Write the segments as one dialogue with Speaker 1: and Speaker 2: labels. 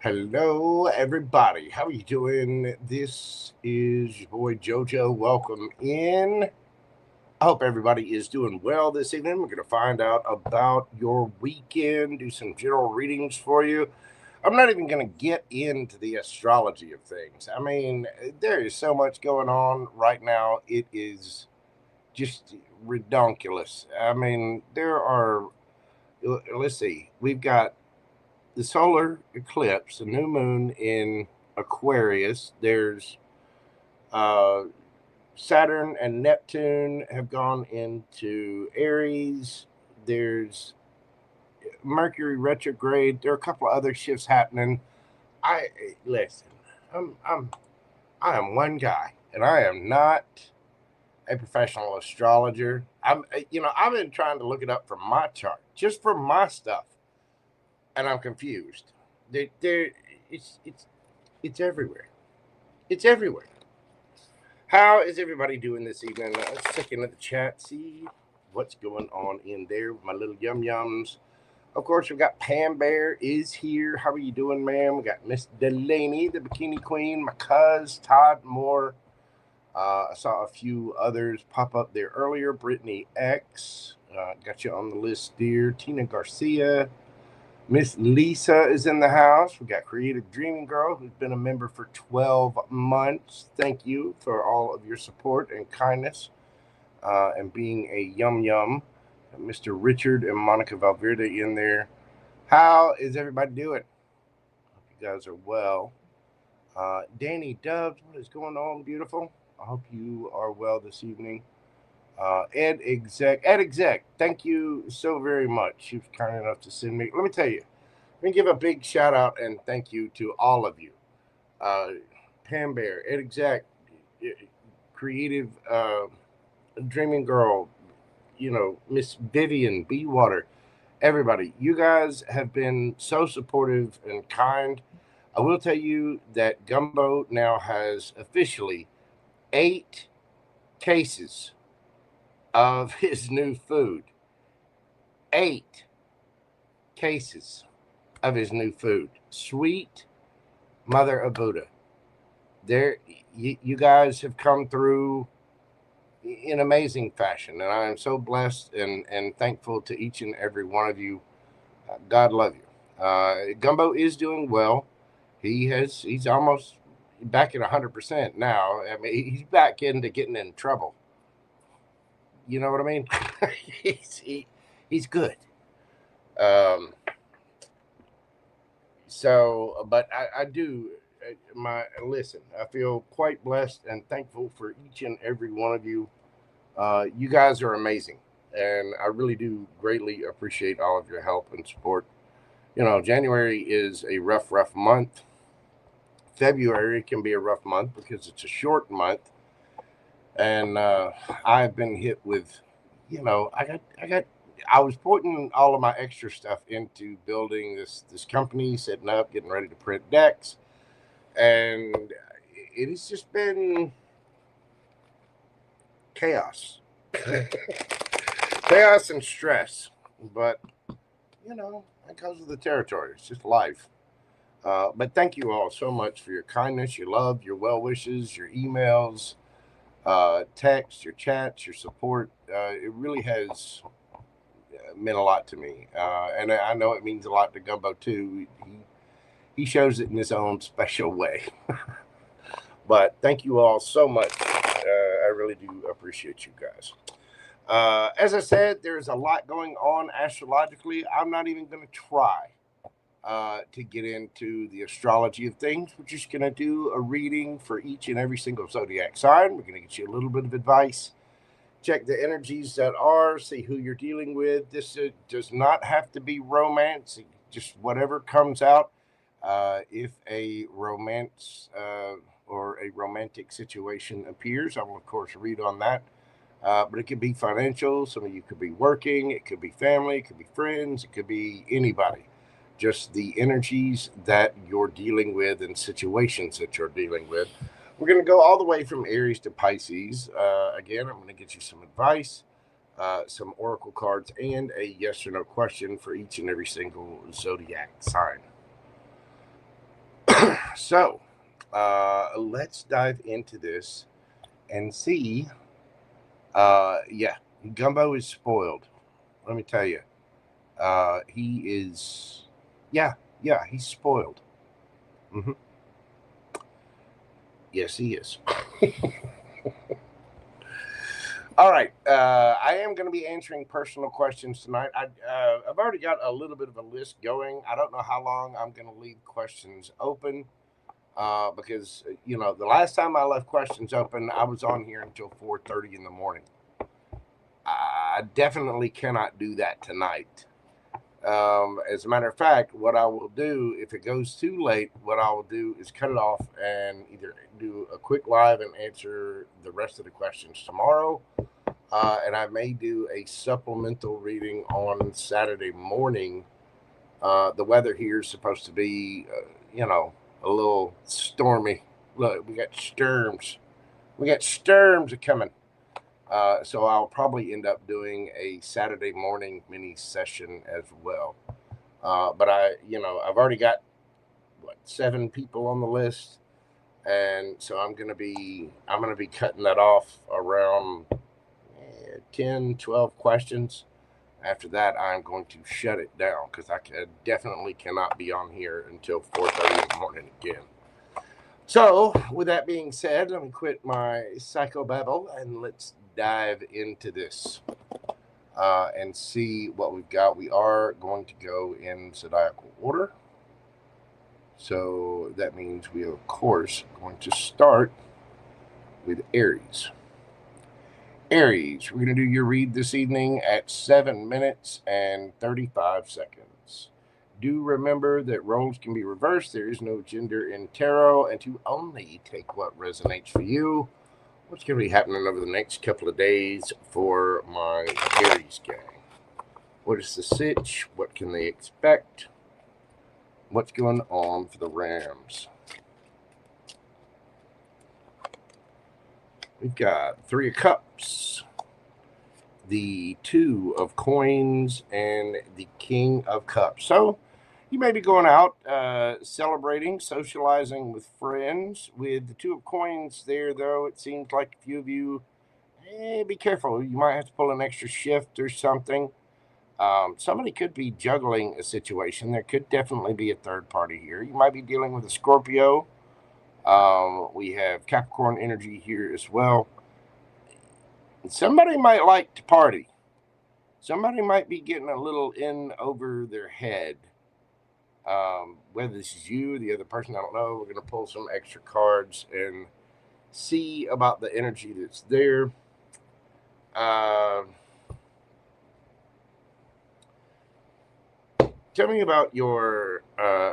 Speaker 1: Hello, everybody. How are you doing? This is your boy Jojo. Welcome in. I hope everybody is doing well this evening. We're going to find out about your weekend, do some general readings for you. I'm not even going to get into the astrology of things. I mean, there is so much going on right now. It is just redonkulous. I mean, let's see, we've got the solar eclipse, the new moon in Aquarius. There's uh, Saturn and Neptune have gone into Aries. There's Mercury retrograde. There are a couple of other shifts happening. I listen. I'm I am one guy, and I am not a professional astrologer. I've been trying to look it up from my chart, just from my stuff, and I'm confused. It's it's everywhere. It's everywhere. How is everybody doing this evening? Let's check into the chat, see what's going on in there with my little yum yums. Of course, we've got Pam Bear is here. How are you doing, ma'am? We got Miss Delaney, the Bikini Queen, my cuz, Todd Moore. I saw a few others pop up there earlier. BrittanyX, got you on the list, dear. Teena Garcia. Miss Lisa is in the house. We got creativedreaminggirl, who's been a member for 12 months. Thank you for all of your support and kindness and being a yum yum. Mr. Richard and Monica Valverde in there. How is everybody doing? Hope you guys are well. Danny Dubs, what is going on, beautiful? I hope you are well this evening. Ed Exec, thank you so very much. She was kind enough to send me. Let me tell you, let me give a big shout out and thank you to all of you. Pam Bear, Ed Exec, Creative Dreaming Girl, Miss Vivian, Bee Water, everybody. You guys have been so supportive and kind. I will tell you that Gumbo now has officially 8 cases of his new food. 8 cases of his new food. Sweet Mother of Buddha. You guys have come through in amazing fashion, and I am so blessed and thankful to each and every one of you. God love you. Gumbo is doing well. He's almost back at 100% now. I mean, he's back into getting in trouble. You know what I mean? he's good. But I do listen. I feel quite blessed and thankful for each and every one of you. You guys are amazing, and I really do greatly appreciate all of your help and support. January is a rough month. February can be a rough month because it's a short month, and I've been hit with, I was putting all of my extra stuff into building this company, setting up, getting ready to print decks, and it has just been chaos, chaos and stress. But that goes with the territory. It's just life. But thank you all so much for your kindness, your love, your well wishes, your emails, text, your chats, your support. It really has meant a lot to me, and I know it means a lot to Gumbo too. He shows it in his own special way. But thank you all so much. I really do appreciate you guys. As I said, there's a lot going on astrologically. I'm not even going to try to get into the astrology of things. We're just going to do a reading for each and every single zodiac sign. We're going to get you a little bit of advice, check the energies that are, see who you're dealing with. This does not have to be romance, just whatever comes out. If a romance or a romantic situation appears, I will, of course, read on that. But it could be financial. Some of you could be working. It could be family. It could be friends. It could be anybody. Just the energies that you're dealing with and situations that you're dealing with. We're going to go all the way from Aries to Pisces. Again, I'm going to get you some advice, some oracle cards, and a yes or no question for each and every single zodiac sign. So, let's dive into this and see. Yeah, Gumbo is spoiled. Let me tell you. He is, yeah, he's spoiled. Mm-hmm. Yes, he is. All right. I am going to be answering personal questions tonight. I've already got a little bit of a list going. I don't know how long I'm going to leave questions open because, you know, the last time I left questions open, I was on here until 4:30 in the morning. I definitely cannot do that tonight. As a matter of fact, what I will do, if it goes too late, what I will do is cut it off and either do a quick live and answer the rest of the questions tomorrow. And I may do a supplemental reading on Saturday morning. The weather here is supposed to be, you know, a little stormy. Look, we got storms. We got storms coming. So I'll probably end up doing a Saturday morning mini session as well. But I've already got 7 people on the list, and so I'm gonna be cutting that off around 10, 12 questions. After that, I'm going to shut it down because I definitely cannot be on here until 4:30 in the morning again. So, with that being said, let me quit my psychobabble and let's dive into this and see what we've got. We are going to go in zodiacal order. So, that means we are, of course, going to start with Aries. Aries, we're going to do your read this evening at 7 minutes and 35 seconds. Do remember that roles can be reversed. There is no gender in tarot, and to only take what resonates for you. What's going to be happening over the next couple of days for my Aries gang? What is the sitch? What can they expect? What's going on for the Rams? We've got 3 of Cups, the 2 of Coins, and the King of Cups. So you may be going out, celebrating, socializing with friends. With the 2 of Coins there, though, it seems like a few of you, be careful. You might have to pull an extra shift or something. Somebody could be juggling a situation. There could definitely be a third party here. You might be dealing with a Scorpio. We have Capricorn energy here as well. Somebody might like to party. Somebody might be getting a little in over their head. Whether this is you or the other person, I don't know. We're going to pull some extra cards and see about the energy that's there. Tell me about your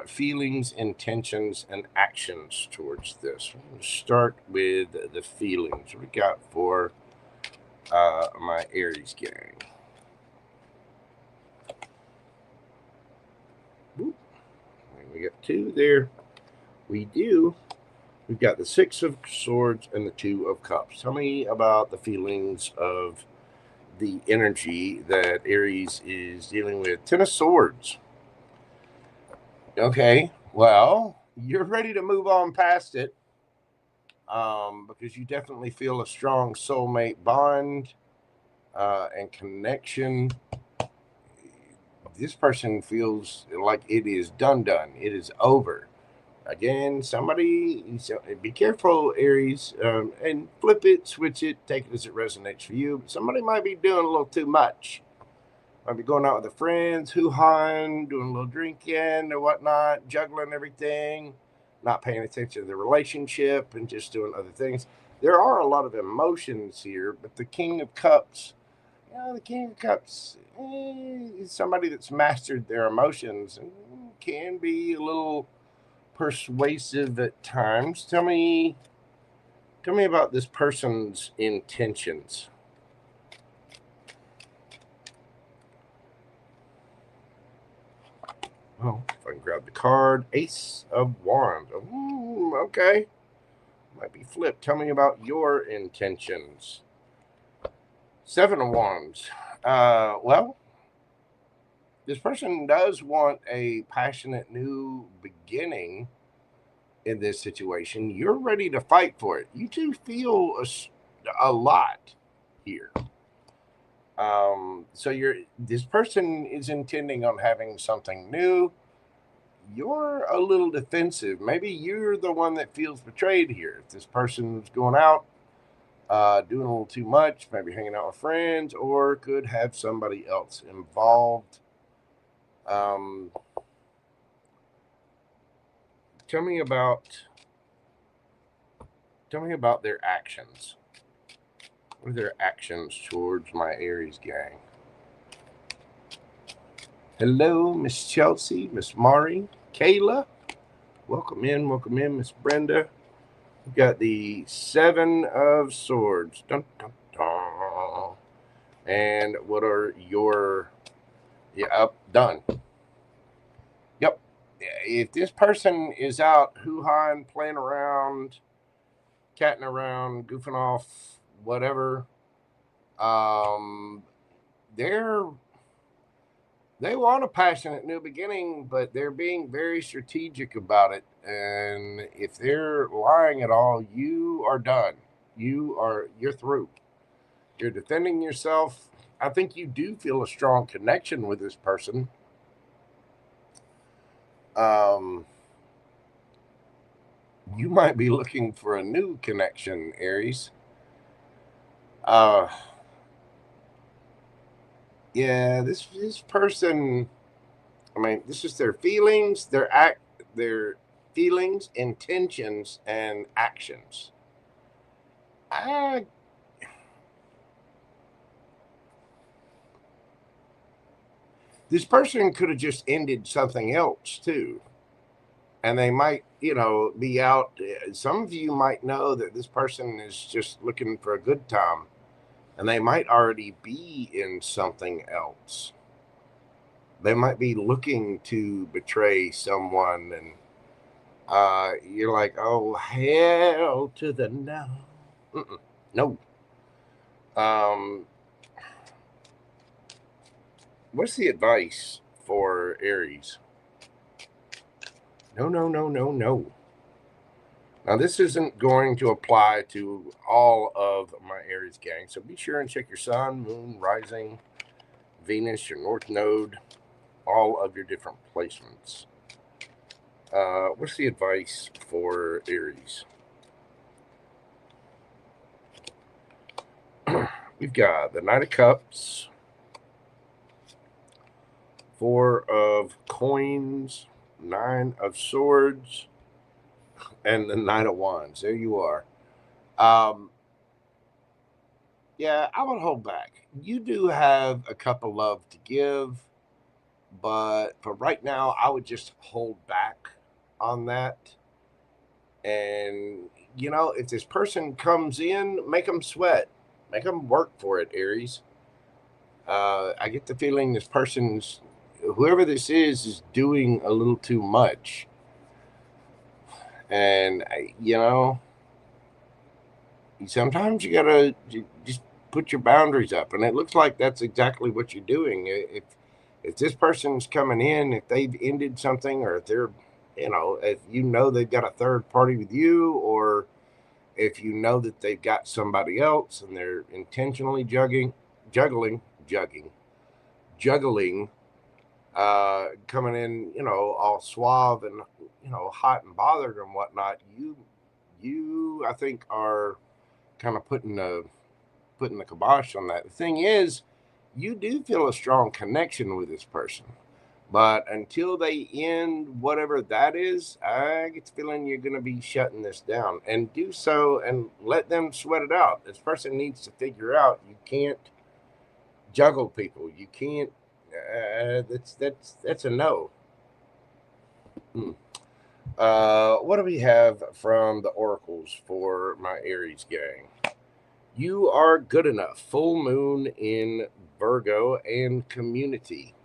Speaker 1: feelings, intentions, and actions towards this. We're going to start with the feelings. What we got for my Aries gang? Ooh, we got 2 there. We do. We've got the 6 of Swords and the 2 of Cups. Tell me about the feelings of the energy that Aries is dealing with. 10 of Swords. Okay, well, you're ready to move on past it because you definitely feel a strong soulmate bond and connection. This person feels like it is done. It is over. Again, somebody, be careful, Aries, and flip it, switch it, take it as it resonates for you. Somebody might be doing a little too much. Might be going out with the friends, hoo-hawing, doing a little drinking or whatnot, juggling everything, not paying attention to the relationship and just doing other things. There are a lot of emotions here, but the King of Cups, the King of Cups is somebody that's mastered their emotions and can be a little persuasive at times. Tell me about this person's intentions. Well, if I can grab the card, Ace of Wands. Okay. Might be flipped. Tell me about your intentions. 7 of Wands. Well, this person does want a passionate new beginning. in this situation. You're ready to fight for it. You two feel a lot here. So this person is intending on having something new. You're a little defensive. Maybe you're the one that feels betrayed here. If this person's going out, doing a little too much, maybe hanging out with friends, or could have somebody else involved. Tell me about their actions. What are their actions towards my Aries gang? Hello, Miss Chelsey, Miss Mari, Kayla. Welcome in, Miss Brenda. We've got the 7 of Swords. Dun, dun, dun. And what are your... Yeah, done. Yep. If this person is out hoo-hawing, playing around, catting around, goofing off, whatever, they want a passionate new beginning, but they're being very strategic about it. And if they're lying at all, you are done. You're through. You're defending yourself. I think you do feel a strong connection with this person. You might be looking for a new connection, Aries. Yeah, this person, I mean, this is their feelings, their feelings, intentions, and actions. This person could have just ended something else too. And they might, be out. Some of you might know that this person is just looking for a good time. And they might already be in something else. They might be looking to betray someone. And you're like, oh, hell to the no. No. What's the advice for Aries? No. Now, this isn't going to apply to all of my Aries gang, so be sure and check your sun, moon, rising, Venus, your north node, all of your different placements. What's the advice for Aries? We've got the Knight of Cups, 4 of Coins, 9 of Swords, and the Knight of Wands. There you are. Yeah, I would hold back. You do have a cup of love to give, but for right now, I would just hold back on that. And, if this person comes in, make them sweat. Make them work for it, Aries. I get the feeling this person's, whoever this is doing a little too much. And, sometimes you gotta just put your boundaries up. And it looks like that's exactly what you're doing. If this person's coming in, if they've ended something, or if they're, if they've got a third party with you, or if that they've got somebody else and they're intentionally juggling, coming in, all suave and, hot and bothered and whatnot, you I think are kind of putting the kibosh on that. The thing is, you do feel a strong connection with this person, but until they end whatever that is, I get the feeling you're going to be shutting this down. And do so and let them sweat it out. This person needs to figure out you can't juggle people. You can't. That's a no. What do we have from the oracles for my Aries gang? You are good enough. Full moon in Virgo and community.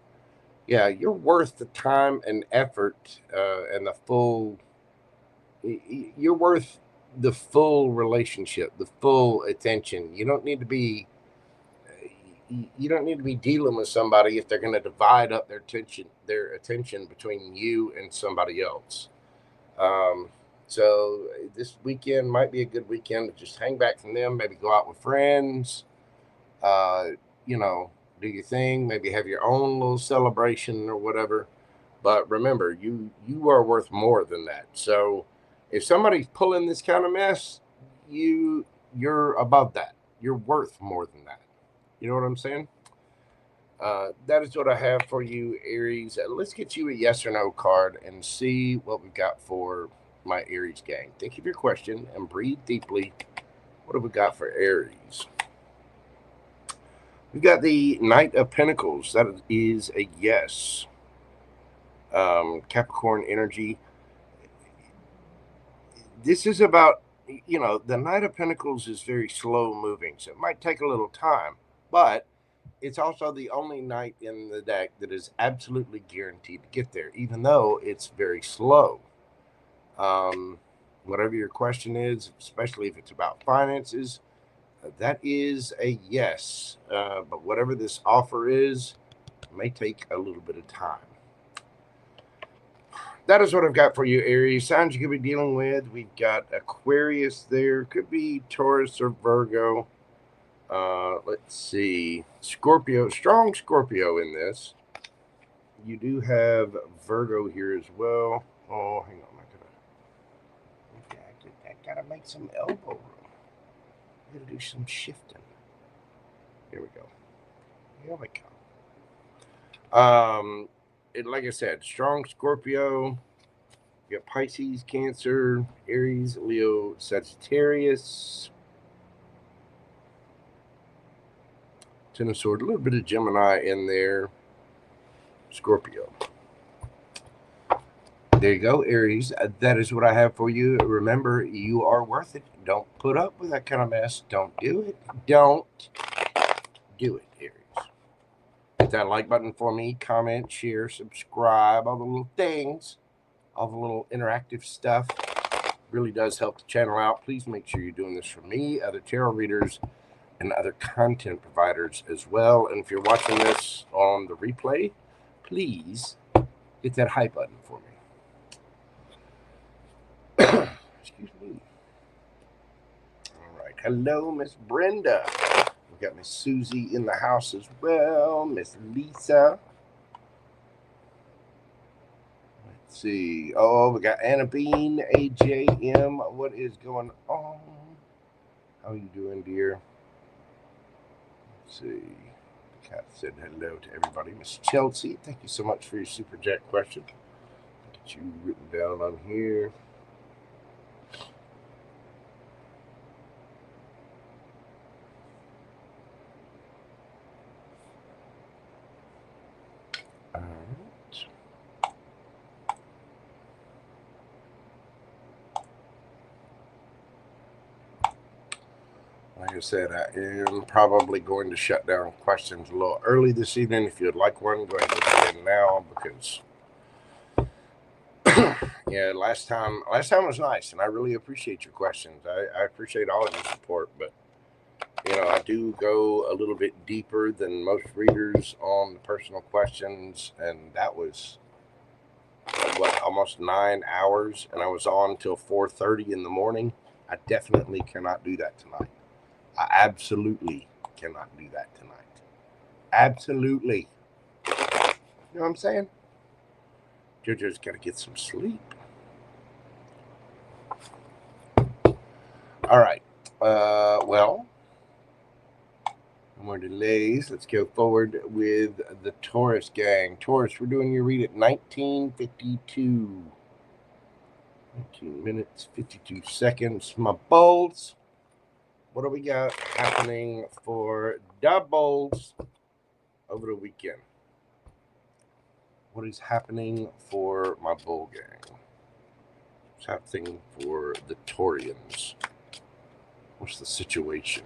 Speaker 1: Yeah, you're worth the time and effort and the full. You're worth the full relationship, the full attention. You don't need to be. You don't need to be dealing with somebody if they're going to divide up their attention between you and somebody else. So this weekend might be a good weekend to just hang back from them, maybe go out with friends, you know, do your thing, maybe have your own little celebration or whatever. But remember, you are worth more than that. So if somebody's pulling this kind of mess, you're above that. You're worth more than that. You know what I'm saying? That is what I have for you, Aries. Let's get you a yes or no card and see what we've got for my Aries gang. Think of your question and breathe deeply. What have we got for Aries? We've got the Knight of Pentacles. That is a yes. Capricorn energy. This is about, you know, the Knight of Pentacles is very slow moving, so it might take a little time, but it's also the only knight in the deck that is absolutely guaranteed to get there, even though it's very slow. Whatever your question is, especially if it's about finances, that is a yes. But whatever this offer is, it may take a little bit of time. That is what I've got for you, Aries. Signs you could be dealing with. We've got Aquarius there. Could be Taurus or Virgo. Let's see. Scorpio. Strong Scorpio in this. You do have Virgo here as well. Oh, hang on. I gotta make some elbow room. I gotta do some shifting. Here we go. Here we go. Like I said, strong Scorpio. You got Pisces, Cancer, Aries, Leo, Sagittarius. Ten of Swords, a little bit of Gemini in there. Scorpio. There you go, Aries. That is what I have for you. Remember, you are worth it. Don't put up with that kind of mess. Don't do it. Don't do it, Aries. Hit that like button for me. Comment, share, subscribe, all the little things, all the little interactive stuff. Really does help the channel out. Please make sure you're doing this for me, other tarot readers, and other content providers as well. And if you're watching this on the replay, please hit that hype button for me. Excuse me. All right. Hello, Miss Brenda. We've got Miss Susie in the house as well. Miss Lisa. Let's see. Oh, we got Anna Bean, AJM. What is going on? How are you doing, dear? Let's see. Cat said hello to everybody. Miss Chelsey, thank you so much for your super chat question. Get you written down on here. All right. Like I said, I am probably going to shut down questions a little early this evening. If you'd like one, go ahead and get in now, because yeah, last time was nice, and I really appreciate your questions. I appreciate all of your support, but you know, I do go a little bit deeper than most readers on the personal questions, and that was what, almost 9 hours, and I was on till 4:30 in the morning. I definitely cannot do that tonight. I absolutely cannot do that tonight. Absolutely. You know what I'm saying? JoJo's got to get some sleep. All right. Well, no more delays. Let's go forward with the Taurus gang. Taurus, we're doing your read at 19:52. 19 minutes, 52 seconds. My bulls. What do we got happening for doubles over the weekend? What is happening for my bull gang? What's happening for the Taurians? What's the situation?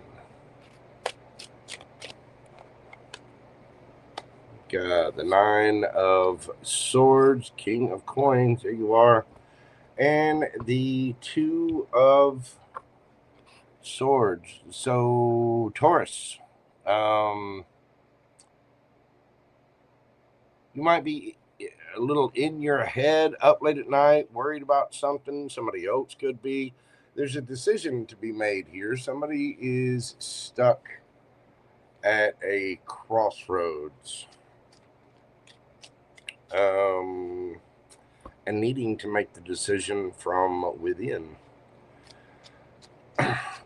Speaker 1: Got the Nine of Swords, King of Coins, there you are, and the Two of Swords. So Taurus, you might be a little in your head, up late at night, worried about something. Somebody else could be. There's a decision to be made here. Somebody is stuck at a crossroads. And needing to make the decision from within.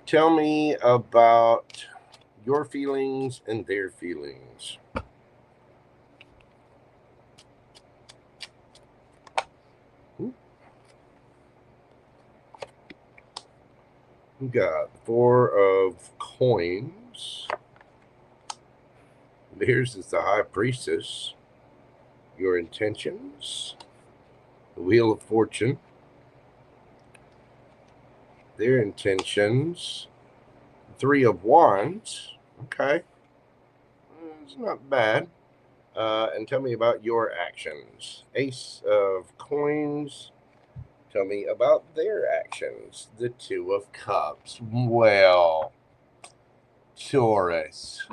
Speaker 1: Tell me about your feelings and their feelings. We got the 4 of Coins. Here's the High Priestess. Your intentions. The Wheel of Fortune. Their intentions. 3 of Wands. Okay. It's not bad. And tell me about your actions. Ace of Coins. Tell me about their actions. The 2 of Cups. Well, Taurus.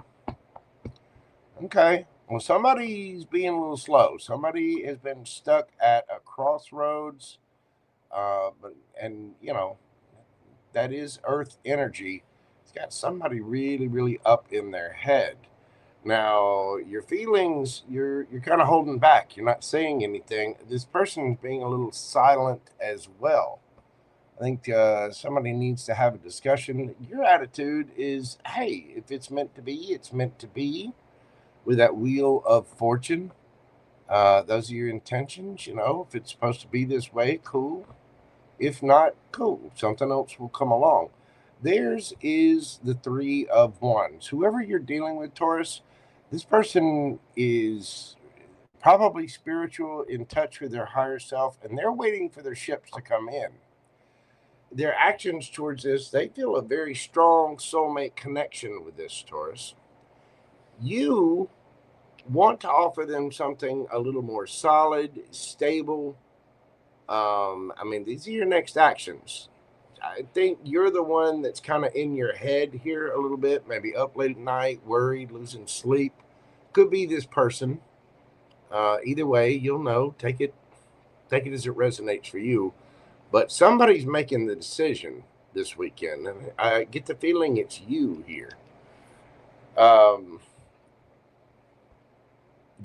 Speaker 1: Okay. Well, somebody's being a little slow. Somebody has been stuck at a crossroads. And you know, that is Earth energy. It's got somebody really, really up in their head. Now, your feelings, you're kind of holding back. You're not saying anything. This person's being a little silent as well. I think somebody needs to have a discussion. Your attitude is, hey, if it's meant to be, it's meant to be. With that Wheel of Fortune, those are your intentions. You know, if it's supposed to be this way, cool. If not, cool. Something else will come along. Theirs is the 3 of Wands. Whoever you're dealing with, Taurus, this person is probably spiritual, in touch with their higher self, and they're waiting for their ships to come in. Their actions towards this, they feel a very strong soulmate connection with this, Taurus. You want to offer them something a little more solid, stable. I mean, these are your next actions. I think you're the one that's kind of in your head here a little bit, maybe up late at night, worried, losing sleep. Could be this person. Either way, you'll know. Take it as it resonates for you. But somebody's making the decision this weekend. And I get the feeling it's you here.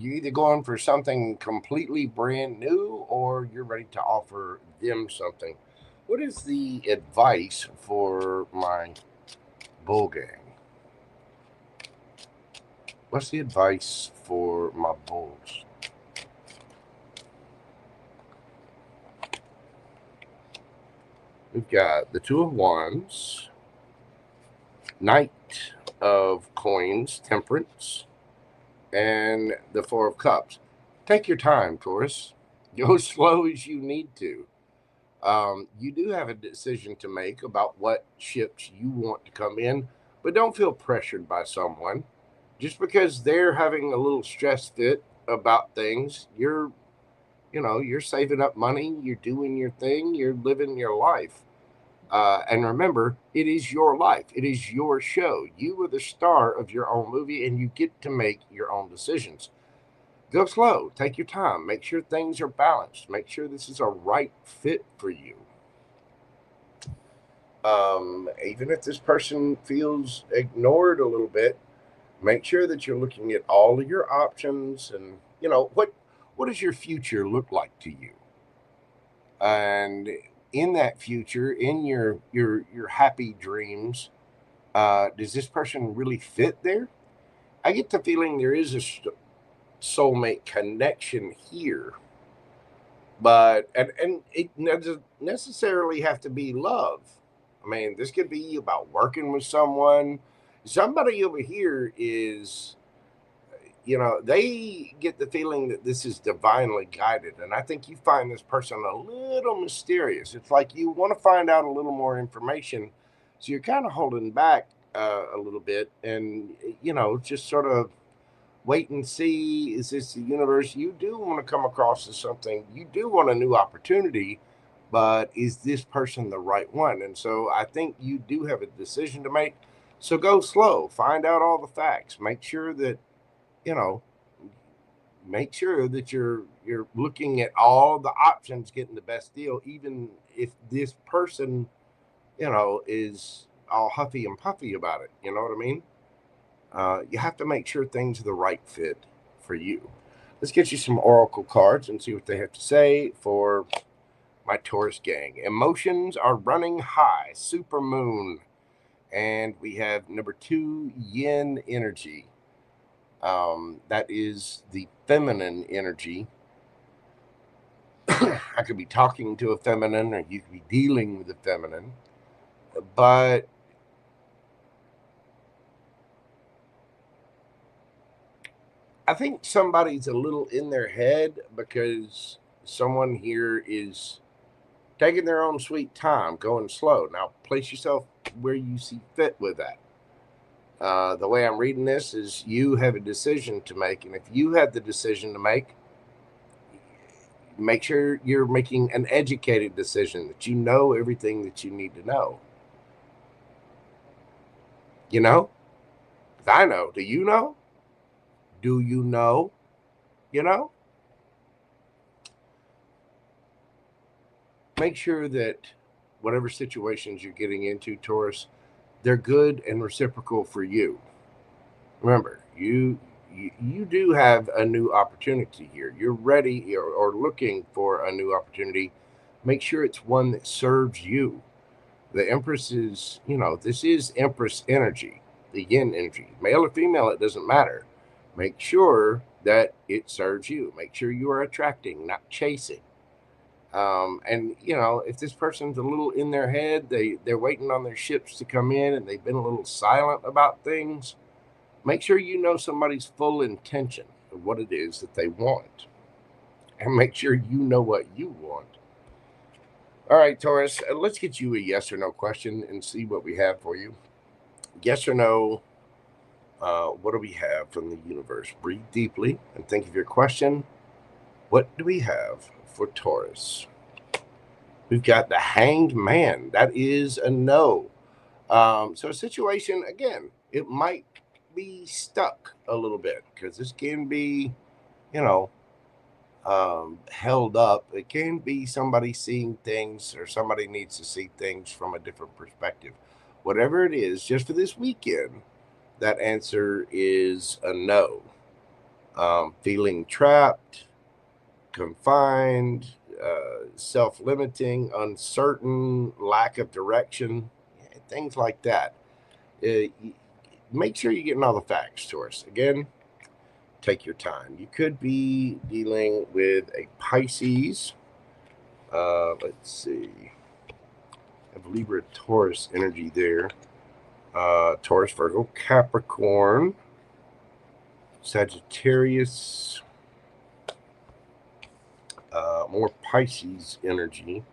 Speaker 1: You're either going for something completely brand new, or you're ready to offer them something. What is the advice for my bull gang? What's the advice for my bulls? We've got the 2 of Wands, Knight of Coins, Temperance, and the 4 of Cups. Take your time, Taurus. Go as slow as you need to. You do have a decision to make about what ships you want to come in, but don't feel pressured by someone. Just because they're having a little stress fit about things, you're saving up money, you're doing your thing, you're living your life. And remember, it is your life. It is your show. You are the star of your own movie, and you get to make your own decisions. Go slow. Take your time. Make sure things are balanced. Make sure this is a right fit for you. Even if this person feels ignored a little bit, make sure that you're looking at all of your options, and what does your future look like to you? And in that future, in your happy dreams, does this person really fit there? I get the feeling there is a soulmate connection here, but and it doesn't necessarily have to be love. I mean, this could be about working with someone. Somebody over here is, they get the feeling that this is divinely guided. And I think you find this person a little mysterious. It's like you want to find out a little more information. So you're kind of holding back a little bit, and, just sort of wait and see. Is this the universe? You do want to come across as something. You do want a new opportunity, but is this person the right one? And so I think you do have a decision to make. So go slow. Find out all the facts. Make sure that, make sure that you're looking at all the options, getting the best deal, even if this person, is all huffy and puffy about it. You know what I mean? You have to make sure things are the right fit for you. Let's get you some oracle cards and see what they have to say for my Taurus gang. Emotions are running high, super moon. And we have number 2, yin energy. That is the feminine energy. I could be talking to a feminine, or you could be dealing with a feminine. But I think somebody's a little in their head because someone here is taking their own sweet time, going slow. Now, place yourself where you see fit with that. The way I'm reading this is you have a decision to make. And if you have the decision to make sure you're making an educated decision, that you know everything that you need to know. You know? I know. Do you know? Do you know? You know? Make sure that whatever situations you're getting into, Taurus, they're good and reciprocal for you. Remember, you do have a new opportunity here. You're ready or looking for a new opportunity. Make sure it's one that serves you. The Empress is, this is Empress energy, the yin energy. Male or female, it doesn't matter. Make sure that it serves you. Make sure you are attracting, not chasing. And if this person's a little in their head, they're waiting on their ships to come in and they've been a little silent about things. Make sure you know somebody's full intention of what it is that they want. And make sure you know what you want. All right, Taurus, let's get you a yes or no question and see what we have for you. Yes or no, what do we have from the universe? Breathe deeply and think of your question. What do we have for Taurus? We've got the Hanged Man. That is a no. So a situation, again, it might be stuck a little bit because this can be, held up. It can be somebody seeing things, or somebody needs to see things from a different perspective. Whatever it is, just for this weekend, that answer is a no. Feeling trapped, confined, self-limiting, uncertain, lack of direction, things like that. Make sure you're getting all the facts, Taurus. Again, take your time. You could be dealing with a Pisces. Let's see. I have Libra, Taurus energy there. Taurus, Virgo, Capricorn, Sagittarius, more Pisces energy,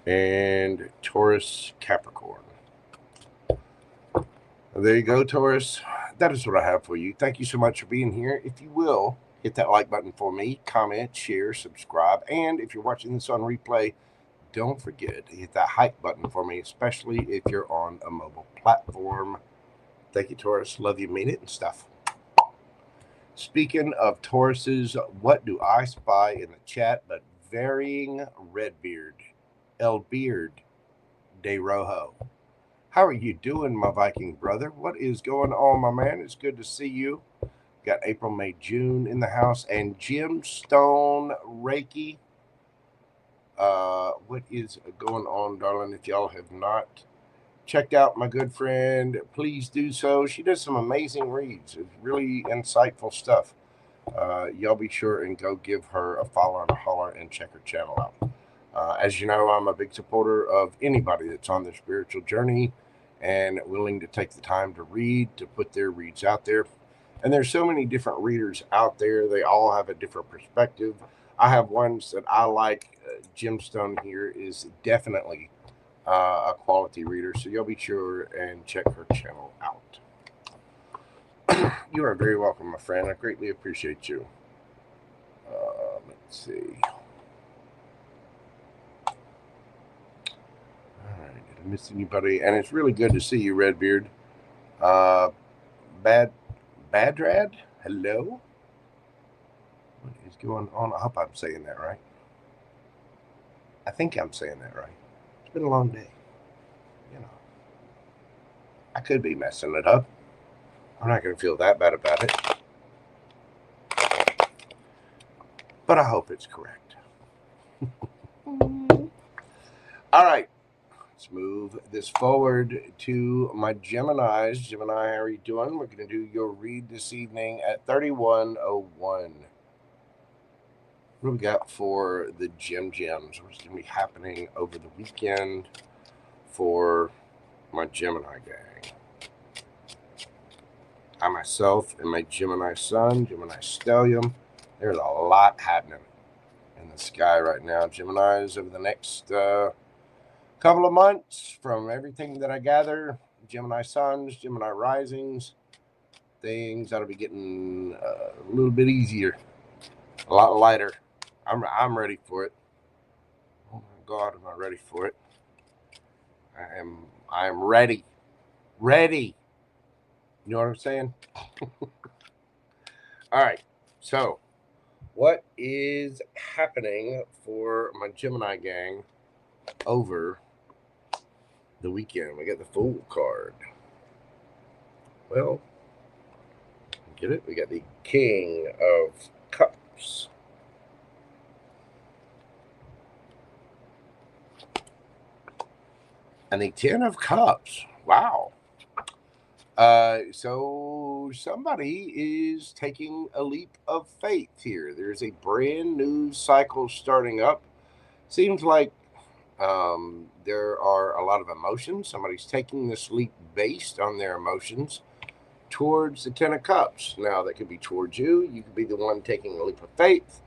Speaker 1: and Taurus, Capricorn. There you go, Taurus. That is what I have for you. Thank you so much for being here. If you will, hit that like button for me, comment, share, subscribe, and if you're watching this on replay, don't forget to hit that hype button for me, especially if you're on a mobile platform. Thank you, Taurus. Love you, mean it, and stuff. Speaking of Tauruses, what do I spy in the chat but varying Redbeard, El Beard de Rojo? How are you doing, my Viking brother? What is going on, my man? It's good to see you. Got AprilMayJune in the house and Gemstone Reiki. What is going on, darling? If y'all have not checked out my good friend, please do so. She does some amazing reads. It's really insightful stuff. Y'all be sure and go give her a follow and a holler and check her channel out. As you know, I'm a big supporter of anybody that's on their spiritual journey and willing to take the time to read, to put their reads out there. And there's so many different readers out there. They all have a different perspective. I have ones that I like. Gemstone here is definitely a quality reader, so you'll be sure and check her channel out. You are very welcome, my friend. I greatly appreciate you. Let's see. Did I miss anybody? And it's really good to see you, Redbeard. Badrad, hello. What's going on? I hope I'm saying that right. I think I'm saying that right. It's been a long day. You know, I could be messing it up. I'm not going to feel that bad about it. But I hope it's correct. All right. Let's move this forward to my Geminis. Gemini, how are you doing? We're going to do your read this evening at 3101. What do we got for the gems? What's going to be happening over the weekend for my Gemini gang? I myself and my Gemini sun, Gemini stellium. There's a lot happening in the sky right now. Geminis over the next couple of months, from everything that I gather, Gemini suns, Gemini risings, things that'll be getting a little bit easier, a lot lighter. I'm ready for it. Oh my God, am I ready for it? I am ready. You know what I'm saying? All right. So, what is happening for my Gemini gang over the weekend? We got the Fool card. Well, get it? We got the King of Cups. And the Ten of Cups. Wow. So somebody is taking a leap of faith here. There's a brand new cycle starting up. Seems like there are a lot of emotions. Somebody's taking this leap based on their emotions towards the Ten of Cups. Now, that could be towards you. You could be the one taking a leap of faith,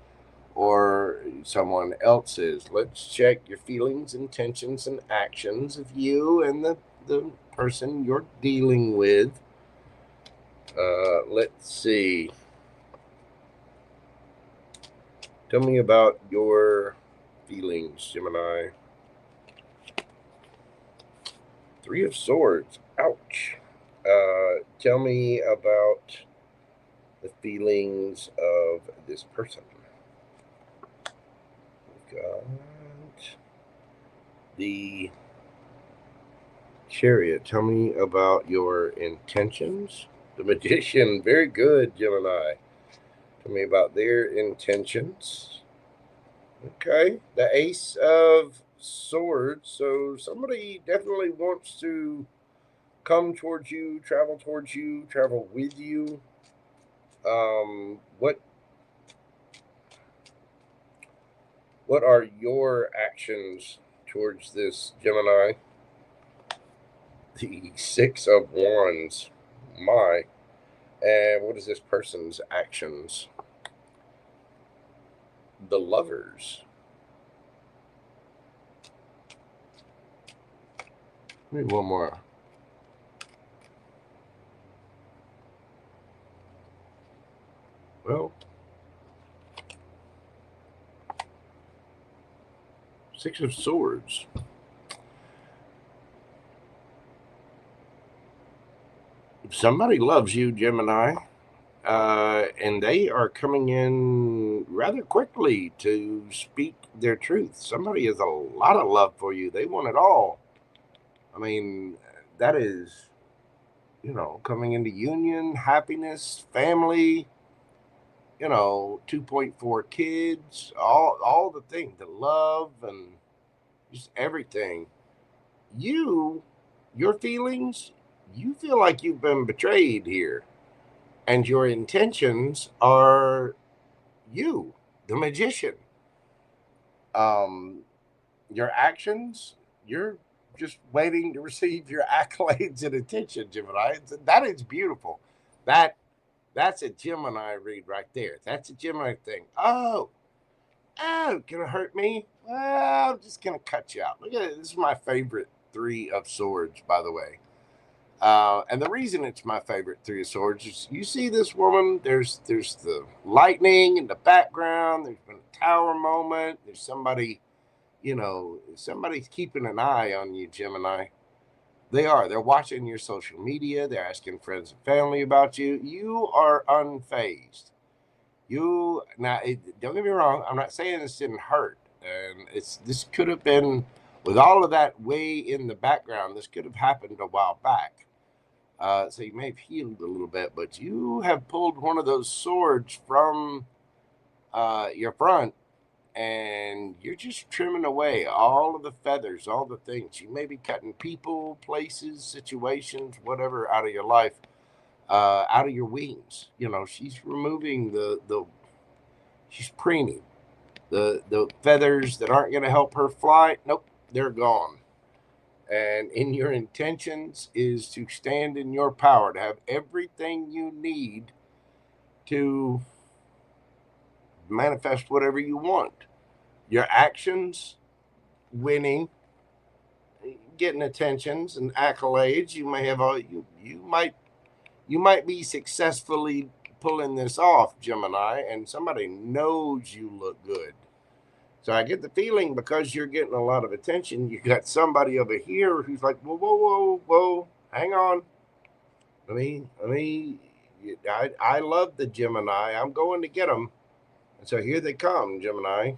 Speaker 1: or someone else's. Let's check your feelings, intentions, and actions of you and the person you're dealing with. Let's see. Tell me about your feelings, Gemini. Three of Swords. Ouch. Tell me about the feelings of this person. We've got the Chariot. Tell me about your intentions. The Magician. Very good, Gemini. Tell me about their intentions. Okay. The Ace of Swords. So somebody definitely wants to come towards you, travel with you. What are your actions towards this, Gemini? The Six of Wands. My. And what is this person's actions? The Lovers. Maybe one more. Well, Six of Swords. Somebody loves you, Gemini, and they are coming in rather quickly to speak their truth. Somebody has a lot of love for you. They want it all. I mean, that is, coming into union, happiness, family, 2.4 kids, all the things, the love and just everything. Your feelings, you feel like you've been betrayed here, and your intentions are you, the Magician. Your actions, you're just waiting to receive your accolades and attention, Gemini. That is beautiful. That's a Gemini read right there. That's a Gemini thing. Oh, gonna hurt me? Well, I'm just gonna cut you out. Look at it. This is my favorite Three of Swords, by the way. And the reason it's my favorite Three of Swords is, you see this woman, there's the lightning in the background. There's been a tower moment. There's somebody, somebody's keeping an eye on you, Gemini. They're watching your social media. They're asking friends and family about you. You are unfazed. Don't get me wrong. I'm not saying this didn't hurt, and this could have been, with all of that way in the background, this could have happened a while back. So you may have healed a little bit, but you have pulled one of those swords from your front, and you're just trimming away all of the feathers, all the things. You may be cutting people, places, situations, whatever out of your life, out of your wings. You know, she's removing she's preening the feathers that aren't going to help her fly. Nope, they're gone. And in your intentions is to stand in your power, to have everything you need to manifest whatever you want. Your actions, winning, getting attentions and accolades. You may have you might be successfully pulling this off, Gemini, and somebody knows you look good. So I get the feeling, because you're getting a lot of attention, you got somebody over here who's like, whoa, whoa, whoa, whoa, hang on. I love the Gemini. I'm going to get them. And so here they come, Gemini,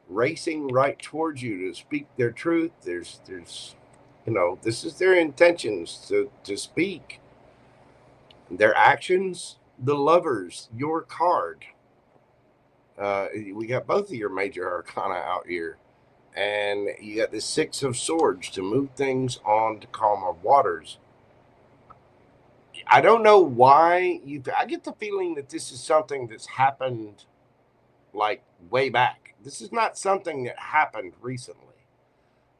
Speaker 1: racing right towards you to speak their truth. There's, this is their intentions to speak. Their actions, the Lovers, your card. We got both of your major arcana out here. And you got the Six of Swords to move things on to calmer waters. I don't know why I get the feeling that this is something that's happened like way back. This is not something that happened recently.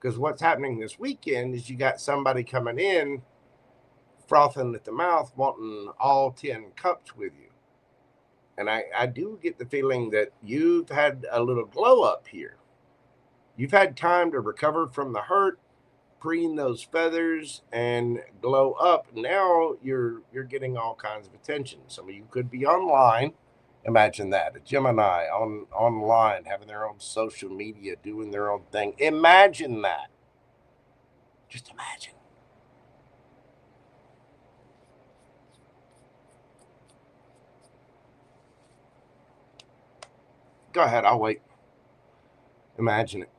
Speaker 1: Because what's happening this weekend is you got somebody coming in, frothing at the mouth, wanting all 10 cups with you. And I do get the feeling that you've had a little glow up here. You've had time to recover from the hurt, preen those feathers, and glow up. Now you're getting all kinds of attention. Some of you could be online. Imagine that, a Gemini online, having their own social media, doing their own thing. Imagine that. Just imagine. Go ahead, I'll wait. Imagine it.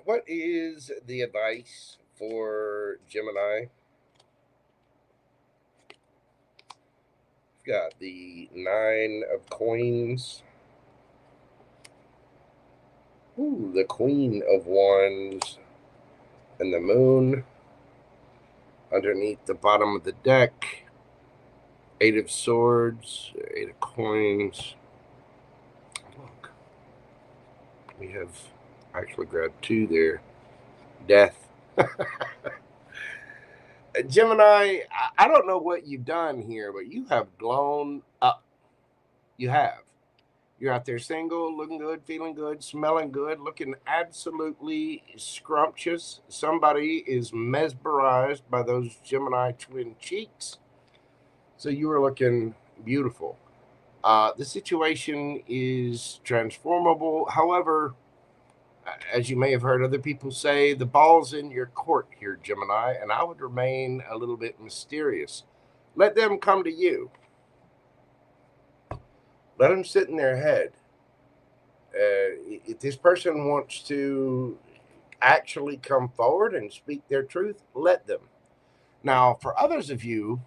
Speaker 1: What is the advice for Gemini? We've got the 9 of Coins. Ooh, the Queen of Wands and the Moon. Underneath the bottom of the deck, 8 of Swords, 8 of Coins. Look, we have actually grabbed 2 there. Death. Gemini, I don't know what you've done here, but you have blown up. You have. You're out there single, looking good, feeling good, smelling good, looking absolutely scrumptious. Somebody is mesmerized by those Gemini twin cheeks. So you are looking beautiful. The situation is transformable. However, as you may have heard other people say, the ball's in your court here, Gemini, and I would remain a little bit mysterious. Let them come to you. Let them sit in their head. If this person wants to actually come forward and speak their truth, let them. Now, for others of you,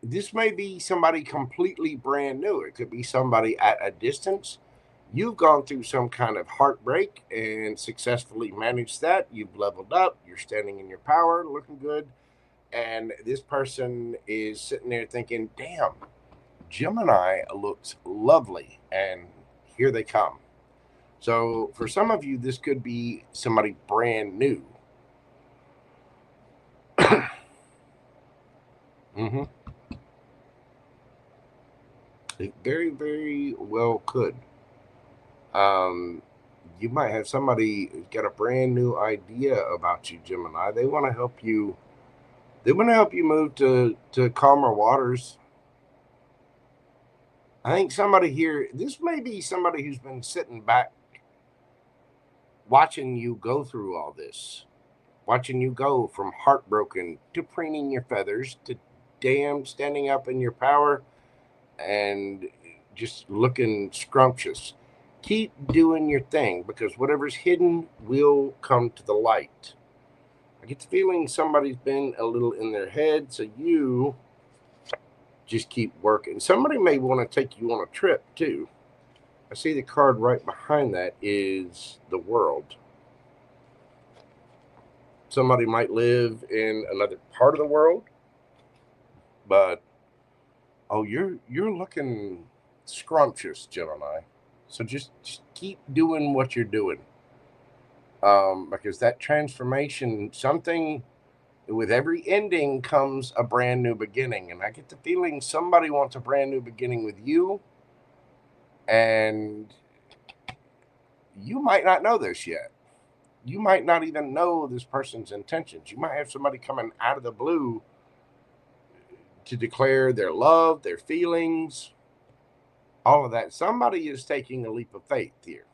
Speaker 1: this may be somebody completely brand new. It could be somebody at a distance. You've gone through some kind of heartbreak and successfully managed that. You've leveled up. You're standing in your power, looking good. And this person is sitting there thinking, damn, Gemini looks lovely. And here they come. So for some of you, this could be somebody brand new. Mm-hmm. It very, very well could. You might have somebody who's got a brand new idea about you, Gemini. They want to help you. They want to help you move to calmer waters. I think somebody here, this may be somebody who's been sitting back watching you go through all this. watching you go from heartbroken to preening your feathers to damn standing up in your power and just looking scrumptious. Keep doing your thing, because whatever's hidden will come to the light. I get the feeling somebody's been a little in their head, so you just keep working. Somebody may want to take you on a trip too. I see the card right behind that is the World. Somebody might live in another part of the world, but oh, you're looking scrumptious, Gemini. So just keep doing what you're doing, because that transformation, something with every ending comes a brand new beginning, and I get the feeling somebody wants a brand new beginning with you, and you might not know this yet. You might not even know this person's intentions. You might have somebody coming out of the blue to declare their love, their feelings, all of that. Somebody is taking a leap of faith here.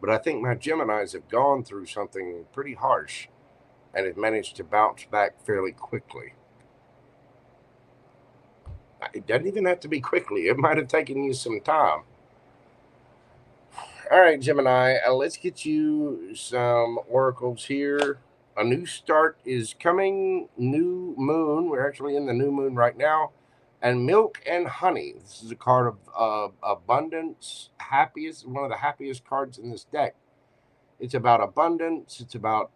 Speaker 1: But I think my Geminis have gone through something pretty harsh and have managed to bounce back fairly quickly. It doesn't even have to be quickly. It might have taken you some time. All right, Gemini, let's get you some oracles here. A new start is coming. New moon. We're actually in the new moon right now. And milk and honey. This is a card of abundance, happiest, one of the happiest cards in this deck. It's about abundance. It's about,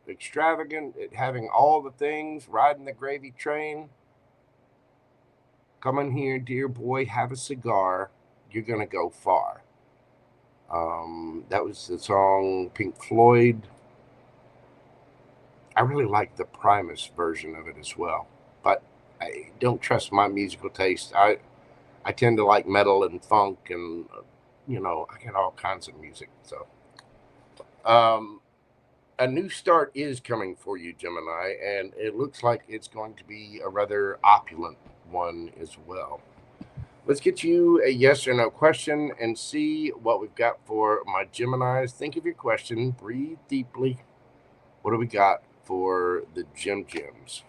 Speaker 1: extravagant, having all the things, riding the gravy train. Come in here, dear boy, have a cigar. You're going to go far. That was the song Pink Floyd. I really like the Primus version of it as well, but I don't trust my musical taste. I tend to like metal and funk, and I get all kinds of music. So a new start is coming for you, Gemini, and it looks like it's going to be a rather opulent one as well. Let's get you a yes or no question and see what we've got for my Geminis. Think of your question, breathe deeply. What do we got for the Gems?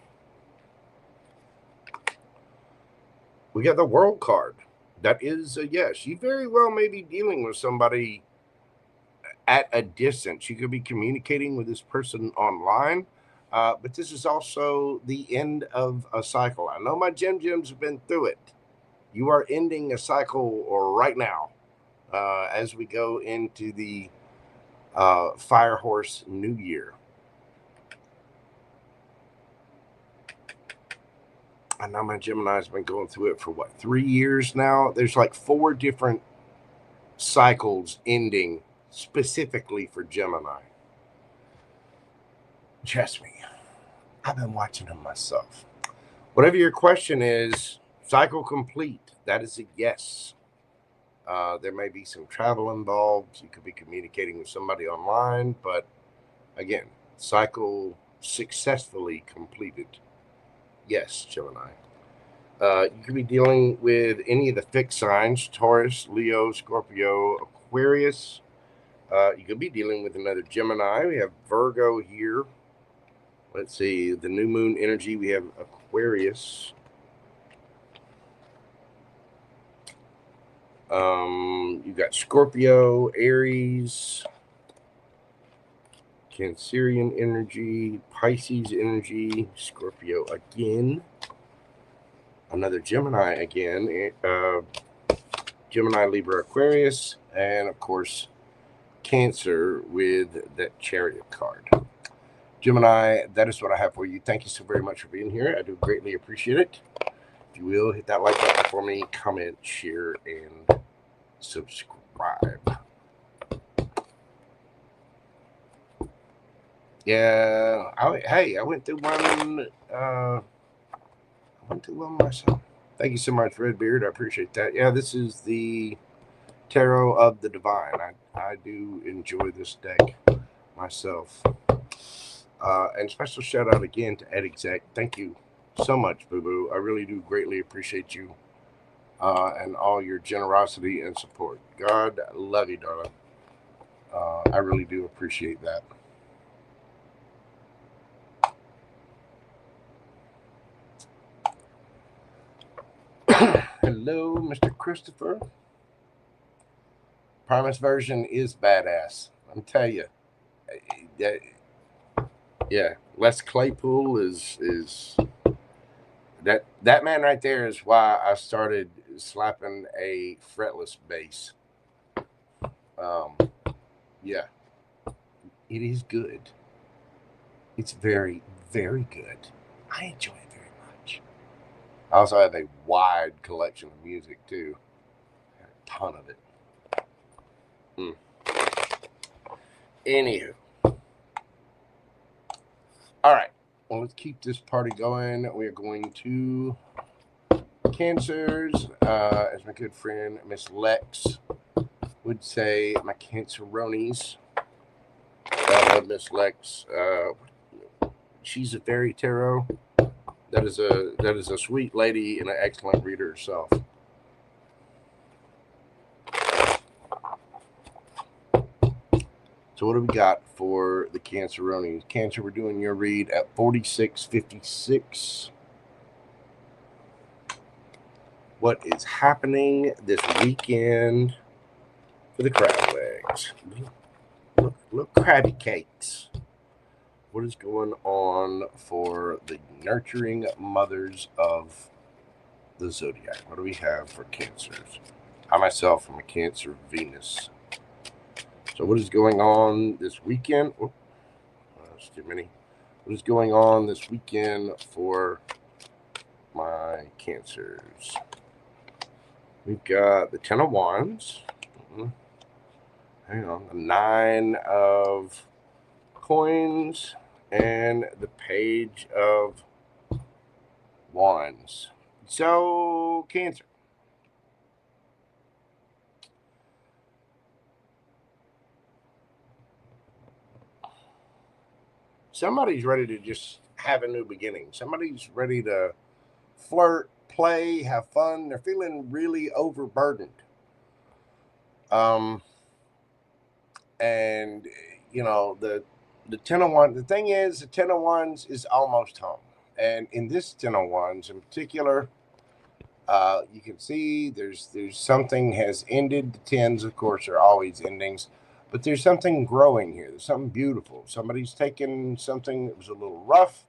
Speaker 1: We got the World card. That is a yes. You very well may be dealing with somebody at a distance. You could be communicating with this person online, but this is also the end of a cycle. I know my Gems have been through it. You are ending a cycle right now as we go into the Fire Horse New Year. I know my Gemini's been going through it for 3 years now. There's like 4 different cycles ending specifically for Gemini. Trust me, I've been watching them myself. Whatever your question is, cycle complete. That is a yes. There may be some travel involved. You could be communicating with somebody online, but again, cycle successfully completed. Yes, Gemini. You could be dealing with any of the fixed signs: Taurus, Leo, Scorpio, Aquarius. You could be dealing with another Gemini. We have Virgo here. Let's see, the new moon energy. We have Aquarius. You got Scorpio, Aries, Cancerian energy, Pisces energy, Scorpio again, another Gemini again, Gemini, Libra, Aquarius, and of course Cancer with that Chariot card. Gemini, that is what I have for you. Thank you so very much for being here. I do greatly appreciate it. If you will, hit that like button for me, comment, share, and subscribe. Yeah, I went through one. I went through one myself. Thank you so much, Redbeard. I appreciate that. Yeah, this is the Tarot of the Divine. I do enjoy this deck myself. And special shout out again to Ed Exec. Thank you so much, Boo Boo. I really do greatly appreciate you and all your generosity and support. God love you, darling. I really do appreciate that. Hello, Mr. Christopher. Promise version is badass. I'm telling you. Yeah, Les Claypool is that man right there is why I started slapping a fretless bass. Yeah, it is good. It's very, very good. I enjoy it very much. I also have a wide collection of music too. A ton of it. Anywho. All right. Well, let's keep this party going. We are going to Cancers. As my good friend Miss Lex would say, my Canceronies. I love Miss Lex. She's a fairy tarot. That is a sweet lady and an excellent reader herself. So what do we got for the Canceronies? Cancer, we're doing your read at 4656. What is happening this weekend for the crab legs? Look, crabby cakes. What is going on for the nurturing mothers of the zodiac? What do we have for Cancers? I myself am a Cancer Venus. So what is going on this weekend? Oh, that's too many. What is going on this weekend for my Cancers? We've got the Ten of Wands. Hang on. The Nine of Coins and the Page of Wands. So, Cancer. Somebody's ready to just have a new beginning. Somebody's ready to flirt, play, have fun. They're feeling really overburdened. And you know, the Ten of Wands, the thing is, the Ten of Wands is almost home. And in this Ten of Wands in particular, you can see there's something has ended. The tens, of course, are always endings. But there's something growing here. There's something beautiful. Somebody's taken something that was a little rough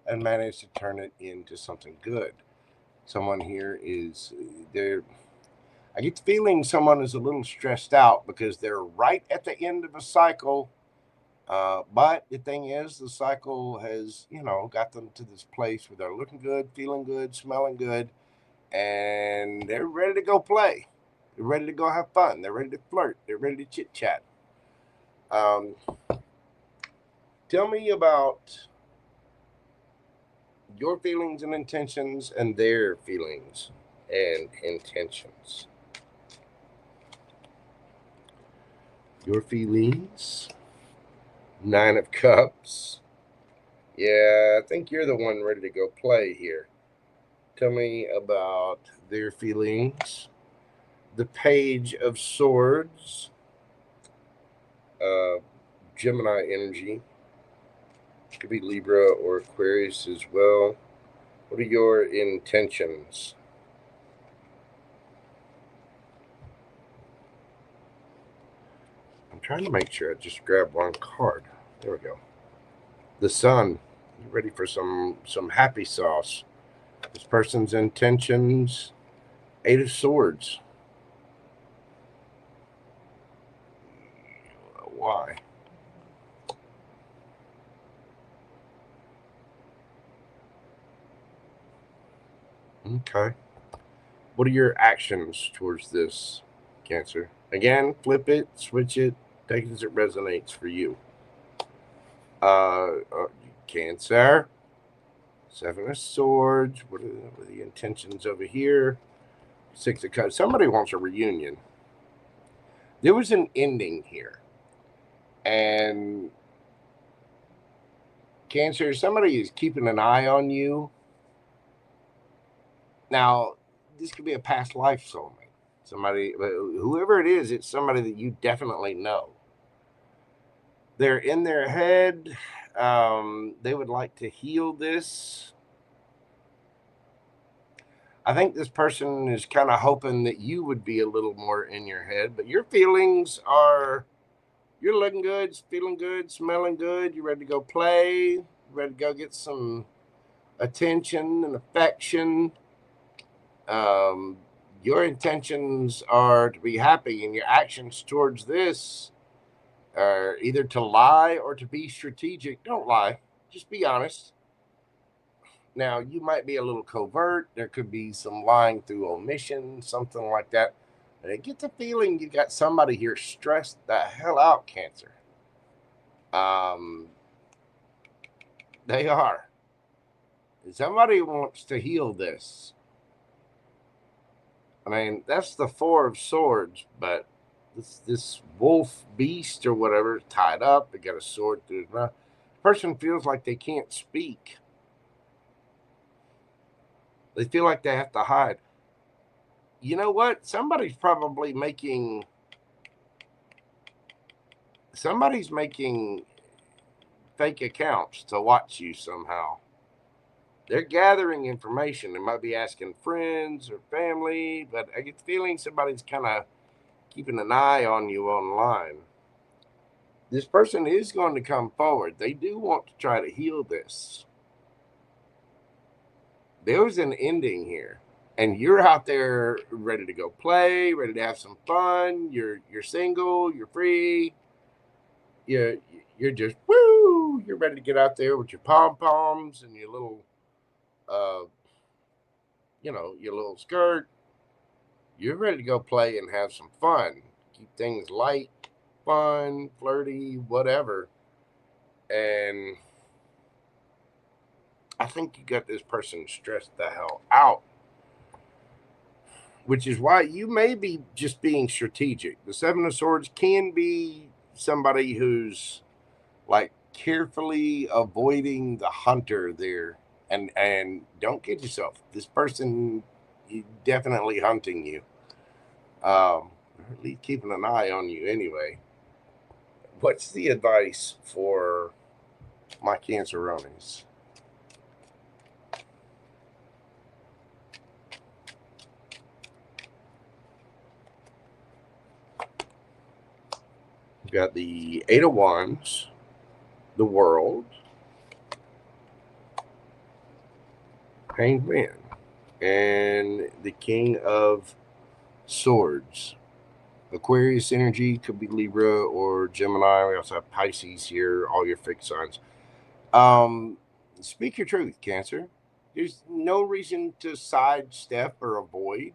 Speaker 1: and managed to turn it into something good. Someone here is there. I get the feeling someone is a little stressed out because they're right at the end of a cycle. But the thing is, the cycle has, got them to this place where they're looking good, feeling good, smelling good, and they're ready to go play. They're ready to go have fun. They're ready to flirt. They're ready to chit chat. Tell me about your feelings and intentions and their feelings and intentions. Your feelings. Nine of Cups. Yeah, I think you're the one ready to go play here. Tell me about their feelings. The Page of Swords. Gemini energy. Could be Libra or Aquarius as well. What are your intentions? I'm trying to make sure I just grab one card. There we go. The Sun. You ready for some happy sauce? This person's intentions. Eight of Swords. Why? Okay. What are your actions towards this, Cancer? Again, flip it, switch it, take it as it resonates for you. Cancer. Seven of Swords. What are the intentions over here? Six of Cups. Somebody wants a reunion. There was an ending here. And Cancer, somebody is keeping an eye on you. Now, this could be a past life soulmate. Somebody, whoever it is, it's somebody that you definitely know. They're in their head. They would like to heal this. I think this person is kind of hoping that you would be a little more in your head, but your feelings are, you're looking good, feeling good, smelling good. You're ready to go play, ready to go get some attention and affection. Your intentions are to be happy, and your actions towards this are either to lie or to be strategic. Don't lie, just be honest. Now, you might be a little covert. There could be some lying through omission, something like that. But I get the feeling you got somebody here stressed the hell out, Cancer. They are. Somebody wants to heal this. I mean, that's the Four of Swords, but this wolf beast or whatever is tied up. They got a sword through his mouth. Person feels like they can't speak. They feel like they have to hide. You know what? Somebody's making fake accounts to watch you somehow. They're gathering information. They might be asking friends or family, but I get the feeling somebody's kind of keeping an eye on you online. This person is going to come forward. They do want to try to heal this. There's an ending here, and you're out there ready to go play, ready to have some fun. You're single, you're free. You're just woo. You're ready to get out there with your pom-poms and your little your little skirt. You're ready to go play and have some fun. Keep things light, fun, flirty, whatever. And I think you got this person stressed the hell out, which is why you may be just being strategic. The Seven of Swords can be somebody who's like carefully avoiding the hunter there. And don't kid yourself. This person is definitely hunting you. Or at least keeping an eye on you anyway. What's the advice for my Canceronis? We've got the Eight of Wands, the World, Hanged Man, and the King of Swords. Aquarius energy could be Libra or Gemini. We also have Pisces here, all your fixed signs. Speak your truth, Cancer. There's no reason to sidestep or avoid.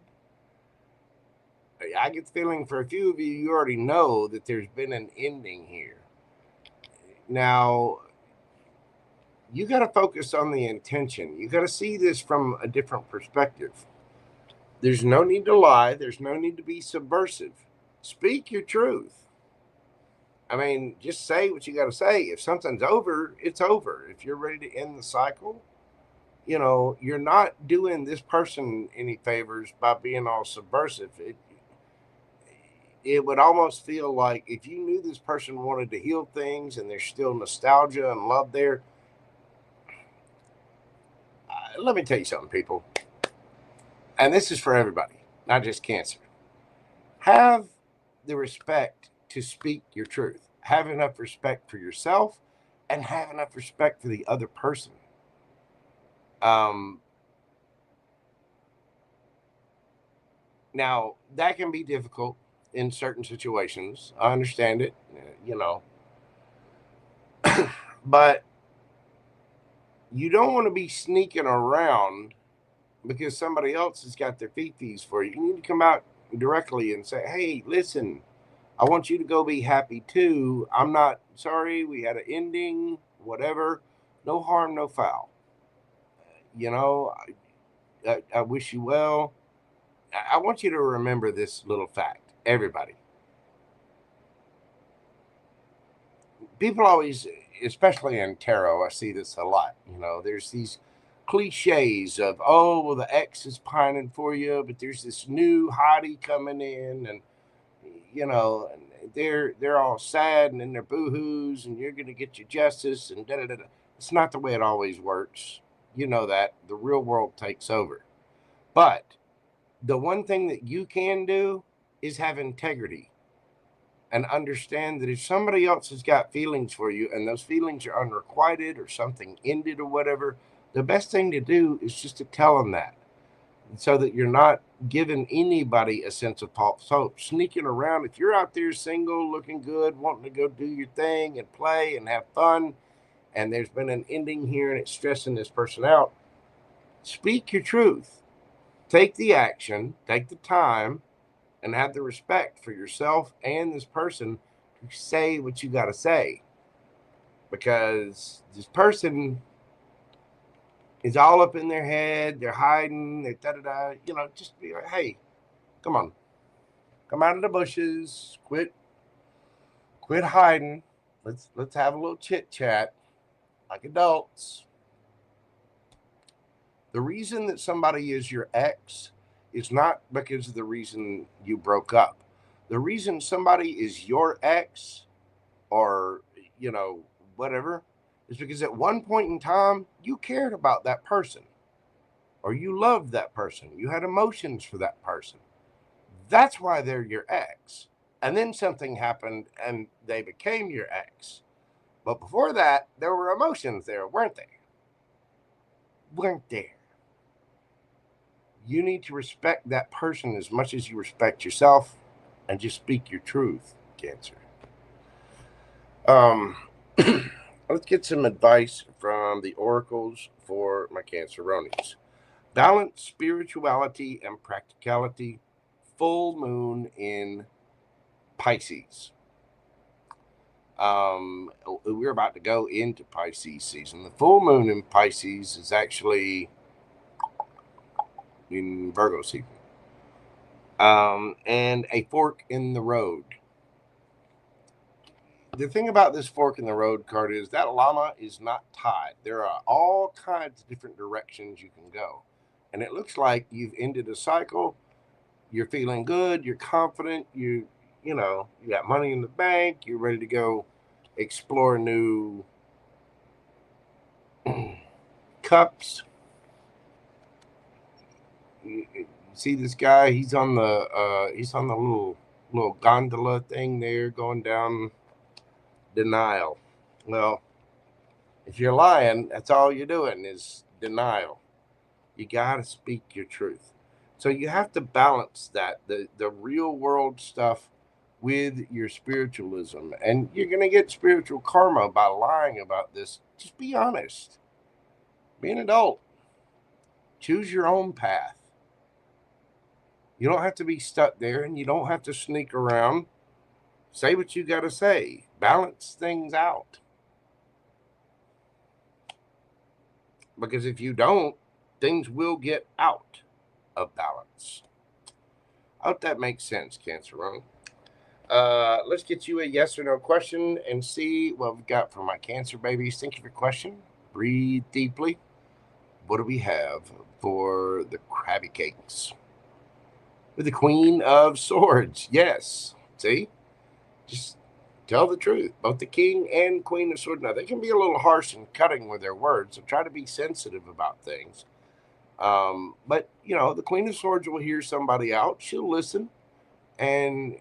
Speaker 1: I get the feeling for a few of you, you already know that there's been an ending here. Now, you got to focus on the intention. You got to see this from a different perspective. There's no need to lie. There's no need to be subversive. Speak your truth. I mean, just say what you got to say. If something's over, it's over. If you're ready to end the cycle, you're not doing this person any favors by being all subversive. It would almost feel like if you knew this person wanted to heal things and there's still nostalgia and love there. Let me tell you something, people. And this is for everybody, not just Cancer. Have the respect to speak your truth. Have enough respect for yourself and have enough respect for the other person. Now, that can be difficult in certain situations. I understand it, but you don't want to be sneaking around because somebody else has got their fifis for you. You need to come out directly and say, hey, listen, I want you to go be happy too. I'm not sorry. We had an ending, whatever. No harm, no foul. I wish you well. I want you to remember this little fact, everybody. People always, especially in tarot, I see this a lot. There's these cliches of, oh, well, the ex is pining for you, but there's this new hottie coming in, and you know, they're all sad and in their boo-hoos, and you're gonna get your justice and da da da. It's not the way it always works. You know that the real world takes over. But the one thing that you can do is have integrity and understand that if somebody else has got feelings for you and those feelings are unrequited or something ended or whatever, the best thing to do is just to tell them that, so that you're not giving anybody a sense of false hope. Sneaking around, if you're out there single, looking good, wanting to go do your thing and play and have fun, and there's been an ending here and it's stressing this person out, speak your truth. Take the action, take the time, and have the respect for yourself and this person to say what you got to say. Because this person is all up in their head, they're hiding, they're da-da-da. You know, just be like, hey, come on. Come out of the bushes, quit hiding. Let's have a little chit-chat like adults. The reason that somebody is your ex is not because of the reason you broke up. The reason somebody is your ex, or, you know, whatever, is because at one point in time, you cared about that person, or you loved that person. You had emotions for that person. That's why they're your ex. And then something happened and they became your ex. But before that, there were emotions there, weren't there? Weren't there? You need to respect that person as much as you respect yourself, and just speak your truth, Cancer. Let's get some advice from the oracles for my Canceronies. Balance spirituality and practicality. Full moon in Pisces. We're about to go into Pisces season. The full moon in Pisces is actually in Virgo season. And a fork in the road. The thing about this fork in the road card is that llama is not tied. There are all kinds of different directions you can go. And it looks like you've ended a cycle. You're feeling good. You're confident. You know, you got money in the bank. You're ready to go explore new cups. You see this guy? He's on the little gondola thing there, going down denial. Well, if you're lying, that's all you're doing is denial. You got to speak your truth. So you have to balance that, the real world stuff with your spiritualism. And you're going to get spiritual karma by lying about this. Just be honest. Be an adult. Choose your own path. You don't have to be stuck there, and you don't have to sneak around. Say what you got to say. Balance things out. Because if you don't, things will get out of balance. I hope that makes sense, Canceroni. Let's get you a yes or no question and see what we've got for my Cancer babies. Thank you for your question. Breathe deeply. What do we have for the Krabby Cakes? With the Queen of Swords. Yes. See? Just tell the truth. Both the King and Queen of Swords. Now, they can be a little harsh and cutting with their words, so try to be sensitive about things. But, you know, the Queen of Swords will hear somebody out. She'll listen. And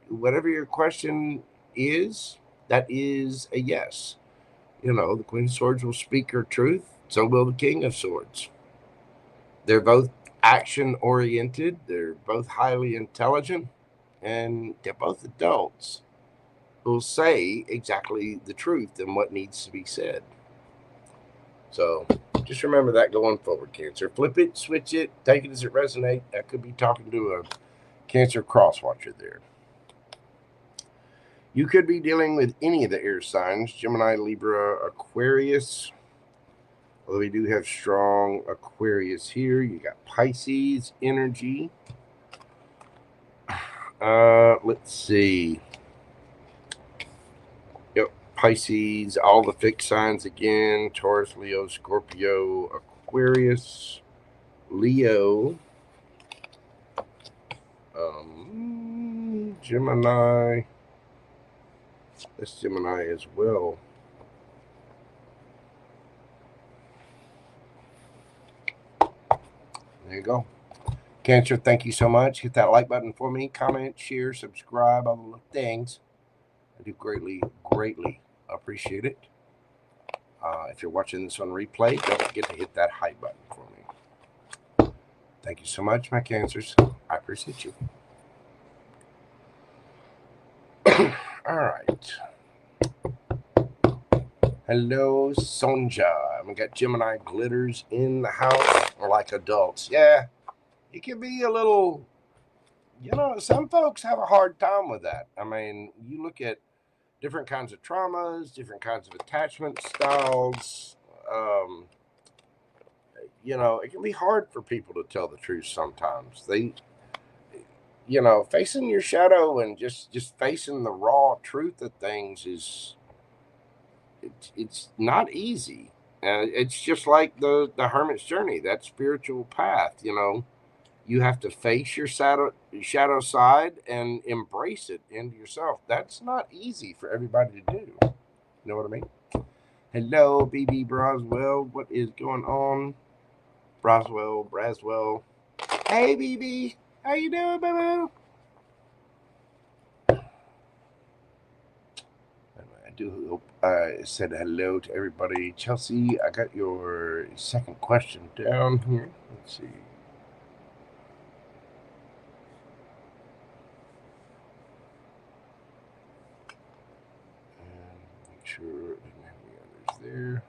Speaker 1: whatever your question is, that is a yes. You know, the Queen of Swords will speak her truth. So will the King of Swords. They're both action-oriented. They're both highly intelligent. And they're both adults who'll say exactly the truth and what needs to be said. So just remember that going forward, Cancer. Flip it, switch it, take it as it resonates. I could be talking to a Cancer cross-watcher there. You could be dealing with any of the air signs, Gemini, Libra, Aquarius. Although we do have strong Aquarius here. You got Pisces energy. Let's see. Yep, Pisces, all the fixed signs again. Taurus, Leo, Scorpio, Aquarius, Leo, Gemini. This Gemini as well. There you go. Cancer, thank you so much. Hit that like button for me. Comment, share, subscribe, all the little things. I do greatly, greatly appreciate it. If you're watching this on replay, don't forget to hit that hype button for me. Thank you so much, my Cancers. I appreciate you. All right. Hello, Sonja. We got Gemini glitters in the house, or like adults. Yeah, it can be a little, you know, some folks have a hard time with that. I mean, you look at different kinds of traumas, different kinds of attachment styles. You know, it can be hard for people to tell the truth sometimes. They, you know, facing your shadow and just facing the raw truth of things is, it's not easy. It's just like the hermit's journey, that spiritual path. You know, you have to face your shadow side and embrace it into yourself. That's not easy for everybody to do. You know what I mean? Hello, BB Braswell. What is going on? Braswell. Hey, BB. How you doing, boo-boo? I do hope I said hello to everybody. Chelsey, I got your second question down here. Let's see. And make sure I didn't have any others there.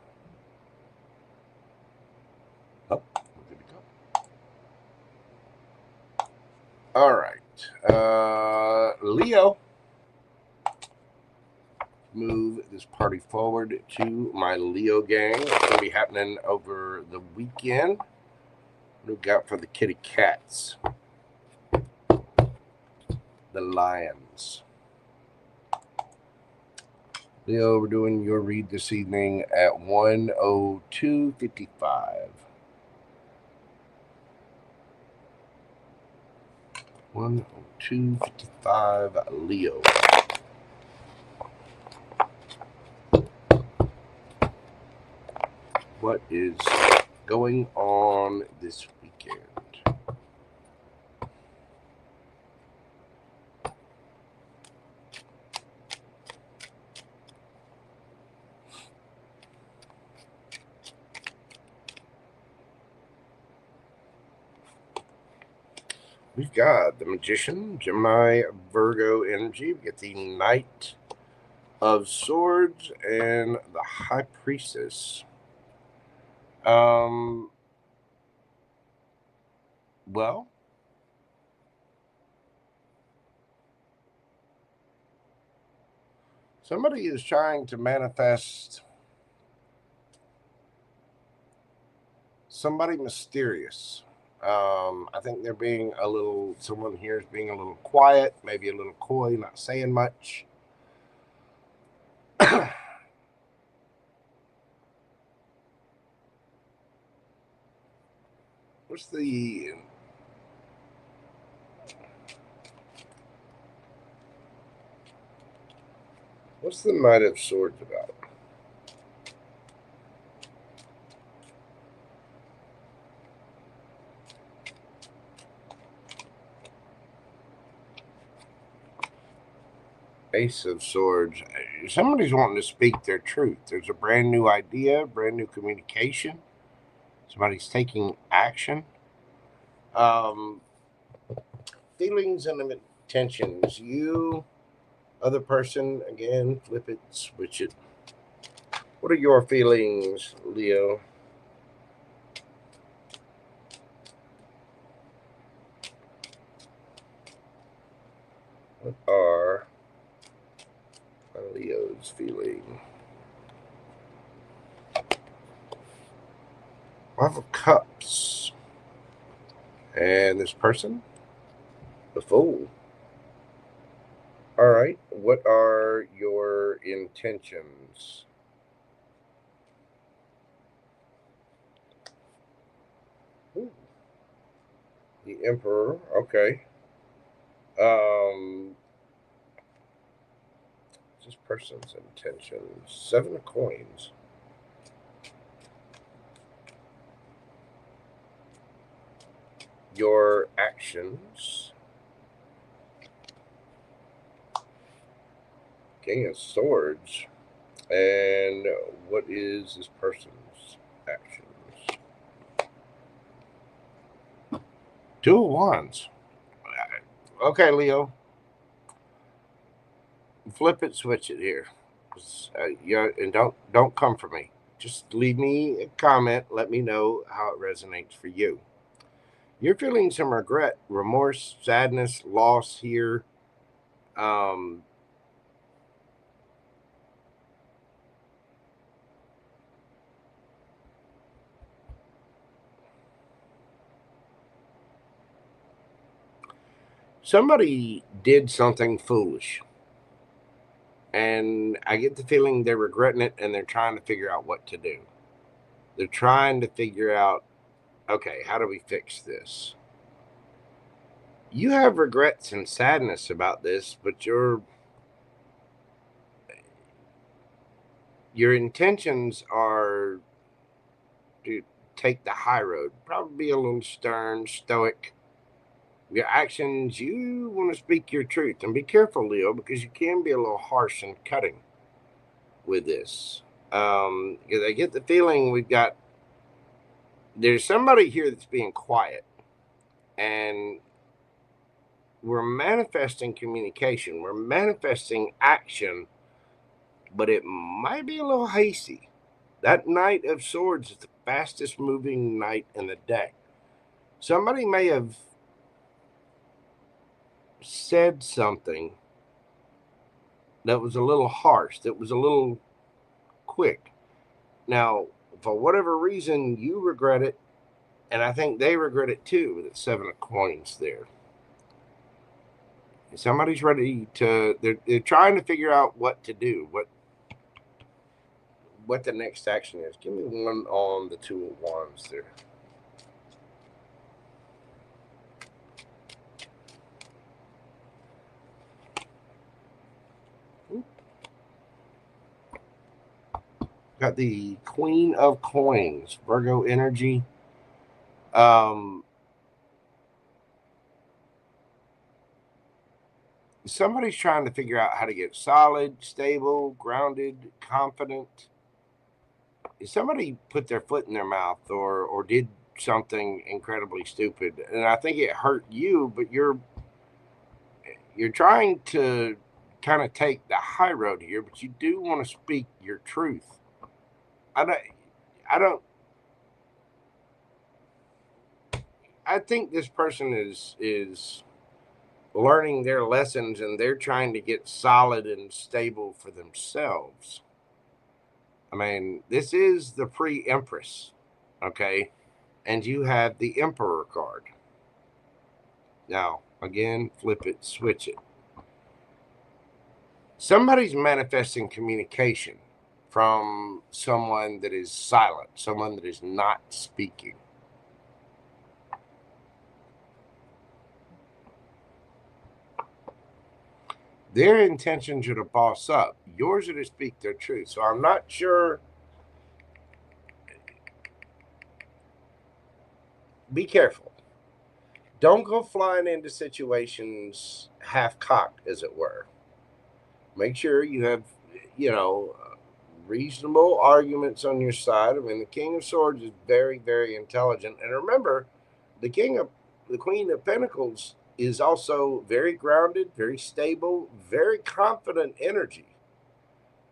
Speaker 1: Oh, we're good to go. All right. Leo. Move this party forward to my Leo gang. It's going to be happening over the weekend. Look out for the kitty cats. The lions. Leo, we're doing your read this evening at 1:02:55. 1:02:55, Leo. What is going on this weekend? We've got the Magician, Gemini, Virgo energy. We get the Knight of Swords and the High Priestess. Well, somebody is trying to manifest somebody mysterious. I think they're being a little, someone here is being a little quiet, maybe a little coy, not saying much. What's the Knight of Swords about? Ace of Swords. Somebody's wanting to speak their truth. There's a brand new idea, brand new communication. Somebody's taking action. Feelings and intentions. You, other person, again, flip it, switch it. What are your feelings, Leo? What are Leo's feeling? Five of Cups. And this person? The Fool. All right. What are your intentions? The Emperor. Okay. This person's intentions. 7 of Coins. Your actions. King of Swords. And what is this person's actions? 2 of Wands. Okay, Leo. Flip it, switch it here. Yeah, and don't come for me. Just leave me a comment. Let me know how it resonates for you. You're feeling some regret, remorse, sadness, loss here. Somebody did something foolish, and I get the feeling they're regretting it, and they're trying to figure out what to do. They're trying to figure out, okay, how do we fix this? You have regrets and sadness about this, but your intentions are to take the high road, probably be a little stern, stoic. Your actions, you want to speak your truth. And be careful, Leo, because you can be a little harsh and cutting with this. Because I get the feeling there's somebody here that's being quiet. And we're manifesting communication. We're manifesting action, but it might be a little hasty. That Knight of Swords is the fastest moving knight in the deck. Somebody may have said something that was a little harsh, that was a little quick. Now, for whatever reason, you regret it, and I think they regret it too, with the 7 of Coins there. Somebody's ready to, they're trying to figure out what to do, what the next action is. Give me one on the 2 of Wands there. Got the Queen of Coins, Virgo energy. Somebody's trying to figure out how to get solid, stable, grounded, confident. Somebody put their foot in their mouth or did something incredibly stupid, and I think it hurt you, but you're trying to kind of take the high road here, but you do want to speak your truth. I think this person is learning their lessons, and they're trying to get solid and stable for themselves. I mean, this is the pre-Empress, okay? And you have the Emperor card. Now, again, flip it, switch it. Somebody's manifesting communication from someone that is silent, someone that is not speaking. Their intentions are to boss up. Yours are to speak their truth. So I'm not sure. Be careful. Don't go flying into situations half-cocked, as it were. Make sure you have, reasonable arguments on your side. I mean, the King of Swords is very, very intelligent. And remember, the Queen of Pentacles is also very grounded, very stable, very confident energy.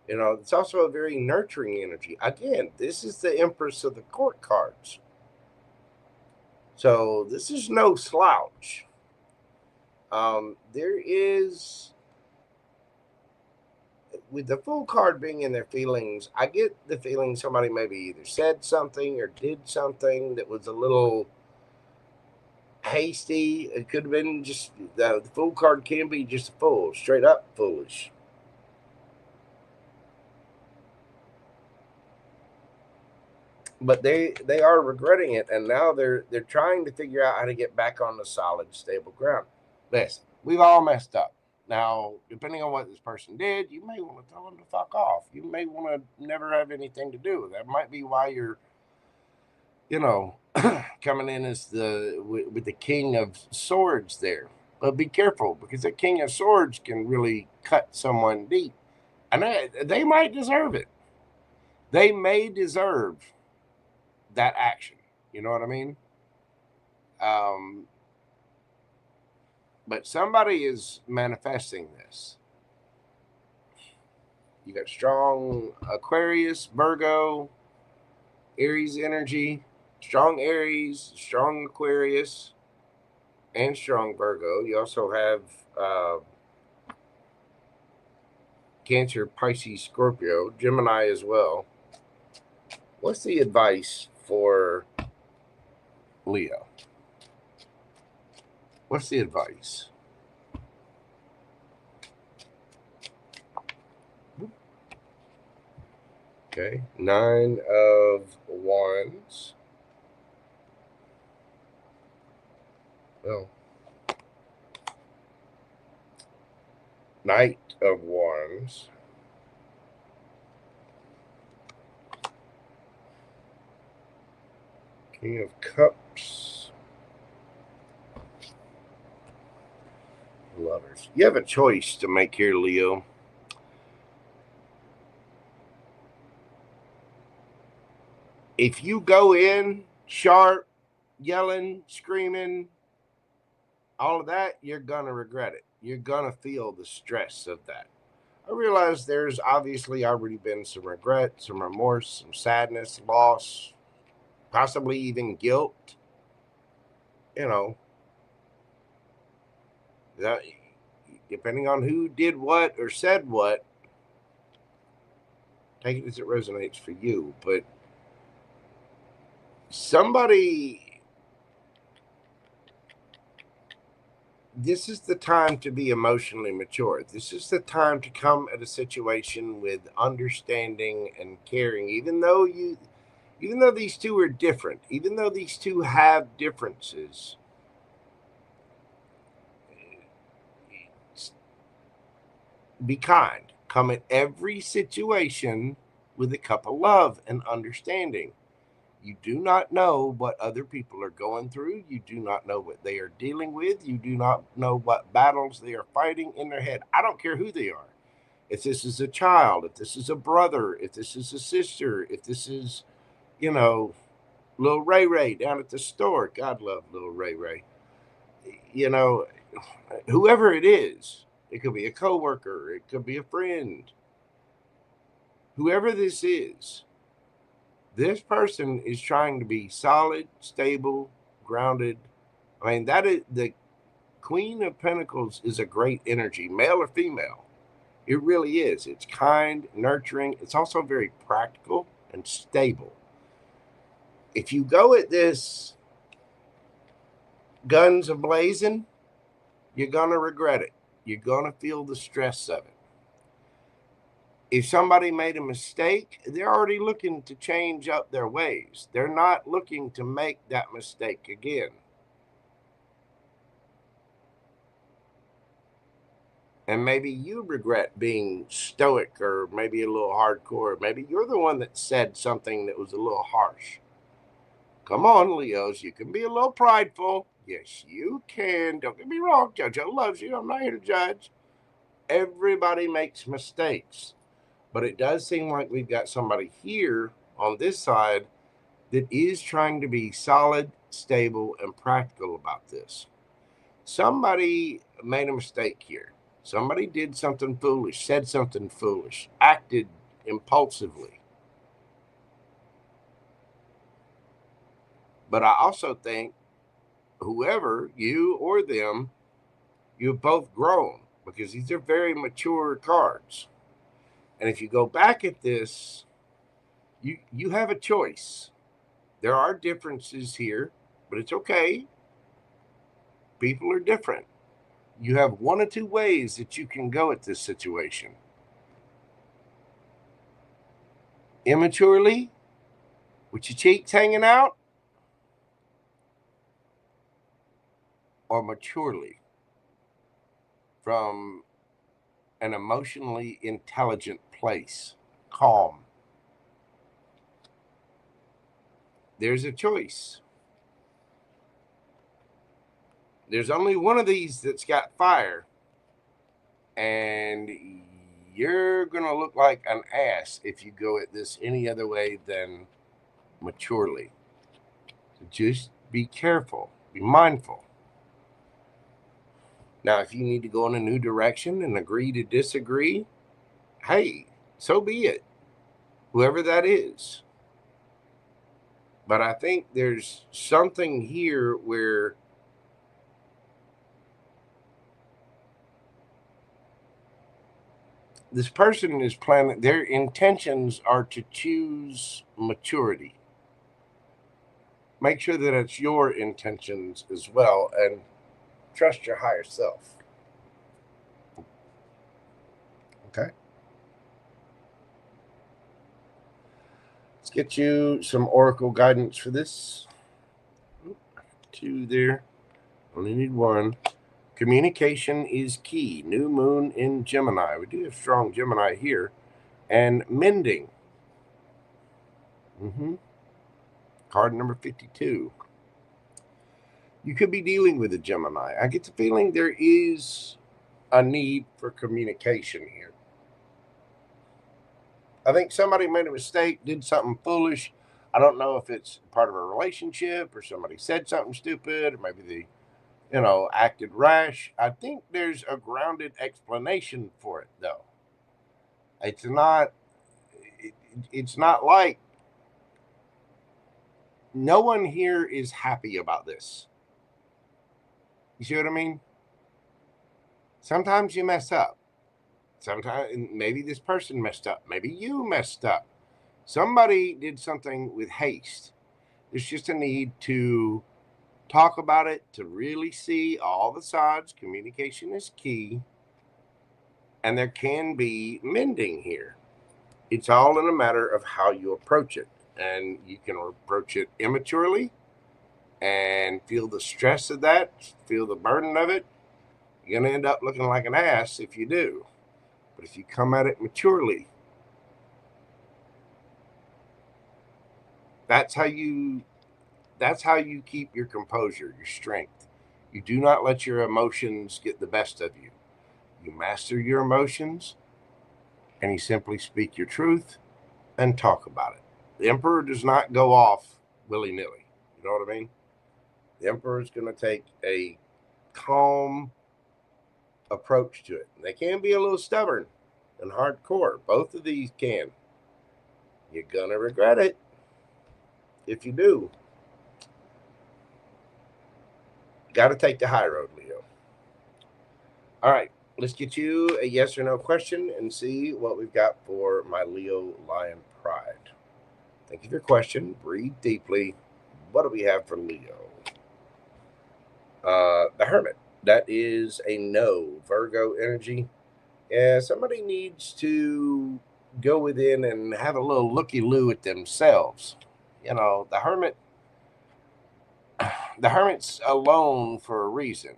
Speaker 1: It's also a very nurturing energy. Again, this is the Empress of the Court cards. So this is no slouch. There is, with the Fool card being in their feelings, I get the feeling somebody maybe either said something or did something that was a little hasty. It could have been just, the Fool card can be just a fool, straight up foolish. But they are regretting it, and now they're trying to figure out how to get back on the solid, stable ground. Listen, we've all messed up. Now, depending on what this person did, you may want to tell them to fuck off. You may want to never have anything to do with it. That might be why you're, you know, coming in as with the King of Swords there. But be careful, because the King of Swords can really cut someone deep, and they might deserve it. They may deserve that action. You know what I mean? But somebody is manifesting this. You got strong Aquarius, Virgo, Aries energy, strong Aries, strong Aquarius, and strong Virgo. You also have Cancer, Pisces, Scorpio, Gemini as well. What's the advice for Leo? What's the advice? Okay, 9 of Wands. Well, Knight of Wands. King of Cups. Lovers. You have a choice to make here, Leo. If you go in sharp, yelling, screaming, all of that, you're going to regret it. You're going to feel the stress of that. I realize there's obviously already been some regret, some remorse, some sadness, loss, possibly even guilt. You know, that, depending on who did what or said what, take it as it resonates for you. But somebody, this is the time to be emotionally mature. This is the time to come at a situation with understanding and caring, even though these two are different, even though these two have differences. Be kind. Come at every situation with a cup of love and understanding. You do not know what other people are going through. You do not know what they are dealing with. You do not know what battles they are fighting in their head. I don't care who they are. If this is a child, if this is a brother, if this is a sister, if this is, little Ray Ray down at the store. God love little Ray Ray. Whoever it is, it could be a coworker, it could be a friend. Whoever this is, this person is trying to be solid, stable, grounded. I mean, that is the Queen of Pentacles is a great energy, male or female. It really is. It's kind, nurturing. It's also very practical and stable. If you go at this guns a-blazing, you're going to regret it. You're going to feel the stress of it. If somebody made a mistake, they're already looking to change up their ways. They're not looking to make that mistake again. And maybe you regret being stoic or maybe a little hardcore. Maybe you're the one that said something that was a little harsh. Come on, Leos, you can be a little prideful. Yes, you can. Don't get me wrong. JoJo loves you. I'm not here to judge. Everybody makes mistakes. But it does seem like we've got somebody here on this side that is trying to be solid, stable, and practical about this. Somebody made a mistake here. Somebody did something foolish, said something foolish, acted impulsively. But I also think whoever, you or them, you've both grown, because these are very mature cards. And if you go back at this, you have a choice. There are differences here, but it's okay. People are different. You have one or two ways that you can go at this situation. Immaturely, with your cheeks hanging out, or maturely from an emotionally intelligent place, calm? There's a choice. There's only one of these that's got fire, and you're gonna look like an ass if you go at this any other way than maturely. So just be careful, be mindful. Now, if you need to go in a new direction and agree to disagree, hey, so be it, whoever that is. But I think there's something here where this person is planning, their intentions are to choose maturity. Make sure that it's your intentions as well, and trust your higher self. Okay. Let's get you some oracle guidance for this. 2 there. Only need 1. Communication is key. New moon in Gemini. We do have strong Gemini here. And mending. Card number 52. You could be dealing with a Gemini. I get the feeling there is a need for communication here. I think somebody made a mistake, did something foolish. I don't know if it's part of a relationship or somebody said something stupid, or maybe they, acted rash. I think there's a grounded explanation for it, though. It's not like, no one here is happy about this. You see what I mean? Sometimes you mess up. Sometimes maybe this person messed up. Maybe you messed up. Somebody did something with haste. There's just a need to talk about it, to really see all the sides. Communication is key. And there can be mending here. It's all in a matter of how you approach it. And you can approach it immaturely and feel the stress of that, feel the burden of it. You're going to end up looking like an ass if you do. But if you come at it maturely, that's how you keep your composure, your strength. You do not let your emotions get the best of you. You master your emotions, and you simply speak your truth and talk about it. The Emperor does not go off willy-nilly. You know what I mean? The Emperor is going to take a calm approach to it. They can be a little stubborn and hardcore. Both of these can. You're going to regret it if you do. Got to take the high road, Leo. All right, let's get you a yes or no question and see what we've got for my Leo Lion Pride. Thank you for your question. Breathe deeply. What do we have for Leo? The Hermit. That is a no. Virgo energy. Yeah, somebody needs to go within and have a little looky-loo at themselves. The Hermit's alone for a reason.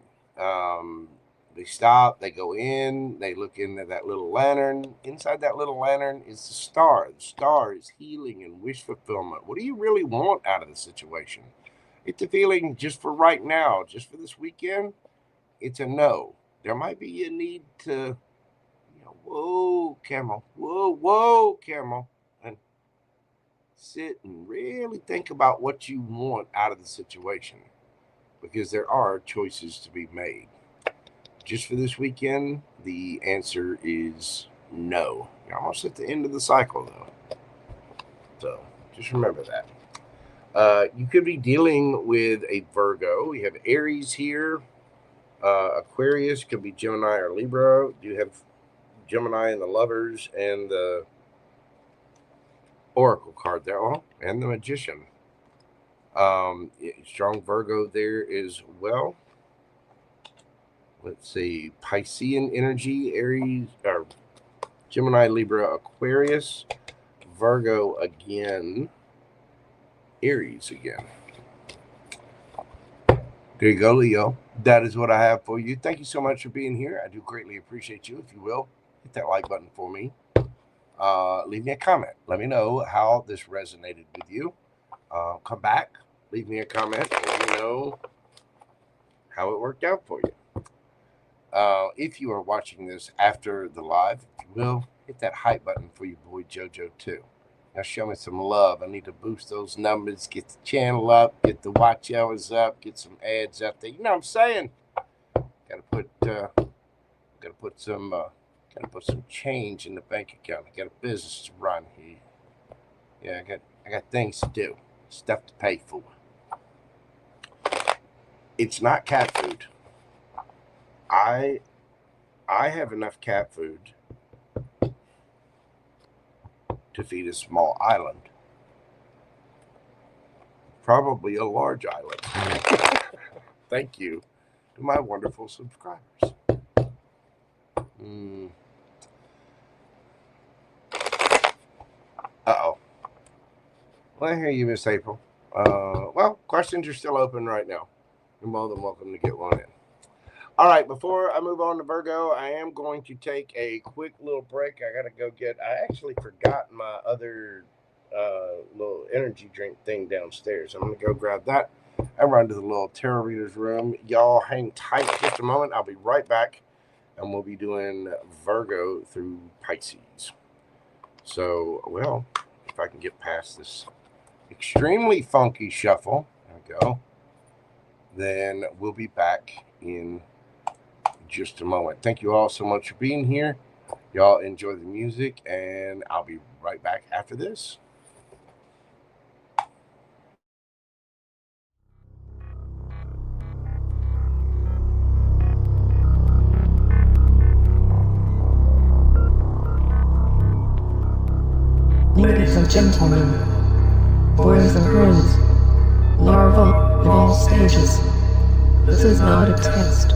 Speaker 1: They stop, they go in, they look into that little lantern. Inside that little lantern is the star. The star is healing and wish fulfillment. What do you really want out of the situation? It's a feeling just for right now, just for this weekend, it's a no. There might be a need to, whoa, camel, whoa, camel, and sit and really think about what you want out of the situation, because there are choices to be made. Just for this weekend, the answer is no. You're almost at the end of the cycle, though. So just remember that. You could be dealing with a Virgo. We have Aries here. Aquarius could be Gemini or Libra. You have Gemini and the Lovers and the Oracle card there, and the Magician. Strong Virgo there as well. Let's see, Piscean energy, Aries, or Gemini, Libra, Aquarius, Virgo again. Aries again. There you go, Leo. That is what I have for you. Thank you so much for being here. I do greatly appreciate you. If you will, hit that like button for me. Leave me a comment. Let me know how this resonated with you. Come back, leave me a comment, and let me know how it worked out for you. If you are watching this after the live, if you will, hit that hype button for your boy JoJo too. Now show me some love. I need to boost those numbers, get the channel up, get the watch hours up, get some ads up there. You know what I'm saying? Gotta put some change in the bank account. I got a business to run here. Yeah, I got things to do, stuff to pay for. It's not cat food. I have enough cat food to feed a small island. Probably a large island. Thank you to my wonderful subscribers. Uh-oh. Well, I hear you, Miss April. Well, questions are still open right now. You're more than welcome to get one in. All right, before I move on to Virgo, I am going to take a quick little break. I got to go get, I actually forgot my other little energy drink thing downstairs. I'm going to go grab that and run to the little tarot reader's room. Y'all hang tight just a moment. I'll be right back, and we'll be doing Virgo through Pisces. So, well, if I can get past this extremely funky shuffle, there we go, then we'll be back in just a moment. Thank you all so much for being here. Y'all enjoy the music, and I'll be right back after this.
Speaker 2: Ladies and gentlemen, boys and girls, larvae of all stages, this is not a test.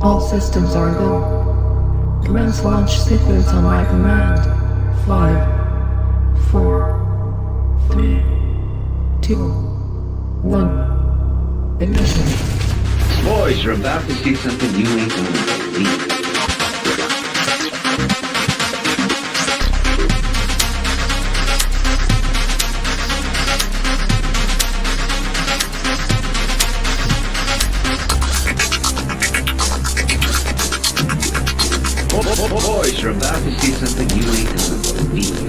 Speaker 2: All systems are go. Commence launch sequence on my command. 5, 4, 3, 2, 1. Ignition.
Speaker 3: Boys, you're about to see something you ain't gonna believe. Boys, you're about to see something you ain't gonna believe.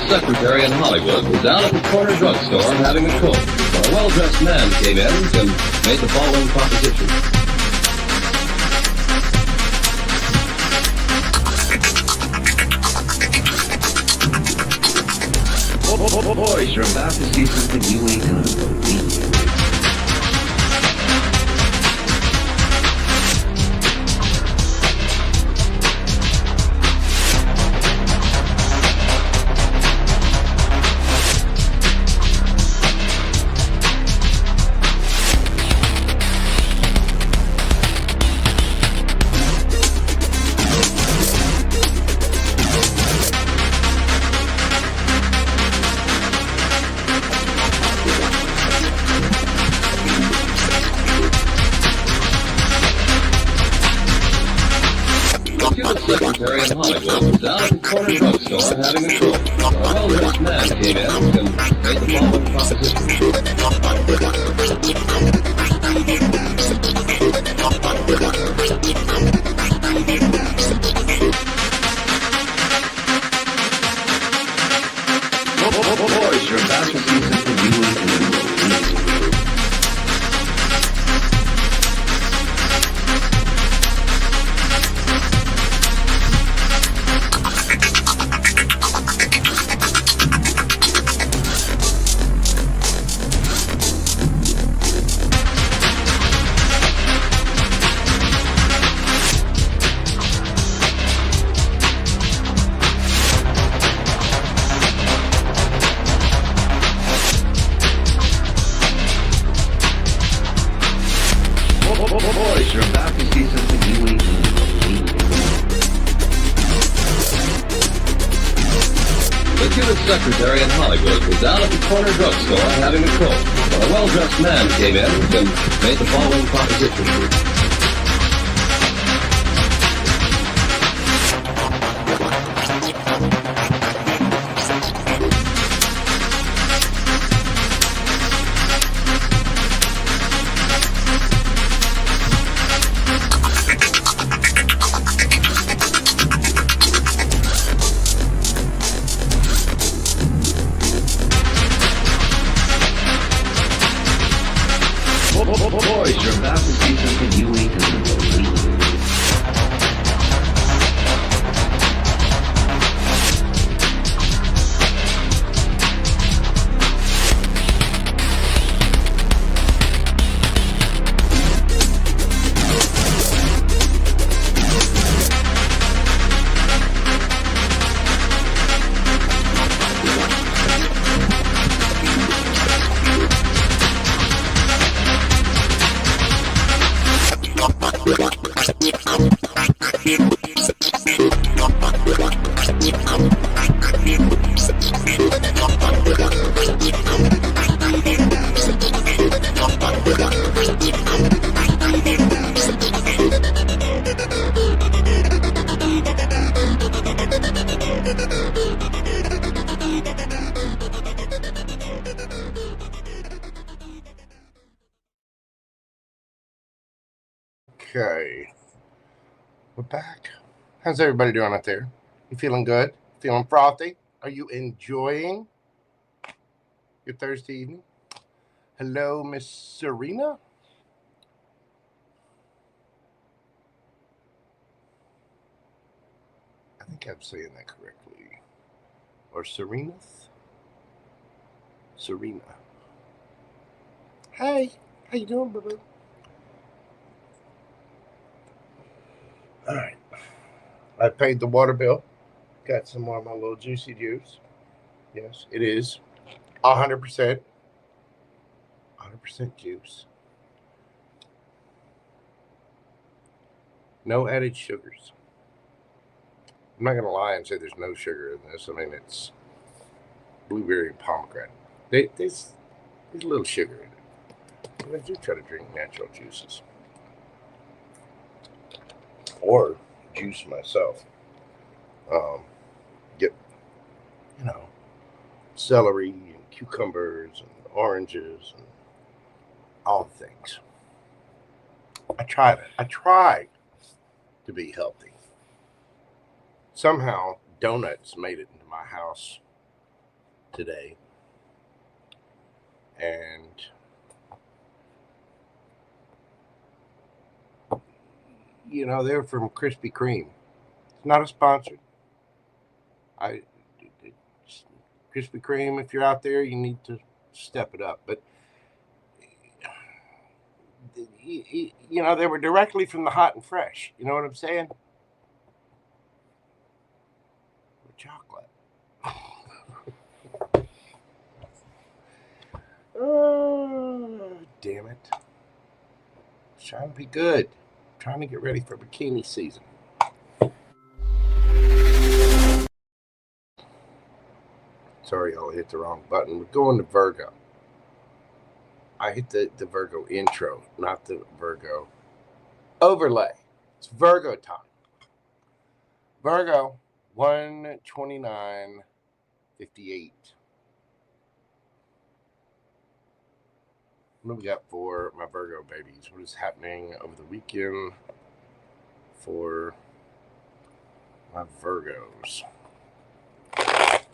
Speaker 3: Secretary in Hollywood was down at the corner drugstore having a Coke when a well-dressed man came in and made the following proposition. Boys, you're about to see something you ain't gonna believe. Secretary in Hollywood was down at the corner drugstore having a Coke when a well-dressed man came in and made the following proposition. Boys, you're about to see something you ain't gonna believe. secretary in Hollywood was down at the corner drugstore having a coke when a well-dressed man came in and made the following proposition. Boys, you're about to see something you ain't gonna believe.
Speaker 1: Okay, we're back. How's everybody doing out there? You feeling good? Feeling frothy? Are you enjoying your Thursday evening? Hello, Miss Serena. I think I'm saying that correctly. Or Serenath? Serena. Hey, how you doing, boo-boo? All right. I paid the water bill. Got some more of my little juicy juice. Yes, it is 100% juice. No added sugars. I'm not going to lie and say there's no sugar in this. I mean, it's blueberry and pomegranate. There's a little sugar in it. But I do try to drink natural juices. Or juice myself. Get, celery and cucumbers and oranges and all the things. I try to be healthy. Somehow donuts made it into my house today. And they're from Krispy Kreme. It's not a sponsor. Krispy Kreme, if you're out there, you need to step it up. But they were directly from the hot and fresh. You know what I'm saying? With chocolate. Oh, damn it. Trying to be good. Trying to get ready for bikini season. Sorry, I hit the wrong button. We're going to Virgo. I hit the Virgo intro, not the Virgo overlay. It's Virgo time. Virgo, 1/29/58. What do we got for my Virgo babies? What is happening over the weekend for my Virgos?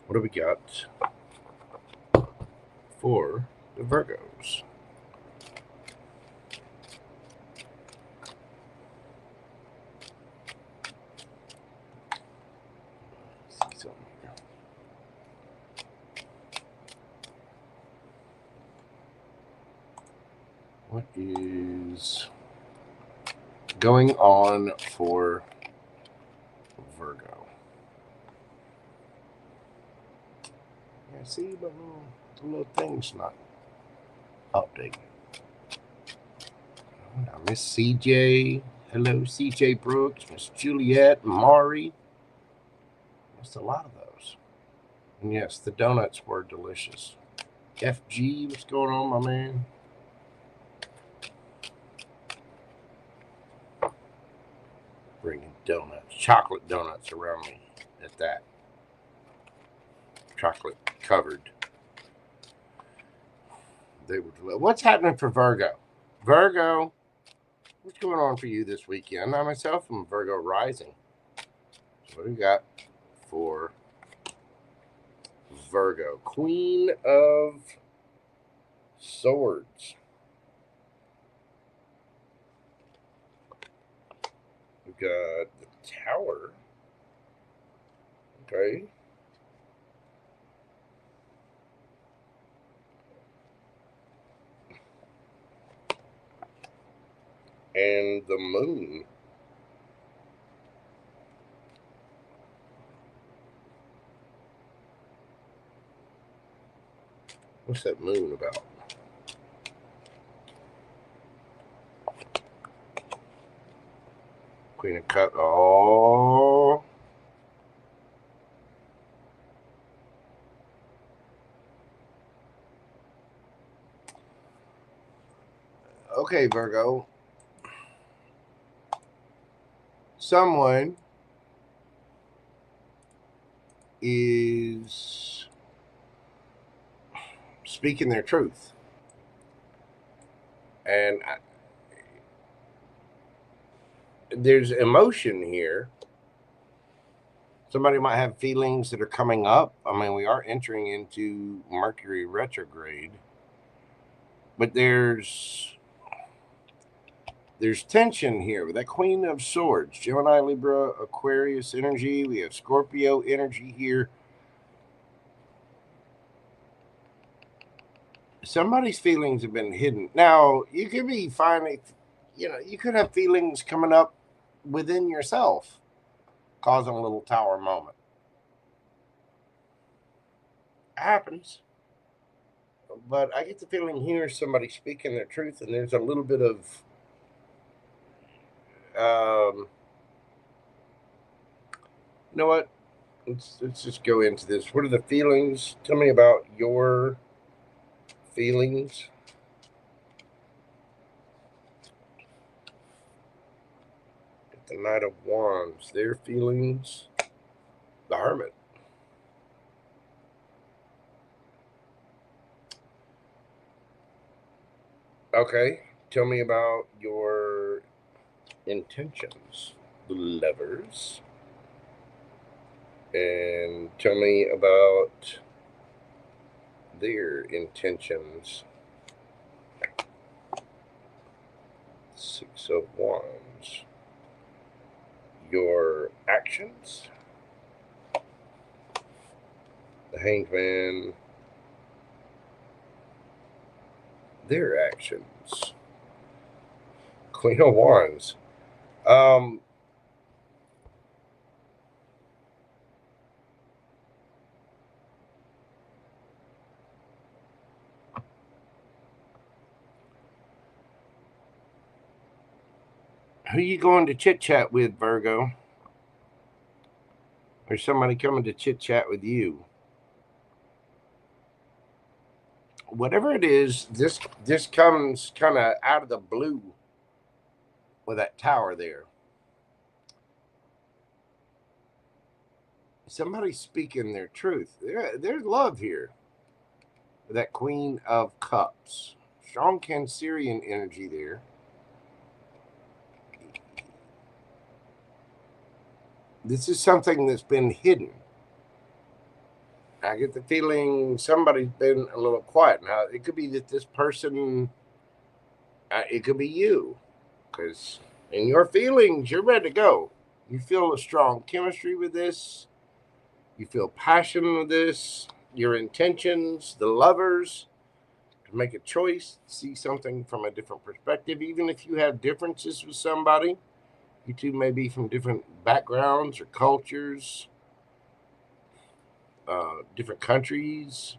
Speaker 1: What do we got for the Virgos? Let's see something here. What is going on for Virgo? Yeah, see, but the little thing's not updating. Now, Miss CJ, hello, CJ Brooks, Miss Juliet, Mari. That's a lot of those. And yes, the donuts were delicious. FG, what's going on, my man? Bringing donuts, chocolate donuts around me at that. Chocolate covered. They were. What's happening for Virgo? Virgo, what's going on for you this weekend? I myself am Virgo rising. So what do we got for Virgo? Queen of Swords. We've got the Tower. Okay. And the Moon. What's that Moon about? Queen of Cups. Oh. Okay, Virgo. Someone is speaking their truth. And there's emotion here. Somebody might have feelings that are coming up. I mean, we are entering into Mercury retrograde. But there's tension here with that Queen of Swords. Gemini, Libra, Aquarius energy. We have Scorpio energy here. Somebody's feelings have been hidden. Now, you could be finding, you could have feelings coming up within yourself, causing a little tower moment. It happens. But I get the feeling here somebody speaking their truth, and there's a little bit of you know what? Let's just go into this. What are the feelings? Tell me about your feelings. The Knight of Wands, their feelings. The Hermit. Okay, tell me about your intentions. The Lovers. And tell me about their intentions. Six of Wands. Your actions. The Hanged Man. Their actions. Queen of Wands. Who you going to chit chat with, Virgo? Or somebody coming to chit chat with you? Whatever it is, this comes kind of out of the blue with that tower there. Somebody's speaking their truth. There's love here. That Queen of Cups. Strong Cancerian energy there. This is something that's been hidden. I get the feeling somebody's been a little quiet. Now, it could be that this person, it could be you. Because in your feelings, you're ready to go. You feel a strong chemistry with this. You feel passion with this. Your intentions, the Lovers, to make a choice, see something from a different perspective. Even if you have differences with somebody, you two may be from different backgrounds or cultures, different countries,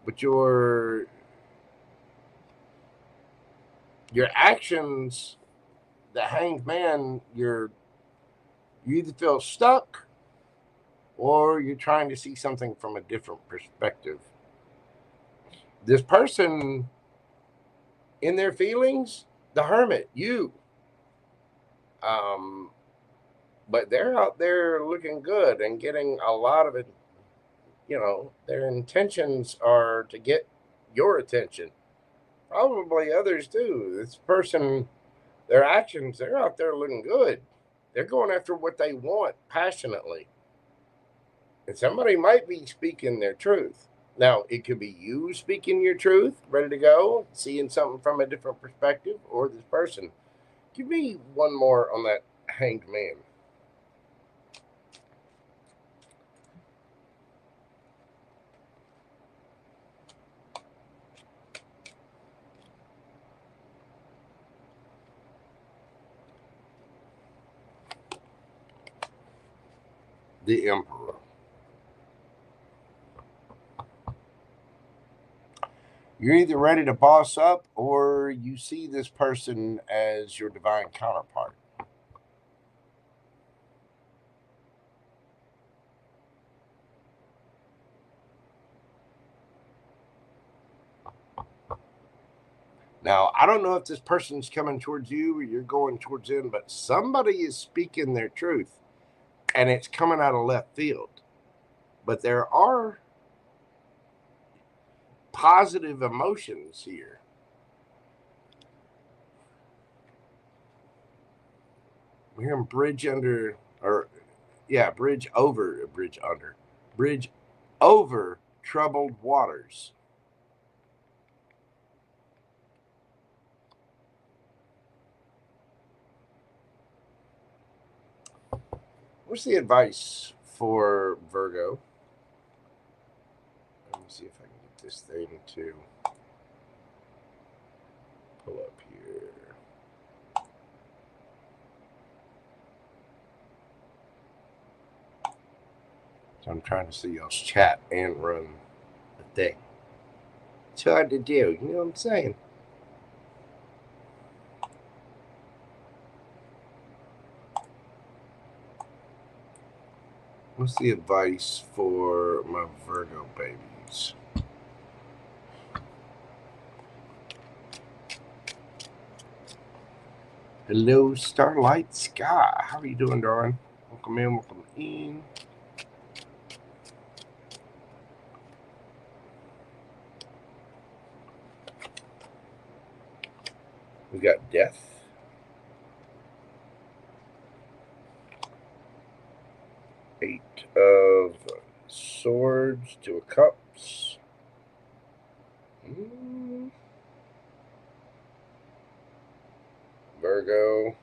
Speaker 1: but your actions, the Hanged Man, you either feel stuck or you're trying to see something from a different perspective. This person in their feelings, the Hermit, you. But they're out there looking good and getting a lot of it. You know, their intentions are to get your attention. Probably others too. This person, their actions, they're out there looking good. They're going after what they want passionately. And somebody might be speaking their truth. Now, it could be you speaking your truth, ready to go, seeing something from a different perspective, or this person. Give me one more on that Hanged Man. The Emperor. You're either ready to boss up or you see this person as your divine counterpart. Now, I don't know if this person's coming towards you or you're going towards them, but somebody is speaking their truth and it's coming out of left field. But there are positive emotions here. We're hearing bridge over troubled waters. What's the advice for Virgo? Let me see if I can get this thing to pull up here. So I'm trying to see y'all's chat and run the thing. It's hard to do, you know what I'm saying? What's the advice for my Virgo babies? Hello, Starlight Sky. How are you doing, darling? Welcome in, welcome in. We got Death. Eight of Swords, Two of Cups. Virgo.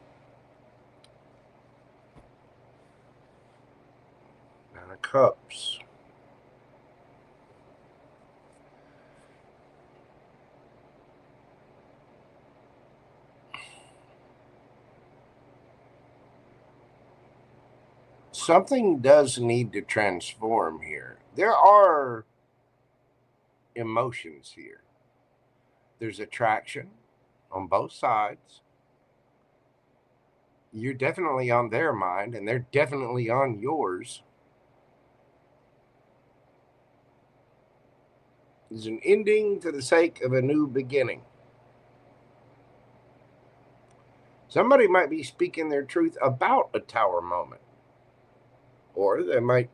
Speaker 1: Nine of Cups. Something does need to transform here. There are emotions here. There's attraction on both sides. You're definitely on their mind, and they're definitely on yours. There's an ending for the sake of a new beginning. Somebody might be speaking their truth about a tower moment. Or there might,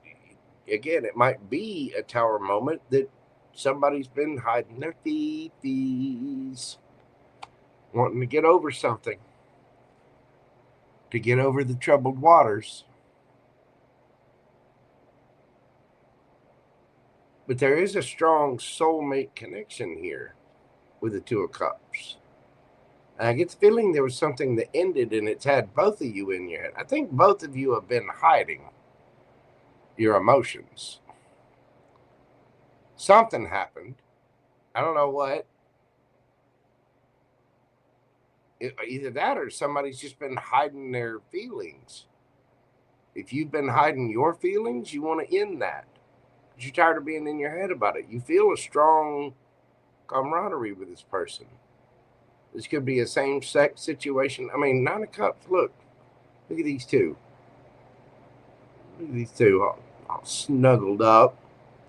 Speaker 1: again, it might be a tower moment that somebody's been hiding their fees, wanting to get over something, to get over the troubled waters. But there is a strong soulmate connection here with the Two of Cups. And I get the feeling there was something that ended and it's had both of you in your head. I think both of you have been hiding your emotions. Something happened. I don't know what. Either that or somebody's just been hiding their feelings. If you've been hiding your feelings, you want to end that. Because you're tired of being in your head about it. You feel a strong camaraderie with this person. This could be a same-sex situation. I mean, Nine of Cups, look. Look at these two. Look at these two all snuggled up,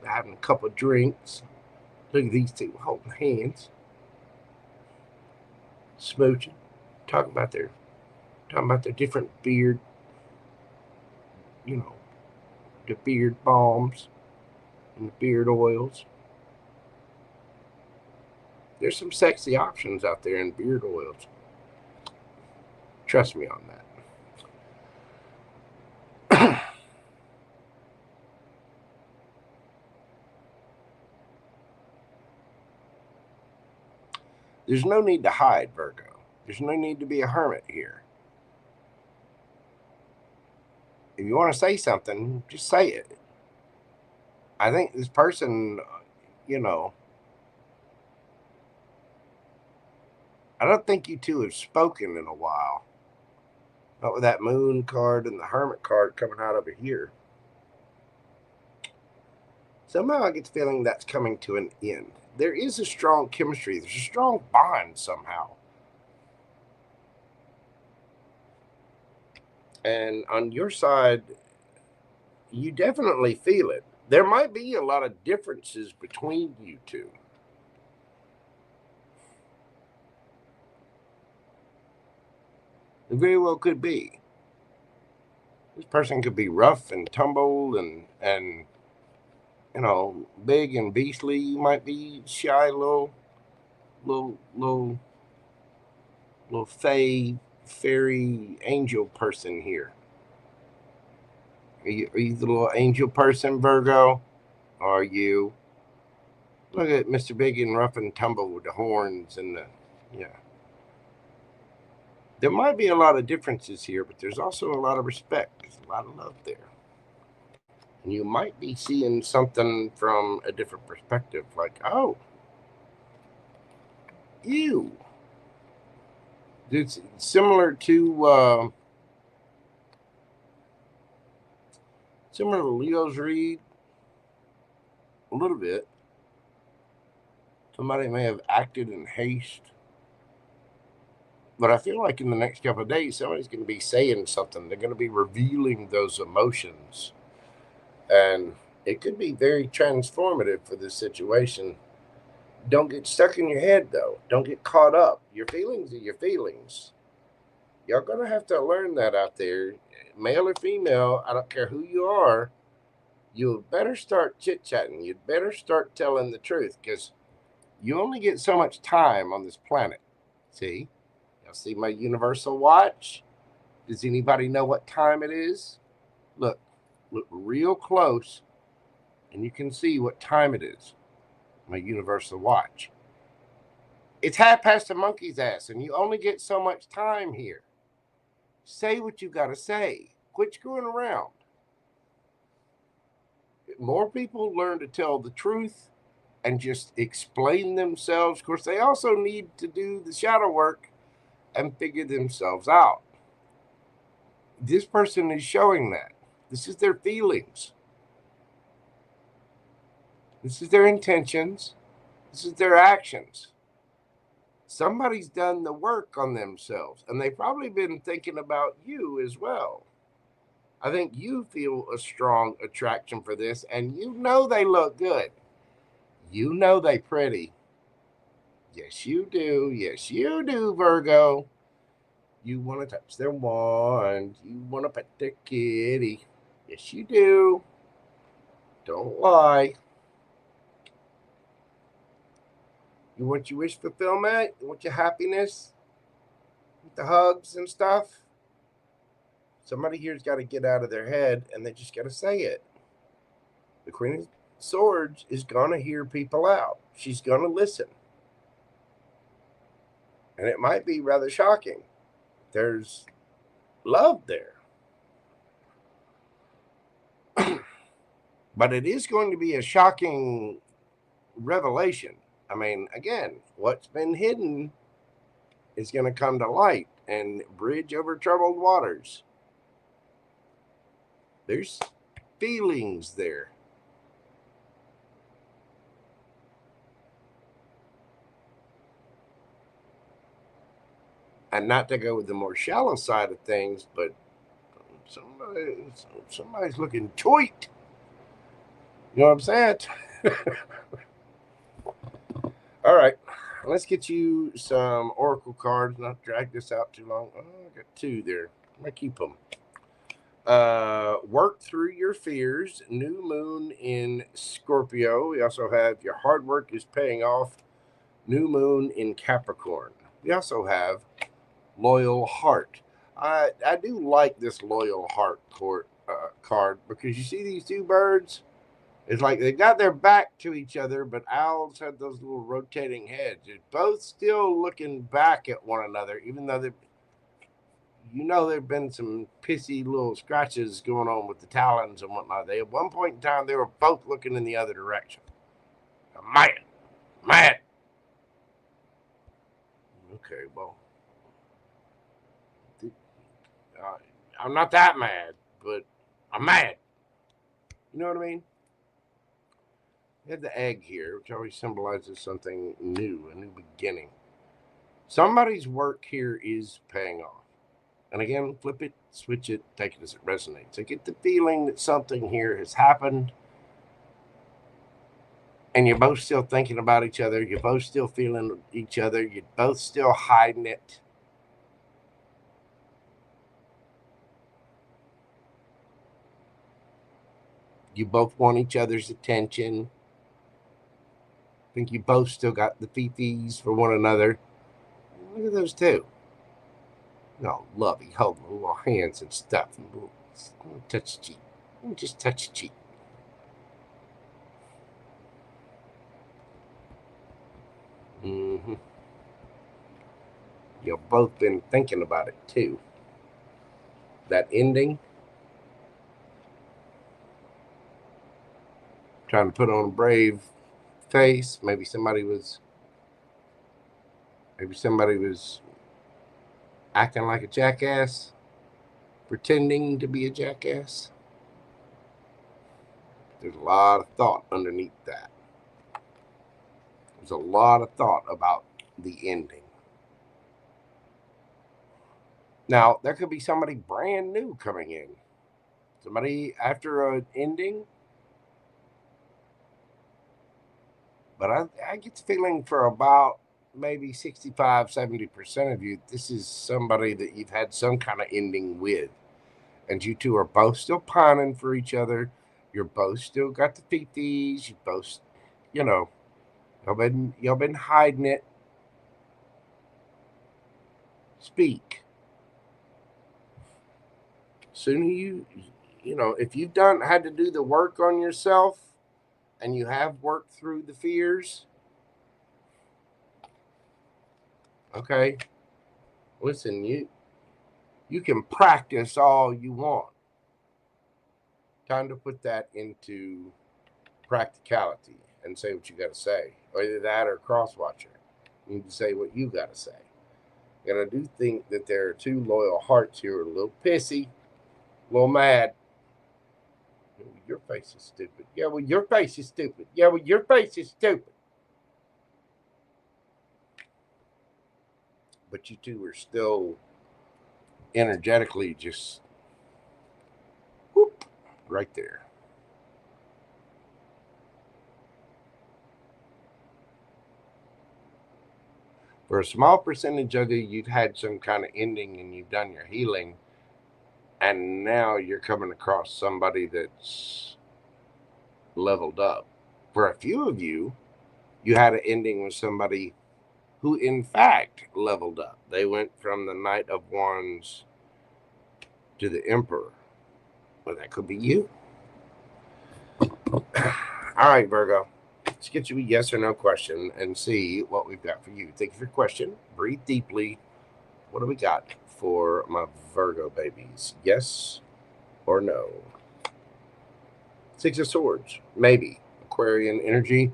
Speaker 1: having a couple of drinks. Look at these two holding hands, smooching, talking about their different beard, the beard balms and the beard oils. There's some sexy options out there in beard oils. Trust me on that. There's no need to hide, Virgo. There's no need to be a hermit here. If you want to say something, just say it. I think this person, I don't think you two have spoken in a while. Not with that moon card and the hermit card coming out over here. Somehow I get the feeling that's coming to an end. There is a strong chemistry. There's a strong bond somehow. And on your side, you definitely feel it. There might be a lot of differences between you two. It very well could be. This person could be rough and tumble and big and beastly. You might be shy, little fairy angel person here. Are you the little angel person, Virgo? Are you? Look at Mr. Big and rough and tumble with the horns and There might be a lot of differences here, but there's also a lot of respect. There's a lot of love there. And you might be seeing something from a different perspective, like, oh, you. It's similar to Leo's read a little bit. Somebody may have acted in haste. But I feel like in the next couple of days, somebody's going to be saying something. They're going to be revealing those emotions. And it could be very transformative for this situation. Don't get stuck in your head, though. Don't get caught up. Your feelings are your feelings. You're going to have to learn that out there. Male or female, I don't care who you are, you better start chit-chatting. You'd better start telling the truth, because you only get so much time on this planet. See? Y'all see my universal watch? Does anybody know what time it is? Look real close, and you can see what time it is. My universal watch. It's 1/2 a monkey's ass, and you only get so much time here. Say what you got to say. Quit screwing around. More people learn to tell the truth and just explain themselves. Of course, they also need to do the shadow work and figure themselves out. This person is showing that. This is their feelings. This is their intentions. This is their actions. Somebody's done the work on themselves, and they've probably been thinking about you as well. I think you feel a strong attraction for this, and you know they look good. You know they pretty. Yes, you do. Yes, you do, Virgo. You want to touch their wand. You want to pet their kitty. Yes, you do. Don't lie. You want your wish fulfillment? You want your happiness? With the hugs and stuff? Somebody here's got to get out of their head, and they just got to say it. The Queen of Swords is going to hear people out. She's going to listen. And it might be rather shocking. There's love there. But it is going to be a shocking revelation. I mean, again, what's been hidden is going to come to light and bridge over troubled waters. There's feelings there. And not to go with the more shallow side of things, but somebody's looking tight. You know what I'm saying? All right. Let's get you some oracle cards. Not drag this out too long. Oh, I got two there. I'm going to keep them. Work through your fears. New moon in Scorpio. We also have your hard work is paying off. New moon in Capricorn. We also have loyal heart. I do like this loyal heart card because you see these two birds. It's like they got their back to each other, but owls have those little rotating heads. They're both still looking back at one another, even though there have been some pissy little scratches going on with the talons and whatnot. At one point in time, they were both looking in the other direction. Mad. Okay, well, I'm not that mad, but I'm mad. You know what I mean? We have the egg here, which always symbolizes something new, a new beginning. Somebody's work here is paying off. And again, flip it, switch it, take it as it resonates. I get the feeling that something here has happened, and you're both still thinking about each other. You're both still feeling each other. You're both still hiding it. You both want each other's attention. I think you both still got the fifis for one another. Look at those two. No, lovey, holding little hands and stuff. And touch the cheek. Just touch the cheek. Mm-hmm. You've both been thinking about it too. That ending. Trying to put on a brave face. Maybe somebody was acting like a jackass, pretending to be a jackass. There's a lot of thought underneath that. There's a lot of thought about the ending. Now, there could be somebody brand new coming in. Somebody after an ending. But I get the feeling for about maybe 65, 70% of you, this is somebody that you've had some kind of ending with. And you two are both still pining for each other. You're both still got the fifties. You both, y'all been hiding it. Speak. Soon if you've had to do the work on yourself and you have worked through the fears, okay, listen, you can practice all you want. Time to put that into practicality and say what you got to say. Either that or cross-watcher. You need to say what you got to say. And I do think that there are two loyal hearts here, a little pissy, a little mad. Your face is stupid. Yeah, well, your face is stupid. Yeah, well, your face is stupid. But you two are still energetically just whoop, right there. For a small percentage of you, you've had some kind of ending and you've done your healing. And now you're coming across somebody that's leveled up. For a few of you, you had an ending with somebody who, in fact, leveled up. They went from the Knight of Wands to the Emperor. Well, that could be you. All right, Virgo. Let's get you a yes or no question and see what we've got for you. Thank you for your question. Breathe deeply. What do we got for my Virgo babies? Yes or no? Six of Swords. Maybe. Aquarian energy.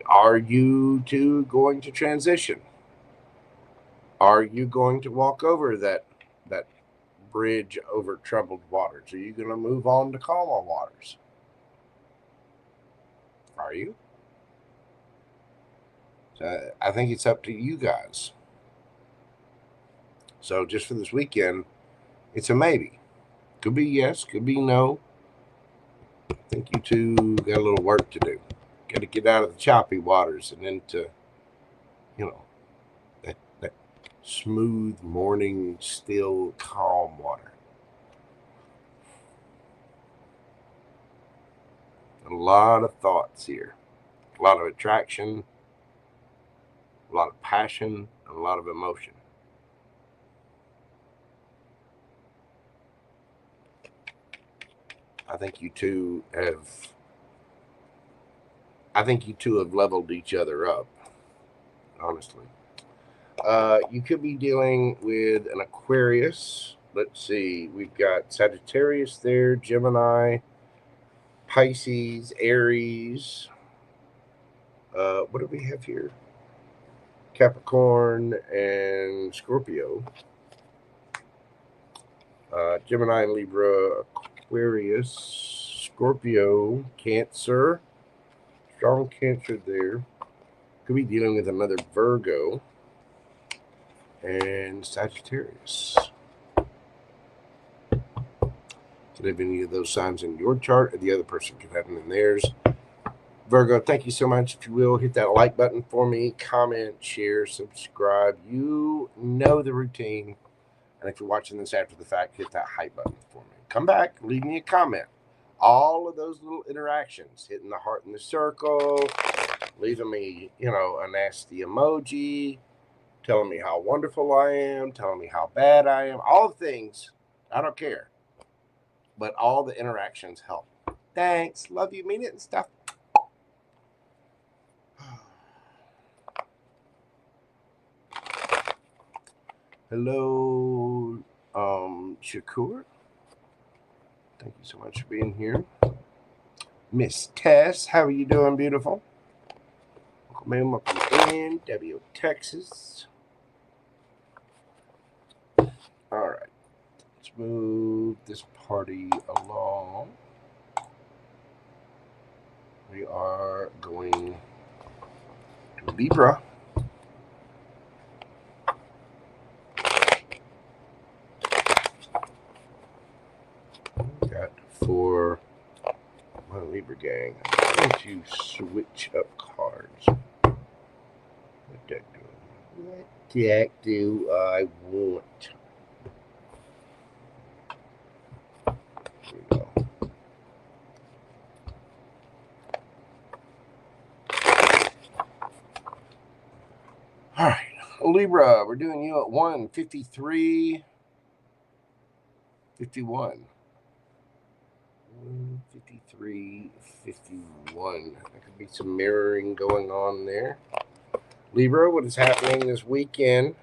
Speaker 1: Are you two going to transition? Are you going to walk over that bridge over troubled waters? Are you going to move on to calmer waters? Are you? So I think it's up to you guys. So just for this weekend, it's a maybe. Could be yes, could be no. I think you two got a little work to do. Got to get out of the choppy waters and into, you know, that smooth morning, still, calm water. A lot of thoughts here, a lot of attraction, a lot of passion, and a lot of emotion. I think you two have leveled each other up, honestly. You could be dealing with an Aquarius. Let's see. We've got Sagittarius there, Gemini, Pisces, Aries. What do we have here? Capricorn and Scorpio. Gemini and Libra, Aquarius, Scorpio, Cancer. Strong Cancer there. Could be dealing with another Virgo. And Sagittarius. Could have any of those signs in your chart, or the other person could have them in theirs. Virgo, thank you so much. If you will, hit that like button for me, comment, share, subscribe. You know the routine. And if you're watching this after the fact, hit that hype button for me. Come back, leave me a comment. All of those little interactions, hitting the heart in the circle, leaving me, a nasty emoji, telling me how wonderful I am, telling me how bad I am, all the things, I don't care. But all the interactions help. Thanks. Love you, mean it and stuff. Hello, Shakur. Thank you so much for being here. Miss Tess, how are you doing, beautiful? Welcome in, welcome in. W, Texas. All right. Let's move this party along. We are going to Libra. We got for my Libra gang. I'm going to switch up cards. What deck do I want? What deck do I want? Here we go. All right, Libra, we're doing you at 153, 51. 153, 51. There could be some mirroring going on there. Libra, what is happening this weekend?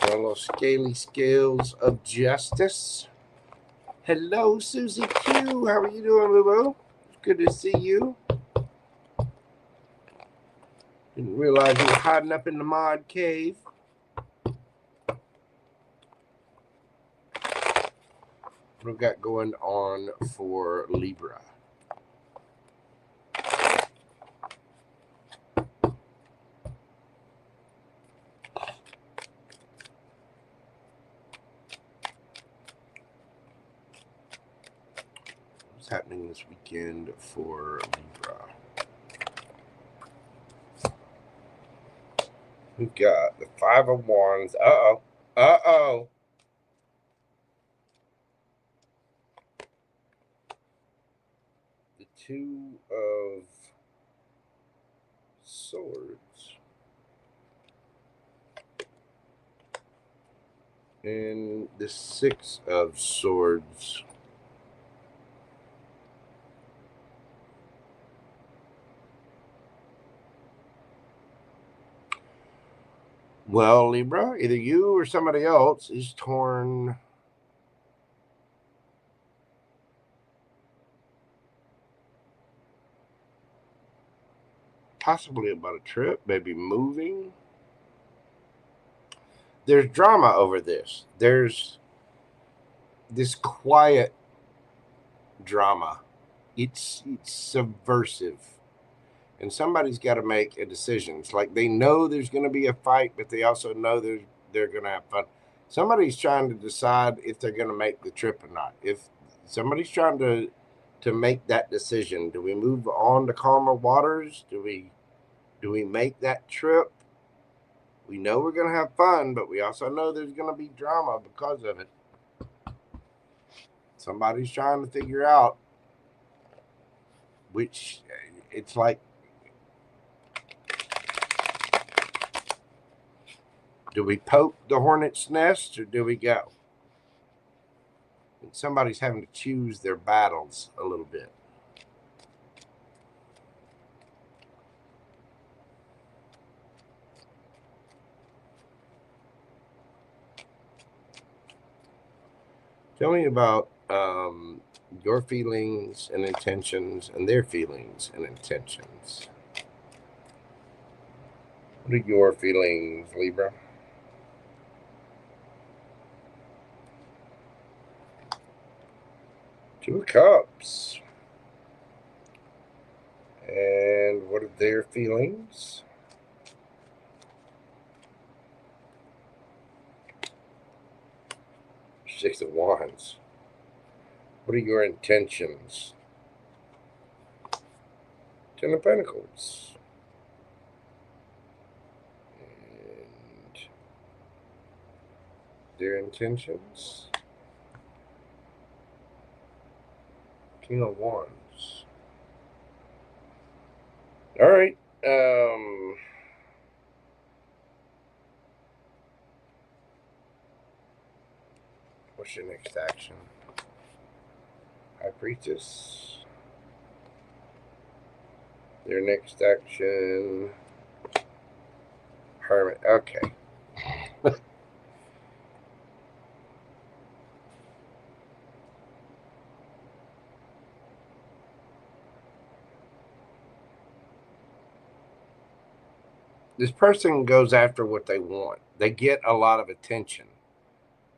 Speaker 1: On little scaly scales of justice. Hello, Susie Q. How are you doing, Boo-Boo? Good to see you. Didn't realize you were hiding up in the mod cave. What we've got going on for Libra. What's happening this weekend for Libra? We've got the Five of Wands. Uh-oh. Uh-oh. The Two of Swords. And the Six of Swords. Well, Libra, either you or somebody else is torn possibly about a trip, maybe moving. There's drama over this. There's this quiet drama. It's subversive. And somebody's got to make a decision. It's like they know there's going to be a fight, but they also know they're going to have fun. Somebody's trying to decide if they're going to make the trip or not. If somebody's trying to to make that decision. Do we move on to calmer waters? Do we make that trip? We know we're going to have fun, but we also know there's going to be drama because of it. Somebody's trying to figure out which, it's like, do we poke the hornet's nest or do we go? And somebody's having to choose their battles a little bit. Tell me about your feelings and intentions and their feelings and intentions. What are your feelings, Libra? Two of Cups. And what are their feelings? Six of Wands. What are your intentions? Ten of Pentacles. And their intentions? King of Wands. All right. What's your next action? High Priestess. Their next action. Hermit. Okay. This person goes after what they want. They get a lot of attention.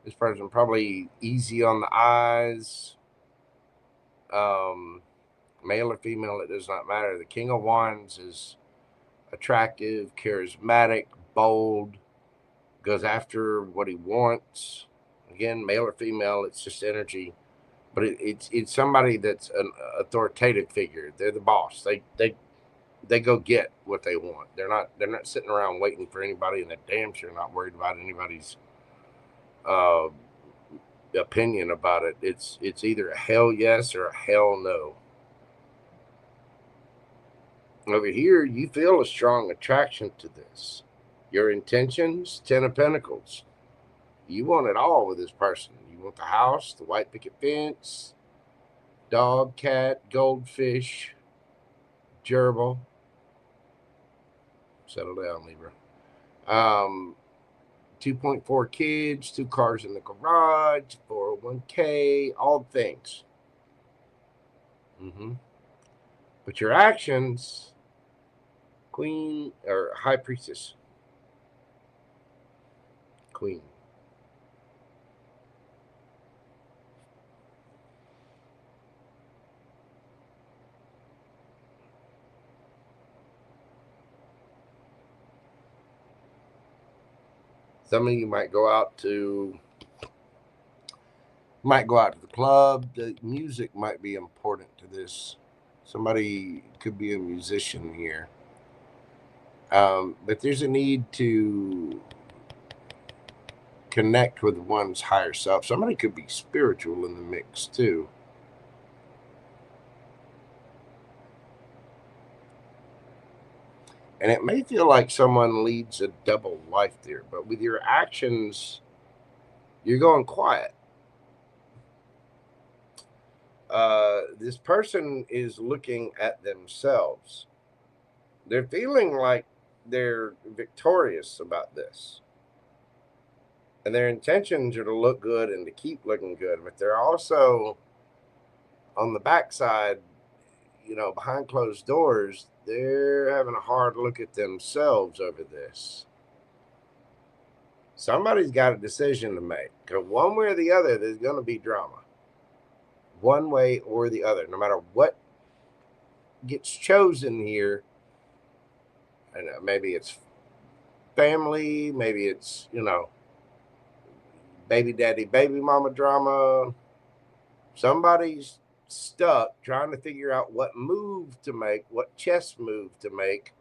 Speaker 1: This person probably easy on the eyes. Male or female, it does not matter. The King of Wands is attractive, charismatic, bold, goes after what he wants. Again, male or female, it's just energy. But it's somebody that's an authoritative figure. They're the boss. They go get what they want. They're not sitting around waiting for anybody, and they're damn sure not worried about anybody's opinion about it. It's either a hell yes or a hell no. Over here, you feel a strong attraction to this. Your intentions, Ten of Pentacles. You want it all with this person. You want the house, the white picket fence, dog, cat, goldfish, gerbil. Settle down, Libra. 2.4 kids, 2 cars in the garage, 401k, all things. But your actions, Queen or High Priestess. Queen. Some of you might go out to the club. The music might be important to this. Somebody could be a musician here. But there's a need to connect with one's higher self. Somebody could be spiritual in the mix too. And it may feel like someone leads a double life there, but with your actions, you're going quiet. This person is looking at themselves. They're feeling like they're victorious about this. And their intentions are to look good and to keep looking good. But they're also, on the backside, behind closed doors, they're having a hard look at themselves over this. Somebody's got a decision to make. Because one way or the other, there's going to be drama. One way or the other. No matter what gets chosen here, and maybe it's family, maybe it's, baby daddy, baby mama drama. Somebody's stuck trying to figure out what move to make, what chess move to make.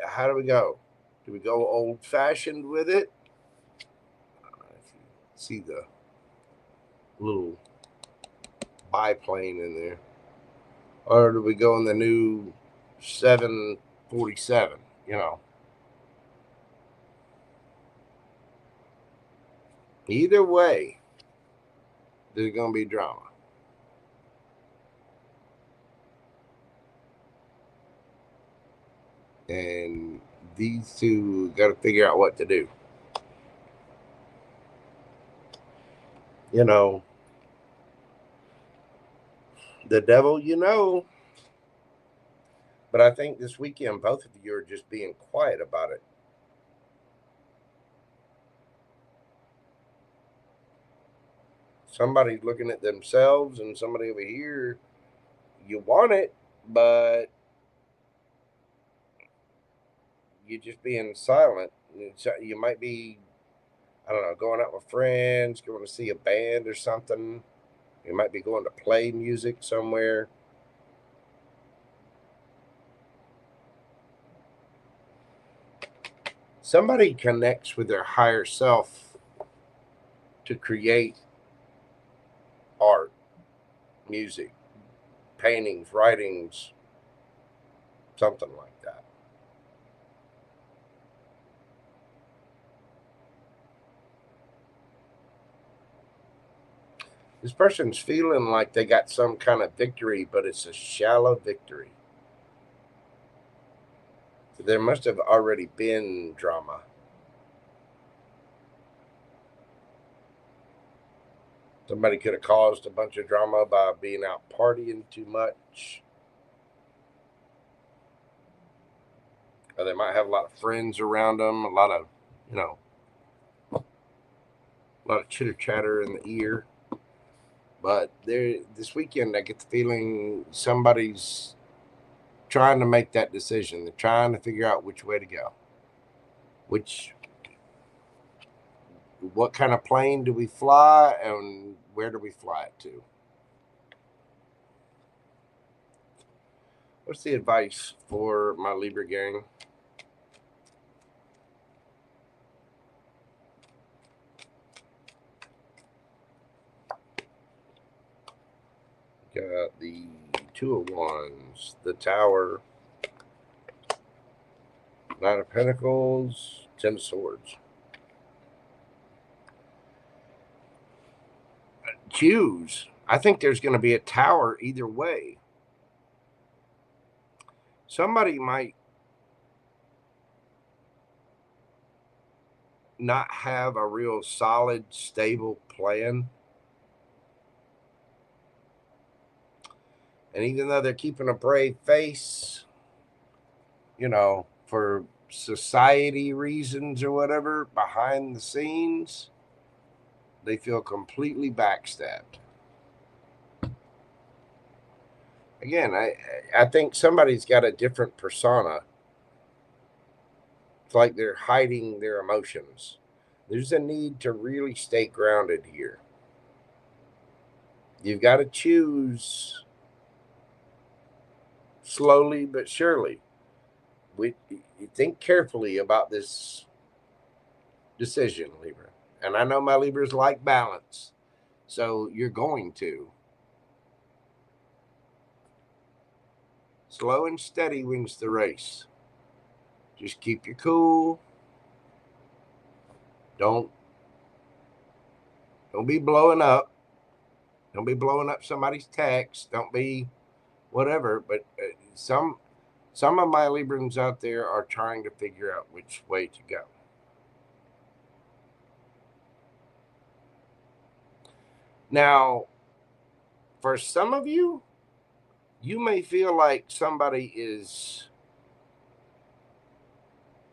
Speaker 1: How do we go? Do we go old-fashioned with it? If you see the little biplane in there. Or do we go in the new 747, you know? Either way, there's going to be drama. And these two got to figure out what to do. You know, the devil, you know. But I think this weekend, both of you are just being quiet about it. Somebody's looking at themselves, and somebody over here, you want it, but you're just being silent. You might be, I don't know, going out with friends, going to see a band or something. You might be going to play music somewhere. Somebody connects with their higher self to create art, music, paintings, writings, something like that. This person's feeling like they got some kind of victory, but it's a shallow victory. So there must have already been drama. Somebody could have caused a bunch of drama by being out partying too much. Or they might have a lot of friends around them, a lot of, you know, a lot of chitter chatter in the ear. But this weekend, I get the feeling somebody's trying to make that decision. They're trying to figure out which way to go. What kind of plane do we fly, and where do we fly it to? What's the advice for my Libra gang? Got the Two of Wands, the Tower, Nine of Pentacles, Ten of Swords. Choose. I think there's going to be a Tower either way. Somebody might not have a real solid, stable plan. And even though they're keeping a brave face, you know, for society reasons or whatever, behind the scenes, they feel completely backstabbed. Again, I think somebody's got a different persona. It's like they're hiding their emotions. There's a need to really stay grounded here. You've got to choose slowly but surely. You think carefully about this decision, Libra. And I know my Libras like balance, so you're going to. Slow and steady wins the race. Just keep your cool. Don't be blowing up. Don't be blowing up somebody's text. Don't be whatever. But some of my Librans out there are trying to figure out which way to go. Now, for some of you, you may feel like somebody is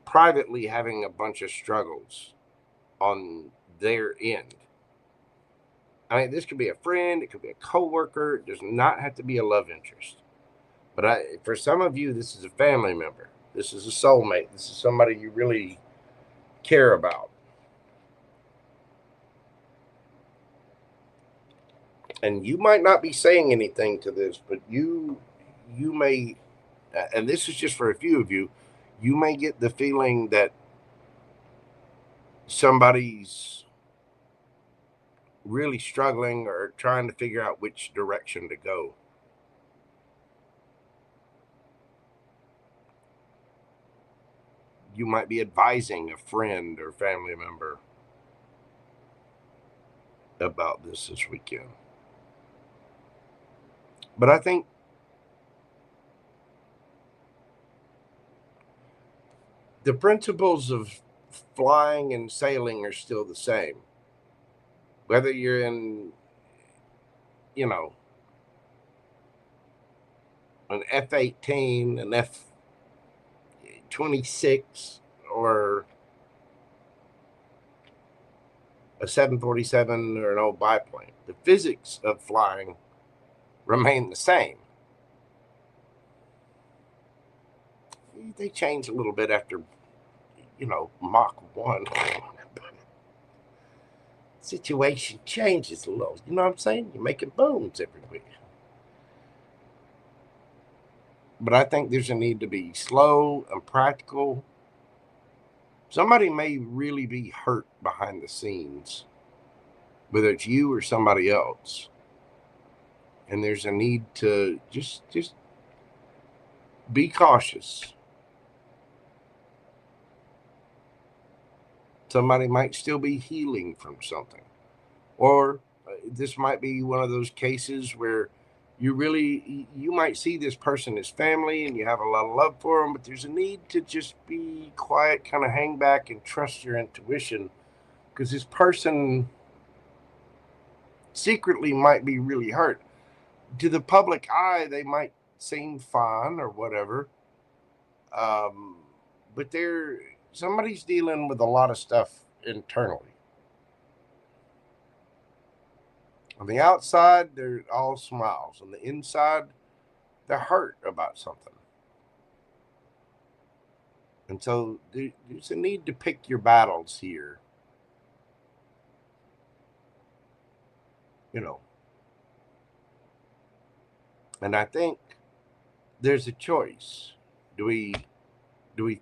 Speaker 1: privately having a bunch of struggles on their end. I mean, this could be a friend, it could be a coworker, it does not have to be a love interest. But for some of you, this is a family member. This is a soulmate. This is somebody you really care about. And you might not be saying anything to this, but you may, and this is just for a few of you, you may get the feeling that somebody's really struggling or trying to figure out which direction to go. You might be advising a friend or family member about this weekend. But I think the principles of flying and sailing are still the same. Whether you're in, you know, an F-18, an F-26, or a 747 or an old biplane, the physics of flying remain the same. They change a little bit after, you know, Mach 1. Situation changes a little. You know what I'm saying? You're making bones everywhere. But I think there's a need to be slow and practical. Somebody may really be hurt behind the scenes, whether it's you or somebody else. And there's a need to just be cautious. Somebody might still be healing from something. Or this might be one of those cases where you might see this person as family and you have a lot of love for them, but there's a need to just be quiet, kind of hang back and trust your intuition, because this person secretly might be really hurt. To the public eye, they might seem fine or whatever, but somebody's dealing with a lot of stuff internally. On the outside, they're all smiles. On the inside, they're hurt about something. And so there's a need to pick your battles here. You know. And I think there's a choice. Do we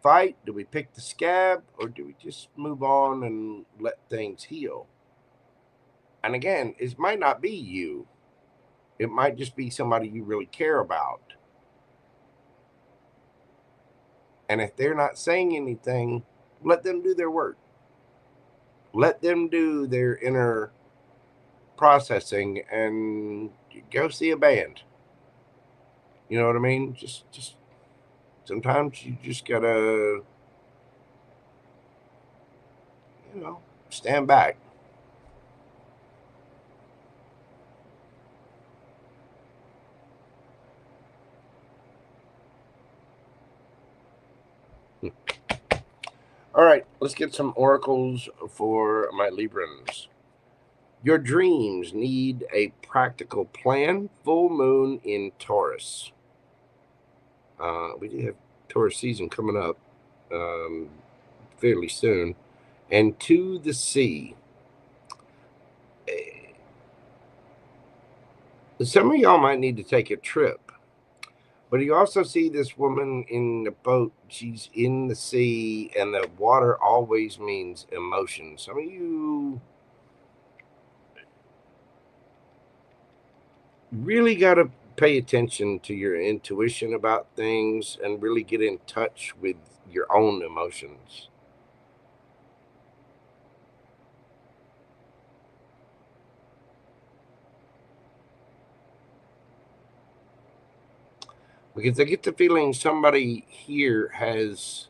Speaker 1: fight? Do we pick the scab? Or do we just move on and let things heal? And again, it might not be you. It might just be somebody you really care about. And if they're not saying anything, let them do their work. Let them do their inner processing and go see a band. You know what I mean? Just sometimes you just gotta, you know, stand back. All right, let's get some oracles for my Librans. Your dreams need a practical plan. Full moon in Taurus. We do have Taurus season coming up fairly soon. And to the sea. Some of y'all might need to take a trip. But you also see this woman in the boat. She's in the sea, and the water always means emotion. Some of you really got to pay attention to your intuition about things and really get in touch with your own emotions. Because I get the feeling somebody here has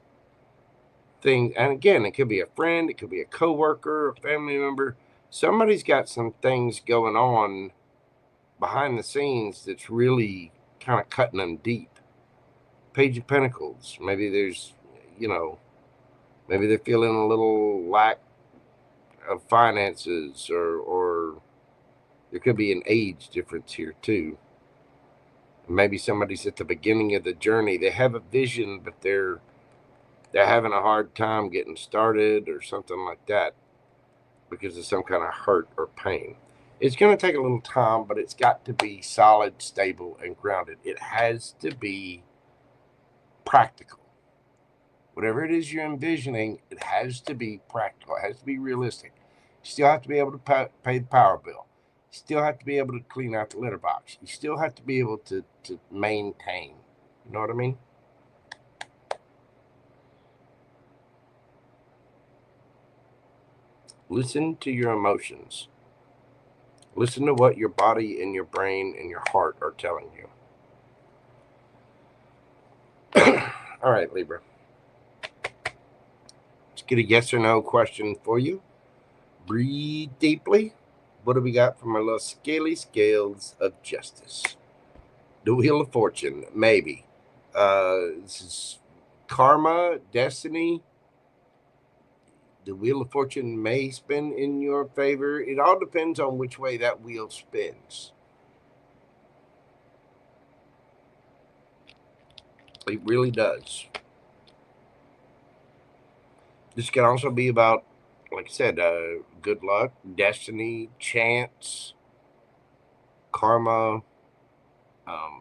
Speaker 1: things, and again, it could be a friend, it could be a coworker, a family member. Somebody's got some things going on behind the scenes that's really kind of cutting them deep. Page of Pentacles. Maybe there's, you know, maybe they're feeling a little lack of finances, or there could be an age difference here too. Maybe somebody's at the beginning of the journey. They have a vision, but they're having a hard time getting started or something like that because of some kind of hurt or pain. It's going to take a little time, but it's got to be solid, stable, and grounded. It has to be practical. Whatever it is you're envisioning, it has to be practical. It has to be realistic. You still have to be able to pay the power bill. You still have to be able to clean out the litter box. You still have to be able to maintain. You know what I mean? Listen to your emotions. Listen to what your body and your brain and your heart are telling you. All right, Libra. Let's get a yes or no question for you. Breathe deeply. What do we got from our little scaly scales of justice? The Wheel of Fortune, maybe. This is karma, destiny. The Wheel of Fortune may spin in your favor. It all depends on which way that wheel spins. It really does. This can also be about, like I said, good luck, destiny, chance, karma. What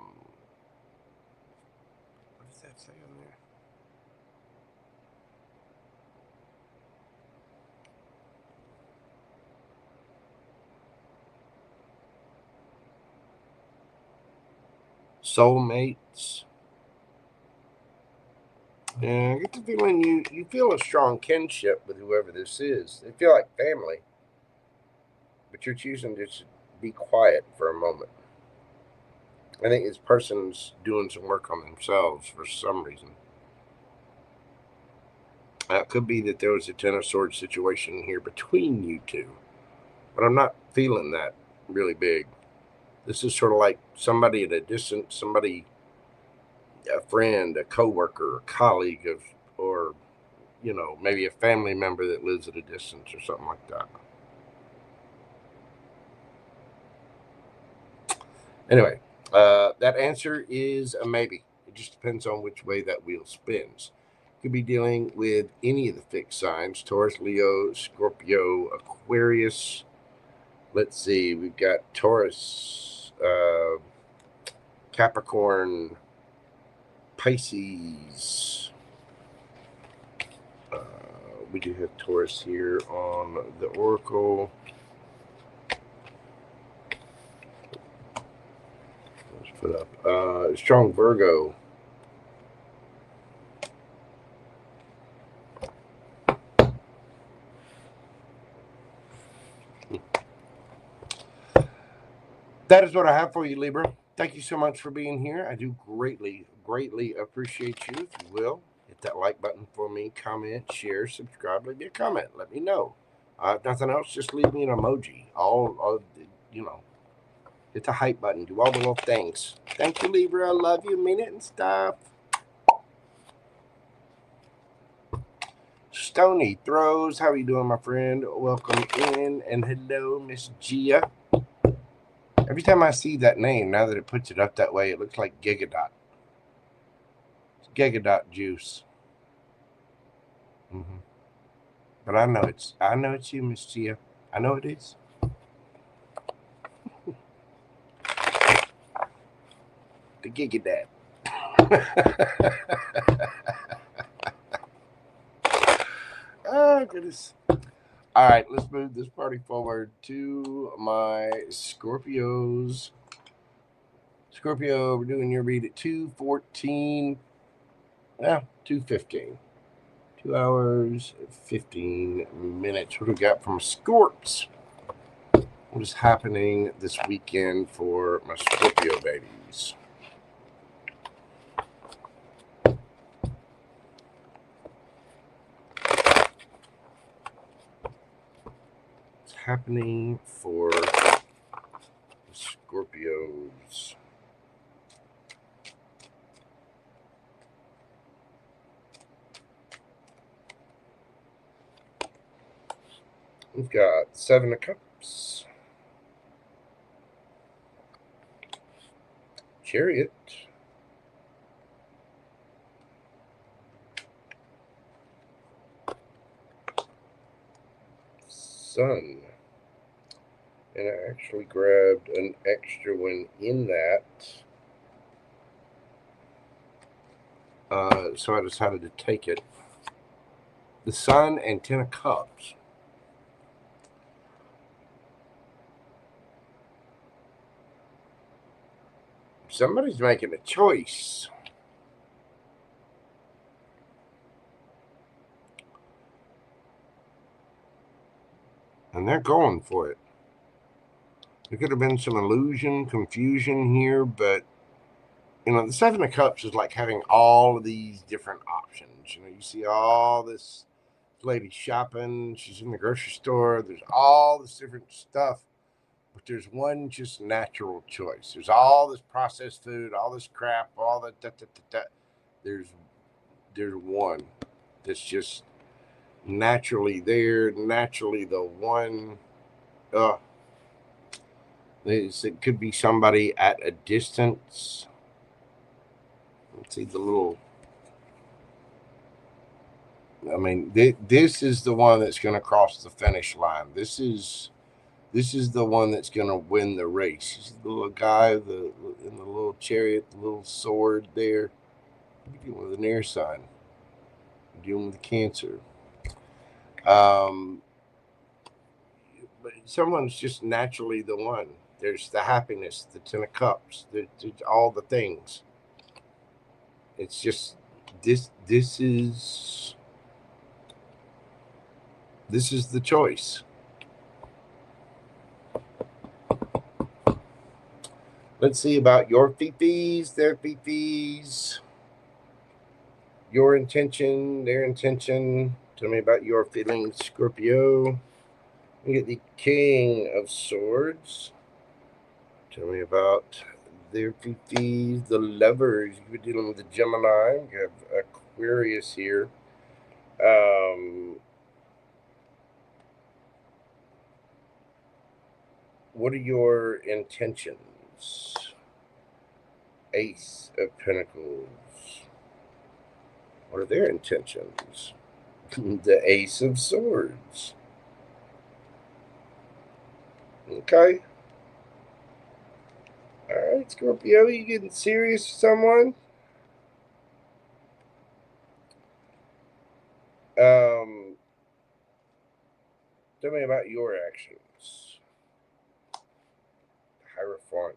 Speaker 1: does that say on there? Soulmates. Yeah, I get the feeling you feel a strong kinship with whoever this is. They feel like family, but you're choosing to just be quiet for a moment. I think this person's doing some work on themselves for some reason. It could be that there was a Ten of Swords situation here between you two, but I'm not feeling that really big. This is sort of like somebody at a distance, somebody, a friend, a coworker, a colleague of, or, you know, maybe a family member that lives at a distance or something like that. Anyway, that answer is a maybe. It just depends on which way that wheel spins. Could be dealing with any of the fixed signs: Taurus, Leo, Scorpio, Aquarius. Let's see, we've got Taurus, Capricorn, Pisces. We do have Taurus here on the Oracle. Let's put up strong Virgo. That is what I have for you, Libra. Thank you so much for being here. I do greatly, greatly appreciate you. If you will, hit that like button for me, comment, share, subscribe, leave me a comment. Let me know. If nothing else, just leave me an emoji. All you know, hit the hype button. Do all the little things. Thank you, Libra. I love you, mean it and stuff. Stony Throws, how are you doing, my friend? Welcome in, and hello, Miss Gia. Every time I see that name, now that it puts it up that way, it looks like Gigadot. It's Gigadot juice. But I know it's you, Miss Gia. I know it is. The Gigadot. Oh, goodness. All right, let's move this party forward to my Scorpios. Scorpio, we're doing your read at 2:14. 2:15. 2 hours, 15 minutes. What do we got from Scorps? What is happening this weekend for my Scorpio babies? What's happening for Scorpios? We've got 7 of Cups, Chariot, Sun, And I actually grabbed an extra one in that. So I decided to take it. The Sun and Ten of Cups. Somebody's making a choice. And they're going for it. There could have been some illusion, confusion here, but, you know, the Seven of Cups is like having all of these different options. You know, you see all this lady shopping. She's in the grocery store. There's all this different stuff, but there's one just natural choice. There's all this processed food, all this crap, all that. There's one that's just naturally there, naturally the one. It could be somebody at a distance. Let's see the little. I mean, this is the one that's going to cross the finish line. This is the one that's going to win the race. This is the little guy in the little chariot, the little sword there. You're dealing with an air sign. You're dealing with Cancer. But someone's just naturally the one. There's the happiness, the Ten of Cups, there's all the things. It's just this is the choice. Let's see about your fifis, their fifis, your intention, their intention. Tell me about your feelings, Scorpio. We get the King of Swords. Tell me about their fifis, the Lovers. You're dealing with the Gemini. You have Aquarius here. What are your intentions? Ace of Pentacles. What are their intentions? The Ace of Swords. Okay. All right, Scorpio, you getting serious with someone? Tell me about your actions. Hierophant.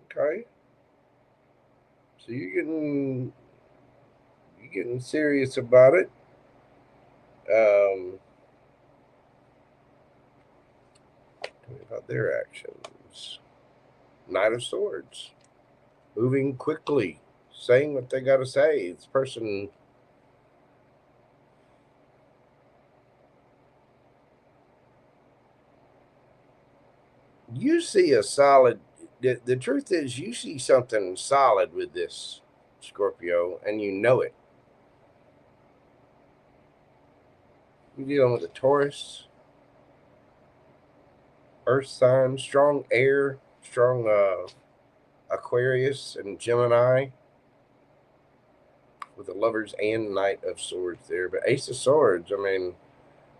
Speaker 1: Okay. So you're getting serious about it. Tell me about their actions. Knight of Swords. Moving quickly, saying what they got to say. This person, you see a solid, the truth is you see something solid with this, Scorpio, and you know it. You're dealing with a Taurus, earth sign, strong air, strong Aquarius and Gemini, with the Lovers and Knight of Swords there. But Ace of Swords, I mean,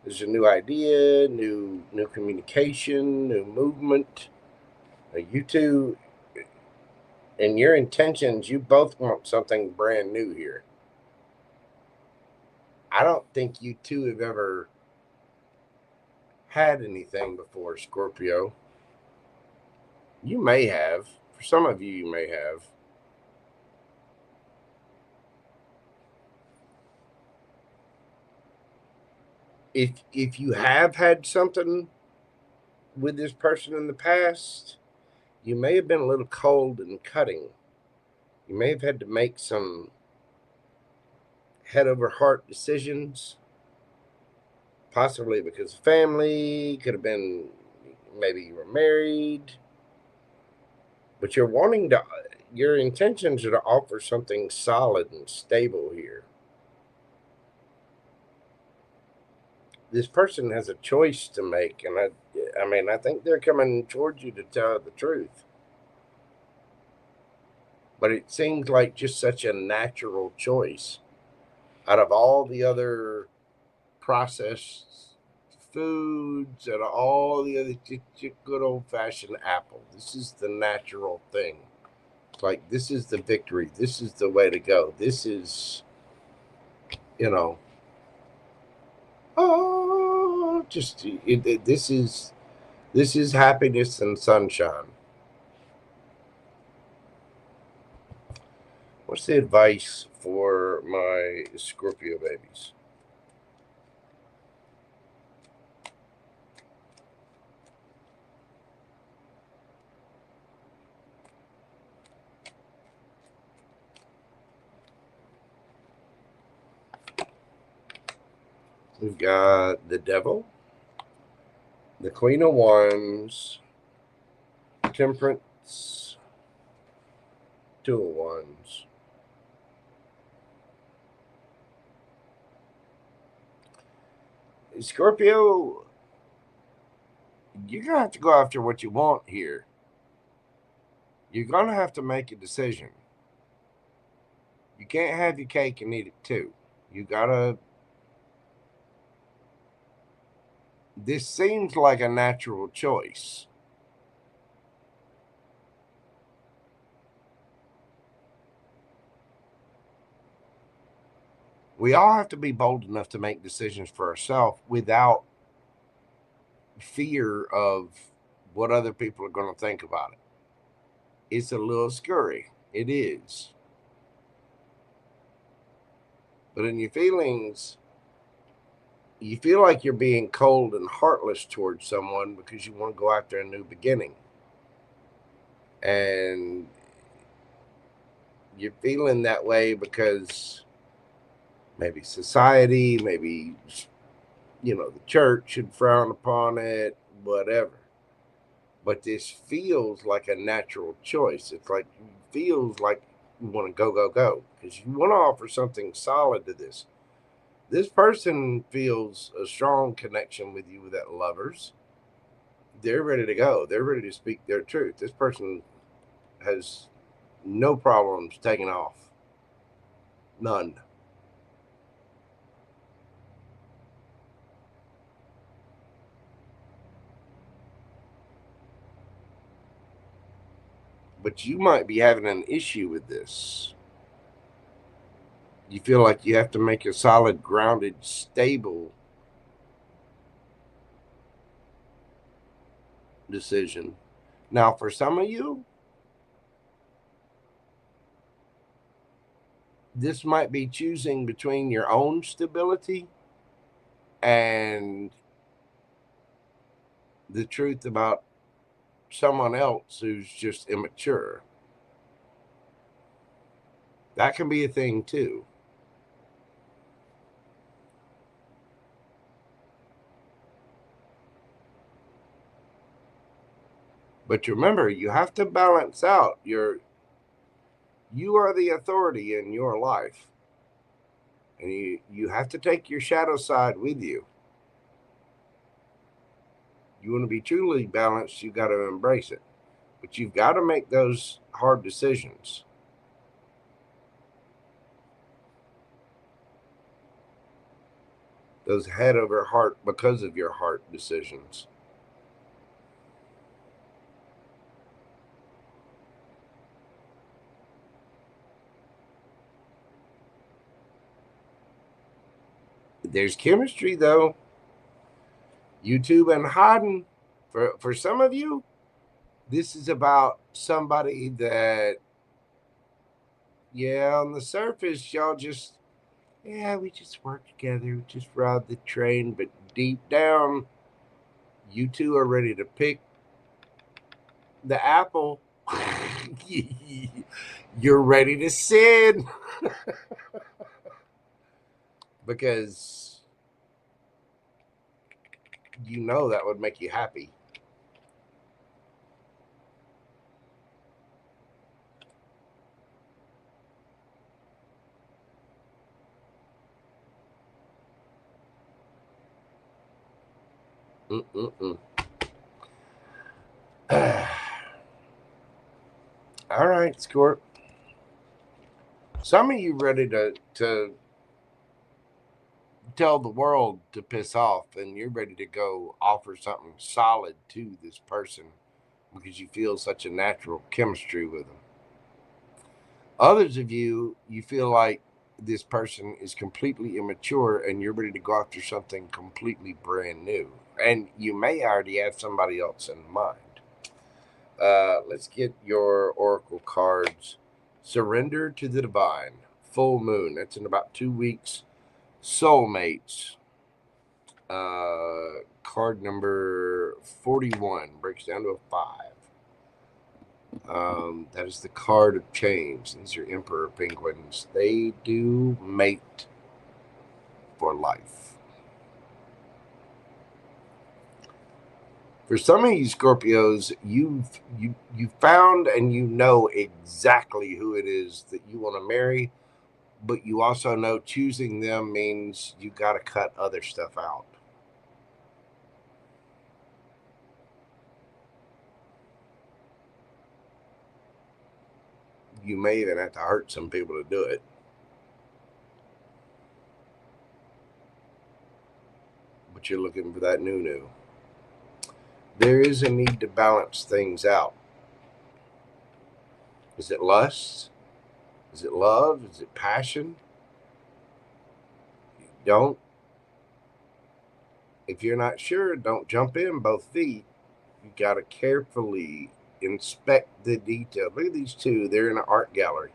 Speaker 1: there's a new idea, new communication, new movement. You two, and your intentions, you both want something brand new here. I don't think you two have ever had anything before, Scorpio. You may have. For some of you, you may have. If you have had something with this person in the past, you may have been a little cold and cutting. You may have had to make some head over heart decisions, possibly because of family, could have been maybe you were married, but you're wanting to, your intentions are to offer something solid and stable here. This person has a choice to make, and I mean, I think they're coming towards you to tell the truth. But it seems like just such a natural choice out of all the other processed foods and all the other good old-fashioned apple. This is the natural thing. Like, this is the victory. This is the way to go. This is, you know, this is happiness and sunshine. What's the advice for my Scorpio babies? We've got the Devil, the Queen of Wands, Temperance, Two of Wands. Scorpio, you're going to have to go after what you want here. You're going to have to make a decision. You can't have your cake and eat it too. You got to... This seems like a natural choice. We all have to be bold enough to make decisions for ourselves without fear of what other people are going to think about it. It's a little scary. It is. But in your feelings, you feel like you're being cold and heartless towards someone because you want to go after a new beginning. And you're feeling that way because maybe society, maybe, you know, the church should frown upon it, whatever. But this feels like a natural choice. It's like, it feels like you want to go, because you want to offer something solid to this. This person feels a strong connection with you that lovers. They're ready to go. They're ready to speak their truth. This person has no problems taking off. None. But you might be having an issue with this. You feel like you have to make a solid, grounded, stable decision. Now, for some of you, this might be choosing between your own stability and the truth about someone else who's just immature. That can be a thing too. But remember, you have to balance out you are the authority in your life. And you have to take your shadow side with you. You want to be truly balanced, you've got to embrace it. But you've got to make those hard decisions. Those head over heart, because of your heart decisions. There's chemistry, though. YouTube and hiding. For some of you, this is about somebody that, yeah, on the surface, y'all just, yeah, we just work together, we just ride the train. But deep down, you two are ready to pick the apple. You're ready to sin. Because you know that would make you happy. All right, Scorp. Some of you ready to tell the world to piss off, and you're ready to go offer something solid to this person because you feel such a natural chemistry with them. Others of you, you feel like this person is completely immature and you're ready to go after something completely brand new. And you may already have somebody else in mind. Let's get your oracle cards. Surrender to the divine. Full moon. That's in about 2 weeks. Soulmates. Card number 41 breaks down to a 5. That is the card of change. These are emperor penguins. They do mate for life. For some of you Scorpios, you found and you know exactly who it is that you want to marry, but you also know choosing them means you got to cut other stuff out. You may even have to hurt some people to do it. But you're looking for that new. There is a need to balance things out. Is it lust? Is it love? Is it passion? If you're not sure, don't jump in both feet. You got to carefully inspect the detail. Look at these two. They're in an art gallery.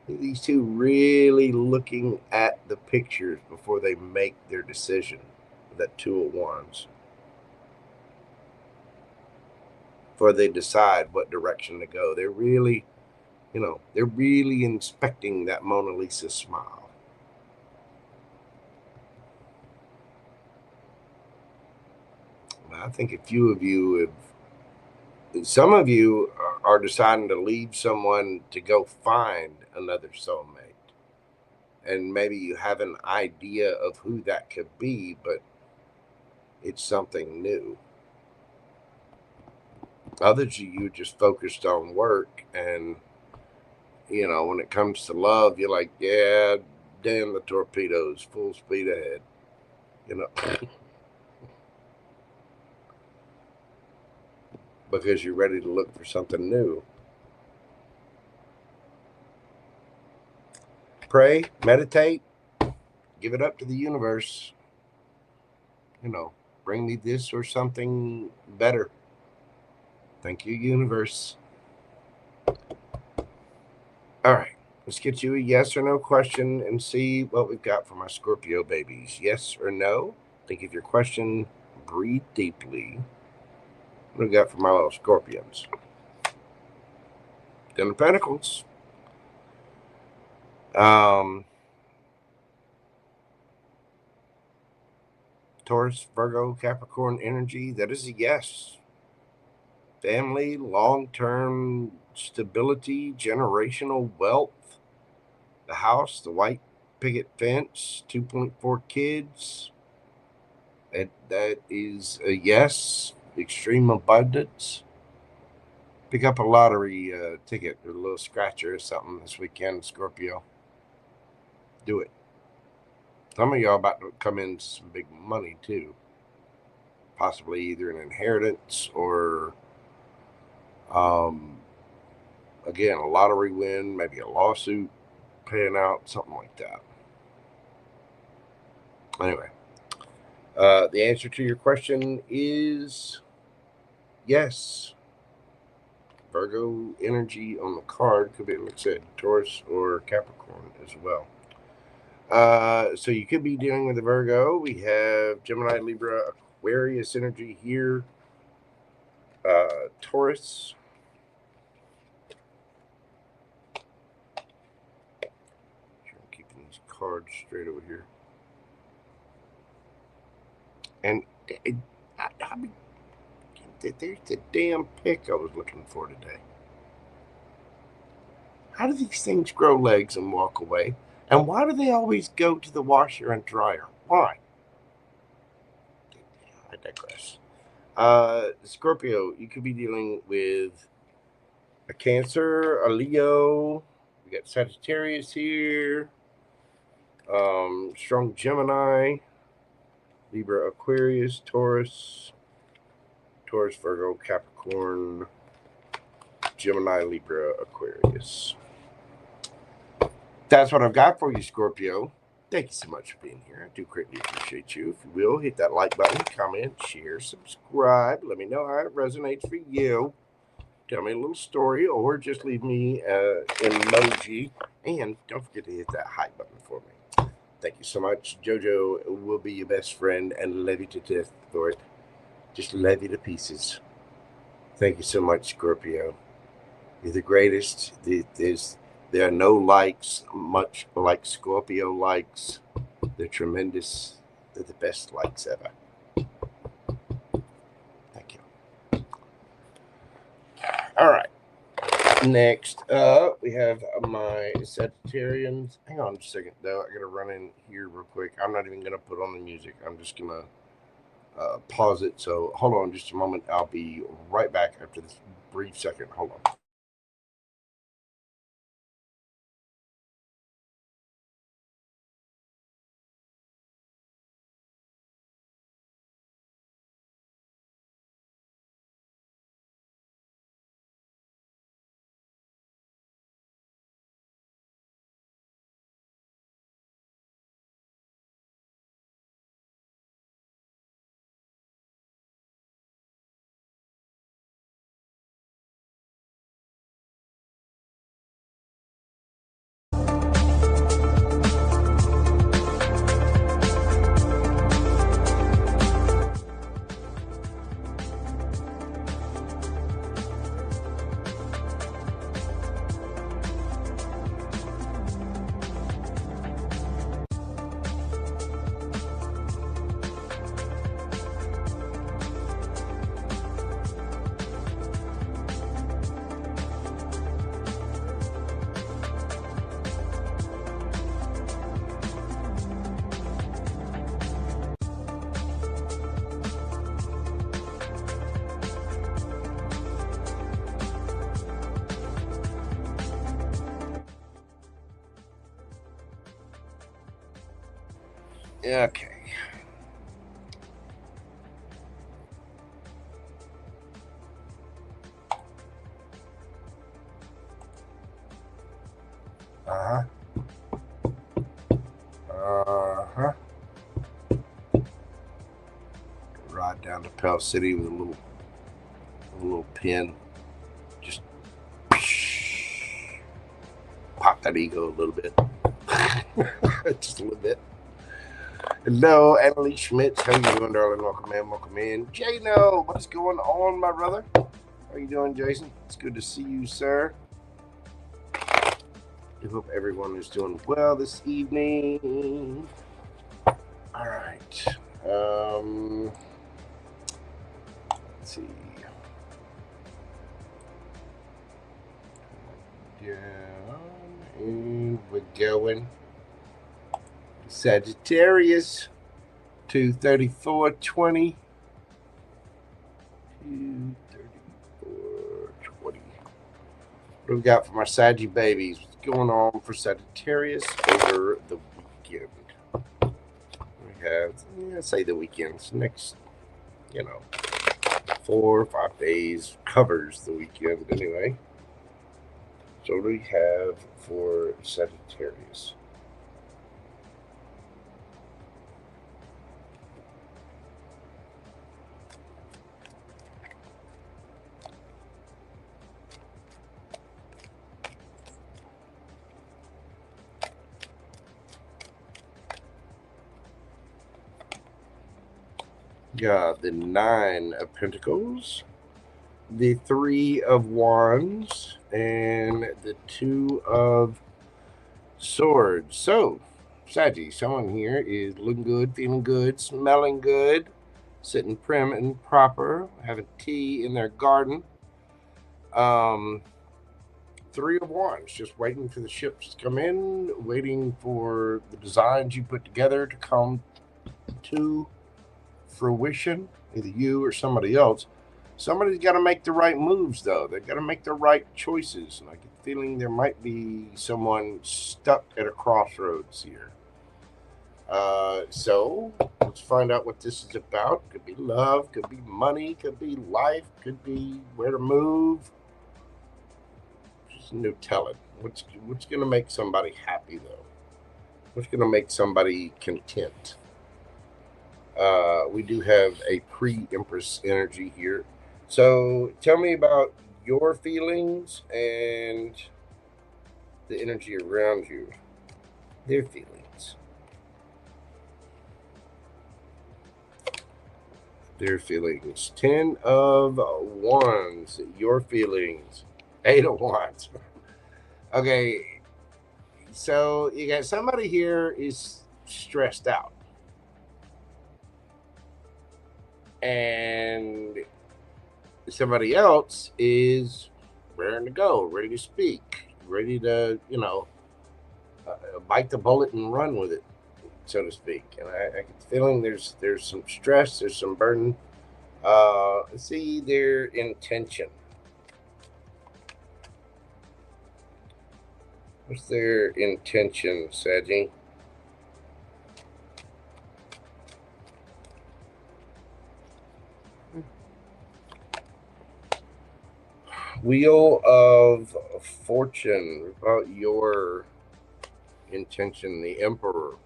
Speaker 1: Look at these two really looking at the pictures before they make their decision. That Two of Wands. Before they decide what direction to go. They're really, they're really inspecting that Mona Lisa smile. I think a few of you some of you are deciding to leave someone to go find another soulmate. And maybe you have an idea of who that could be, but it's something new. Others of you just focused on work, and when it comes to love, you're like, yeah, damn the torpedoes, full speed ahead. Because you're ready to look for something new. Pray, meditate, give it up to the universe. Bring me this or something better. Thank you, universe. All right, let's get you a yes or no question and see what we've got for my Scorpio babies. Yes or no? Think of your question. Breathe deeply. What do we got for my little Scorpions? Ten of Pentacles. Taurus, Virgo, Capricorn energy. That is a yes. Family, long-term stability, generational wealth. The house, the white picket fence, 2.4 kids. That is a yes. Extreme abundance. Pick up a lottery ticket or a little scratcher or something this weekend, Scorpio. Do it. Some of y'all about to come in some big money too. Possibly either an inheritance or, again, a lottery win, maybe a lawsuit paying out, something like that. Anyway, the answer to your question is yes. Virgo energy on the card could be, like I said, Taurus or Capricorn as well. So you could be dealing with a Virgo. We have Gemini, Libra, Aquarius energy here. Taurus. I'm keeping these cards straight over here. And there's the damn pick I was looking for today. How do these things grow legs and walk away? And why do they always go to the washer and dryer? Why? I digress. Scorpio, you could be dealing with a Cancer, a Leo. We got Sagittarius here. Strong Gemini, Libra, Aquarius, Taurus, Virgo, Capricorn, Gemini, Libra, Aquarius. That's what I've got for you, Scorpio. Thank you so much for being here. I do greatly appreciate you. If you will, hit that like button, comment, share, subscribe. Let me know how it resonates for you. Tell me a little story, or just leave me an emoji. And don't forget to hit that hype button for me. Thank you so much. JoJo will be your best friend and love you to death for it. Just love you to pieces. Thank you so much, Scorpio. You're the greatest. There are no likes much like Scorpio likes. They're tremendous. They're the best likes ever. Thank you. All right. Next up, we have my Sagittarians. Hang on just a second, though. I got to run in here real quick. I'm not even going to put on the music. I'm just going to pause it. So hold on just a moment. I'll be right back after this brief second. Hold on. Okay. Ride down to Pell City with a little pin. Just pop that ego a little bit. Just a little bit. Hello, Emily Schmitz. How you doing, darling? Welcome in, welcome in. Jano, what's going on, my brother? How you doing, Jason? It's good to see you, sir. I hope everyone is doing well this evening. All right. Let's see. Down, and we're going. Sagittarius, 234.20. 234.20. What do we got for my Saggy babies? What's going on for Sagittarius over the weekend? We have, say the weekends. Next, 4 or 5 days covers the weekend anyway. So what do we have for Sagittarius? Got the 9 of Pentacles, the 3 of Wands, and the 2 of Swords. So, Saggy, someone here is looking good, feeling good, smelling good, sitting prim and proper, having tea in their garden. 3 of Wands, just waiting for the ships to come in, waiting for the designs you put together to come to fruition, either you or somebody else. Somebody's got to make the right moves, though. They've got to make the right choices. And I get the feeling there might be someone stuck at a crossroads here. So let's find out what this is about. Could be love, could be money, could be life, could be where to move. Just no telling. What's going to make somebody happy, though? What's going to make somebody content? We do have a pre-Empress energy here. So tell me about your feelings and the energy around you. Their feelings. Their feelings. 10 of Wands. Your feelings. 8 of Wands. Okay. So you got somebody here is stressed out. And somebody else is raring to go, ready to speak, ready to, bite the bullet and run with it, so to speak. And I get the feeling there's some stress, there's some burden. See their intention. What's their intention, Saggy? Wheel of Fortune. About your intention, the Emperor.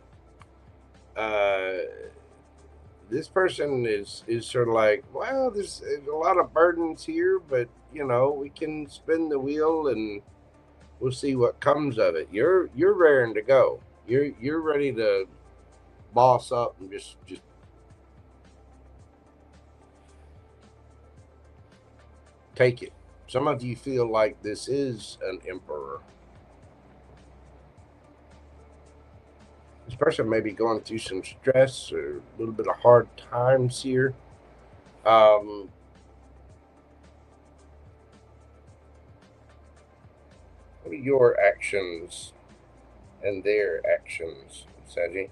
Speaker 1: This person is sort of like, well, there's a lot of burdens here, but we can spin the wheel and we'll see what comes of it. You're raring to go. You're ready to boss up and just take it. Some of you feel like this is an Emperor. This person may be going through some stress or a little bit of hard times here. What are your actions and their actions, Saggy?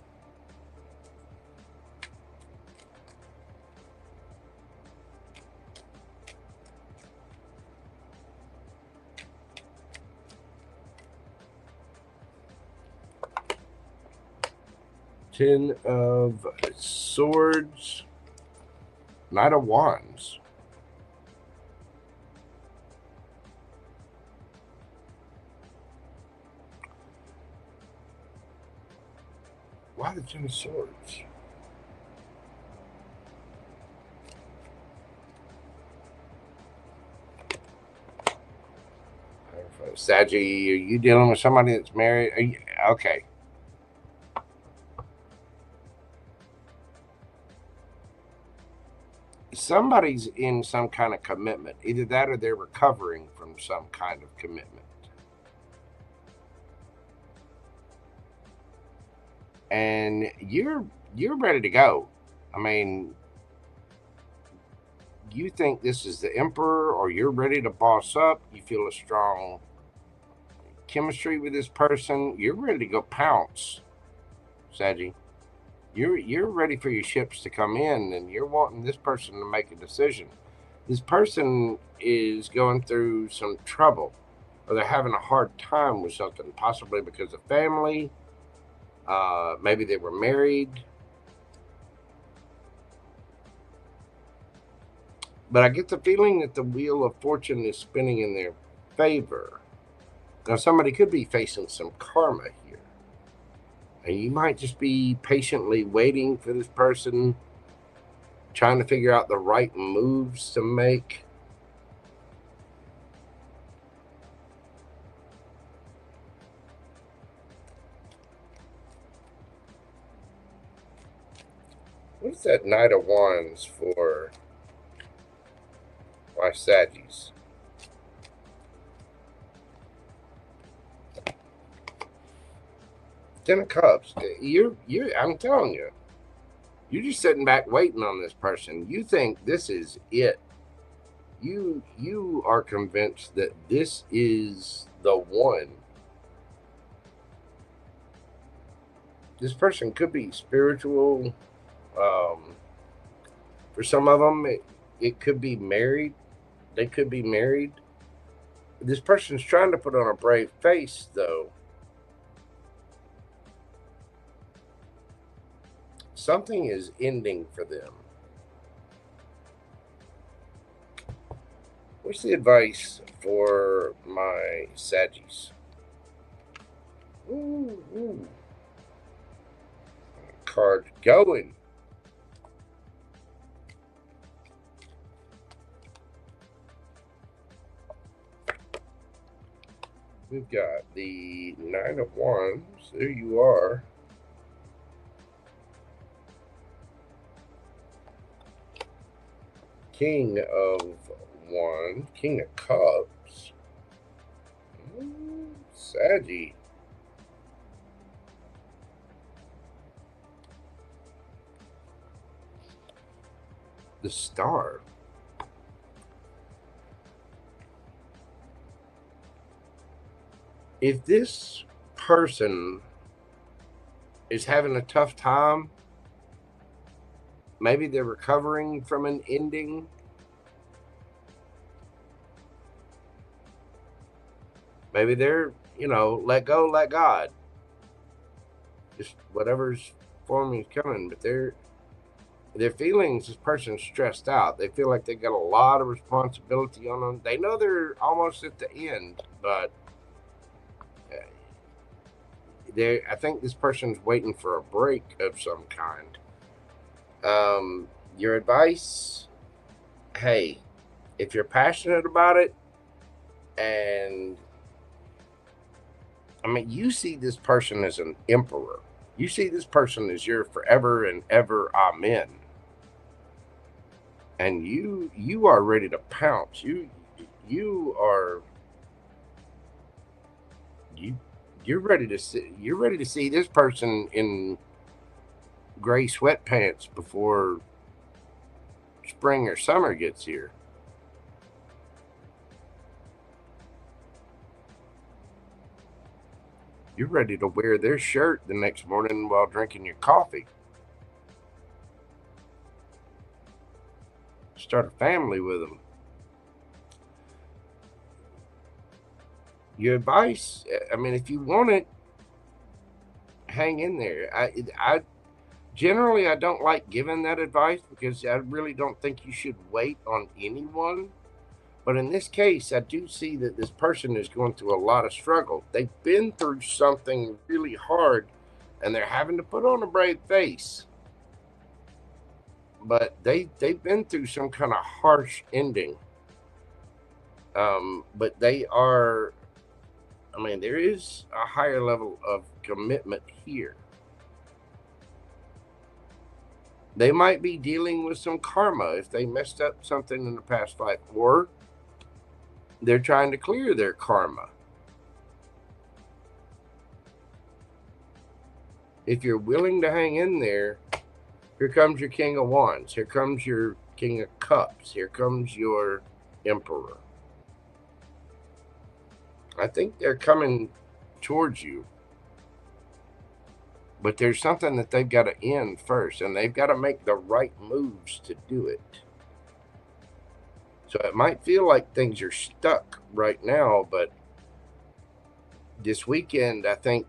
Speaker 1: Ten of Swords, Knight of Wands. Why the Ten of Swords? Saggy, are you dealing with somebody that's married? Okay. Somebody's in some kind of commitment. Either that or they're recovering from some kind of commitment. And you're ready to go. I mean, you think this is the Emperor, or you're ready to boss up. You feel a strong chemistry with this person. You're ready to go pounce, Saggy. You're ready for your ships to come in, and you're wanting this person to make a decision. This person is going through some trouble, or they're having a hard time with something, possibly because of family. Maybe they were married. But I get the feeling that the Wheel of Fortune is spinning in their favor. Now, somebody could be facing some karma here. And you might just be patiently waiting for this person, trying to figure out the right moves to make. What's that Knight of Wands for my Saggies? Ten of Cups. I'm telling you, you're just sitting back waiting on this person. You think this is it. You are convinced that this is the one. This person could be spiritual. For some of them, it could be married. They could be married. This person's trying to put on a brave face, though. something is ending for them. What's the advice for my Saggies? Ooh. Card going. We've got the Nine of Wands. There you are. King of Wands. King of Cups. Saggy. The Star. If this person is having a tough time, maybe they're recovering from an ending, maybe they're, let go, let God, just whatever's forming is coming, but their feelings, this person's stressed out. They feel like they got a lot of responsibility on them. They know they're almost at the end, but I think this person's waiting for a break of some kind. Your advice, hey, if you're passionate about it, and you see this person as an emperor. You see this person as your forever and ever amen. And you are ready to pounce. You're ready to see this person in gray sweatpants before spring or summer gets here. You're ready to wear their shirt the next morning while drinking your coffee. Start a family with them. Your advice, if you want it, hang in there. I generally, I don't like giving that advice because I really don't think you should wait on anyone. But in this case, I do see that this person is going through a lot of struggle. They've been through something really hard, and they're having to put on a brave face. But they've been through some kind of harsh ending. But they are, there is a higher level of commitment here. They might be dealing with some karma if they messed up something in the past life, or they're trying to clear their karma. If you're willing to hang in there, here comes your King of Wands. Here comes your King of Cups. Here comes your Emperor. I think they're coming towards you. But there's something that they've got to end first, and they've got to make the right moves to do it. So it might feel like things are stuck right now, but this weekend, I think,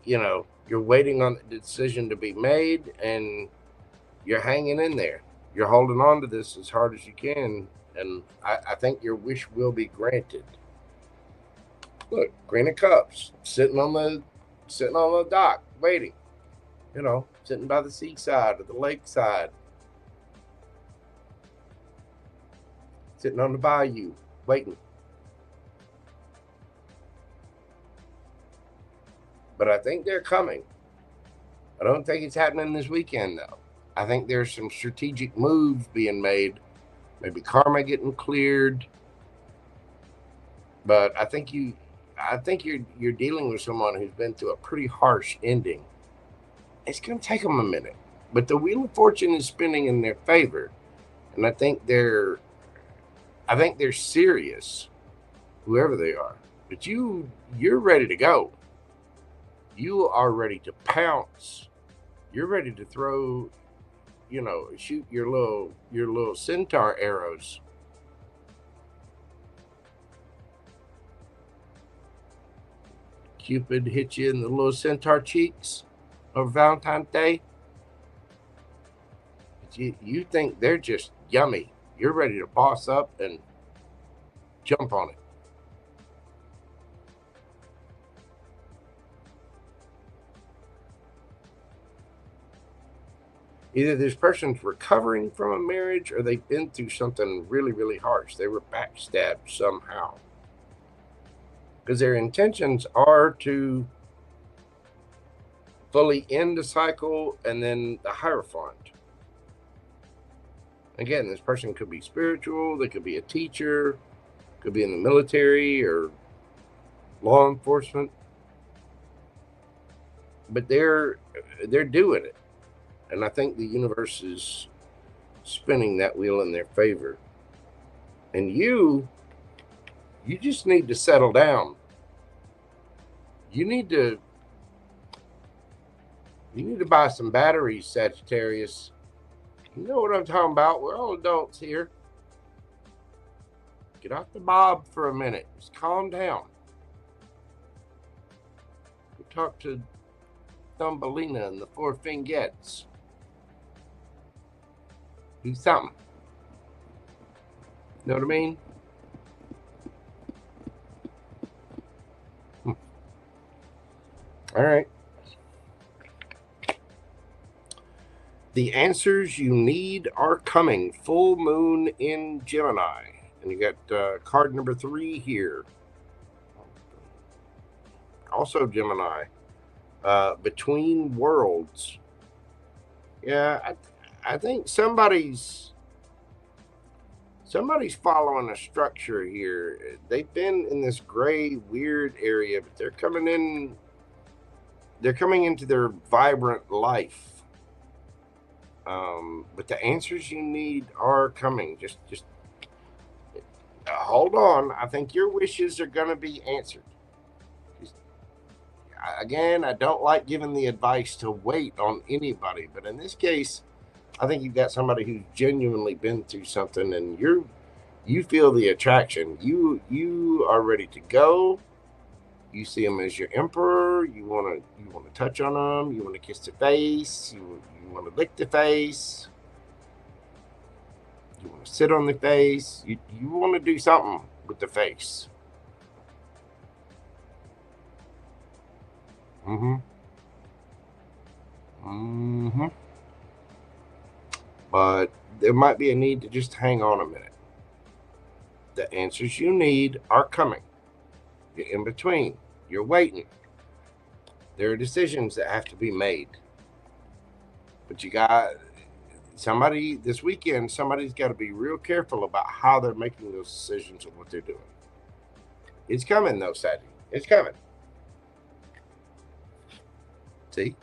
Speaker 1: you're waiting on the decision to be made, and you're hanging in there. You're holding on to this as hard as you can, and I think your wish will be granted. Look, Queen of Cups, sitting on the dock, waiting, sitting by the seaside or the lakeside, sitting on the bayou, waiting. But I think they're coming. I don't think it's happening this weekend, though. I think there's some strategic moves being made, maybe karma getting cleared. But I think you're dealing with someone who's been through a pretty harsh ending. It's going to take them a minute, but the Wheel of Fortune is spinning in their favor, and I think they're serious, whoever they are. But you're ready to go. You are ready to pounce. You're ready to throw, shoot your little centaur arrows. Cupid hit you in the little centaur cheeks over Valentine's Day. you think they're just yummy. You're ready to boss up and jump on it. Either this person's recovering from a marriage or they've been through something really, really harsh. They were backstabbed somehow. Because their intentions are to fully end the cycle and then the Hierophant. Again, this person could be spiritual, they could be a teacher, could be in the military or law enforcement. But they're doing it. And I think the universe is spinning that wheel in their favor. And you just need to settle down. You need to buy some batteries, Sagittarius. You know what I'm talking about. We're all adults here. Get off the mob for a minute. Just calm down. Go talk to Thumbelina and the Four Fingettes. Do something. You know what I mean? All right. The answers you need are coming. Full moon in Gemini. And you got card number 3 here. Also Gemini. Between worlds. Yeah, I think somebody's following a structure here. They've been in this gray, weird area, but they're coming into their vibrant life. But the answers you need are coming. Just hold on. I think your wishes are going to be answered. Again, I don't like giving the advice to wait on anybody, but in this case, I think you've got somebody who's genuinely been through something, and you feel the attraction. You are ready to go. You see him as your emperor. You want to touch on him. You want to kiss the face. You want to lick the face. You want to sit on the face. You want to do something with the face. But there might be a need to just hang on a minute. The answers you need are coming. You're in between. You're waiting. There are decisions that have to be made. But you got somebody this weekend, somebody's got to be real careful about how they're making those decisions and what they're doing. It's coming though, Sadie. It's coming. See?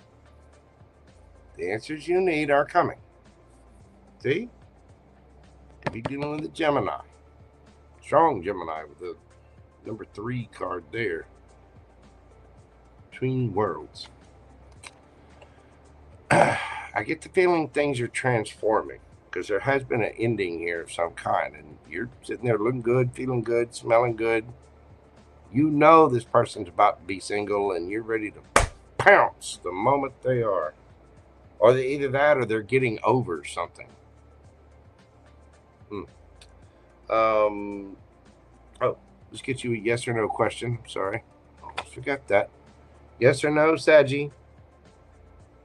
Speaker 1: The answers you need are coming. See? You'll be dealing with a Gemini. Strong Gemini with the number 3 card there. Between worlds. I get the feeling things are transforming because there has been an ending here of some kind, and you're sitting there looking good, feeling good, smelling good. You know this person's about to be single, and you're ready to pounce the moment they are. Or they either that or they're getting over something. Oh, let's get you a yes or no question. Sorry. Almost forgot that. Yes or no, Saggy?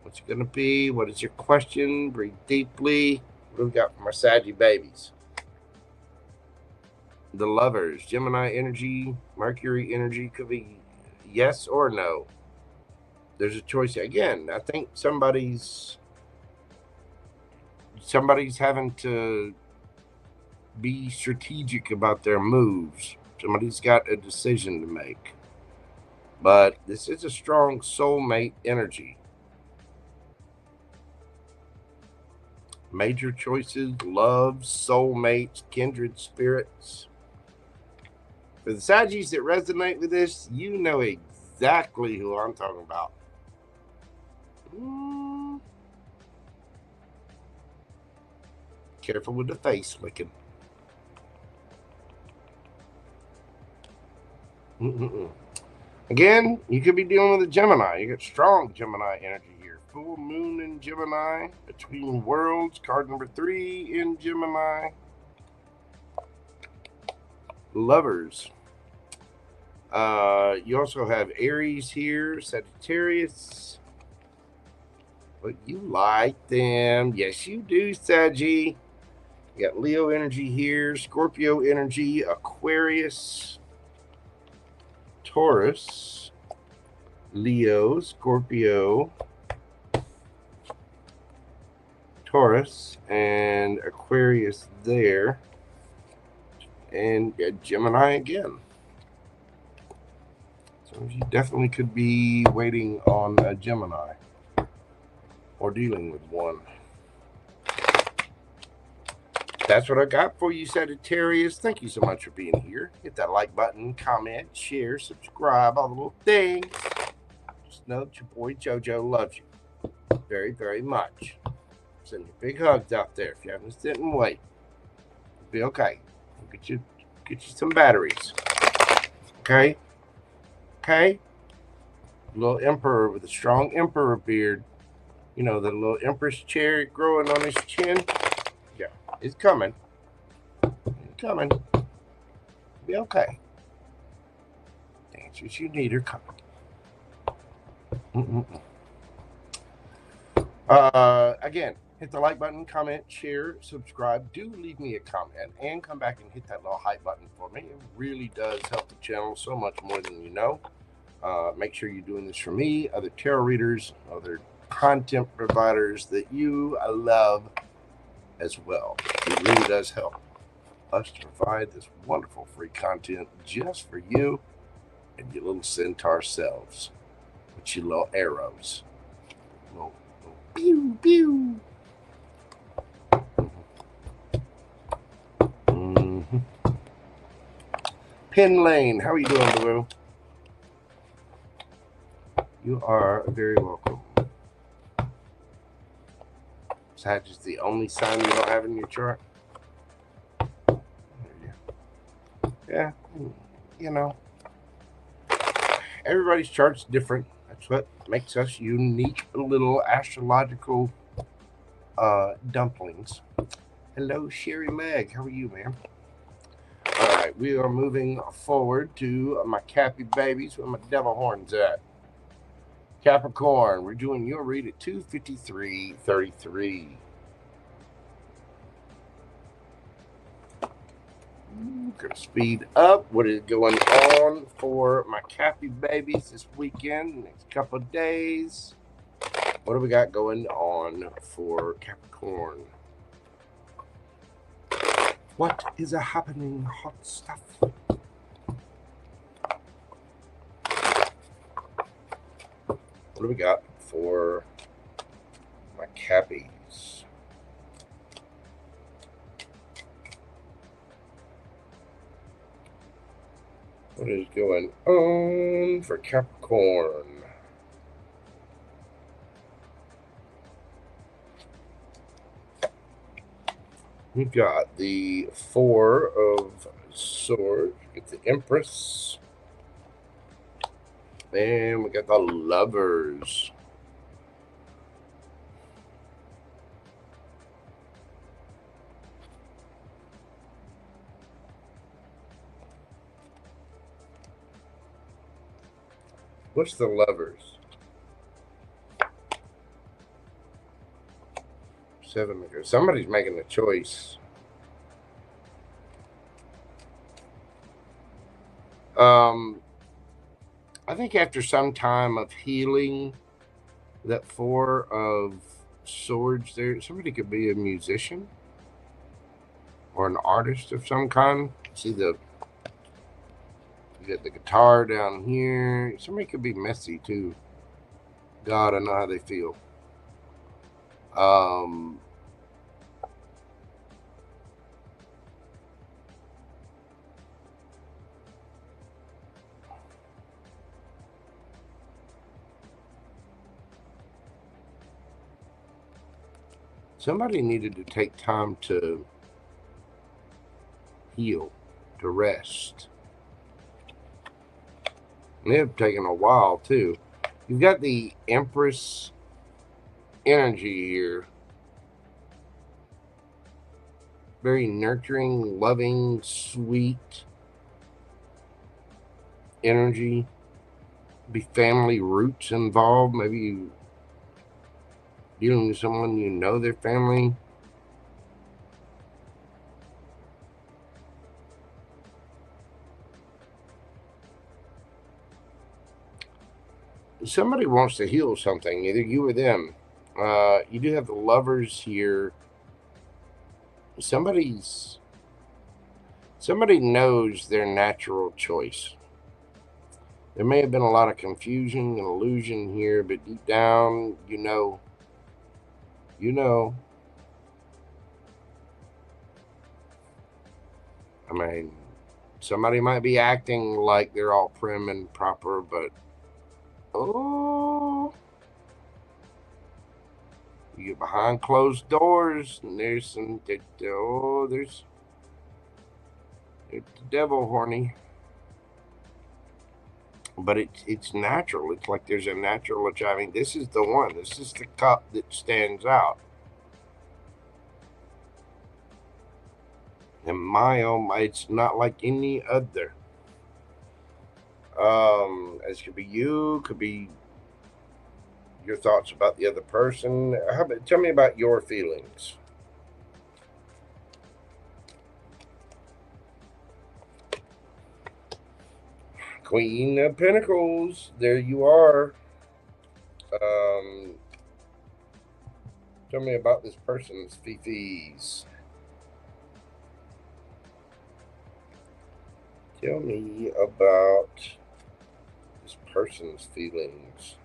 Speaker 1: What's it going to be? What is your question? Breathe deeply. What do we got from our Saggy babies? The Lovers. Gemini energy, Mercury energy. Could be yes or no. There's a choice. Again, I think somebody's having to be strategic about their moves. Somebody's got a decision to make. But this is a strong soulmate energy. Major choices, love, soulmates, kindred spirits. For the Saggies that resonate with this, you know exactly who I'm talking about. Careful with the face licking. Again, you could be dealing with a Gemini. You got strong Gemini energy here. full moon in Gemini, between worlds, card number 3 in Gemini. Lovers. You also have Aries here, Sagittarius. But you like them. Yes, you do, Saggy. You got Leo energy here, Scorpio energy, Aquarius, Taurus, Leo, Scorpio, Taurus, and Aquarius there. And Gemini again. So you definitely could be waiting on a Gemini or dealing with one. That's what I got for you, Sagittarius. Thank you so much for being here. Hit that like button, comment, share, subscribe, all the little things. Just know that your boy Jojo loves you very, very much. Send you big hugs out there. If you haven't sit and wait, it'll be okay. We'll get you some batteries. Okay? Okay? Little emperor with a strong emperor beard. You know, the little empress cherry growing on his chin. Yeah, it's coming. It's coming. It'll be okay. The answers you need are coming. Again, hit the like button, comment, share, subscribe. Do leave me a comment and come back and hit that little hype button for me. It really does help the channel so much more than you know. Make sure you're doing this for me, other tarot readers, other content providers that you love as well. It really does help us to provide this wonderful free content just for you and your little centaur selves with your little arrows. Little pew pew. Pin Lane, how are you doing, Boo? You are very welcome. Sag is the only sign you don't have in your chart. Yeah, you know, everybody's chart's different. That's what makes us unique little astrological dumplings. Hello, Sherry Meg. How are you, ma'am? All right, we are moving forward to my Cappy babies. Where my devil horns at? Capricorn, we're doing your read at 2:53:33. Gonna speed up. What is going on for my Cappy babies this weekend, next couple of days? What do we got going on for Capricorn? What is happening? Hot stuff. What do we got for my Cappies? What is going on for Capricorn? We've got the Four of Swords, we got the Empress, and we got the Lovers. What's the Lovers? 7. Somebody's making a choice. I think after some time of healing, that Four of Swords there, somebody could be a musician or an artist of some kind. See you got the guitar down here. Somebody could be messy too. God, I know how they feel. Somebody needed to take time to heal, to rest. And they've taken a while too. You've got the Empress energy here. Very nurturing, loving, sweet energy. Be family roots involved. Maybe you dealing with someone you know their family. Somebody wants to heal something, either you or them. You do have the Lovers here. Somebody knows their natural choice. There may have been a lot of confusion and illusion here, but deep down, you know. I mean, somebody might be acting like they're all prim and proper, but oh, you get behind closed doors, and there's some, there's the devil horny. But it's natural. It's like there's a natural, I mean, this is the one. This is the cup that stands out. And my, oh my, it's not like any other. As could be you, could be your thoughts about the other person. Tell me about your feelings. Queen of Pentacles, there you are. Tell me about this person's fifis. Tell me about this person's feelings.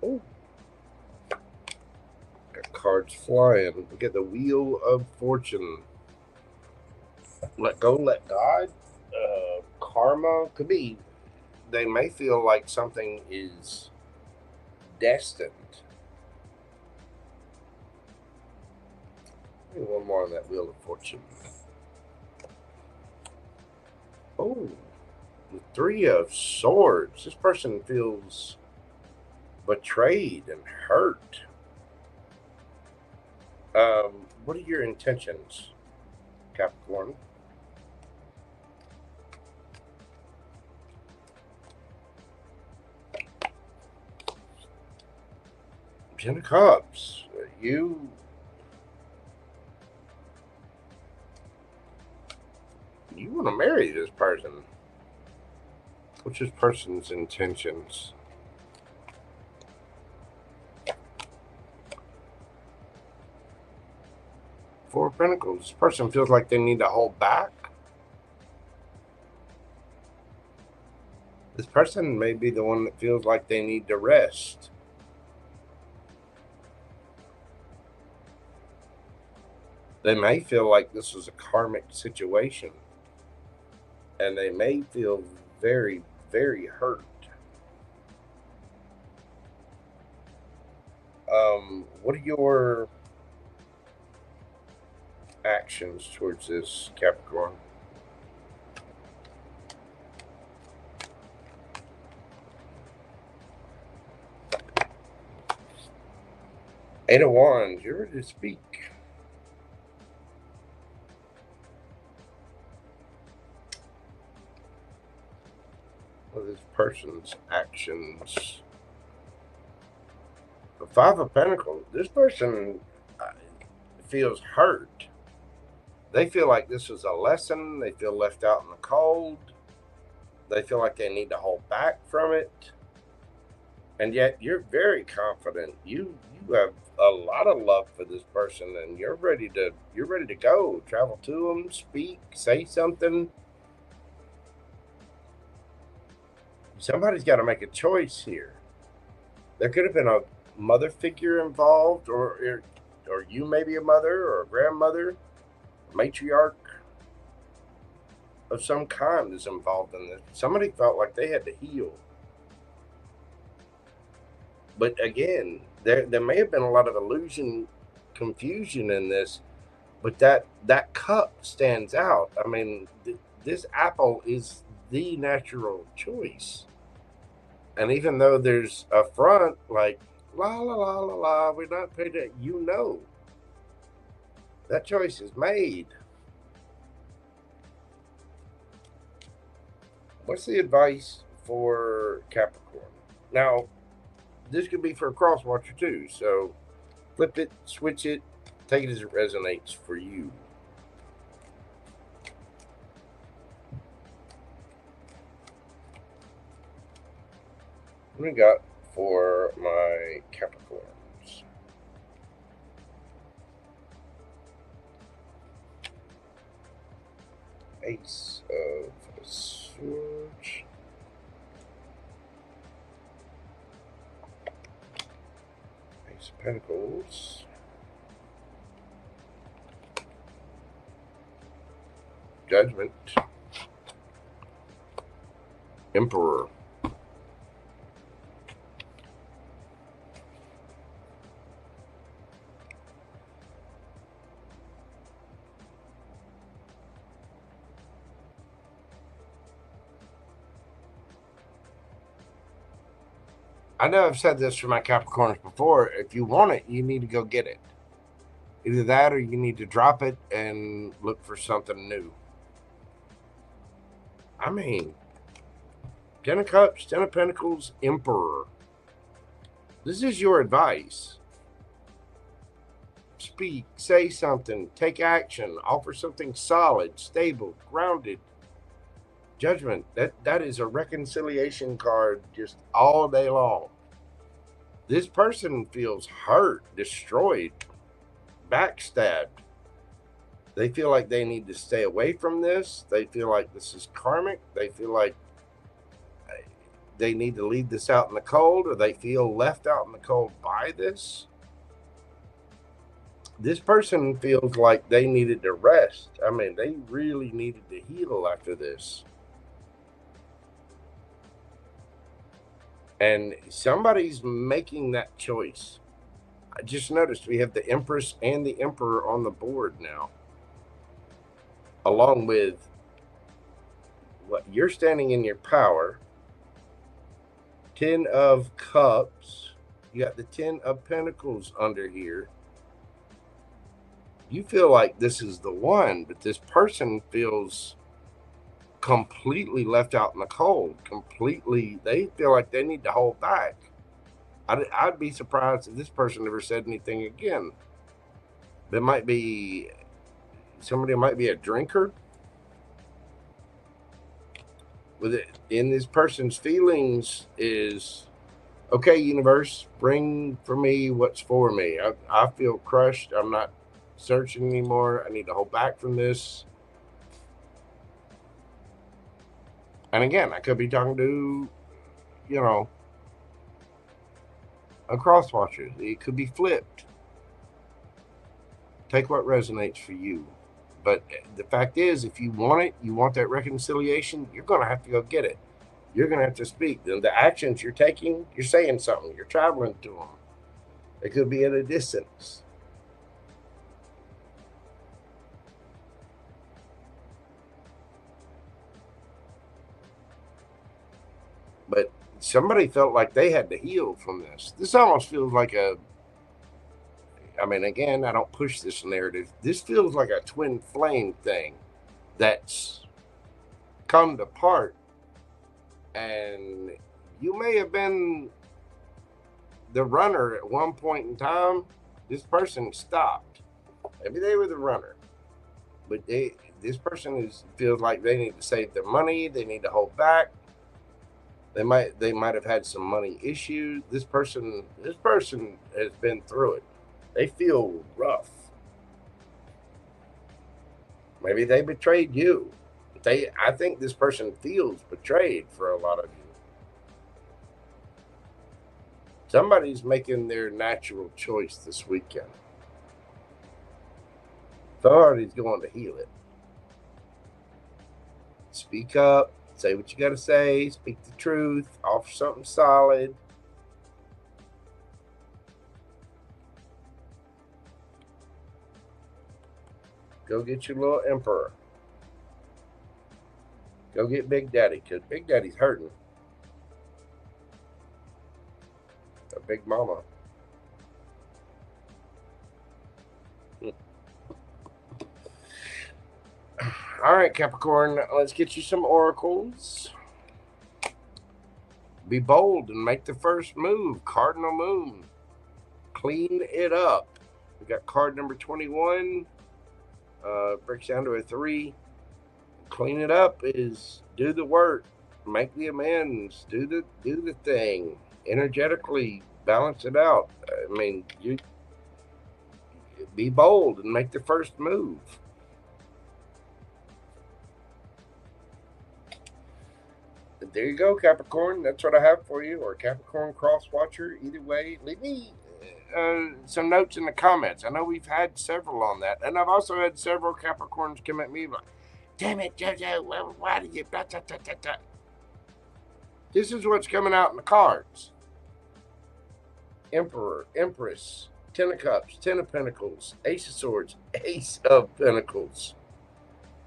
Speaker 1: Oh, got cards flying. We get the Wheel of Fortune. Let go, let God. Karma could be. They may feel like something is destined. Maybe one more on that Wheel of Fortune. Oh, the Three of Swords. This person feels betrayed and hurt. What are your intentions, Capricorn? Ten of Cups. You want to marry this person. What's this person's intentions? Four of Pentacles. This person feels like they need to hold back. This person may be the one that feels like they need to rest. They may feel like this is a karmic situation. And they may feel very, very hurt. What are your actions towards this, Capricorn? Eight of Wands, you're ready to speak. This person's actions. The Five of Pentacles. This person feels hurt. They feel like this is a lesson. They feel left out in the cold. They feel like they need to hold back from it. And yet you're very confident. You have a lot of love for this person, and you're ready to go. Travel to them, speak, say something. Somebody's got to make a choice here. There could have been a mother figure involved, or you may be a mother or a grandmother, a matriarch of some kind is involved in this. Somebody felt like they had to heal. But again, there may have been a lot of illusion, confusion in this, but that cup stands out. I mean, this apple is the natural choice. And even though there's a front, like, la, la, la, la, la, we're not paid that, you know, that choice is made. What's the advice for Capricorn? Now, this could be for a cross watcher too, so flip it, switch it, take it as it resonates for you. What do we got for my Capricorns? Ace of Swords. Ace of Pentacles. Judgment. Emperor. I know I've said this for my Capricorns before. If you want it, you need to go get it. Either that or you need to drop it and look for something new. I mean, 10 of Cups, 10 of Pentacles, Emperor. This is your advice. Speak, say something, take action, offer something solid, stable, grounded. Judgment. That is a reconciliation card just all day long. This person feels hurt, destroyed, backstabbed. They feel like they need to stay away from this. They feel like this is karmic. They feel like they need to leave this out in the cold, or they feel left out in the cold by this. This person feels like they needed to rest. I mean, they really needed to heal after this. And somebody's making that choice. I just noticed we have the Empress and the Emperor on the board now. Along with what you're standing in your power. 10 of Cups. You got the 10 of Pentacles under here. You feel like this is the one, but this person feels completely left out in the cold. Completely, they feel like they need to hold back. I'd be surprised if this person never said anything again. There might be somebody might be a drinker. With it in this person's feelings is, okay, universe, bring for me what's for me. I feel crushed. I'm not searching anymore. I need to hold back from this. And again, I could be talking to, you know, a cross watcher. It could be flipped. Take what resonates for you. But the fact is, if you want it, you want that reconciliation, you're going to have to go get it. You're going to have to speak. The actions you're taking, you're saying something. You're traveling to them. It could be at a distance. But somebody felt like they had to heal from this. This almost feels like a, I mean, again, I don't push this narrative. This feels like a twin flame thing that's come to part. And you may have been the runner at one point in time. This person stopped. Maybe they were the runner. But this person feels like they need to save their money. They need to hold back. They might have had some money issues. This person has been through it. They feel rough. Maybe they betrayed you. I think this person feels betrayed for a lot of you. Somebody's making their natural choice this weekend. Somebody's going to heal it. Speak up. Say what you got to say. Speak the truth. Offer something solid. Go get your little emperor. Go get Big Daddy, because Big Daddy's hurting. a big mama. All right, Capricorn, let's get you some oracles. Be bold and make the first move. Cardinal moon. Clean it up. We got card number 21. Breaks down to a 3. Clean it up is do the work, make the amends, do the thing. Energetically balance it out. I mean, you be bold and make the first move. There you go, Capricorn. That's what I have for you, or Capricorn cross watcher. Either way, leave me some notes in the comments. I know we've had several on that, and I've also had several Capricorns come at me like, "Damn it, JoJo, why do you blah, blah, blah, blah, blah." This is what's coming out in the cards. Emperor, Empress, Ten of Cups, Ten of Pentacles, Ace of Swords, Ace of Pentacles.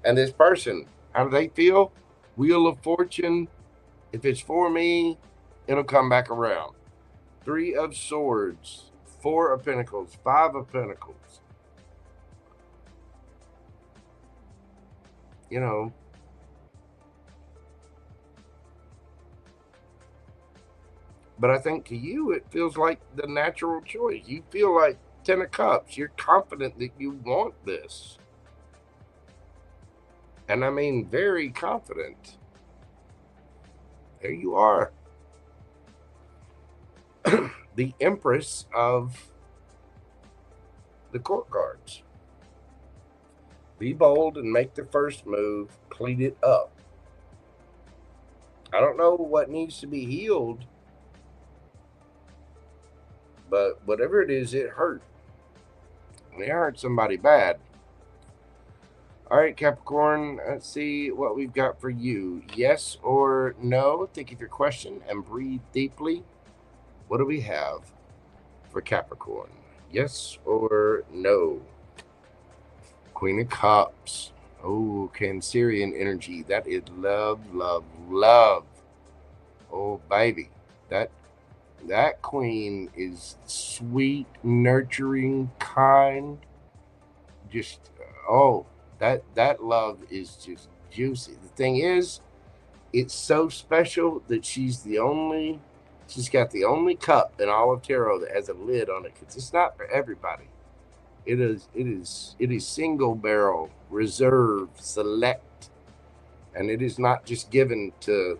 Speaker 1: And this person, how do they feel? Wheel of Fortune. If it's for me, it'll come back around. 3 of Swords, 4 of Pentacles, 5 of Pentacles. You know, but I think to you, it feels like the natural choice. You feel like 10 of Cups. You're confident that you want this. And I mean, very confident. There you are. The Empress of the court cards. Be bold and make the first move. Clean it up. I don't know what needs to be healed, but whatever it is, it hurt. And it hurt somebody bad. All right, Capricorn, let's see what we've got for you. Yes or no? Think of your question and breathe deeply. What do we have for Capricorn? Yes or no? Queen of Cups. Oh, Cancerian energy. That is love, love, love. Oh, baby. That queen is sweet, nurturing, kind. Just, oh, that love is just juicy. The thing is, it's so special that she's got the only cup in all of tarot that has a lid on it, because it's not for everybody. It is single barrel, reserved, select, and it is not just given to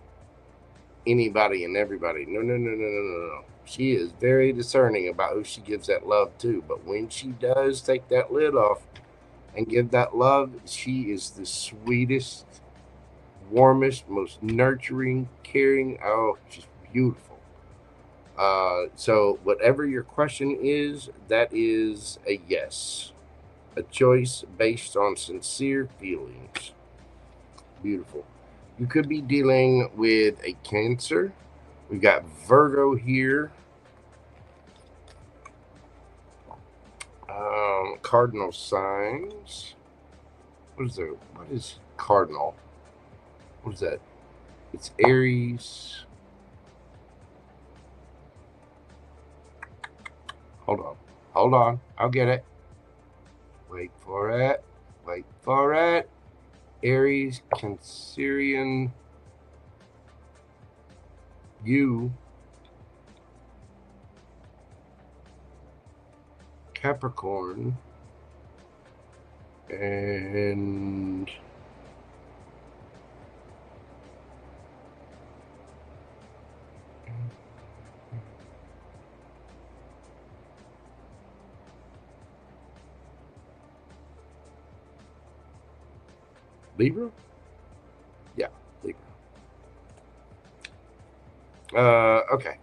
Speaker 1: anybody and everybody. No. She is very discerning about who she gives that love to, but when she does take that lid off and give that love, she is the sweetest, warmest, most nurturing, caring. Oh, she's beautiful. So whatever your question is, that is a yes. A choice based on sincere feelings. Beautiful. You could be dealing with a Cancer. We've got Virgo here. Cardinal signs. What is cardinal? What is that? It's Aries. Hold on. I'll get it. Wait for it. Aries, Cancerian, you, Capricorn, and Libra? Yeah, Libra. Okay.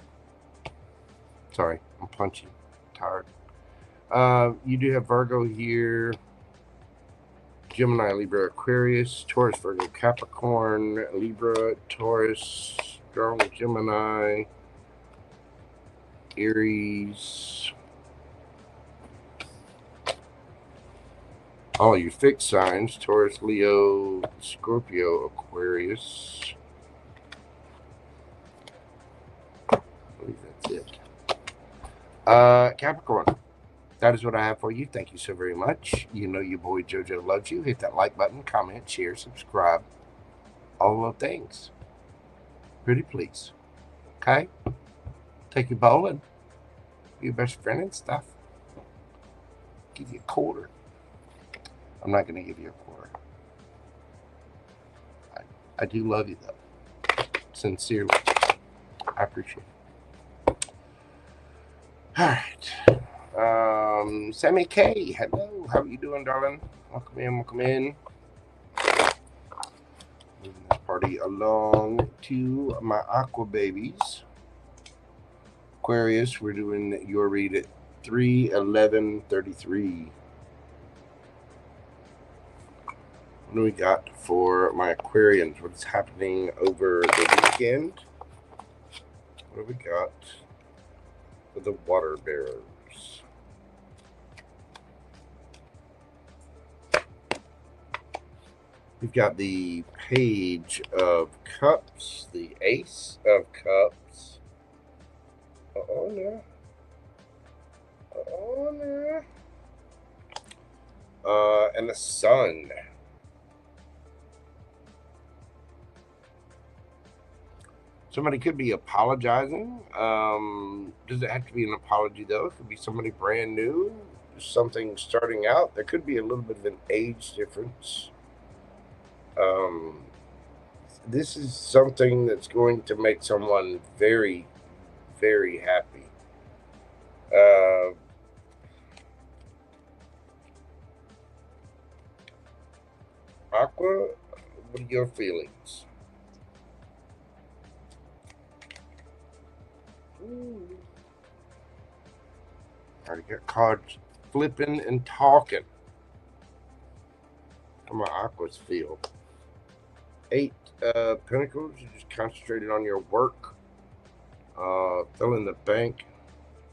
Speaker 1: Sorry, I'm punchy. Tired. You do have Virgo here. Gemini, Libra, Aquarius, Taurus, Virgo, Capricorn, Libra, Taurus, strong Gemini, Aries. All your fixed signs, Taurus, Leo, Scorpio, Aquarius. I believe that's it. Capricorn, that is what I have for you. Thank you so very much. You know your boy Jojo loves you. Hit that like button, comment, share, subscribe, all of those things. Pretty please. Okay? Take you bowling. Be your best friend and stuff. Give you a quarter. I'm not going to give you a quarter. I do love you, though. Sincerely. I appreciate it. All right. Sammy K, hello. How are you doing, darling? Welcome in, welcome in. Moving this party along to my aqua babies. Aquarius, we're doing your read at 3/11/33. What do we got for my Aquarians? What's happening over the weekend? What have we got for the water bearers? We've got the Page of Cups, the Ace of Cups. Oh no. Oh no. And the Sun. Somebody could be apologizing. Does it have to be an apology, though? It could be somebody brand new, something starting out. There could be a little bit of an age difference. This is something that's going to make someone very, very happy. Aqua, what are your feelings? Already got cards flipping and talking. How my Aquas feel? 8 Pentacles. You just concentrated on your work. Fill in the bank.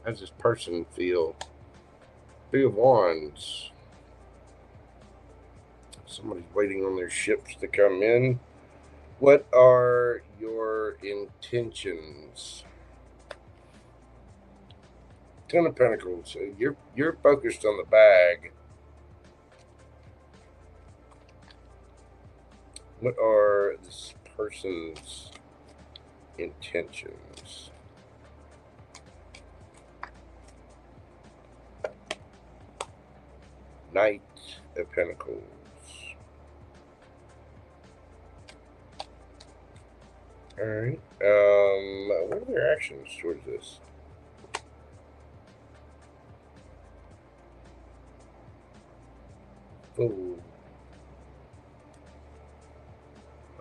Speaker 1: How does this person feel? 3 of Wands. Somebody's waiting on their ships to come in. What are your intentions? 10 of Pentacles. You're focused on the bag. What are this person's intentions? Knight of Pentacles. All right. What are their actions towards this? Fool.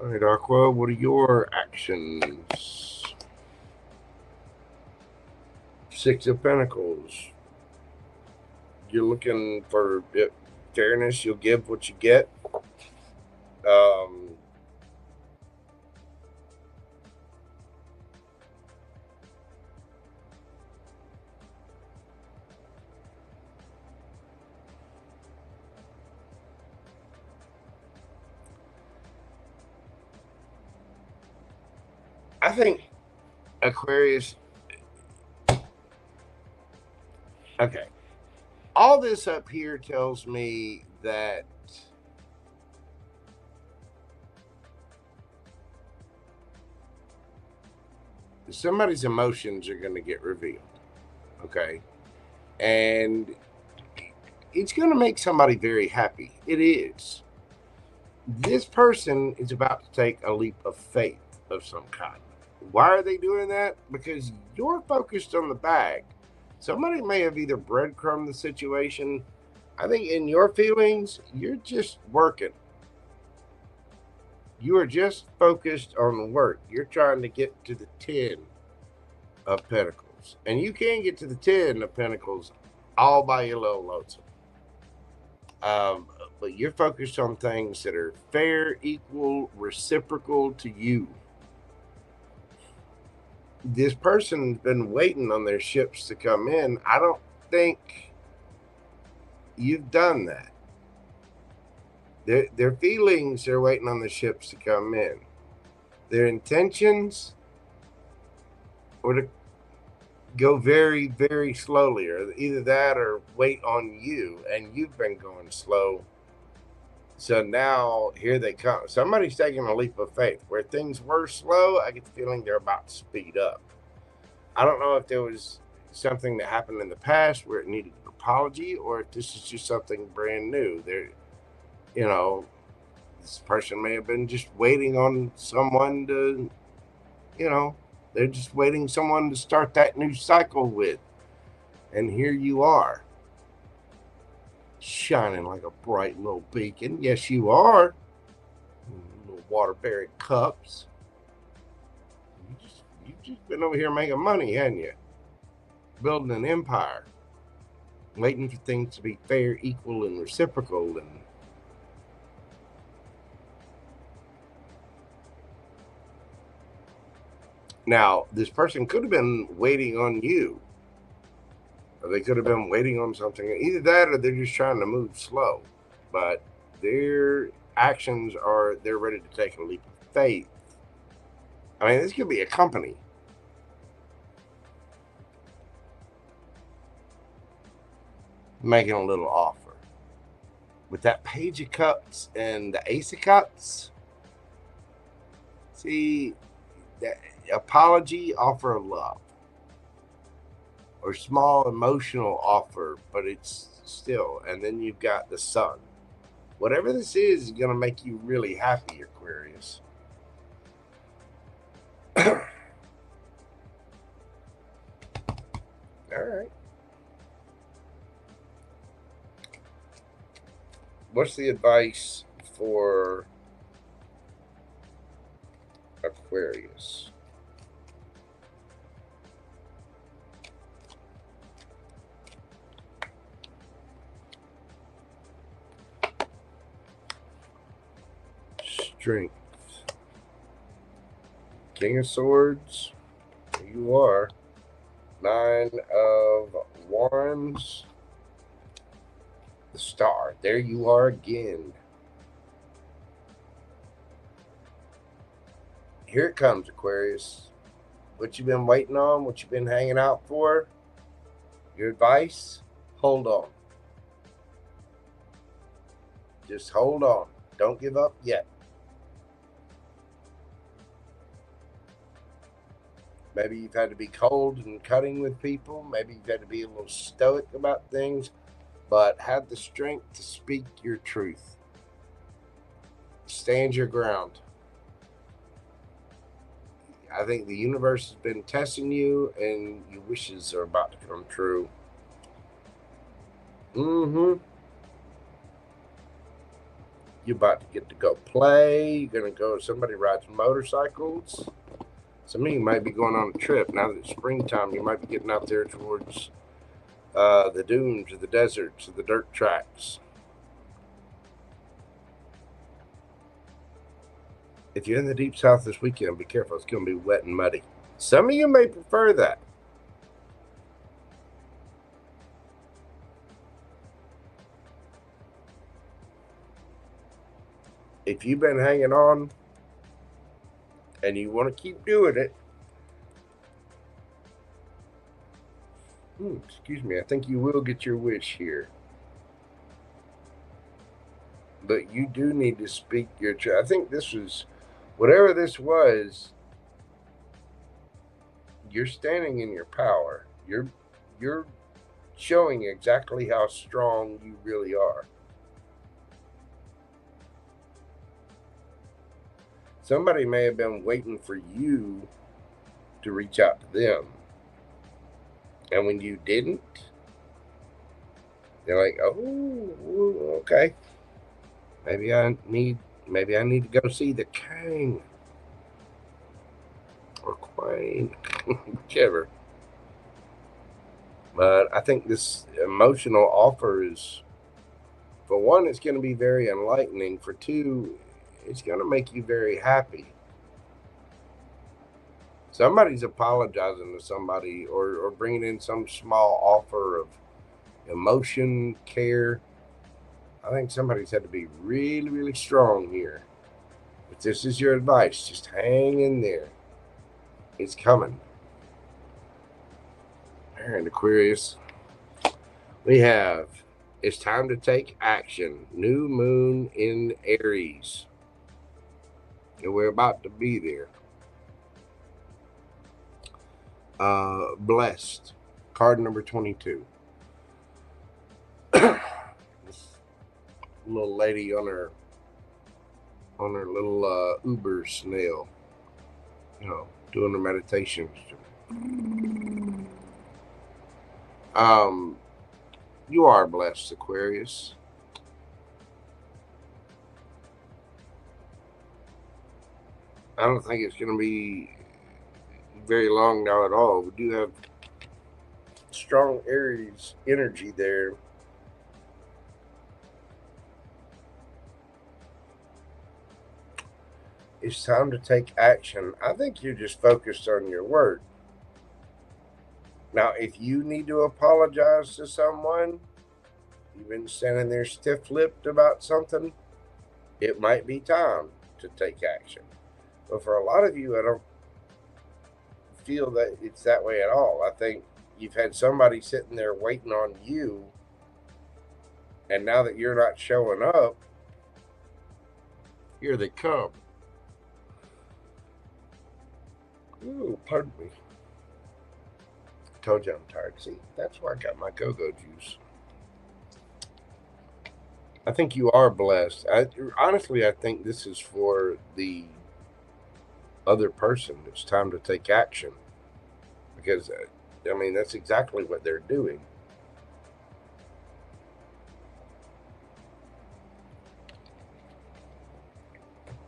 Speaker 1: All right, Aqua, what are your actions? 6 of Pentacles. You're looking for fairness. You'll give what you get. I think Aquarius. Okay. All this up here tells me that somebody's emotions are going to get revealed. Okay. And it's going to make somebody very happy. It is. This person is about to take a leap of faith of some kind. Why are they doing that? Because you're focused on the bag. Somebody may have either breadcrumbed the situation. I think in your feelings, you're just working. You are just focused on the work. You're trying to get to the 10 of Pentacles. And you can get to the 10 of Pentacles all by your little lonesome. But you're focused on things that are fair, equal, reciprocal to you. This person's been waiting on their ships to come in. I don't think you've done that. Their feelings are waiting on the ships to come in. Their intentions, or go very, very slowly, or either that or wait on you, and you've been going slow. So now here they come. Somebody's taking a leap of faith. Where things were slow, I get the feeling they're about to speed up. I don't know if there was something that happened in the past where it needed an apology, or if this is just something brand new. There, you know, this person may have been just waiting on someone to, you know, they're just waiting someone to start that new cycle with. And here you are, shining like a bright little beacon. Yes, you are. Little water-bearing cups. You've just been over here making money, hadn't you? Building an empire. Waiting for things to be fair, equal, and reciprocal. And now, this person could have been waiting on you. Or they could have been waiting on something. Either that or they're just trying to move slow. But their actions are, they're ready to take a leap of faith. I mean, this could be a company. Making a little offer. With that Page of Cups and the Ace of Cups. See, that apology, offer of love. Or small emotional offer, but it's still. And then you've got the Sun. Whatever this is going to make you really happy, Aquarius. All right. What's the advice for Aquarius? Strength. King of Swords. Here you are. 9 of Wands. The Star. There you are again. Here it comes, Aquarius. What you've been waiting on, what you've been hanging out for. Your advice, hold on. Just hold on. Don't give up yet. Maybe you've had to be cold and cutting with people. Maybe you've had to be a little stoic about things. But have the strength to speak your truth. Stand your ground. I think the universe has been testing you, and your wishes are about to come true. You're about to get to go play. You're going to go, somebody rides motorcycles. Some of you might be going on a trip. Now that it's springtime, you might be getting out there towards the dunes or the deserts or the dirt tracks. If you're in the deep south this weekend, be careful. It's going to be wet and muddy. Some of you may prefer that. If you've been hanging on and you want to keep doing it, excuse me, I think you will get your wish here. But you do need to speak your truth. I think this was, whatever this was, you're standing in your power. You're showing exactly how strong you really are. Somebody may have been waiting for you to reach out to them. And when you didn't, they're like, oh, okay. Maybe I need to go see the king or queen, whichever. But I think this emotional offer is, for one, it's going to be very enlightening. For two, it's going to make you very happy. Somebody's apologizing to somebody or bringing in some small offer of emotion, care. I think somebody's had to be really, really strong here. If this is your advice, just hang in there. It's coming. And Aquarius, we have, it's time to take action. New moon in Aries. And we're about to be there. Blessed. Card number 22. This little lady on her little Uber snail, you know, doing her meditations. You are blessed, Aquarius. I don't think it's going to be very long now at all. We do have strong Aries energy there. It's time to take action. I think you're just focused on your work. Now, if you need to apologize to someone, you've been standing there stiff-lipped about something, it might be time to take action. But for a lot of you, I don't feel that it's that way at all. I think you've had somebody sitting there waiting on you, and now that you're not showing up, here they come. Ooh, pardon me. Told you I'm tired. See, that's why I got my go-go juice. I think you are blessed. Honestly, I think this is for the other person. It's time to take action. Because, I mean, that's exactly what they're doing.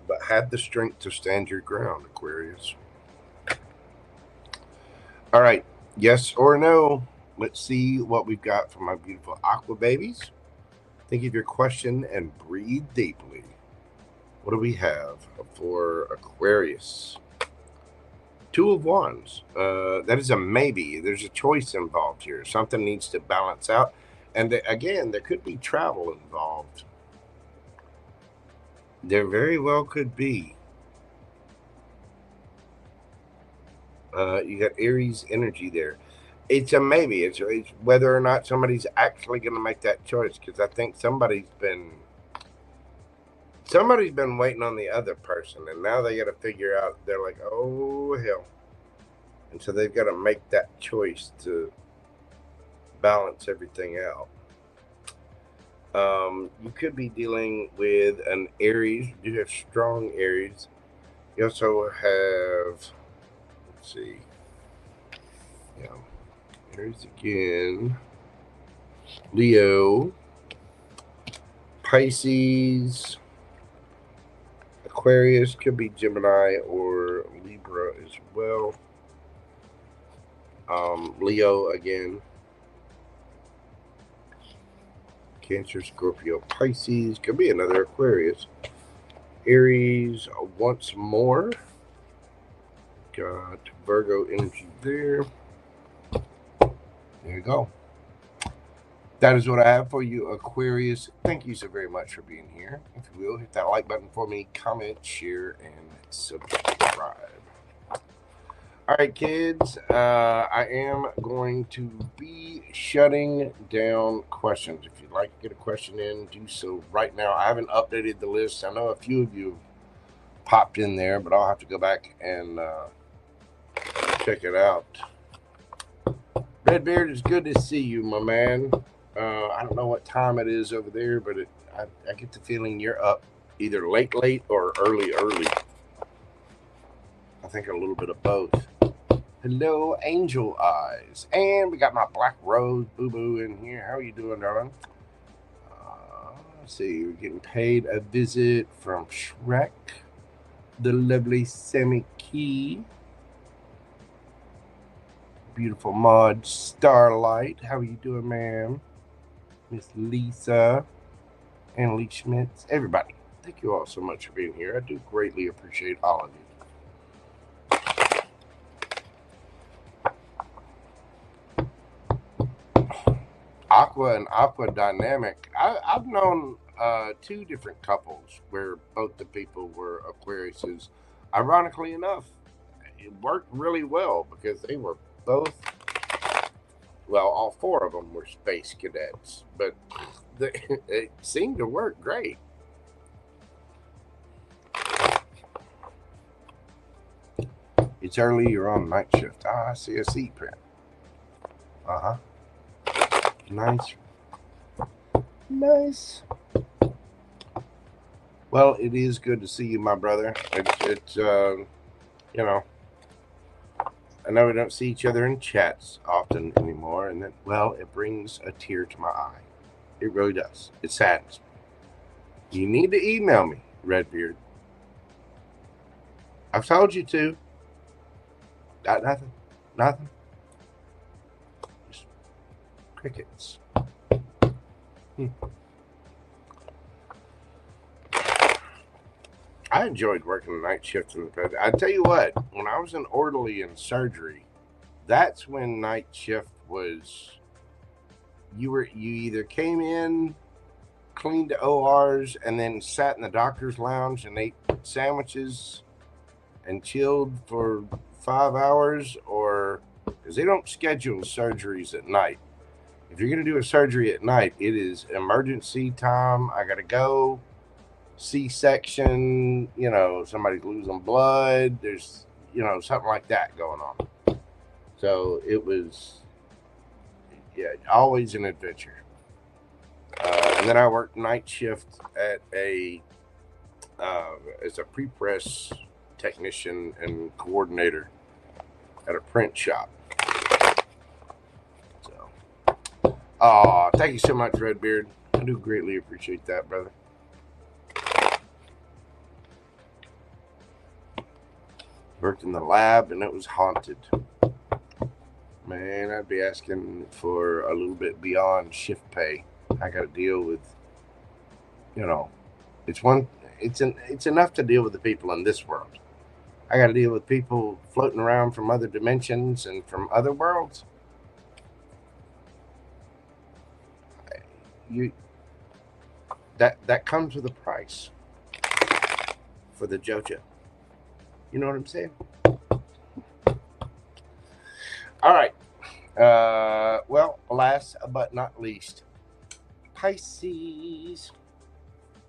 Speaker 1: But have the strength to stand your ground, Aquarius. All right. Yes or no? Let's see what we've got from my beautiful aqua babies. Think of your question and breathe deeply. What do we have for Aquarius? Two of Wands. That is a maybe. There's a choice involved here. Something needs to balance out. And again, there could be travel involved. There very well could be. You got Aries energy there. It's a maybe. It's whether or not somebody's actually going to make that choice, because I think somebody's been waiting on the other person, and now they got to figure out. They're like, oh hell, and so they've got to make that choice to balance everything out. You could be dealing with an Aries. You have strong Aries. You also have, let's see, yeah, Aries again, Leo, Pisces, Aquarius, could be Gemini or Libra as well. Leo again, Cancer, Scorpio, Pisces, could be another Aquarius. Aries once more. Got Virgo energy there. There you go. That is what I have for you, Aquarius. Thank you so very much for being here. If you will, hit that like button for me, comment, share, and subscribe. All right, kids, I am going to be shutting down questions. If you'd like to get a question in, do so right now. I haven't updated the list. I know a few of you popped in there, but I'll have to go back and check it out. Redbeard, it's good to see you, my man. I don't know what time it is over there, but I get the feeling you're up either late or early. I think a little bit of both. Hello, Angel Eyes. And we got my Black Rose Boo-Boo in here. How are you doing, darling? Let's see. We're getting paid a visit from Shrek. The lovely Sammy Key. Beautiful Maud Starlight. How are you doing, ma'am? Miss Lisa. and Lee Schmitz, everybody. Thank you all so much for being here. I do greatly appreciate all of you. Aqua and Aqua Dynamic. I've known two different couples where both the people were Aquariuses. Ironically enough, it worked really well because they were both well, all 4 of them were space cadets, but it seemed to work great. It's early, you're on night shift. Ah, I see a C print. Nice. Nice. Well, it is good to see you, my brother. It's you know, I know we don't see each other in chats often anymore, and that, well, it brings a tear to my eye. It really does. It saddens me. You need to email me, Redbeard. I've told you to. Got nothing. Nothing. Just crickets. I enjoyed working the night shift in the past. I tell you what, when I was an orderly in surgery, that's when night shift was. You either came in, cleaned the ORs, and then sat in the doctor's lounge and ate sandwiches and chilled for 5 hours, or because they don't schedule surgeries at night. If you're going to do a surgery at night, it is emergency time. I got to go. C-section, you know, somebody's losing blood. There's, you know, something like that going on. So it was, yeah, always an adventure. And then I worked night shift at as a pre-press technician and coordinator at a print shop. So, thank you so much, Redbeard. I do greatly appreciate that, brother. Worked in the lab, and it was haunted. Man, I'd be asking for a little bit beyond shift pay. I got to deal with, you know, it's enough to deal with the people in this world. I got to deal with people floating around from other dimensions and from other worlds. That comes with a price for the JoJo. You know what I'm saying? All right. Well, last but not least, Pisces.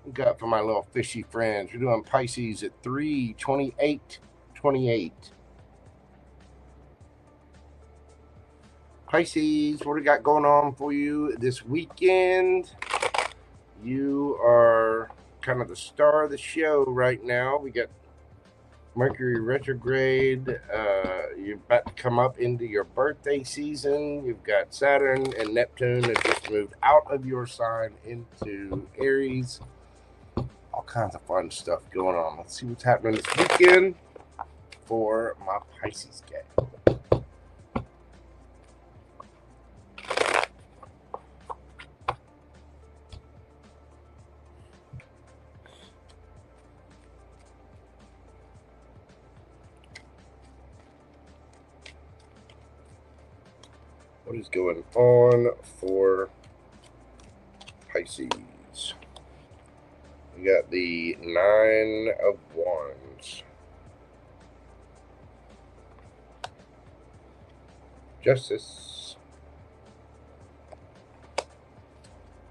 Speaker 1: We got for my little fishy friends. We're doing Pisces at 3/28/28. Pisces, what do we got going on for you this weekend? You are kind of the star of the show right now. We got Mercury retrograde. You're about to come up into your birthday season. You've got Saturn and Neptune that just moved out of your sign into Aries. All kinds of fun stuff going on. Let's see what's happening this weekend for my Pisces gang. What is going on for Pisces? We got the 9 of Wands. Justice.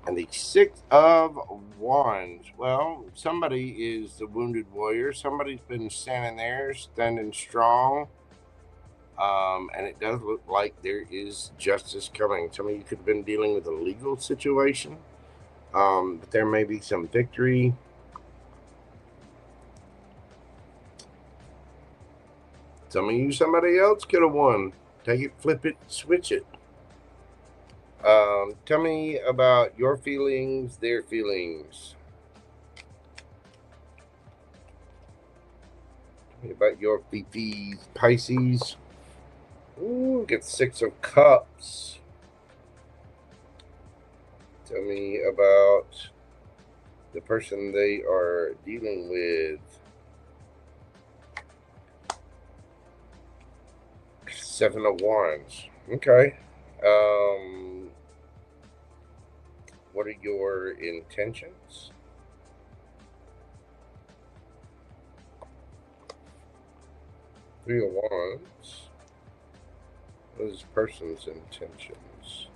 Speaker 1: And the 6 of Wands. Well, somebody is the wounded warrior. Somebody's been standing there, standing strong. And it does look like there is justice coming. Some of you could have been dealing with a legal situation. But there may be some victory. Some of you, somebody else could have won. Take it, flip it, switch it. Tell me about your feelings, their feelings. Tell me about your Fifis, Pisces. Ooh, get 6 of Cups. Tell me about the person they are dealing with. 7 of Wands. Okay. What are your intentions? Three of Wands. What is this person's intentions?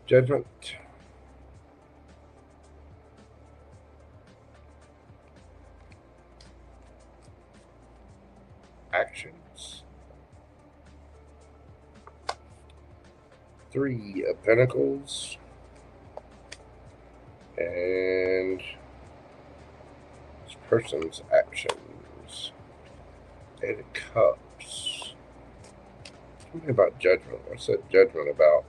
Speaker 1: Judgment. Actions. 3 of Pentacles. And this person's actions. 8 of Cups. Tell me about judgment. What's that judgment about?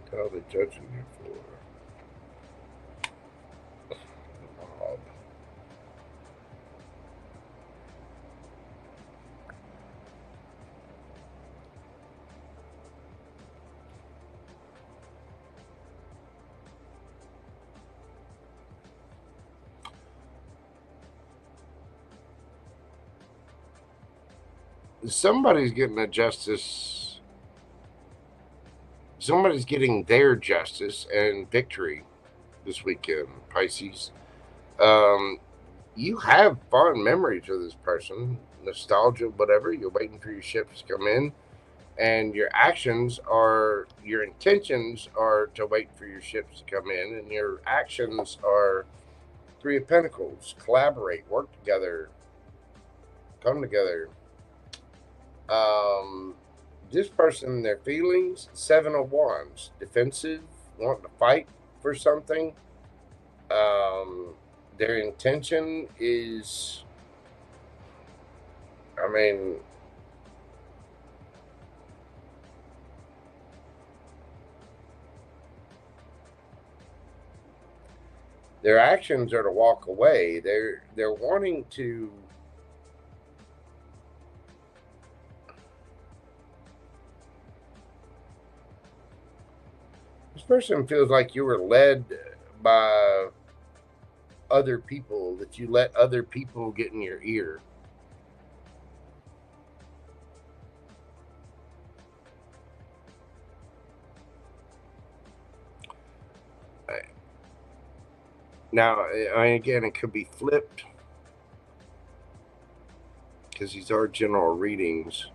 Speaker 1: What are they judging you for? Mob. Somebody's getting a justice. Somebody's getting their justice and victory this weekend, Pisces. You have fond memories of this person, nostalgia, whatever. You're waiting for your ships to come in, and your actions are, your intentions are to wait for your ships to come in, and your actions are 3 of Pentacles. Collaborate, work together, come together. This person, their feelings, 7 of Wands, defensive, wanting to fight for something. Their intention is, I mean, their actions are to walk away. They're wanting to, this person feels like you were led by other people, that you let other people get in your ear. Now, I mean, again, it could be flipped because these are general readings.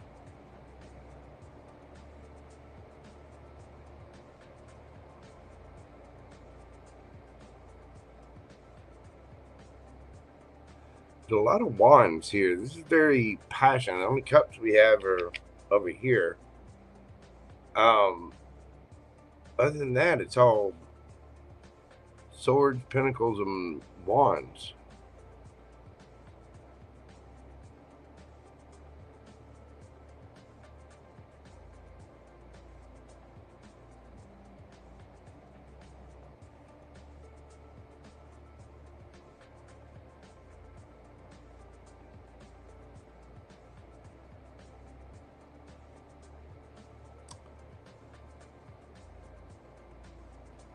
Speaker 1: There's a lot of wands here. This is very passionate. The only cups we have are over here. Other than that, it's all swords, pentacles, and wands.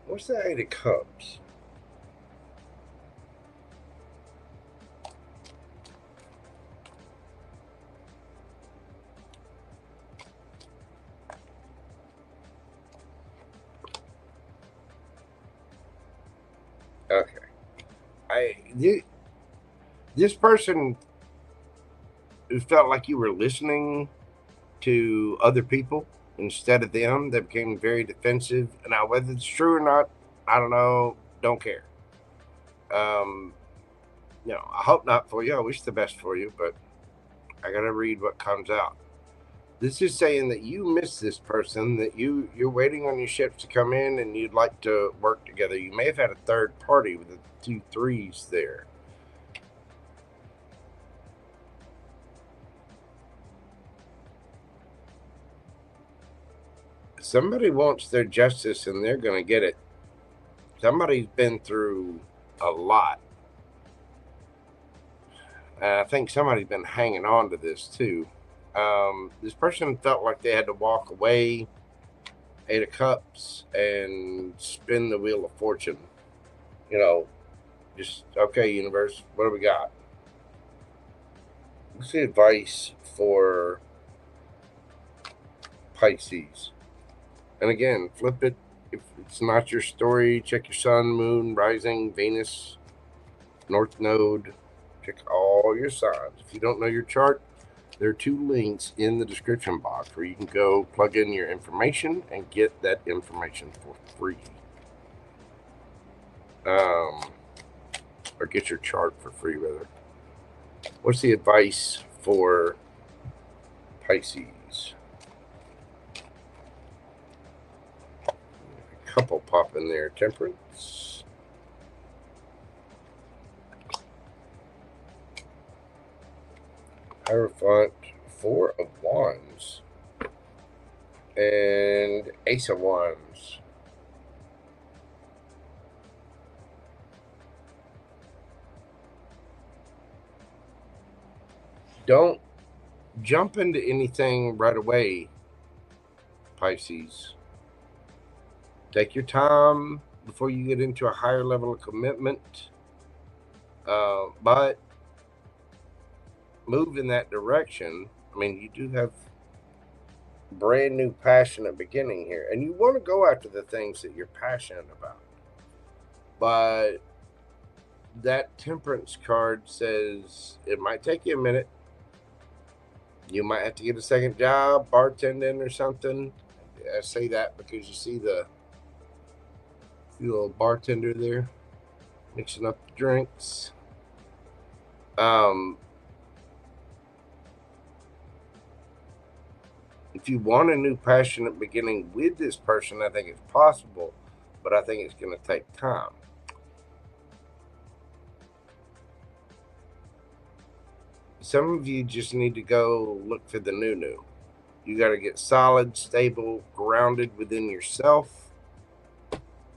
Speaker 1: What's the 8 of Cups? Okay. This person felt like you were listening to other people instead of them. They became very defensive. Now, whether it's true or not, I don't know. Don't care. You know, I hope not for you. I wish the best for you, but I gotta read what comes out. This is saying that you miss this person, that you're waiting on your ships to come in and you'd like to work together. You may have had a third party with the 2 threes there. Somebody wants their justice and they're going to get it. Somebody's been through a lot. And I think somebody's been hanging on to this too. This person felt like they had to walk away, 8 of Cups, and spin the wheel of fortune. You know, just, okay, universe, what do we got? What's the advice for Pisces? And again, flip it If it's not your story, check your sun, moon, rising, Venus, North Node. Check all your signs. If you don't know your chart, there are 2 links in the description box where you can go plug in your information and get that information for free. Or get your chart for free, rather. What's the advice for Pisces? A couple pop in there. Temperance. Hierophant. 4 of Wands. And Ace of Wands. Don't jump into anything right away, Pisces. Take your time before you get into a higher level of commitment. But move in that direction. I mean, you do have brand new passionate beginning here, and you want to go after the things that you're passionate about. But that Temperance card says it might take you a minute. You might have to get a second job, bartending or something. I say that because you see the little bartender there mixing up the drinks. If you want a new passionate beginning with this person, I think it's possible, but I think it's going to take time. Some of you just need to go look for the new. You got to get solid, stable, grounded within yourself,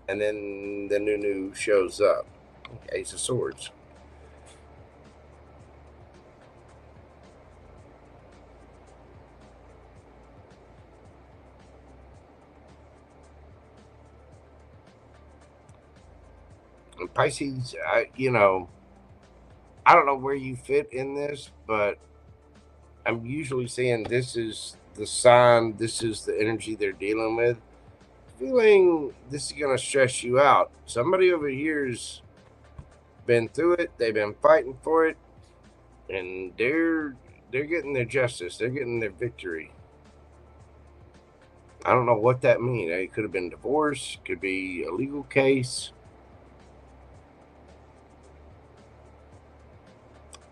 Speaker 1: and then the new shows up. Ace of Swords. And Pisces, I don't know where you fit in this, but I'm usually saying this is the sign, this is the energy they're dealing with. Feeling this is going to stress you out. Somebody over here's been through it. They've been fighting for it, and they're getting their justice. They're getting their victory. I don't know what that means. It could have been divorce, could be a legal case.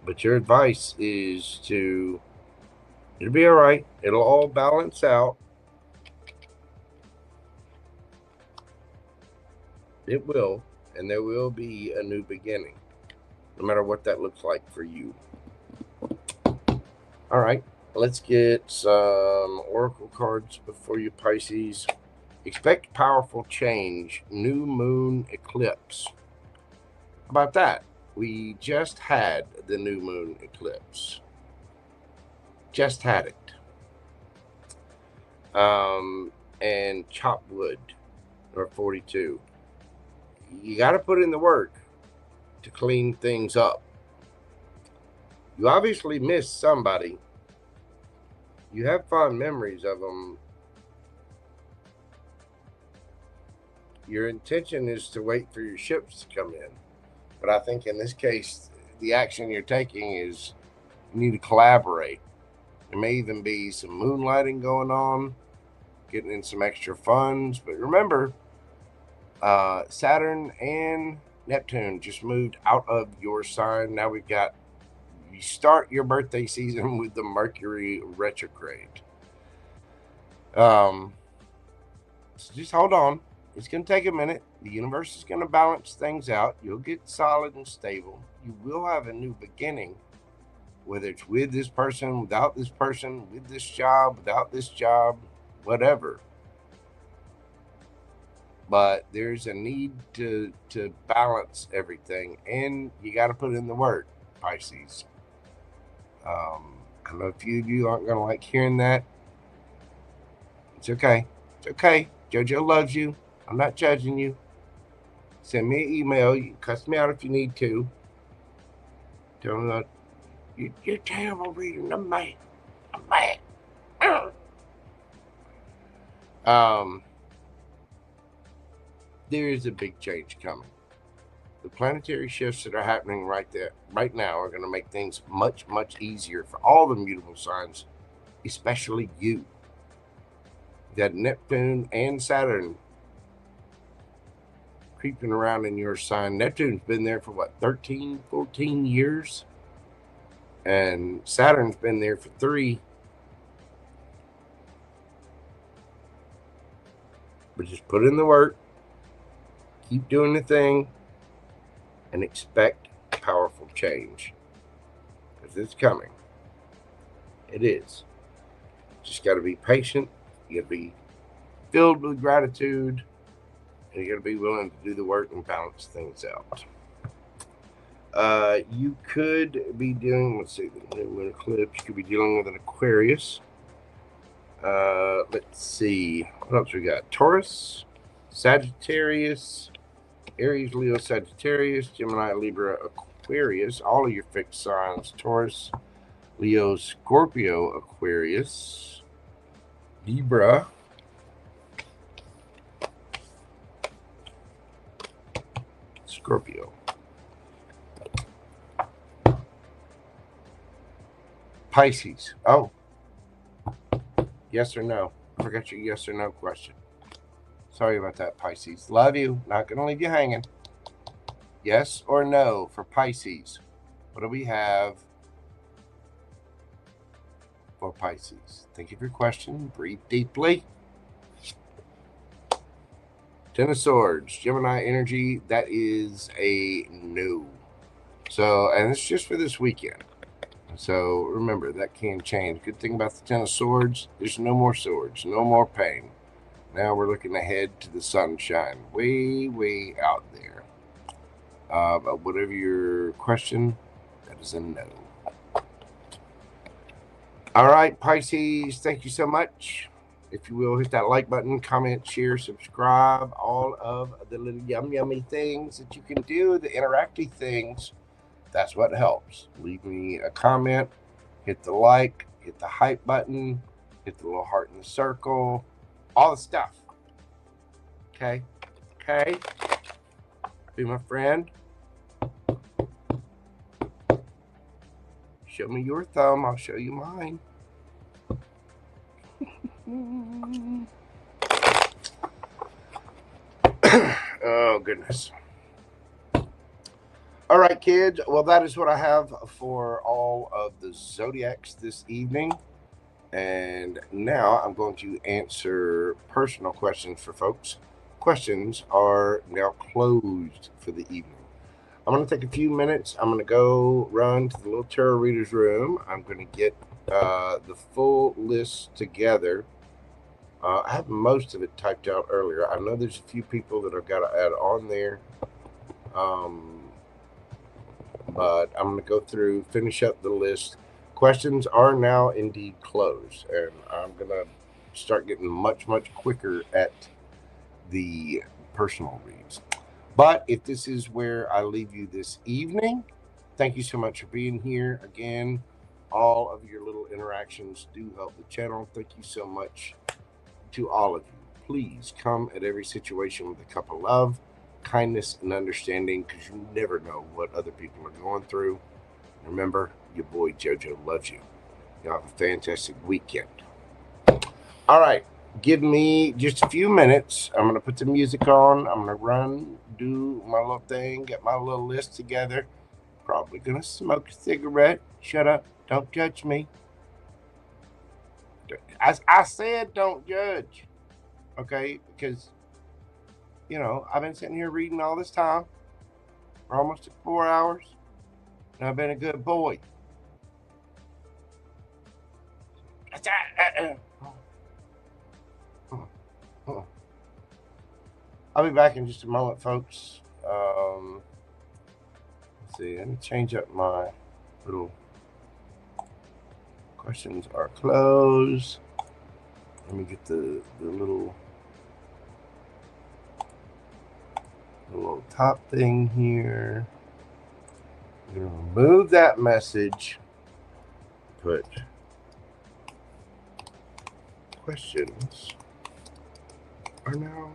Speaker 1: But your advice is it'll be all right. It'll all balance out. It will, and there will be a new beginning, no matter what that looks like for you. All right, let's get some oracle cards before you, Pisces. Expect powerful change, new moon eclipse. How about that? We just had the new moon eclipse. Just had it. And chop wood, or 42. You got to put in the work to clean things up. You obviously missed somebody. You have fond memories of them. Your intention is to wait for your ships to come in. But I think in this case, the action you're taking is you need to collaborate. There may even be some moonlighting going on, getting in some extra funds. But remember, Saturn and Neptune just moved out of your sign. Now you start your birthday season with the Mercury retrograde. So just hold on. It's going to take a minute. The universe is going to balance things out. You'll get solid and stable. You will have a new beginning, whether it's with this person, without this person, with this job, without this job, whatever. But there's a need to balance everything, and you got to put in the work, Pisces. I know a few of you aren't going to like hearing that. It's okay. It's okay. JoJo loves you. I'm not judging you. Send me an email. You can cuss me out if you need to. Tell me that you're terrible reading. I'm mad. there is a big change coming. The planetary shifts that are happening right now are going to make things much, much easier for all the mutable signs, especially you. You got Neptune and Saturn creeping around in your sign. Neptune's been there for what, 13, 14 years? And Saturn's been there for 3. But just put in the work, keep doing the thing, and expect powerful change. Because it's coming. It is. Just got to be patient. You got to be filled with gratitude. And you got to be willing to do the work and balance things out. You could be dealing, let's see, the new moon eclipse. You could be dealing with an Aquarius. Let's see. What else we got? Taurus, Sagittarius, Aries, Leo, Sagittarius, Gemini, Libra, Aquarius. All of your fixed signs. Taurus, Leo, Scorpio, Aquarius, Libra, Scorpio. Pisces. Oh. Yes or no? I forgot your yes or no question. Sorry about that, Pisces. Love you. Not going to leave you hanging. Yes or no for Pisces? What do we have for Pisces? Think of your question. Breathe deeply. Ten of Swords. Gemini energy. That is a no. So, and it's just for this weekend. So remember, that can change. Good thing about the Ten of Swords, there's no more swords, no more pain. Now we're looking ahead to the sunshine, way, way out there. But whatever your question, that is a no. All right, Pisces, thank you so much. If you will, hit that like button, comment, share, subscribe, all of the little yummy things that you can do, the interactive things. That's what helps. Leave me a comment, hit the like, hit the hype button, hit the little heart in the circle, all the stuff. Okay? Okay? Be my friend. Show me your thumb, I'll show you mine. Oh, goodness. All right, kids. Well, that is what I have for all of the zodiacs this evening. And now I'm going to answer personal questions for folks. Questions are now closed for the evening. I'm going to take a few minutes. I'm going to go run to the little tarot reader's room. I'm going to get the full list together. I have most of it typed out earlier. I know there's a few people that I've got to add on there. But I'm going to go through, finish up the list. Questions are now indeed closed, and I'm going to start getting much, much quicker at the personal reads. But if this is where I leave you this evening, thank you so much for being here. Again, all of your little interactions do help the channel. Thank you so much to all of you. Please come at every situation with a cup of love, kindness, and understanding, because you never know what other people are going through. Remember, your boy Jojo loves you. Y'all have a fantastic weekend. All right, give me just a few minutes. I'm going to put the music on. I'm going to run, do my little thing, get my little list together. Probably going to smoke a cigarette. Shut up. Don't judge me. I said don't judge. Okay? Because, you know, I've been sitting here reading all this time for almost 4 hours. And I've been a good boy. I'll be back in just a moment, folks. Let's see. Let me change up my little questions are closed. Let me get the little top thing here. I'm going to remove that message. Put questions are now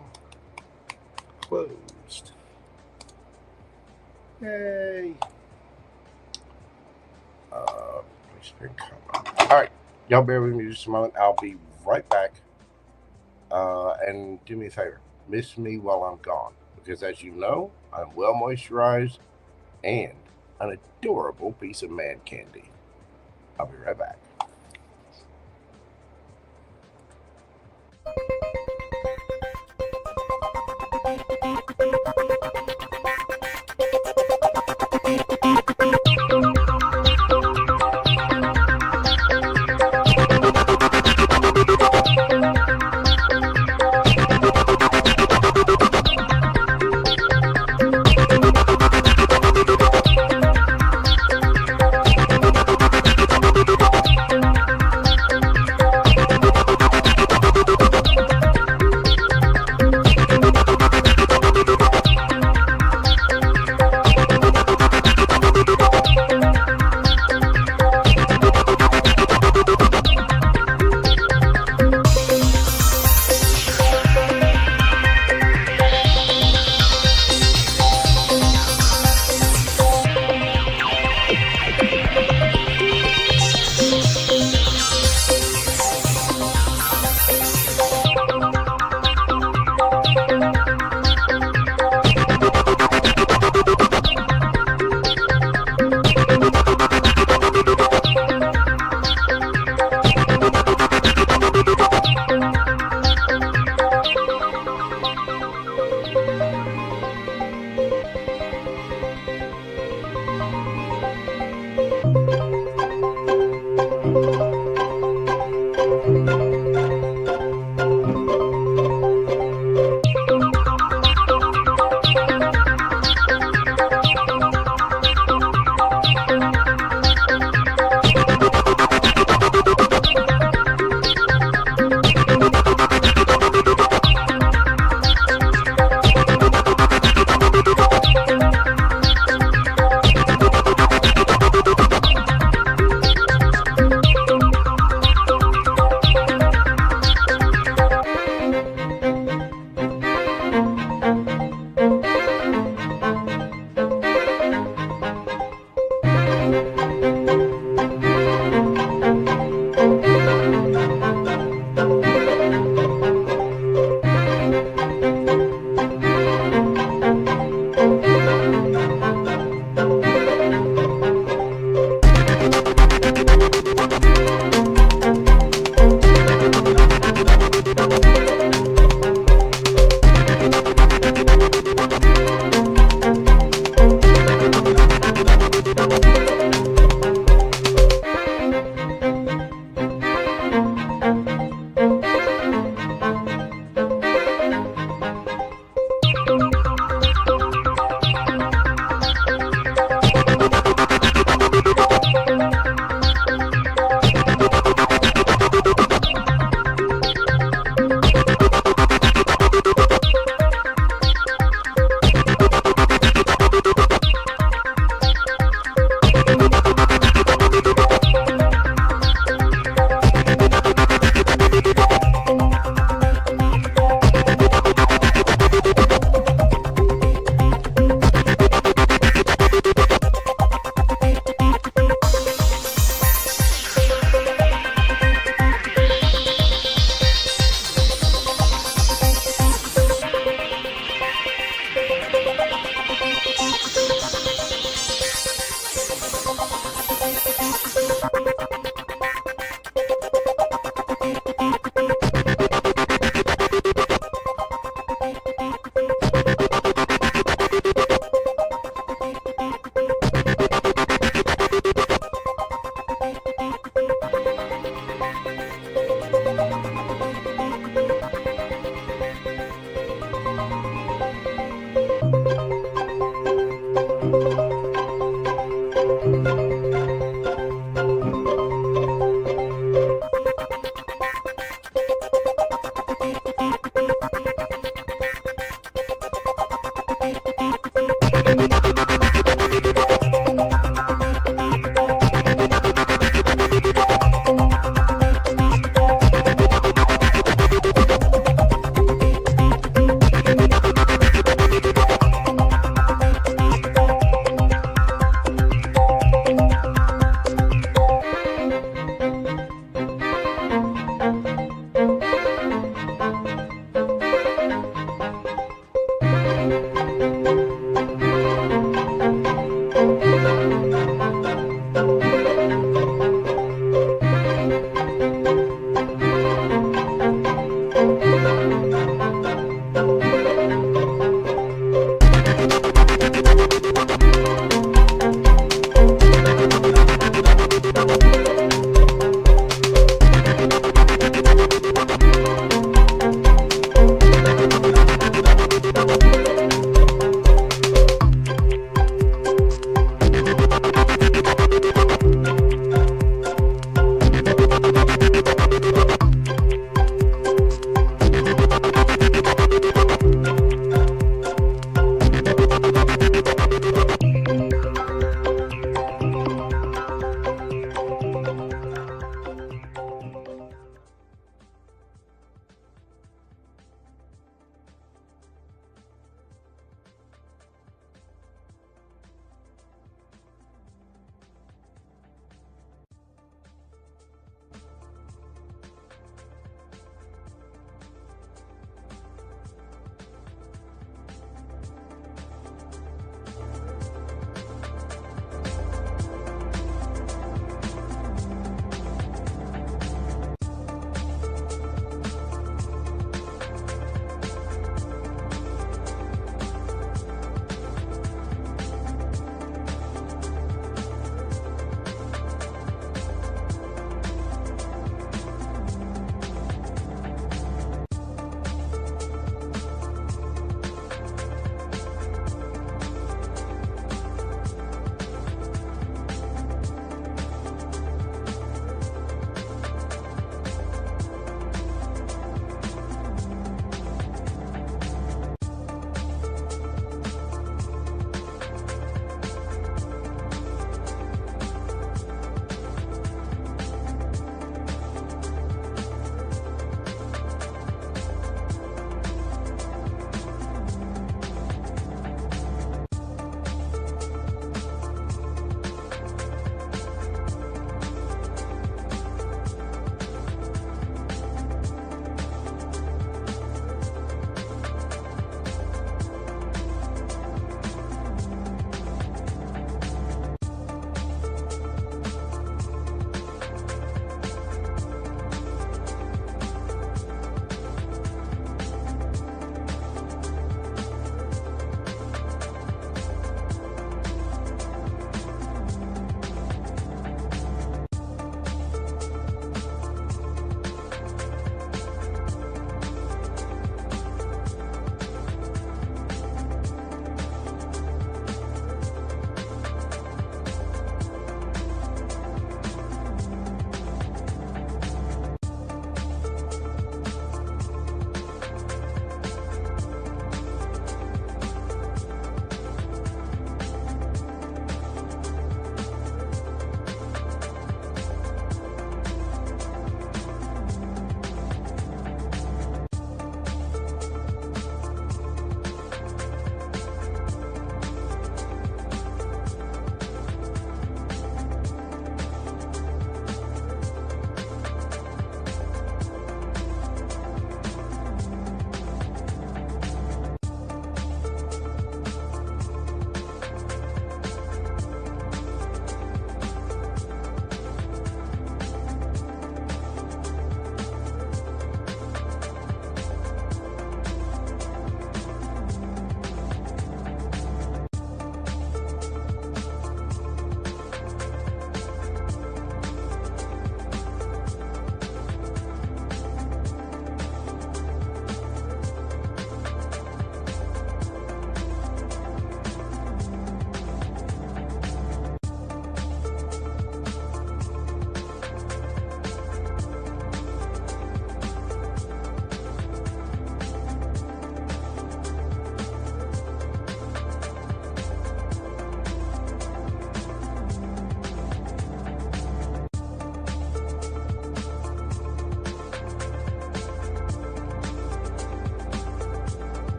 Speaker 1: closed. Yay. All right, y'all bear with me just a moment. I'll be right back. And do me a favor, miss me while I'm gone, because as you know, I'm well moisturized and an adorable piece of man candy. I'll be right back.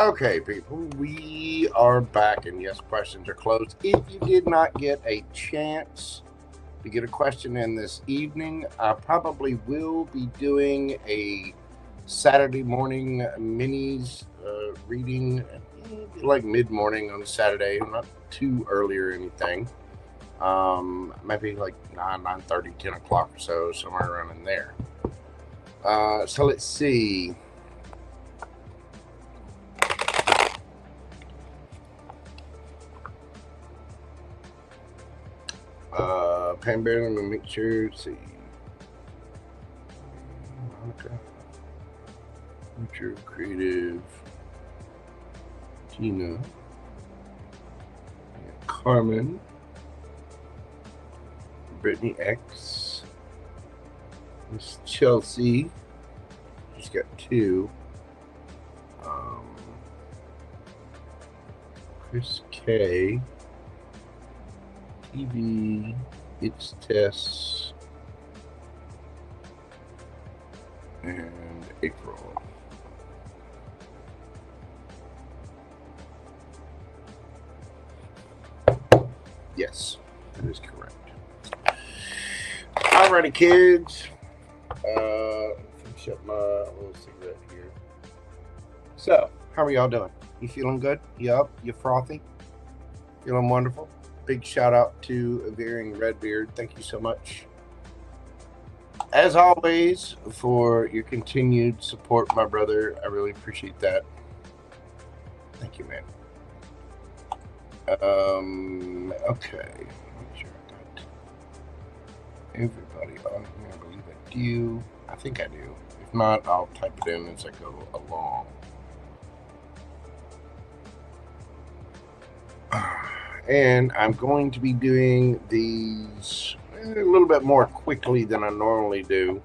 Speaker 1: Okay, people, we are back, and yes, questions are closed. If you did not get a chance to get a question in this evening, I probably will be doing a Saturday morning minis reading, like mid-morning on Saturday, not too early or anything. Maybe like 9:30, 10 o'clock or so, somewhere around in there. So let's see. Panbear, I'm gonna make sure. Let's see. Okay. Future Creative. Teena. Carmen. BrittanyX. Miss Chelsey. She's got 2. Chris K. TV. ItsTesssss. And April. Yes, that is correct. Alrighty, kids. Finish up my little cigarette here. So, how are y'all doing? You feeling good? You up? You frothy? Feeling wonderful? Big shout out to Varying Redbeard. Thank you so much, as always, for your continued support, my brother. I really appreciate that. Thank you, man. Okay. Make sure I got everybody on here. I believe I do. I think I do. If not, I'll type it in as I go along. And I'm going to be doing these a little bit more quickly than I normally do.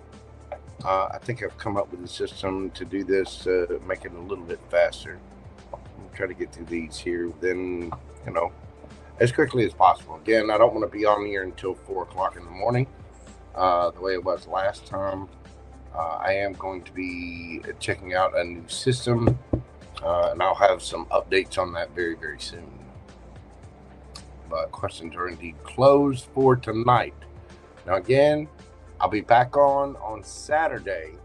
Speaker 1: I think I've come up with a system to do this, make it a little bit faster. I'll try to get through these here, then, you know, as quickly as possible. Again, I don't want to be on here until 4 o'clock in the morning, the way it was last time. I am going to be checking out a new system, and I'll have some updates on that very, very soon. But questions are indeed closed for tonight. Now, again, I'll be back on Saturday.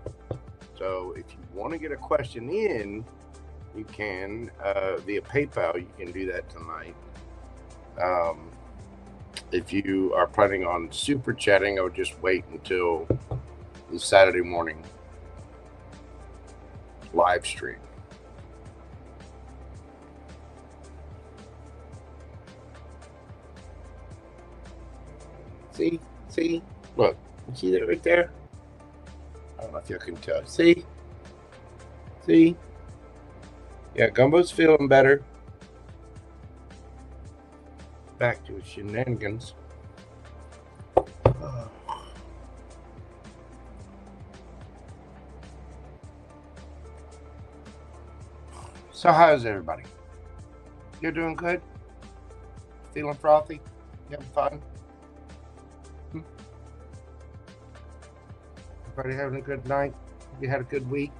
Speaker 1: So if you want to get a question in, you can via PayPal. You can do that tonight. If you are planning on super chatting, I would just wait until the Saturday morning live stream. See, look, you see that right there? I don't know if you can tell. See, yeah, Gumbo's feeling better. Back to his shenanigans. So how's everybody? You're doing good? Feeling frothy? You having fun? Everybody having a good night? You had a good week?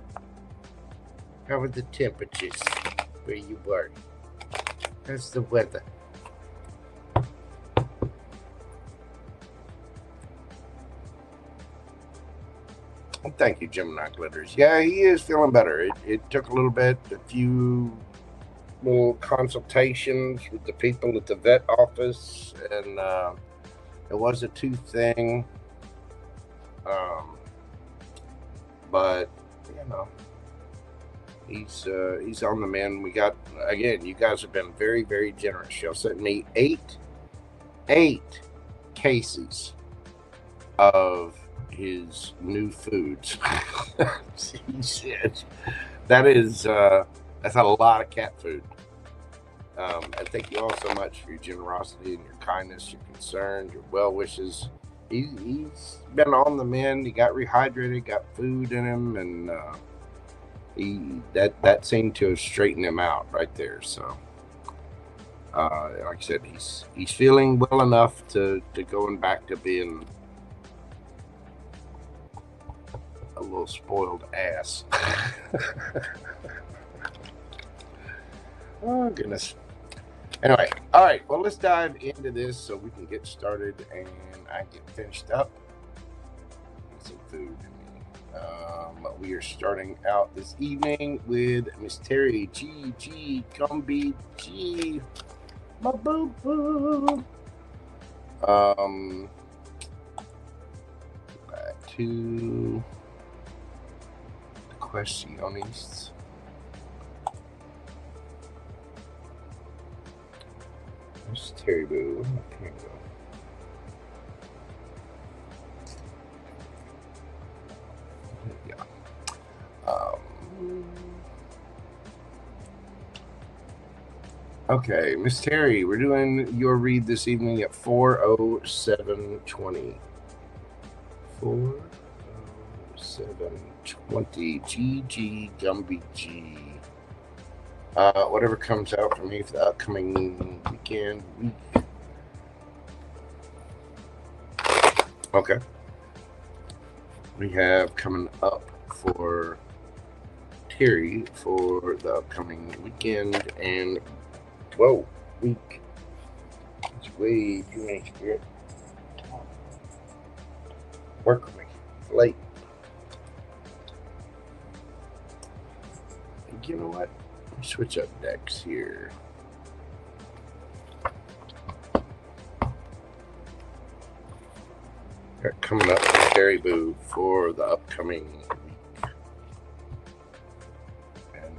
Speaker 1: How were the temperatures where you were? How's the weather? Well, thank you, Gemini Glitters. Yeah, he is feeling better. It took a little bit, a few little consultations with the people at the vet office, and it was a tooth thing. But you know, he's on the mend. We got, again, you guys have been very, very generous. Y'all sent me eight cases of his new foods. He said that's a lot of cat food. And thank you all so much for your generosity and your kindness, your concern, your well wishes. He's been on the mend. He got rehydrated, got food in him, and that seemed to have straightened him out right there. So, like I said, he's feeling well enough to going back to being a little spoiled ass. Oh, goodness. Anyway, all right. Well, let's dive into this so we can get started and I get finished up with some food. We are starting out this evening with Miss Terry GGGumbyG. My boo boo. Back to the questions. Miss Terry Boo. Okay, yeah. Okay, Miss Terry, we're doing your read this evening at 4:07:20. 4:07:20. GGGumbyG. Whatever comes out for me for the upcoming weekend week. Okay. We have coming up for Terry for the upcoming weekend and week. It's way too many spirit. Work with me. It's late. You know what? Switch up decks here. Got coming up with Terry Boo for the upcoming week and weekend.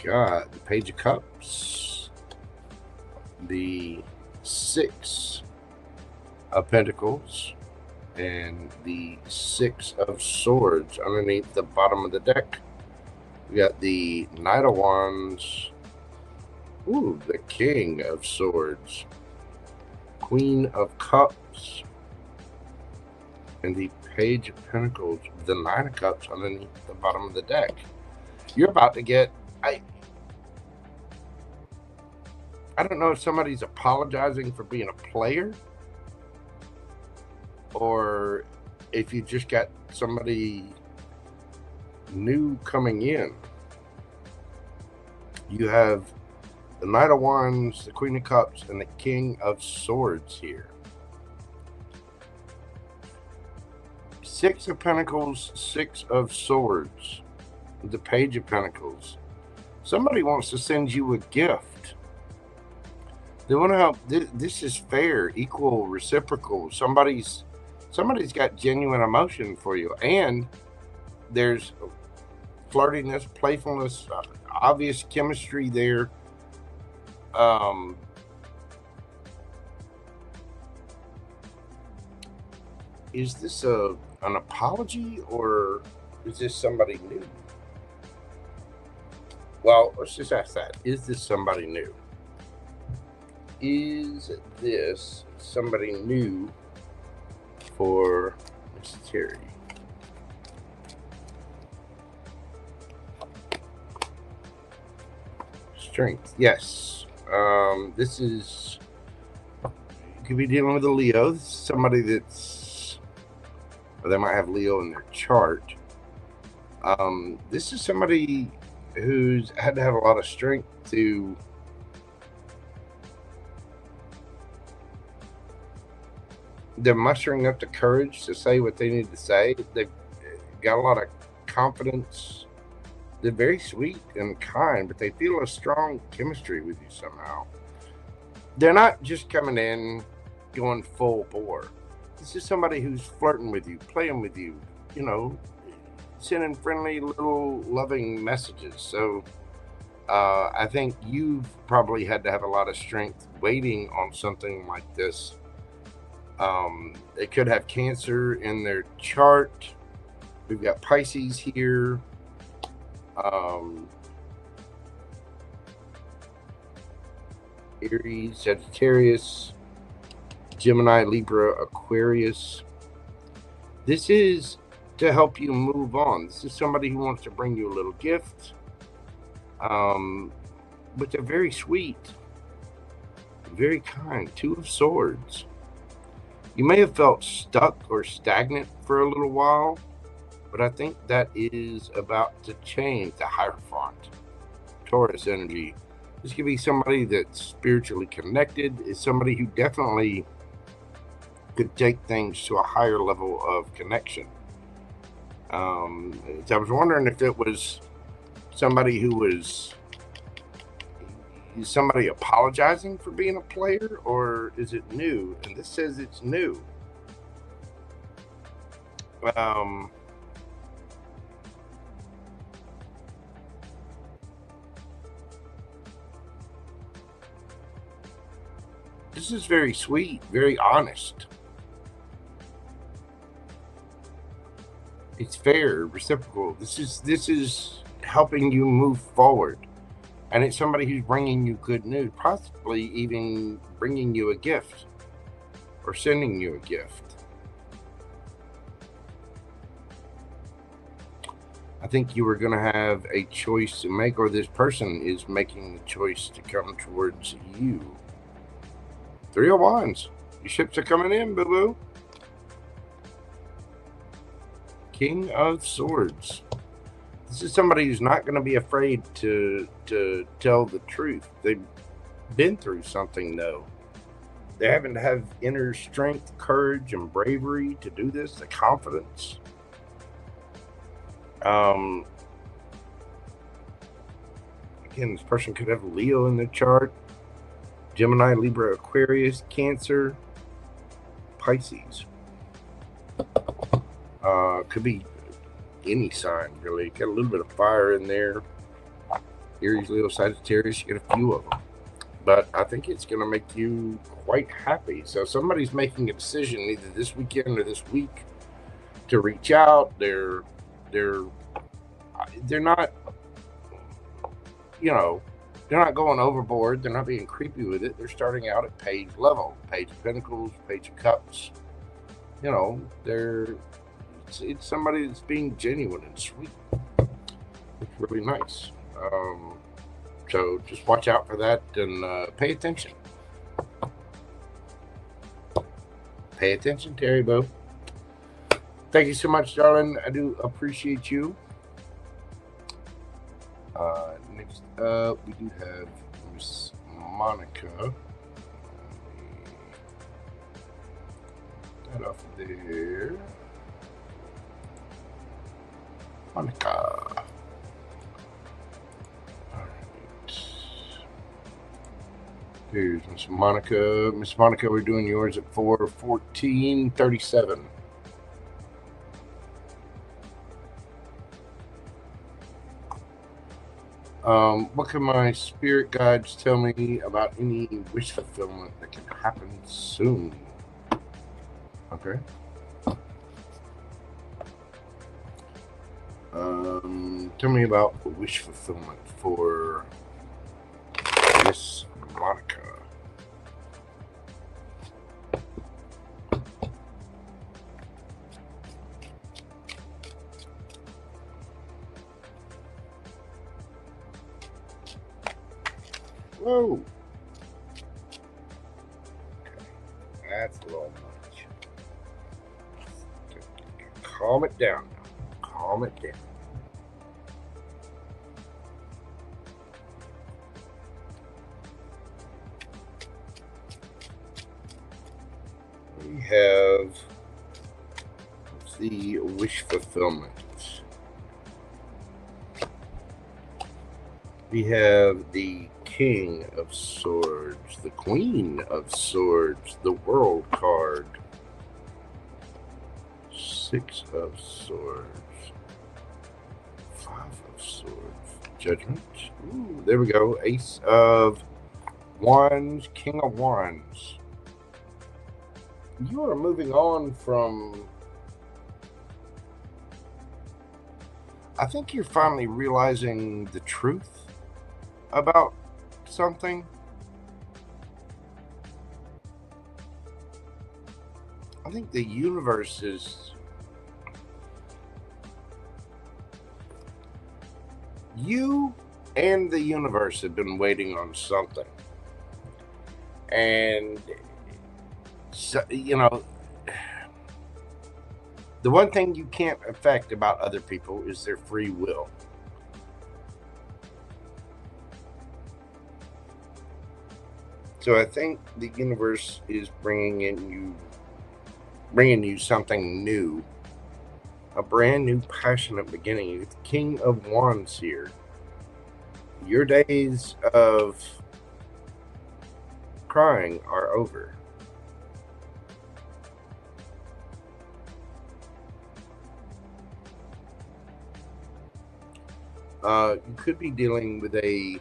Speaker 1: Got the Page of Cups, the Six of Pentacles, and the Six of Swords underneath the bottom of the deck. We got the Knight of Wands, the King of Swords, Queen of Cups, and the Page of Pentacles, the Nine of Cups underneath the bottom of the deck. You're about to get, I don't know if somebody's apologizing for being a player or if you just got somebody new coming in. You have the Knight of Wands, the Queen of Cups, and the King of Swords here. Six of Pentacles, Six of Swords, the Page of Pentacles. Somebody wants to send you a gift. They want to help. This is fair, equal, reciprocal. Somebody's got genuine emotion for you, and there's flirtiness, playfulness, obvious chemistry there. Is this an apology, or is this somebody new? Well, let's just ask that. Is this somebody new? Is this somebody new for Miss Terry? Strength, yes. This is, you could be dealing with a Leo. This is somebody that's, or they might have Leo in their chart. This is somebody who's had to have a lot of strength to they're mustering up the courage to say what they need to say. They've got a lot of confidence. They're very sweet and kind, but they feel a strong chemistry with you somehow. They're not just coming in going full bore. This is somebody who's flirting with you, playing with you, you know, sending friendly little loving messages. So I think you've probably had to have a lot of strength waiting on something like this. They could have Cancer in their chart. We've got Pisces here. Aries, Sagittarius, Gemini, Libra, Aquarius. This is to help you move on. This is somebody who wants to bring you a little gift. but they're very sweet, very kind. Two of Swords. You may have felt stuck or stagnant for a little while, but I think that is about to change. The Hierophant, Taurus energy. This could be somebody that's spiritually connected, is somebody who definitely could take things to a higher level of connection. So I was wondering if it was somebody who was somebody apologizing for being a player, or is it new? And this says it's new. This is very sweet, very honest. It's fair, reciprocal. This is helping you move forward. And it's somebody who's bringing you good news, possibly even bringing you a gift or sending you a gift. I think you were going to have a choice to make, or this person is making the choice to come towards you. 3 of Wands. Your ships are coming in, boo-boo. King of Swords. This is somebody who's not going to be afraid to tell the truth. They've been through something, though. They're having to have inner strength, courage, and bravery to do this, the confidence. Again, this person could have Leo in their chart. Gemini, Libra, Aquarius, Cancer, Pisces. Could be any sign, really. Got a little bit of fire in there. Aries, Leo, Sagittarius, you get a few of them. But I think it's going to make you quite happy. So somebody's making a decision either this weekend or this week to reach out. They're not, you know, they're not going overboard. They're not being creepy with it. They're starting out at page level. Page of Pentacles, Page of Cups. You know, it's somebody that's being genuine and sweet. It's really nice. So just watch out for that and pay attention. Pay attention, Terry Bo. Thank you so much, darling. I do appreciate you. Next up, we do have Miss Monica. That off there. Monica. Alright. Here's Miss Monica. Miss Monica, we're doing yours at 4/14/37. What can my spirit guides tell me about any wish fulfillment that can happen soon? Okay. Tell me about wish fulfillment for Miss Monica. Whoa. Okay. That's a little much. Calm it down now. Calm it down. We have the wish fulfillment. We have the King of Swords, the Queen of Swords, the World card, 6 of Swords, 5 of Swords, Judgment. Ooh, there we go. Ace of Wands, King of Wands. You are moving on from, I think you're finally realizing the truth about something. I think the universe is, you and the universe have been waiting on something. And, so, you know, the one thing you can't affect about other people is their free will. So I think the universe is bringing you something new, a brand new passionate beginning. The King of Wands here. Your days of crying are over. You could be dealing with a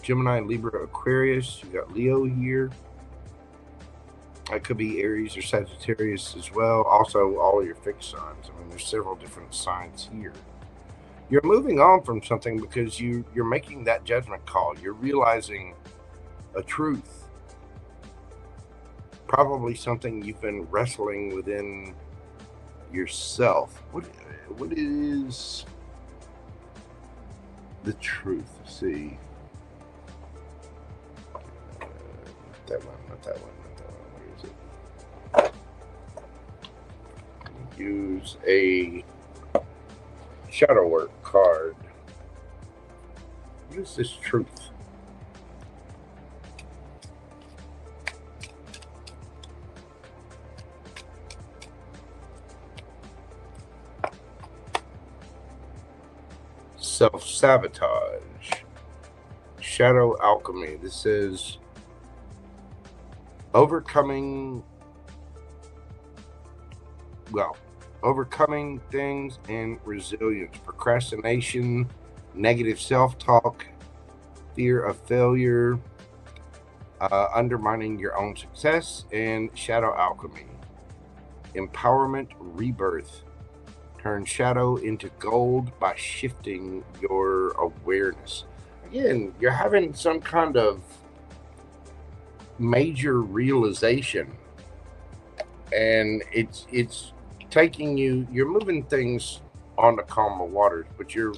Speaker 1: Gemini, Libra, Aquarius. You got Leo here. It could be Aries or Sagittarius as well. Also, all of your fixed signs. I mean, there's several different signs here. You're moving on from something because you're making that judgment call. You're realizing a truth. Probably something you've been wrestling within yourself. What is the truth? Let's see. Not that one. Where is it? Use a shadow work card. Use this truth. Self-sabotage. Shadow alchemy. This is overcoming things and resilience. Procrastination, negative self-talk, fear of failure, undermining your own success, and shadow alchemy. Empowerment, rebirth. Turn shadow into gold by shifting your awareness. Again, you're having some kind of major realization, and it's taking you're moving things on the calmer waters, but you're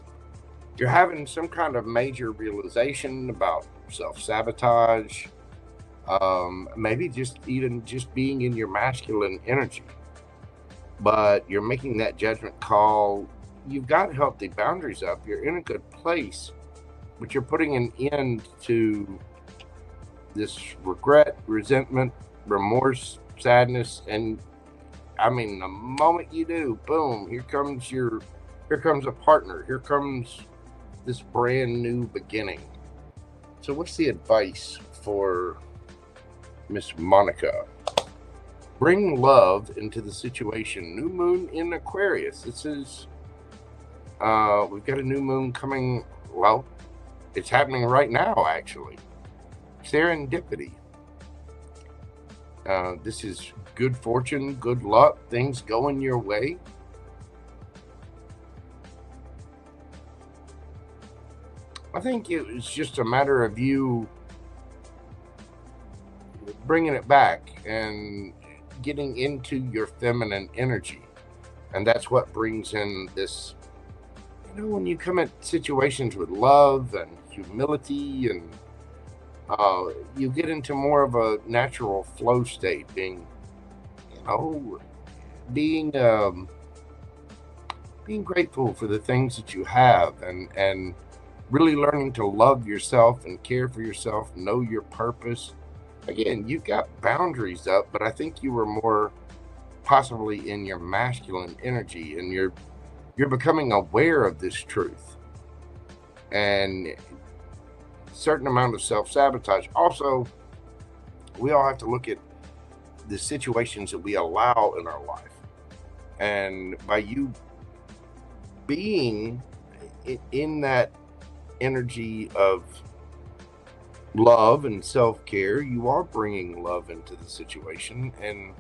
Speaker 1: having some kind of major realization about self-sabotage, maybe just being in your masculine energy. But you're making that judgment call. You've got healthy boundaries up. You're in a good place, but you're putting an end to this regret, resentment, remorse, sadness. And I mean, the moment you do, boom, here comes a partner. Here comes this brand new beginning. So what's the advice for Miss Monica? Bring love into the situation. New moon in Aquarius. This is, we've got a new moon coming. Well, it's happening right now, actually. Serendipity. This is good fortune, good luck, things going your way. I think it's just a matter of you bringing it back and getting into your feminine energy. And that's what brings in this, when you come at situations with love and humility, and you get into more of a natural flow state, being grateful for the things that you have, and really learning to love yourself and care for yourself, know your purpose. Again, you've got boundaries up, but I think you were more possibly in your masculine energy, and you're becoming aware of this truth, and a certain amount of self-sabotage. Also, we all have to look at the situations that we allow in our life, and by you being in that energy of love and self-care, you are bringing love into the situation. And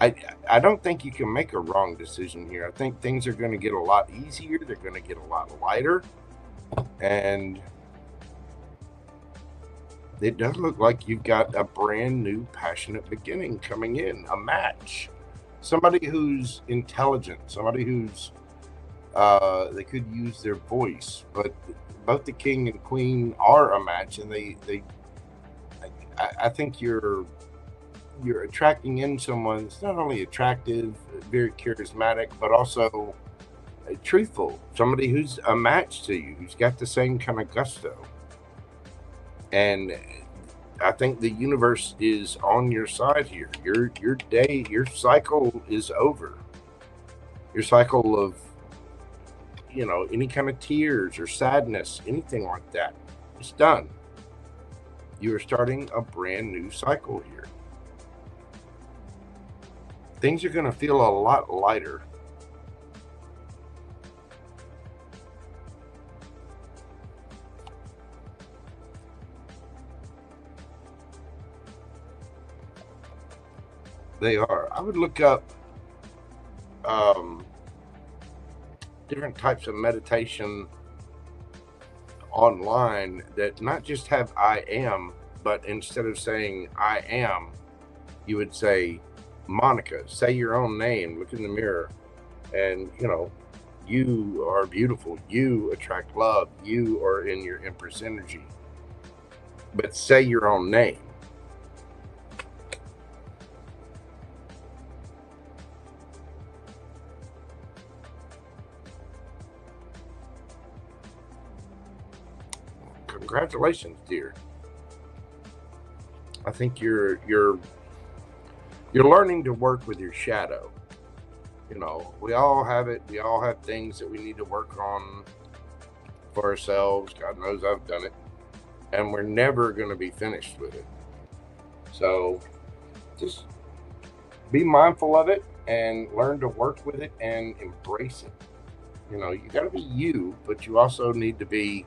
Speaker 1: I don't think you can make a wrong decision here. I think things are going to get a lot easier. They're going to get a lot lighter, and it does look like you've got a brand new passionate beginning coming in, a match, somebody who's intelligent, somebody who's They could use their voice, but both the king and queen are a match, and I think you're attracting in someone that's not only attractive, very charismatic, but also truthful. Somebody who's a match to you, who's got the same kind of gusto. And I think the universe is on your side here. Your cycle is over. Your cycle of, you know, any kind of tears or sadness, anything like that, it's done. You are starting a brand new cycle here. Things are going to feel a lot lighter. They are. I would look up different types of meditation online that not just have I am, but instead of saying I am, you would say, Monica, say your own name, look in the mirror, and, you know, you are beautiful, you attract love, you are in your Empress energy, but say your own name. Congratulations, dear. I think you're learning to work with your shadow. You know, we all have it. We all have things that we need to work on for ourselves. God knows I've done it. And we're never going to be finished with it. So just be mindful of it and learn to work with it and embrace it. You know, you got to be you, but you also need to be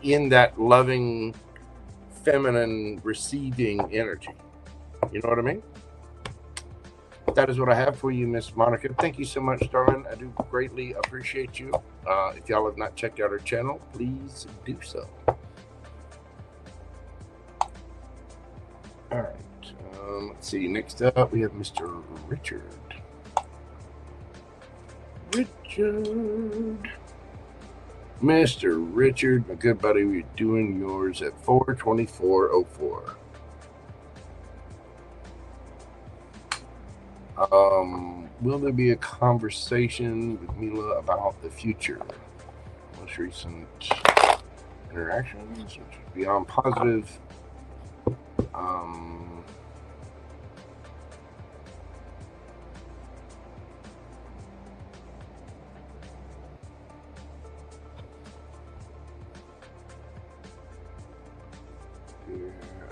Speaker 1: in that loving, feminine, receiving energy. You know what I mean? That is what I have for you, Miss Monica. Thank you so much, darling. I do greatly appreciate you. If y'all have not checked out our channel, please do so. All right. Let's see. Next up, we have Mr. Richard. Mr. Richard, my good buddy, we're doing yours at 4/24/04. Will there be a conversation with Mila about the future? Most recent interactions, which is beyond positive.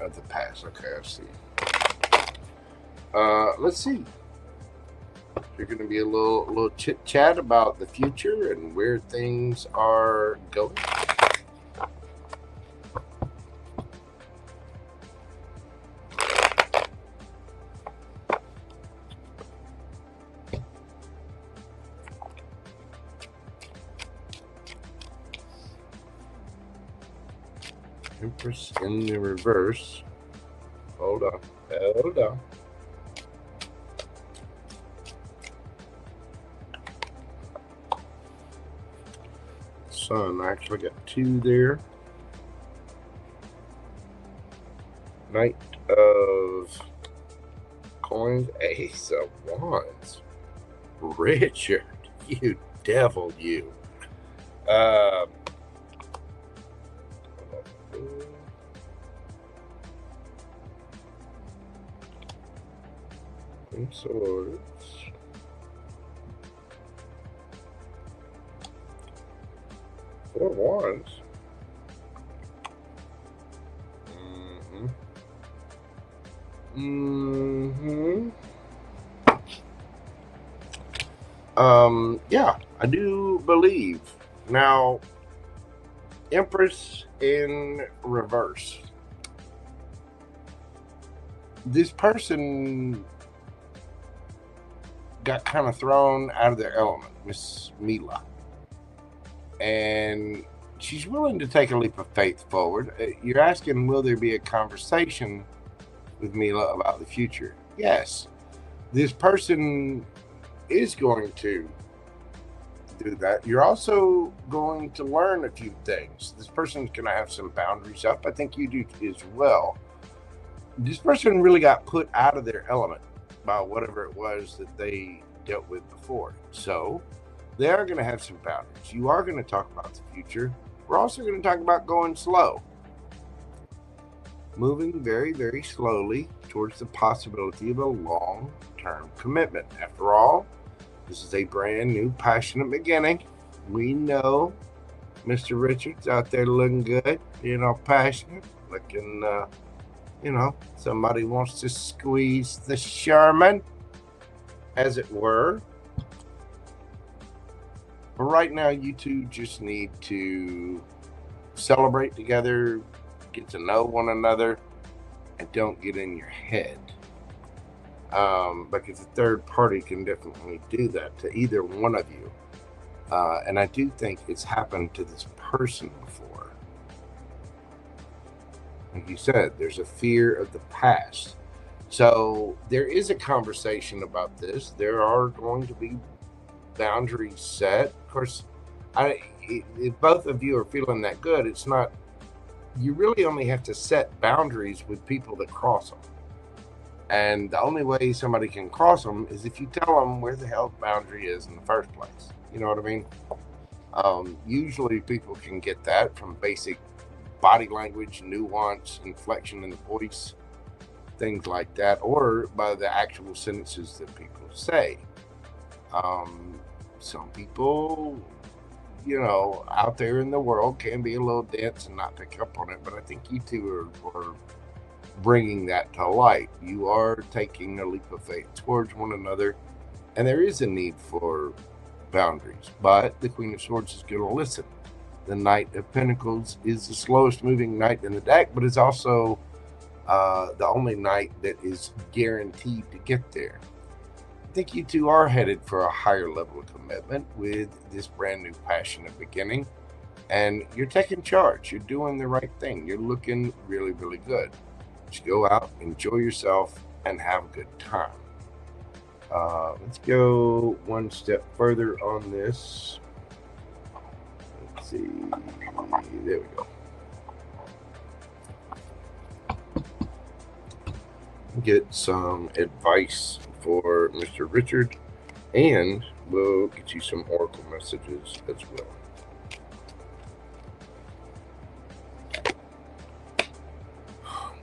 Speaker 1: Of the past. Okay, I see. Let's see. There's going to be a little chit chat about the future and where things are going. Empress in the reverse. Hold on. Hold on. Sun, I actually got two there. Knight of Coins, Ace of Wands. Richard, you devil, you. Swords. Four of Wands. Yeah, I do believe. Now, Empress in reverse. This person got kind of thrown out of their element, Miss Mila. And she's willing to take a leap of faith forward. You're asking, will there be a conversation with Mila about the future? Yes. This person is going to do that. You're also going to learn a few things. This person's going to have some boundaries up. I think you do as well. This person really got put out of their element by whatever it was that they dealt with before. So they are going to have some boundaries. You are going to talk about the future. We're also going to talk about going slow. Moving very, very slowly towards the possibility of a long-term commitment. After all, this is a brand new, passionate beginning. We know Mr. Richard's out there looking good, being all passionate, looking, somebody wants to squeeze the Sherman, as it were. But right now, you two just need to celebrate together, get to know one another, and don't get in your head. Because a third party can definitely do that to either one of you. And I do think it's happened to this person before. Like you said, there's a fear of the past. So there is a conversation about this. There are going to be boundaries set. Of course, if both of you are feeling that good, it's not, you really only have to set boundaries with people that cross them. And the only way somebody can cross them is if you tell them where the hell the boundary is in the first place. You know what I mean? Usually people can get that from basic body language, nuance, inflection in the voice, things like that, or by the actual sentences that people say. Some people, out there in the world can be a little dense and not pick up on it, but I think you two are bringing that to light. You are taking a leap of faith towards one another, and there is a need for boundaries, but the Queen of Swords is going to listen. The Knight of Pentacles is the slowest moving knight in the deck, but it's also the only knight that is guaranteed to get there. I think you two are headed for a higher level of commitment with this brand new passionate beginning, and you're taking charge. You're doing the right thing. You're looking really, really good. Just go out, enjoy yourself, and have a good time. Let's go one step further on this. Let's see. There we go. Get some advice for Mr. Richard, and we'll get you some oracle messages as well.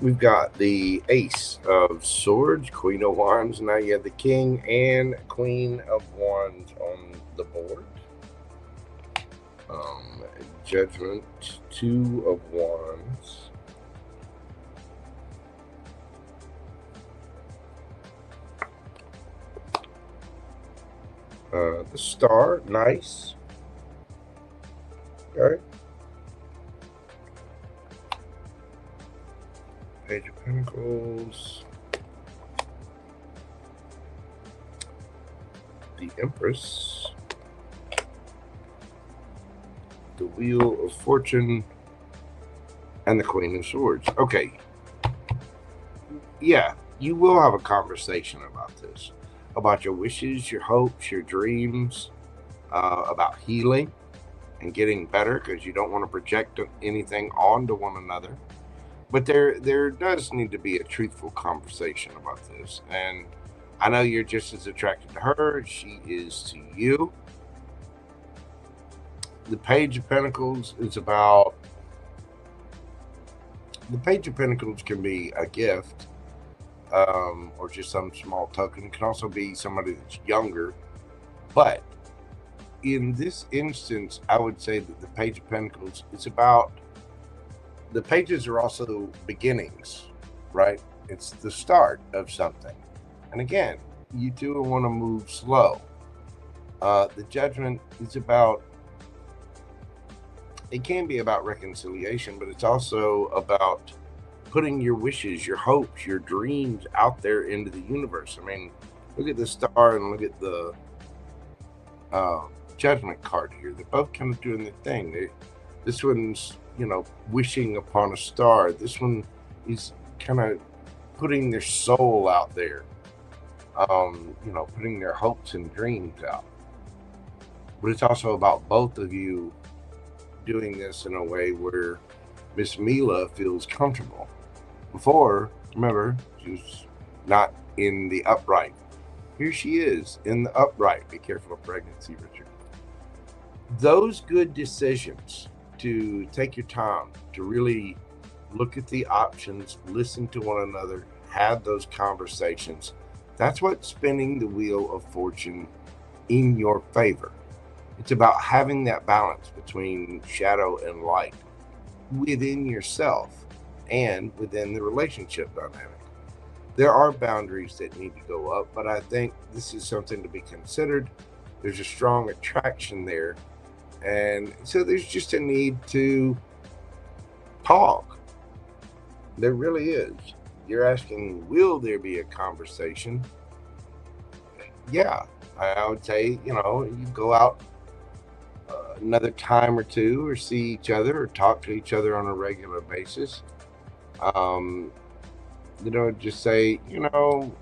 Speaker 1: We've got the Ace of Swords, Queen of Wands. Now you have the King and Queen of Wands on the board. Judgment, Two of Wands. The Star, nice. Okay. Page of Pentacles. The Empress. The Wheel of Fortune. And the Queen of Swords. Okay. Yeah, you will have a conversation about this. About your wishes, your hopes, your dreams, about healing and getting better, because you don't want to project anything onto one another. But there does need to be a truthful conversation about this. And I know you're just as attracted to her as she is to you. The Page of Pentacles is about... The Page of Pentacles can be a gift. Or just some small token. It can also be somebody that's younger. But in this instance, I would say that the Page of Pentacles is about... The pages are also beginnings, right? It's the start of something. And again, you do want to move slow. The Judgment is about... It can be about reconciliation, but it's also about putting your wishes, your hopes, your dreams out there into the universe. I mean, look at the Star and look at the Judgment card here. They're both kind of doing the thing. This one's, wishing upon a star. This one is kind of putting their soul out there. you know, putting their hopes and dreams out. But it's also about both of you doing this in a way where Miss Mila feels comfortable. Before, remember, she was not in the upright. Here she is in the upright. Be careful of pregnancy, Richard. Those good decisions to take your time to really look at the options, listen to one another, have those conversations. That's what's spinning the wheel of fortune in your favor. It's about having that balance between shadow and light within yourself and within the relationship dynamic. There are boundaries that need to go up, but I think this is something to be considered. There's a strong attraction there. And so there's just a need to talk. There really is. You're asking, will there be a conversation? Yeah, I would say, you know, you go out another time or two, or see each other, or talk to each other on a regular basis. You know, just say, you don't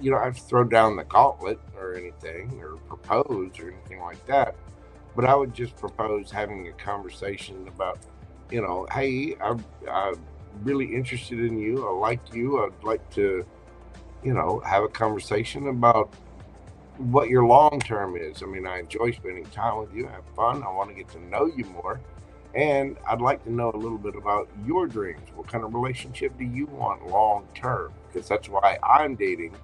Speaker 1: have to throw down the gauntlet or anything, or propose or anything like that. But I would just propose having a conversation about, you know, hey, I'm really interested in you. I like you. I'd like to, you know, have a conversation about what your long term is. I mean, I enjoy spending time with you. I have fun. I want to get to know you more. And I'd like to know a little bit about your dreams. What kind of relationship do you want long term? Because that's why I'm dating,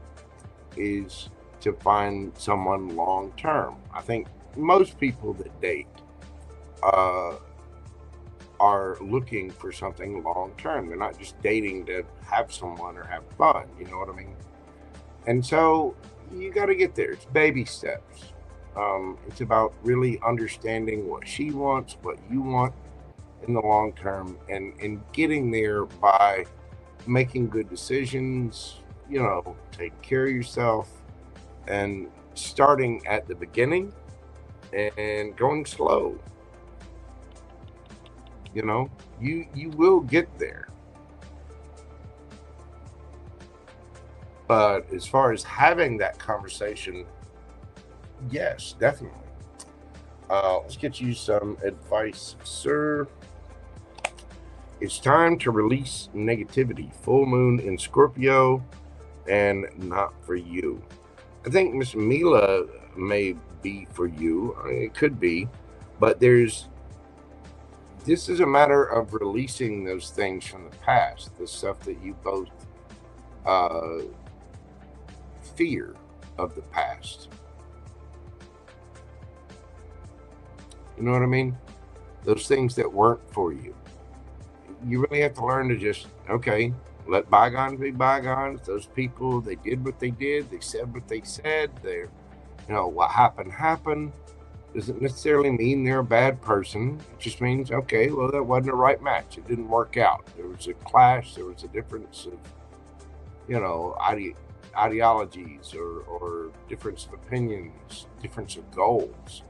Speaker 1: is to find someone long term. I think most people that date are looking for something long term. They're not just dating to have someone or have fun. You know what I mean? And so you got to get there. It's baby steps. It's about really understanding what she wants, what you want in the long term, and getting there by making good decisions, you know, taking care of yourself, and starting at the beginning and going slow. You know, you will get there. But as far as having that conversation, yes, definitely. Let's get you some advice, sir. It's time to release negativity. Full moon in Scorpio, and not for you. I think Miss Mila may be for you. I mean, it could be, but this is a matter of releasing those things from the past, the stuff that you both fear of the past. You know what I mean? Those things that weren't for you. You really have to learn to just, okay, let bygones be bygones. Those people, they did what they did. They said what they said. You know, what happened. Doesn't necessarily mean they're a bad person. It just means, okay, well, that wasn't a right match. It didn't work out. There was a clash. There was a difference of, you know, ideologies or difference of opinions, difference of goals.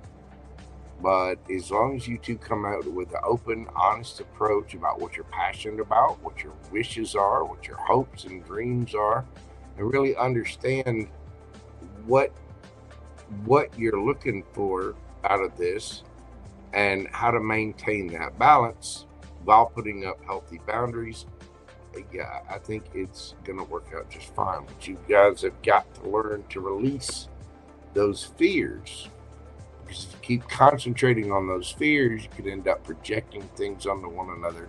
Speaker 1: But as long as you two come out with an open, honest approach about what you're passionate about, what your wishes are, what your hopes and dreams are, and really understand what you're looking for out of this and how to maintain that balance while putting up healthy boundaries, yeah, I think it's going to work out just fine. But you guys have got to learn to release those fears. Because if you keep concentrating on those fears, you could end up projecting things onto one another.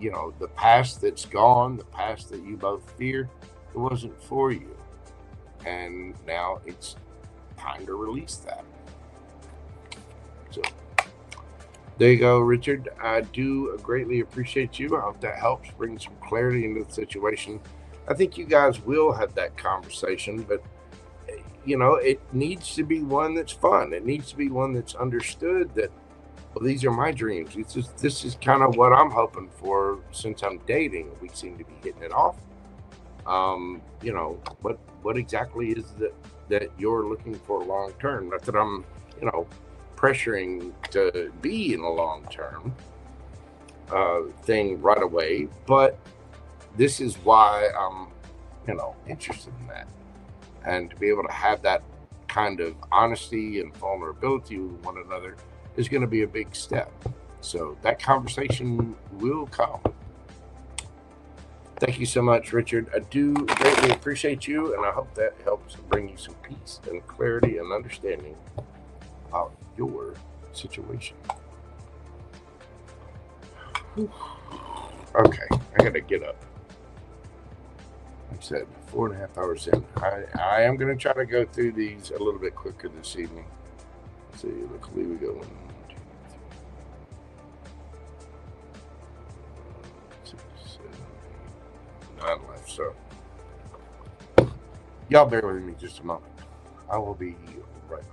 Speaker 1: You know, the past that's gone, the past that you both fear, it wasn't for you. And now it's time to release that. So there you go, Richard. I do greatly appreciate you. I hope that helps bring some clarity into the situation. I think you guys will have that conversation, but you know, it needs to be one that's fun. It needs to be one that's understood that, well, these are my dreams. This is kind of what I'm hoping for since I'm dating. We seem to be hitting it off. You know, what exactly is that you're looking for long term? Not that I'm, you know, pressuring to be in a long term thing right away, but this is why I'm interested in that. And to be able to have that kind of honesty and vulnerability with one another is going to be a big step. So that conversation will come. Thank you so much, Richard. I do greatly appreciate you, and I hope that helps bring you some peace and clarity and understanding about your situation. Okay, I gotta get up. Like I said, 4.5 hours in. I am gonna try to go through these a little bit quicker this evening. Let's see, luckily we go 1, 2, 3, 6, 7, 8, 9 left. So y'all bear with me just a moment. I will be right back.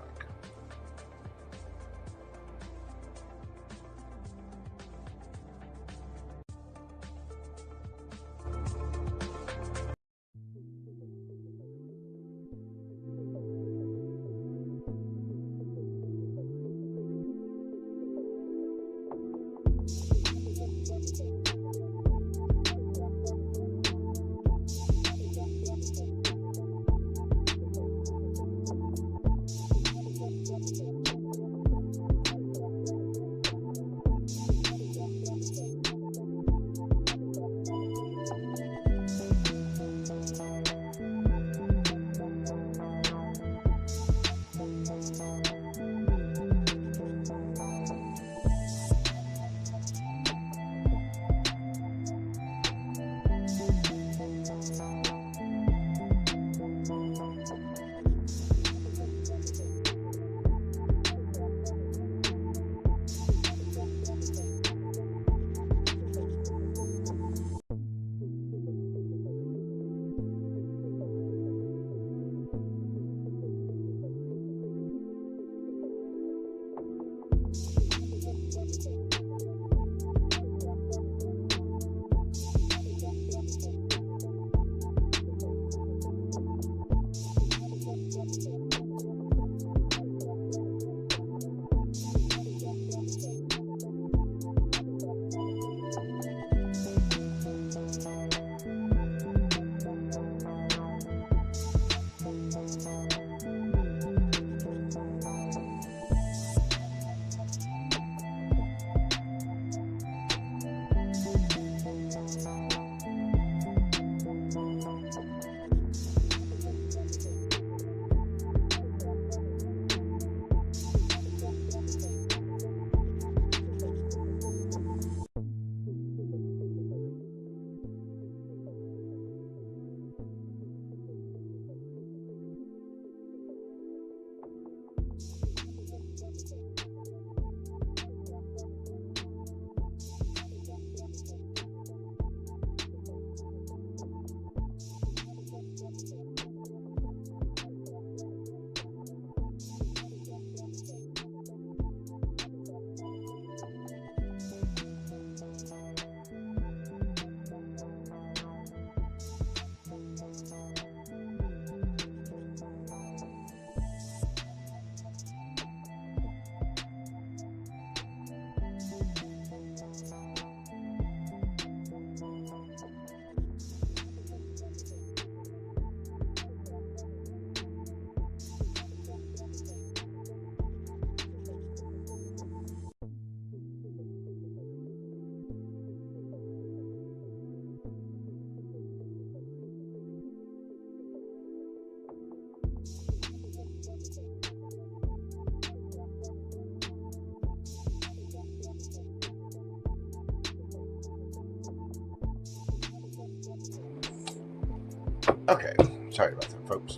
Speaker 1: Okay, sorry about that, folks.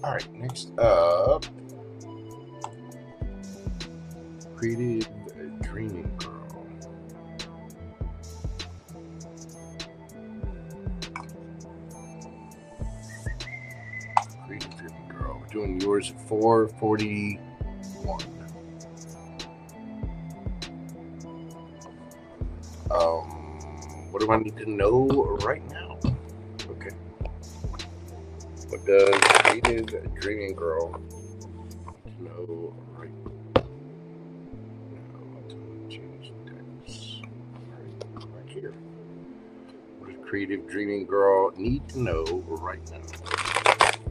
Speaker 1: All right, next up, Creative Dreaming Girl. Creative Dreaming Girl. We're doing yours at 4:41. What do I need to know right now? Okay. What does Creative Dreaming Girl need to know right now? Change text. Right here. What does Creative Dreaming Girl need to know right now?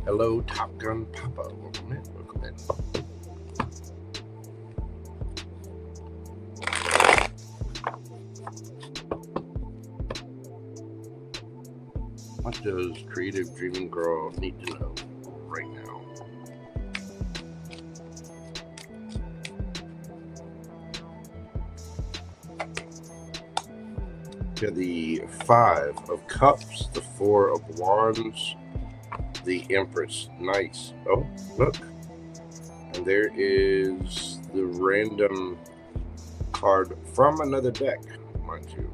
Speaker 1: Hello, Top Gun Papa. Welcome in. Welcome in. What does Creative Dreaming Girl need to know right now? To the Five of Cups, the Four of Wands, the Empress. Nice. Oh, look. And there is the random card from another deck, mind you.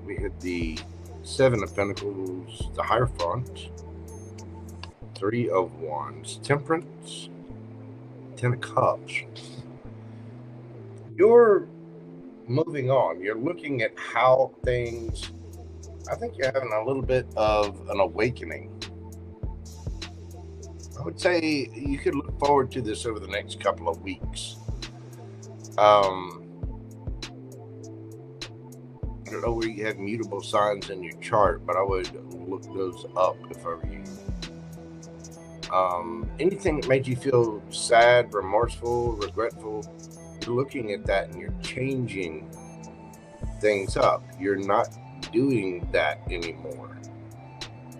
Speaker 1: We had the Seven of Pentacles, the Hierophant, Three of Wands, Temperance, Ten of Cups. You're moving on. You're looking at how things, I think you're having a little bit of an awakening. I would say you could look forward to this over the next couple of weeks. I don't know where you have mutable signs in your chart, but I would look those up if I were you. Anything that made you feel sad, remorseful, regretful, you're looking at that and you're changing things up. You're not doing that anymore.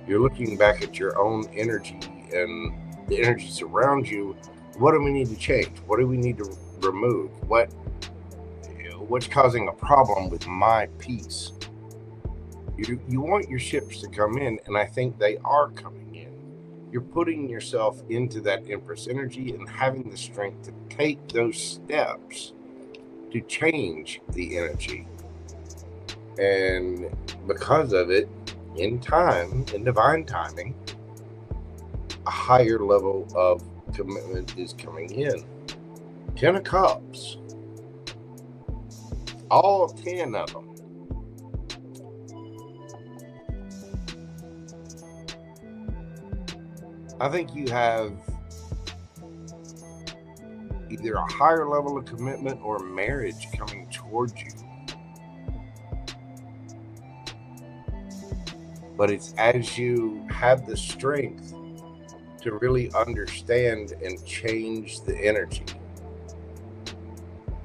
Speaker 1: You're looking back at your own energy and the energies around you. What do we need to change? What do we need to remove? What's causing a problem with my peace? You want your ships to come in, and I think they are coming in. You're putting yourself into that Empress energy and having the strength to take those steps to change the energy. And because of it, in time, in divine timing, a higher level of commitment is coming in. 10 of Cups. All 10 of them. I think you have either a higher level of commitment or marriage coming towards you. But it's as you have the strength to really understand and change the energy.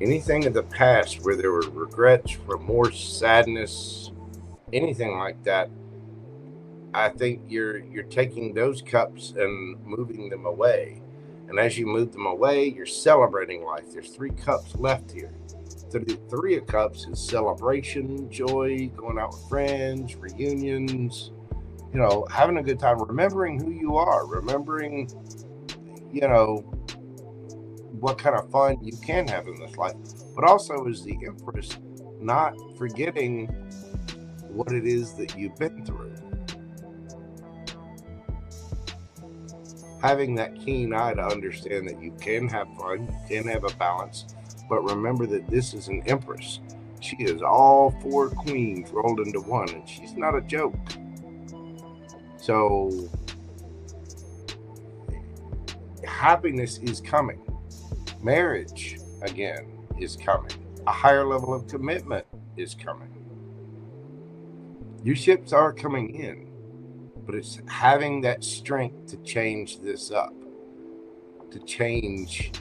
Speaker 1: Anything in the past where there were regrets, remorse, sadness, anything like that, I think you're taking those cups and moving them away. And as you move them away, you're celebrating life. There's 3 cups left here. So the 3 of Cups is celebration, joy, going out with friends, reunions, having a good time, remembering who you are, remembering, what kind of fun you can have in this life. But also as the Empress, not forgetting what it is that you've been through. Having that keen eye to understand that you can have fun, you can have a balance, but remember that this is an Empress. She is all 4 queens rolled into one, and she's not a joke. So happiness is coming. Marriage, again, is coming. A higher level of commitment is coming. Your ships are coming in, but it's having that strength to change this up, to change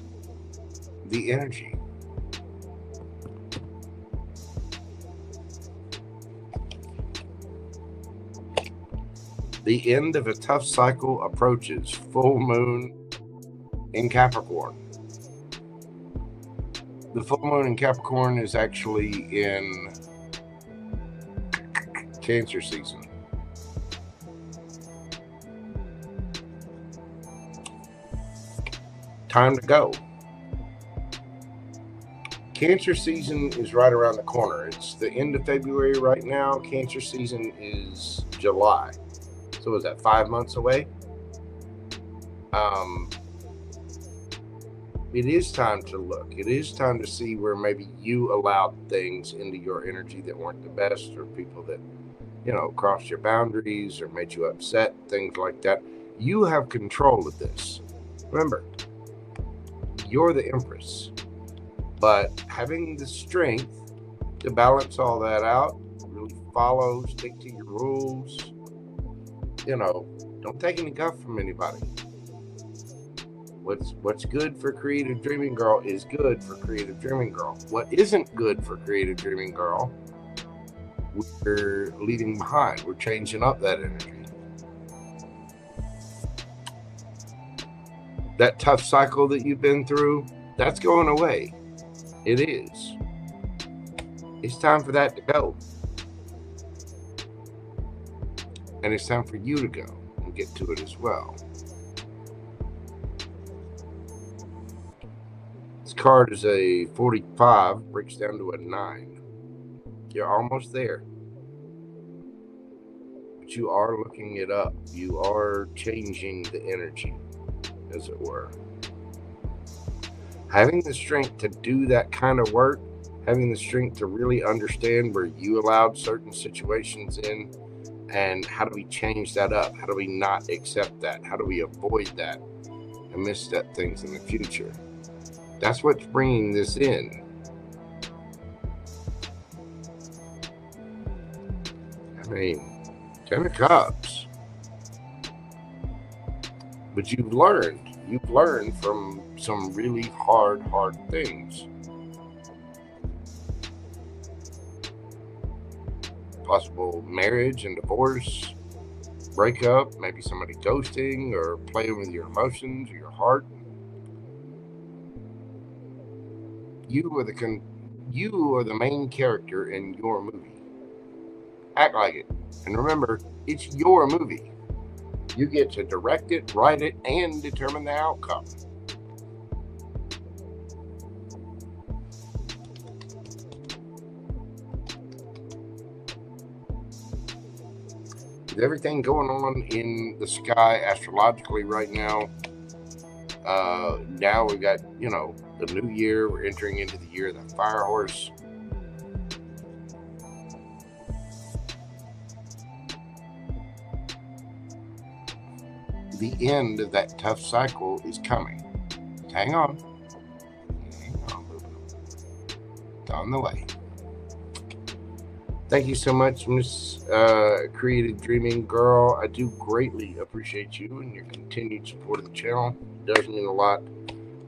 Speaker 1: the energy. The end of a tough cycle approaches. Full moon in Capricorn. The full moon in Capricorn is actually in Cancer season. Time to go. Cancer season is right around the corner. It's the end of February right now. Cancer season is July. So is that 5 months away? It is time to look. It is time to see where maybe you allowed things into your energy that weren't the best, or people that, crossed your boundaries or made you upset, things like that. You have control of this. Remember, you're the Empress, but having the strength to balance all that out really follow, stick to your rules. You know, don't take any guff from anybody. What's good for Creative Dreaming Girl is good for Creative Dreaming Girl. What isn't good for Creative Dreaming Girl, we're leaving behind. We're changing up that energy. That tough cycle that you've been through, that's going away. It is. It's time for that to go. And it's time for you to go and get to it as well. This card is a 45, breaks down to a 9. You're almost there. But you are looking it up. You are changing the energy, as it were. Having the strength to do that kind of work, having the strength to really understand where you allowed certain situations in, and how do we change that up? How do we not accept that? How do we avoid that and misstep things in the future? That's what's bringing this in. I mean, 10 of Cups. But you've learned from some really hard things. Possible marriage and divorce, breakup, maybe somebody ghosting or playing with your emotions or your heart. You are the main character in your movie. Act like it. And remember, it's your movie. You get to direct it, write it, and determine the outcome. With everything going on in the sky astrologically right now, now we've got, the new year. We're entering into the year of the fire horse. The end of that tough cycle is coming. Hang on, boo-boo. It's on the way. Thank you so much, Miss Creative Dreaming Girl. I do greatly appreciate you and your continued support of the channel. It does mean a lot.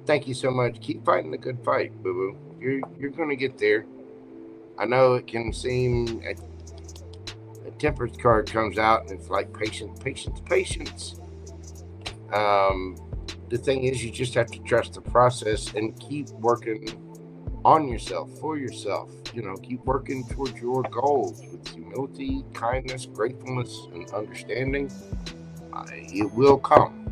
Speaker 1: Thank you so much. Keep fighting the good fight, boo-boo. You're going to get there. I know it can seem a Temperance card comes out and it's like patience. The thing is, you just have to trust the process and keep working on yourself, for yourself. Keep working towards your goals with humility, kindness, gratefulness, and understanding. It will come.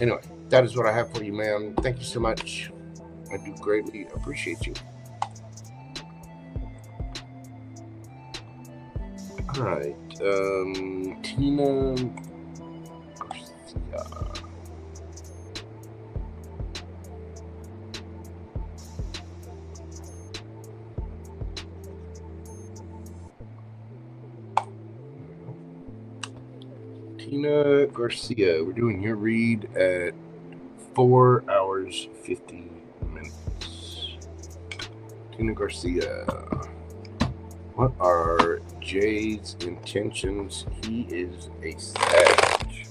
Speaker 1: Anyway, that is what I have for you, ma'am. Thank you so much. I do greatly appreciate you. All right, Teena Garcia. Teena Garcia, we're doing your read at 4 hours 50 minutes. Teena Garcia, what are Jay's intentions? He is a Sag.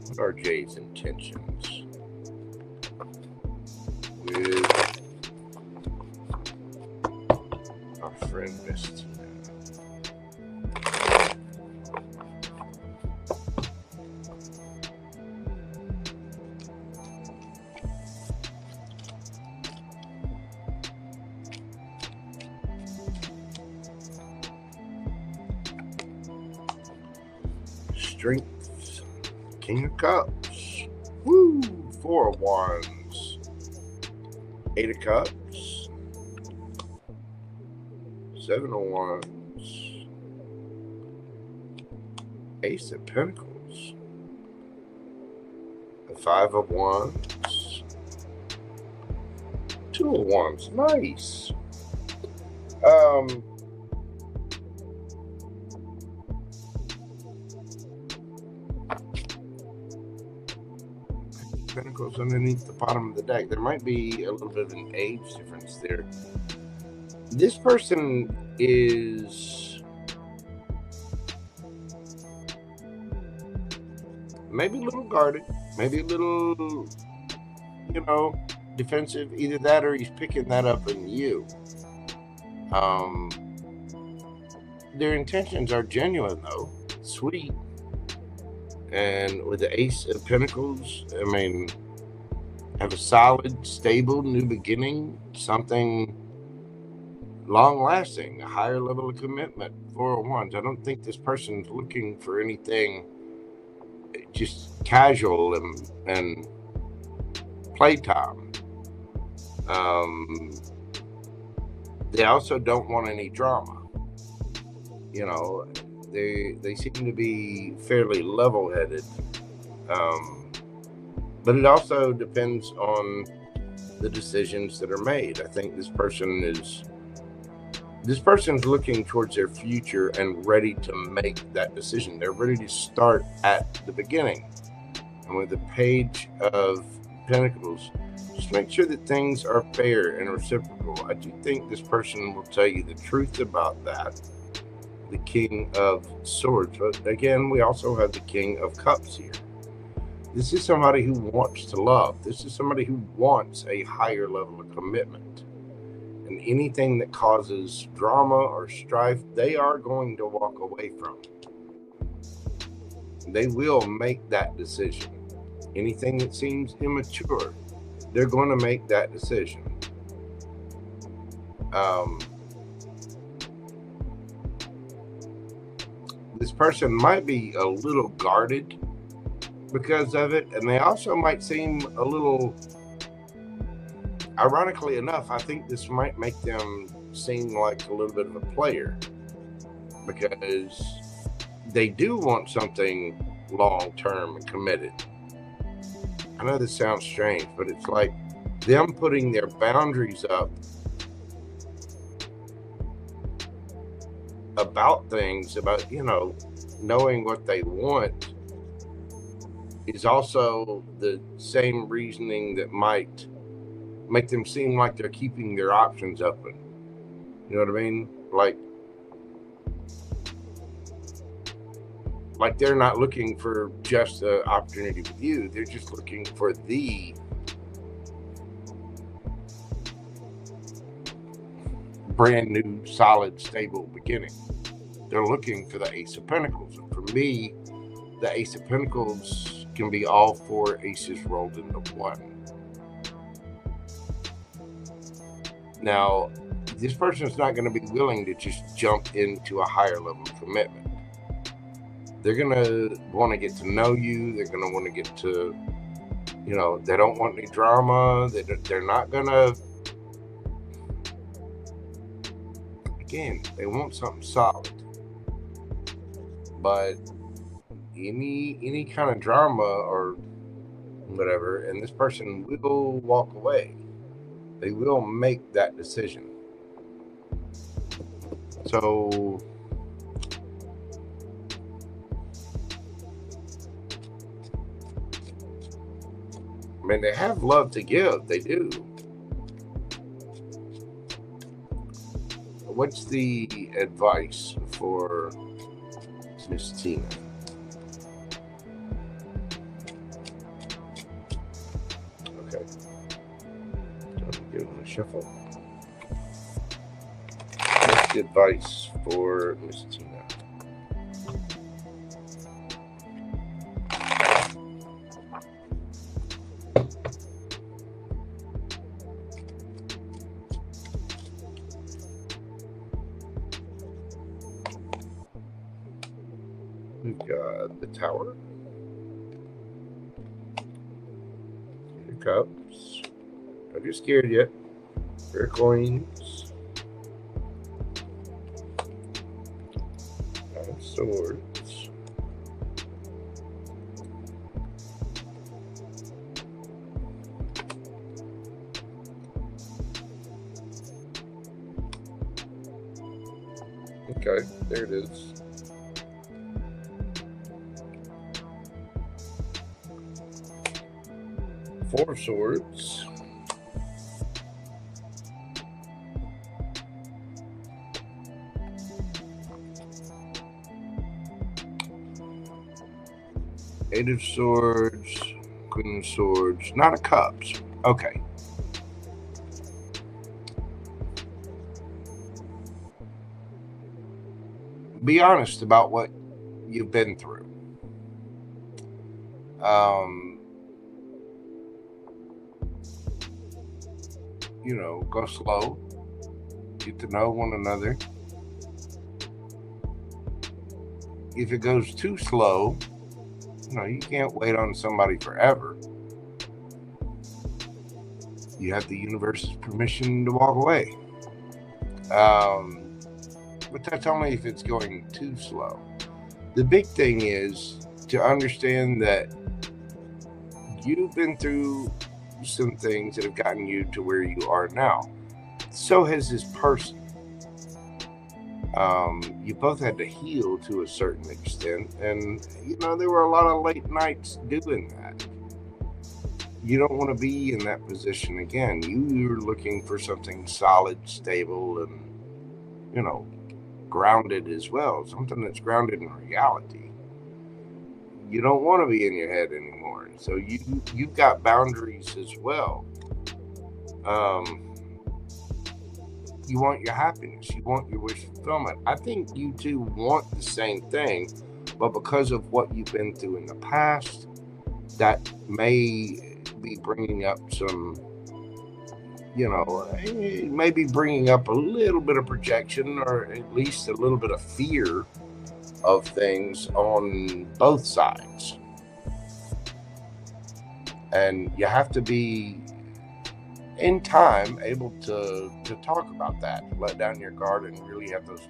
Speaker 1: What are Jay's intentions with our friend Miss Teena? Strength, King of Cups, woo, 4 of Wands, 8 of Cups, 7 of Wands, Ace of Pentacles, the 5 of Wands, 2 of Wands, nice. Pentacles underneath the bottom of the deck. There might be a little bit of an age difference there. This person is maybe a little guarded, maybe a little, you know, defensive. Either that or he's picking that up in you. Their intentions are genuine, though, sweet. And with the Ace of Pentacles, I mean, have a solid, stable new beginning, something long-lasting, a higher level of commitment. Four of Wands. I don't think this person's looking for anything just casual and playtime. They also don't want any drama. You know, they seem to be fairly level-headed. But it also depends on the decisions that are made. I think this person's looking towards their future and ready to make that decision. They're ready to start at the beginning. And with the Page of Pentacles, just make sure that things are fair and reciprocal. I do think this person will tell you the truth about that. The King of Swords. But again, we also have the King of Cups here. This is somebody who wants to love. This is somebody who wants a higher level of commitment. And anything that causes drama or strife, they are going to walk away from. They will make that decision. Anything that seems immature, they're going to make that decision. This person might be a little guarded because of it, and they also might seem a little, ironically enough, I think this might make them seem like a little bit of a player, because they do want something long-term and committed. I know this sounds strange, but it's like them putting their boundaries up about things, about, you know, knowing what they want, is also the same reasoning that might make them seem like they're keeping their options open. You know what I mean? Like they're not looking for just an opportunity with you. They're just looking for the brand new, solid, stable beginning. They're looking for the Ace of Pentacles. And for me, the Ace of Pentacles can be all four aces rolled into one. Now, this person is not going to be willing to just jump into a higher level of commitment. They're going to want to get to know you. They're going to want to get to, you know, they don't want any drama. They're not going to, again, they want something solid. But any kind of drama or whatever, and this person will walk away. They will make that decision. So I mean, they have love to give. They do. What's the advice for Miss Teena? Okay. So I'm giving them a shuffle. What's the advice for Miss Teena? We've got the Tower, Two Cups, don't get scared yet, Pair of Coins, Nine of Swords, okay, there it is. Four of Swords, Eight of Swords, Queen of Swords, Nine of Cups. Okay. Be honest about what you've been through. You know, go slow. Get to know one another. If it goes too slow, you know, you can't wait on somebody forever. You have the universe's permission to walk away. But that's only if it's going too slow. The big thing is to understand that you've been through some things that have gotten you to where you are now. So has this person. You both had to heal to a certain extent, and you know there were a lot of late nights doing that. You don't want to be in that position again. You're looking for something solid, stable, and you know, grounded as well. Something that's grounded in reality. You don't want to be in your head anymore. So you've got boundaries as well. You want your happiness. You want your wish fulfillment. I think you two want the same thing, but because of what you've been through in the past, that may be bringing up some, you know, maybe bringing up a little bit of projection, or at least a little bit of fear of things on both sides. And you have to be, in time, able to talk about that, let down your guard, and really have those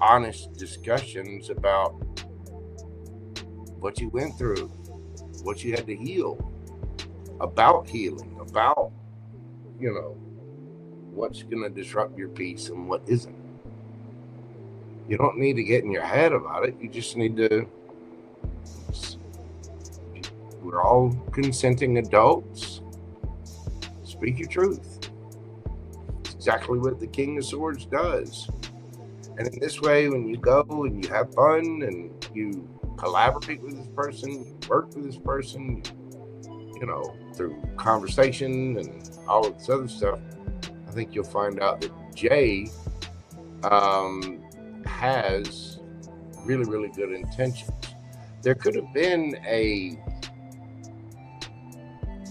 Speaker 1: honest discussions about what you went through, what you had to heal, about healing, about, you know, what's going to disrupt your peace and what isn't. You don't need to get in your head about it. You just need to, we're all consenting adults. Speak your truth. It's exactly what the King of Swords does. And in this way, when you go and you have fun and you collaborate with this person, you work with this person, you know, through conversation and all of this other stuff, I think you'll find out that Jay has really, really good intentions. There could have been a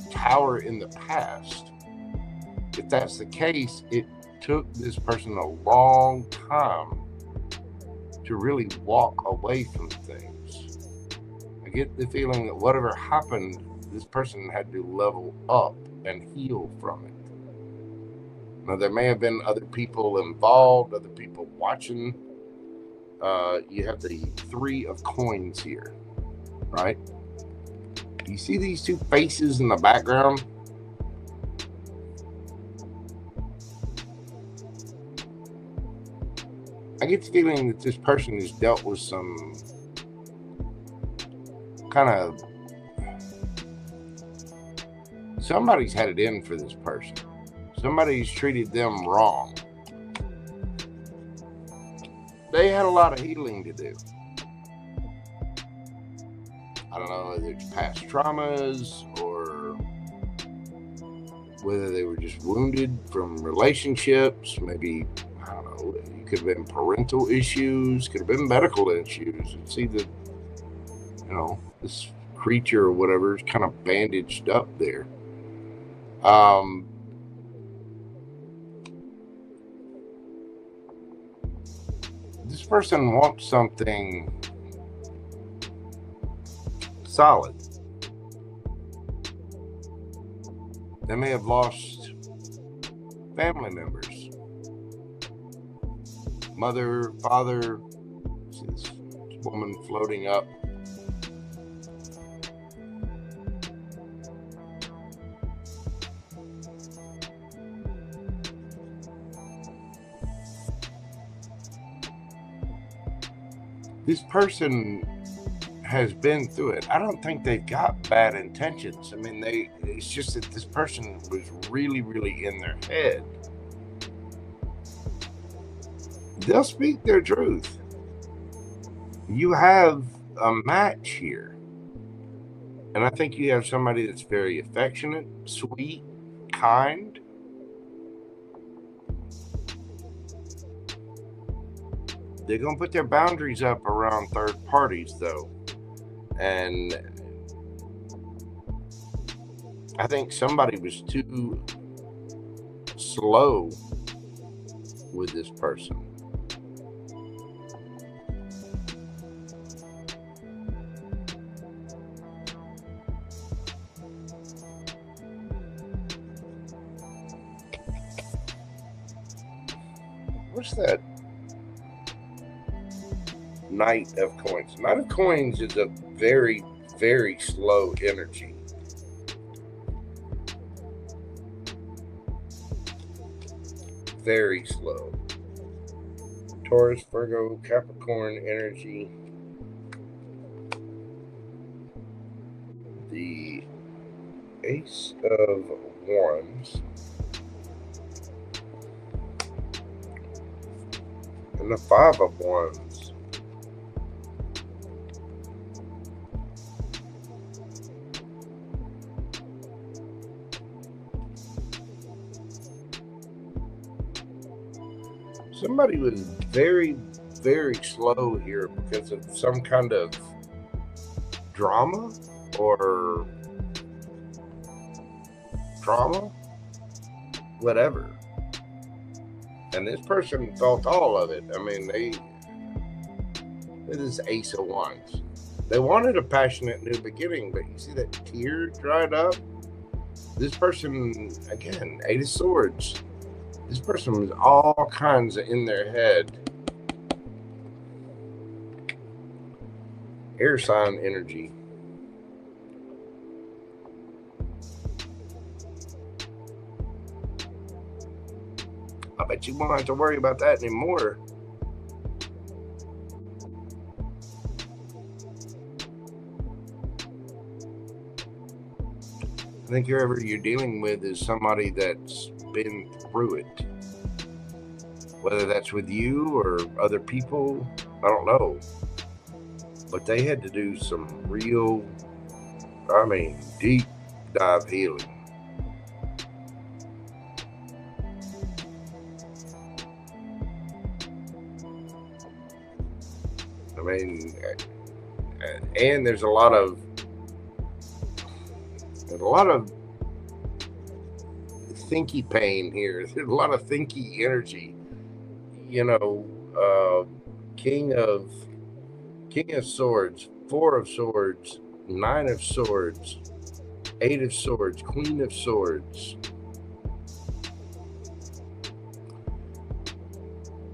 Speaker 1: tower in the past. If that's the case, it took this person a long time to really walk away from things. I get the feeling that whatever happened, this person had to level up and heal from it. Now, there may have been other people involved, other people watching. You have the Three of Coins here, right? You see these two faces in the background? I get the feeling that this person has dealt with some kind of, somebody's had it in for this person. Somebody's treated them wrong. They had a lot of healing to do. I don't know whether it's past traumas or whether they were just wounded from relationships. Maybe, I don't know, it could have been parental issues, could have been medical issues. And see the, you know, this creature or whatever is kind of bandaged up there. This person wants something solid. They may have lost family members, mother, father. See this woman floating up. This person has been through it. I don't think they've got bad intentions. I mean, it's just that this person was really, really in their head. They'll speak their truth. You have a match here. And I think you have somebody that's very affectionate, sweet, kind. They're going to put their boundaries up around third parties, though. And I think somebody was too slow with this person. What's that? Knight of Coins. Knight of Coins is a very, very slow energy. Very slow. Taurus, Virgo, Capricorn energy. The Ace of Wands. And the Five of Wands. Somebody was very, very slow here because of some kind of drama or trauma, whatever. And this person felt all of it. I mean, this is Ace of Wands. They wanted a passionate new beginning, but you see that tear dried up? This person, again, Eight of Swords. This person was all kinds of in their head. Air sign energy. I bet you won't have to worry about that anymore. I think whoever you're dealing with is somebody that's been through it. Whether that's with you or other people, I don't know. But they had to do some real, deep dive healing. And there's a lot of thinky pain here. There's a lot of thinky energy. You know, King of Swords, Four of Swords, Nine of Swords, Eight of Swords, Queen of Swords.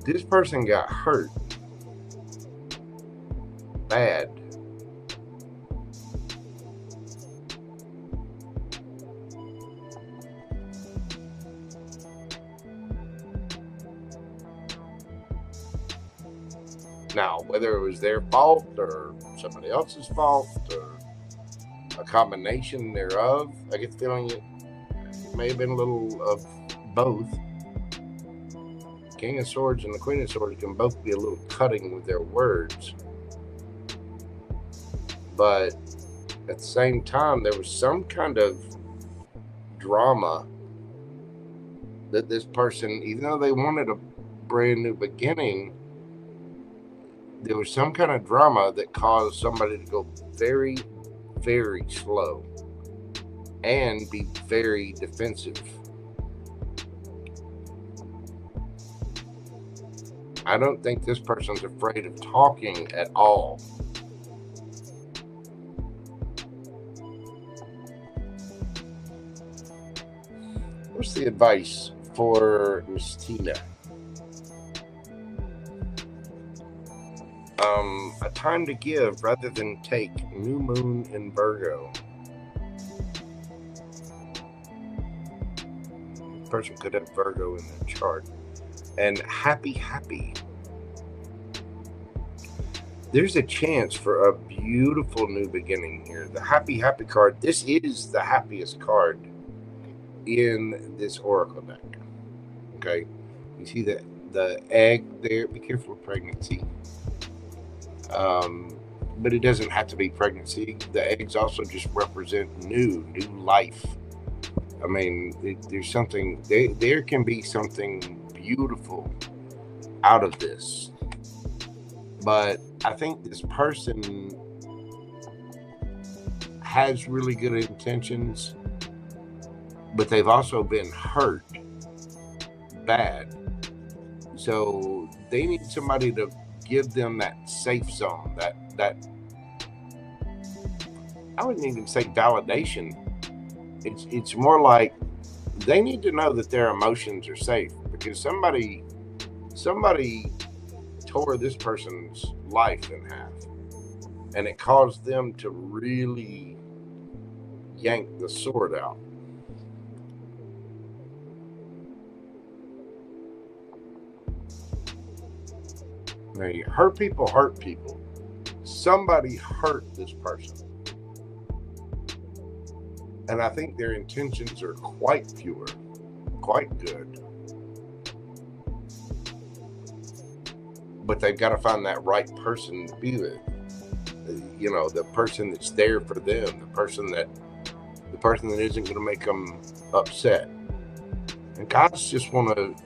Speaker 1: This person got hurt bad. Now, whether it was their fault or somebody else's fault or a combination thereof, I get the feeling it may have been a little of both. King of Swords and the Queen of Swords can both be a little cutting with their words. But at the same time, there was some kind of drama that this person, even though they wanted a brand new beginning, there was some kind of drama that caused somebody to go very, very slow and be very defensive. I don't think this person's afraid of talking at all. What's the advice for Miss Teena? A time to give rather than take. New moon in Virgo. The person could have Virgo in their chart. And happy. There's a chance for a beautiful new beginning here. The happy card. This is the happiest card in this oracle deck. Okay, you see the egg there. Be careful of pregnancy. but it doesn't have to be pregnancy. The eggs also just represent new life. I mean, there's something, there can be something beautiful out of this. But I think this person has really good intentions, but they've also been hurt bad. So they need somebody to give them that safe zone, that I wouldn't even say validation. It's more like they need to know that their emotions are safe, because somebody tore this person's life in half, and it caused them to really yank the sword out. Now, hurt people. Somebody hurt this person. And I think their intentions are quite pure, quite good. But they've got to find that right person to be with. You know, the person that's there for them, the person that isn't going to make them upset. And guys just want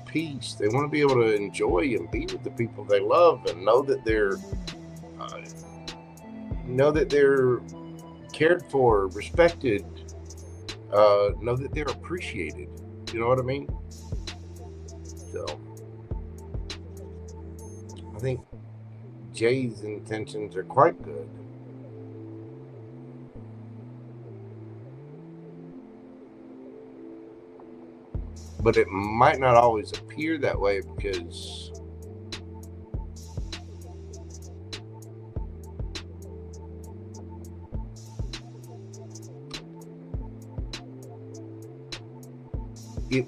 Speaker 1: peace. They want to be able to enjoy and be with the people they love, and know that they're cared for, respected, know that they're appreciated. You know what I mean? So I think Jay's intentions are quite good. But it might not always appear that way, because if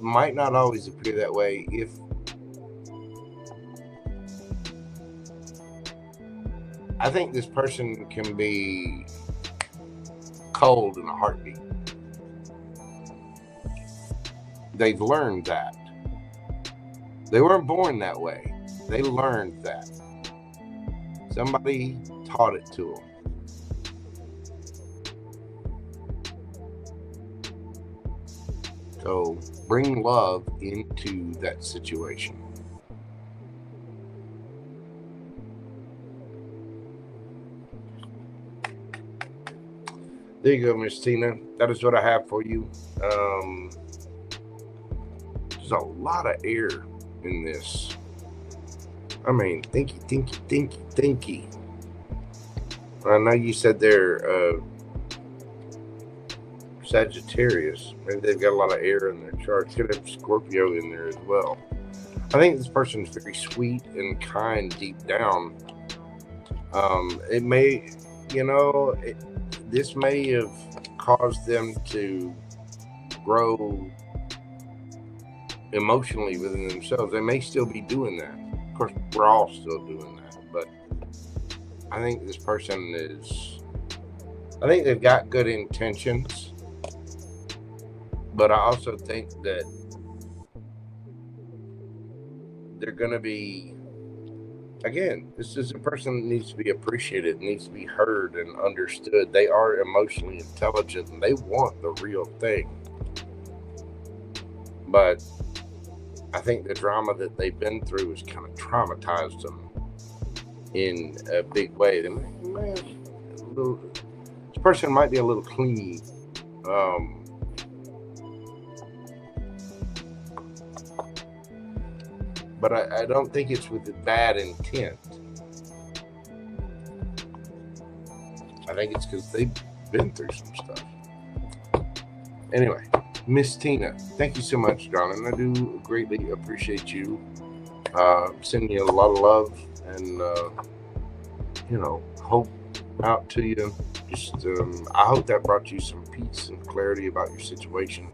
Speaker 1: I think this person can be cold in a heartbeat. They've learned that. They weren't born that way. They learned that. Somebody taught it to them. So bring love into that situation. There you go, Miss Teena. That is what I have for you. There's a lot of air in this. I mean, thinky. I know you said they're Sagittarius. Maybe they've got a lot of air in their chart. Could have Scorpio in there as well. I think this person's very sweet and kind deep down. It may, this may have caused them to grow emotionally within themselves. They may still be doing that. Of course, we're all still doing that. But I think this person I think they've got good intentions. But I also think that they're going to be, again, this is a person that needs to be appreciated, needs to be heard and understood. They are emotionally intelligent and they want the real thing. But I think the drama that they've been through has kind of traumatized them in a big way. This person might be a little clingy. But I don't think it's with a bad intent. I think it's because they've been through some stuff. Anyway, Miss Teena, thank you so much, darling. I do greatly appreciate you. Sending you a lot of love and, hope out to you. Just, I hope that brought you some peace and clarity about your situation.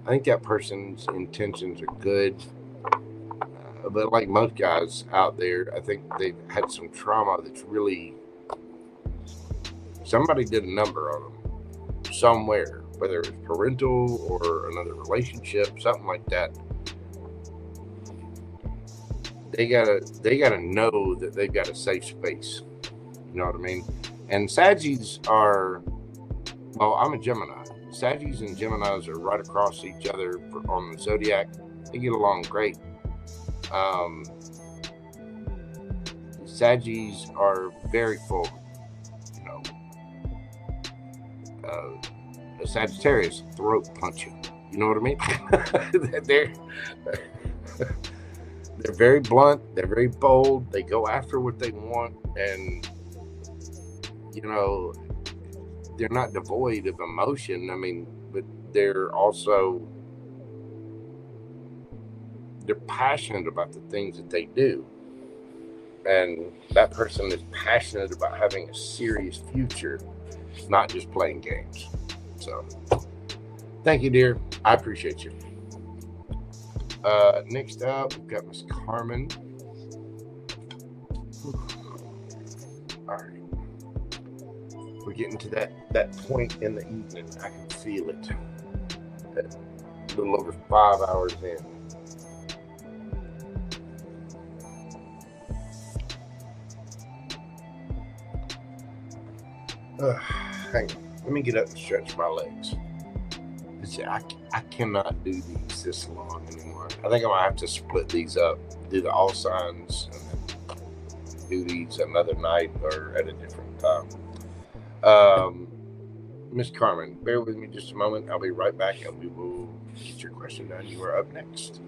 Speaker 1: I think that person's intentions are good. But like most guys out there, I think they've had some trauma that's really, somebody did a number on them somewhere, whether it's parental or another relationship, something like that. They gotta know that they've got a safe space. You know what I mean? And Saggies are, well, I'm a Gemini. Saggies and Geminis are right across each other on the zodiac. They get along great. Saggies are very full. You know, a Sagittarius throat puncher. You know what I mean? They're very blunt. They're very bold. They go after what they want, and you know, they're not devoid of emotion. I mean, but they're passionate about the things that they do, and that person is passionate about having a serious future, not just playing games. So thank you, dear. I appreciate you. Next up, we've got Miss Carmen. All right. We're getting to that point in the evening. I can feel it. A little over 5 hours in. Hang on. Let me get up and stretch my legs. I cannot do these this long anymore. I think I'm gonna have to split these up, do the all signs, and then do these another night or at a different time. Miss Carmen, bear with me just a moment. I'll be right back, and we will get your question done. You are up next.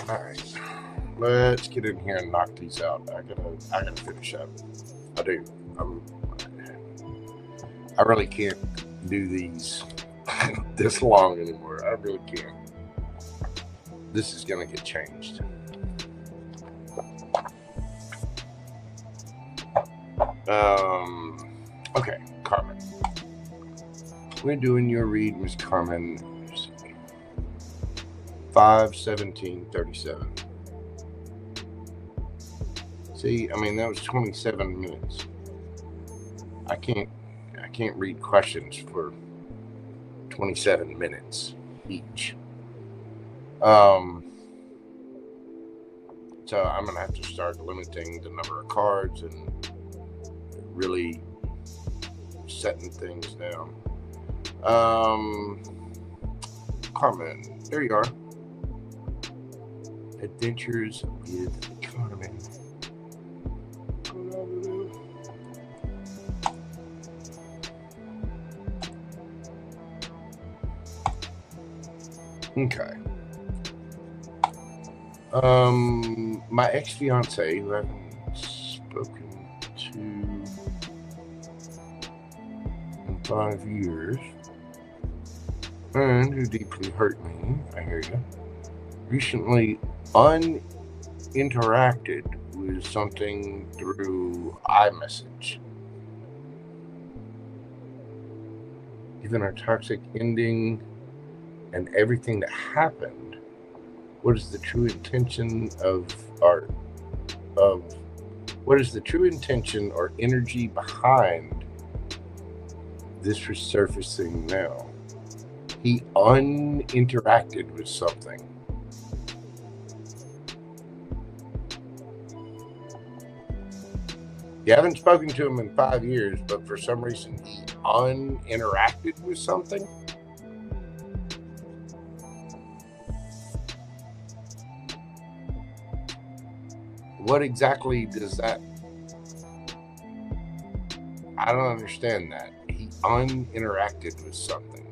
Speaker 1: All right, let's get in here and knock these out. I gotta finish up. I do. I really can't do these this long anymore. I really can't. This is gonna get changed. Okay, Carmen. We're doing your read, Miss Carmen. 5/17/37. See, I mean, that was 27 minutes. I can't read questions for 27 minutes each. So I'm gonna have to start limiting the number of cards and really setting things down. Carmen, there you are. Adventures with Carmen. Okay. My ex-fiance, who I haven't spoken to in 5 years, and who deeply hurt me, I hear you, recently uninteracted with something through iMessage. Given our toxic ending and everything that happened, what is the true intention what is the true intention or energy behind this resurfacing now? He uninteracted with something. You haven't spoken to him in 5 years, but for some reason he uninteracted with something? What exactly does that? I don't understand that. He uninteracted with something.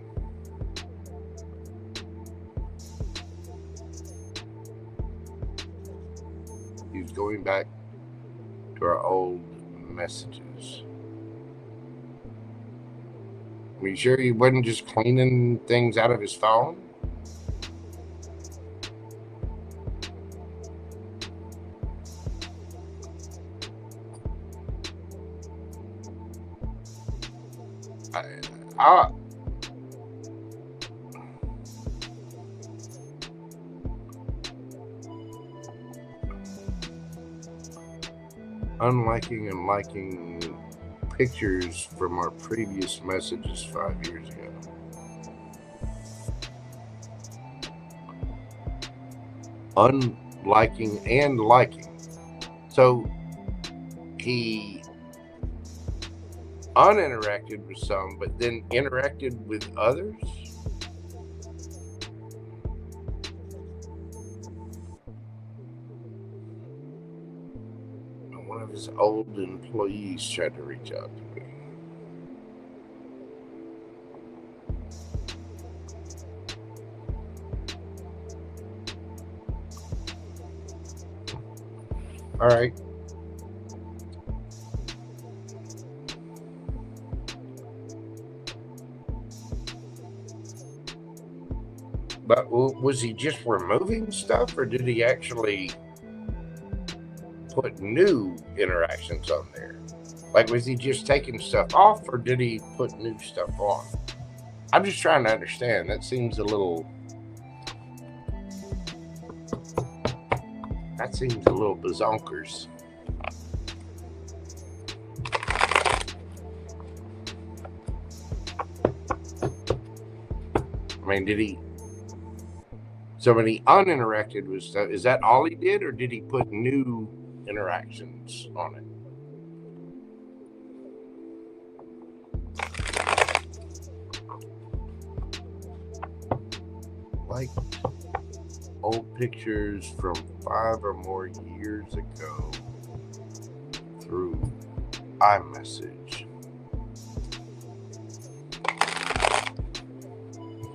Speaker 1: He's going back to our old messages. Are you sure he wasn't just cleaning things out of his phone? Unliking and liking pictures from our previous messages 5 years ago. Unliking and liking. So he uninteracted with some, but then interacted with others? One of his old employees tried to reach out to me. All right. But was he just removing stuff, or did he actually put new interactions on there? Like, was he just taking stuff off, or did he put new stuff on? I'm just trying to understand. That seems a little bazonkers. I mean, did he? So when he uninteracted with stuff, is that all he did, or did he put new interactions on it? Like old pictures from 5 or more years ago through iMessage.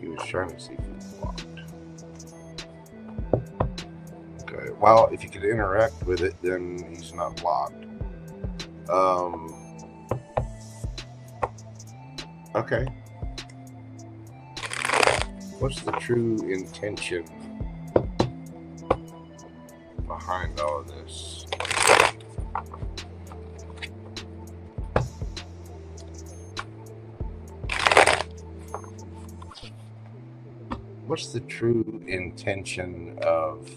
Speaker 1: He was trying to see if he was blocked. Okay. Well, if you could interact with it, then he's not blocked. Okay. What's the true intention behind all of this? What's the true intention of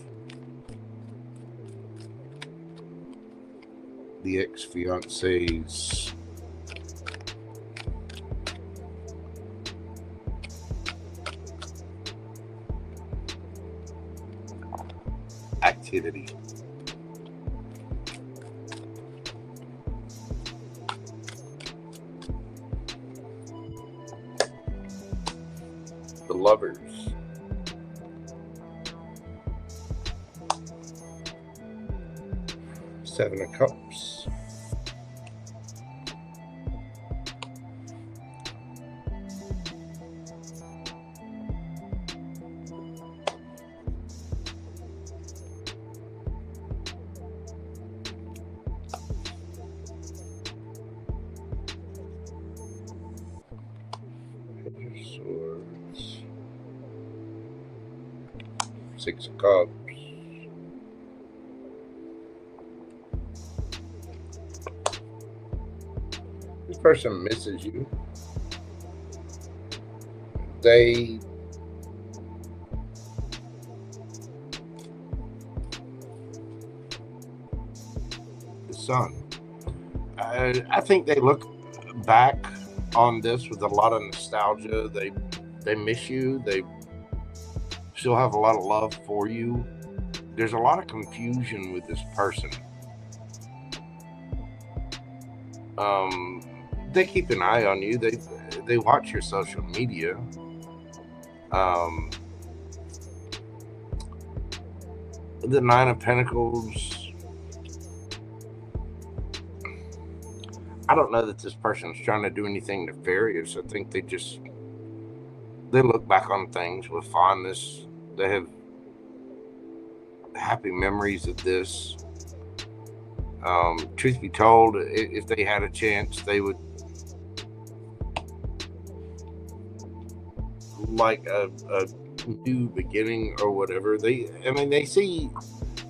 Speaker 1: the ex-fiance's activity? The Lovers. Seven of Cups. Page of Swords. Six of Cups. This person misses you. The Sun. I think they look back on this with a lot of nostalgia. They miss you. They still have a lot of love for you. There's a lot of confusion with this person. They keep an eye on you. They watch your social media. The Nine of Pentacles. I don't know that this person's trying to do anything nefarious. I think they look back on things with fondness. They have happy memories of this. Truth be told, if they had a chance, they would like a new beginning or whatever. They see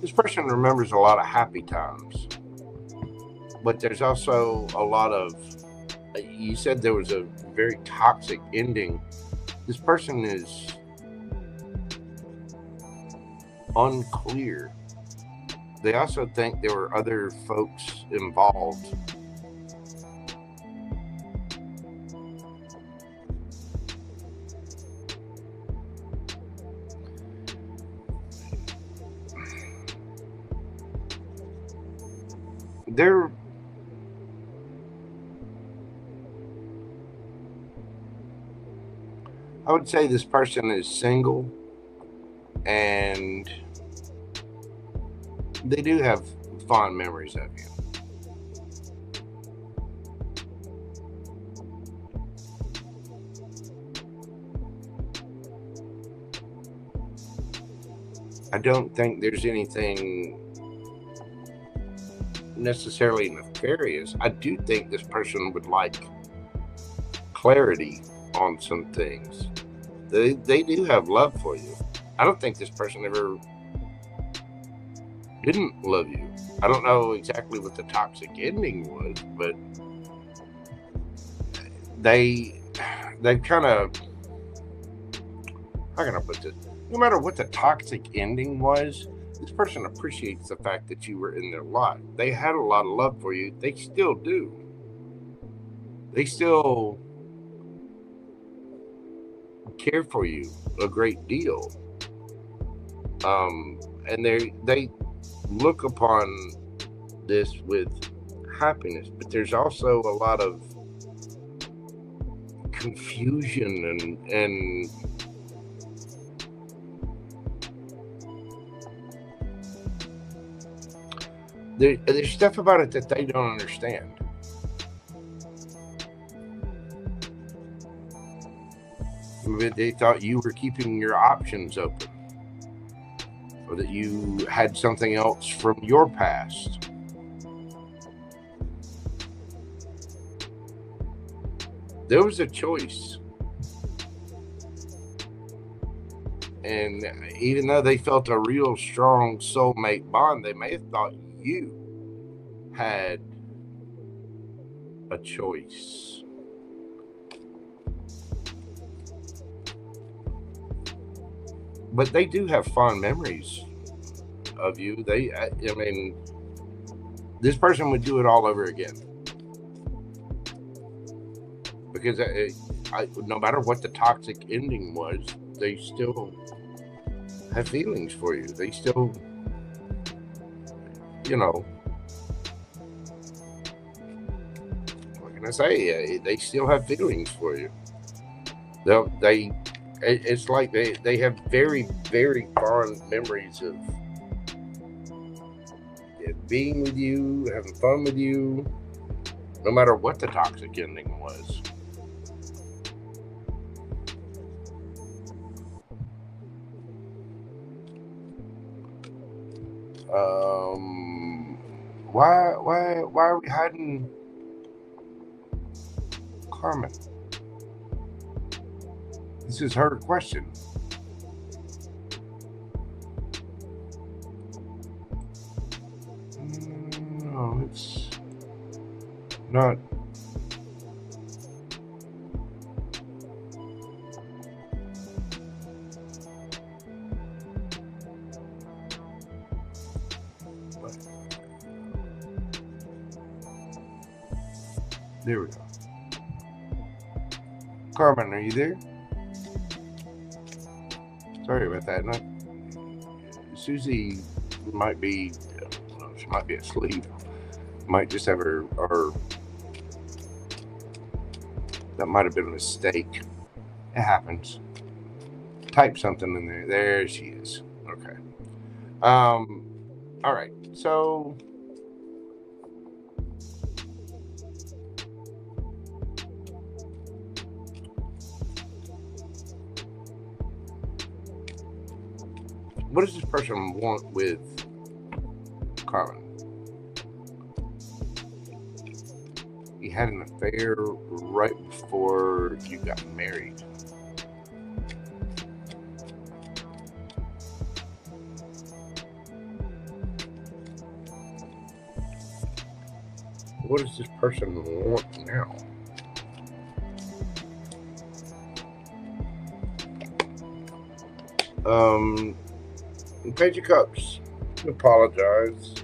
Speaker 1: this person remembers a lot of happy times, but there's also a lot of, you said there was a very toxic ending. This person is unclear. They also think there were other folks involved. I would say this person is single, and they do have fond memories of you. I don't think there's anything necessarily nefarious. I do think this person would like clarity on some things. They do have love for you. I don't think this person ever didn't love you. I don't know exactly what the toxic ending was, but they've kind of, how can I put this? No matter what the toxic ending was, this person appreciates the fact that you were in their life. They had a lot of love for you. They still do. They still care for you a great deal. And they look upon this with happiness, but there's also a lot of confusion and there's stuff about it that they don't understand. They thought you were keeping your options open. or that you had something else from your past. There was a choice. And even though they felt a real strong soulmate bond, they may have thought you had a choice. But they do have fond memories of you. I mean, this person would do it all over again. Because no matter what the toxic ending was, they still have feelings for you. They still, you know, what can I say? They still have feelings for you. It's like they have very, very fond memories of being with you, having fun with you, no matter what the toxic ending was. Why are we hiding Carmen? This is her question. No, it's not. There we go. Carmen, are you there? Sorry about that. Susie might be, she might be asleep. Might just have her that might have been a mistake. It happens. Type something in there. There she is. Okay. All right. So what does this person want with Carmen? You had an affair right before you got married. What does this person want now? Page of Cups. Apologize.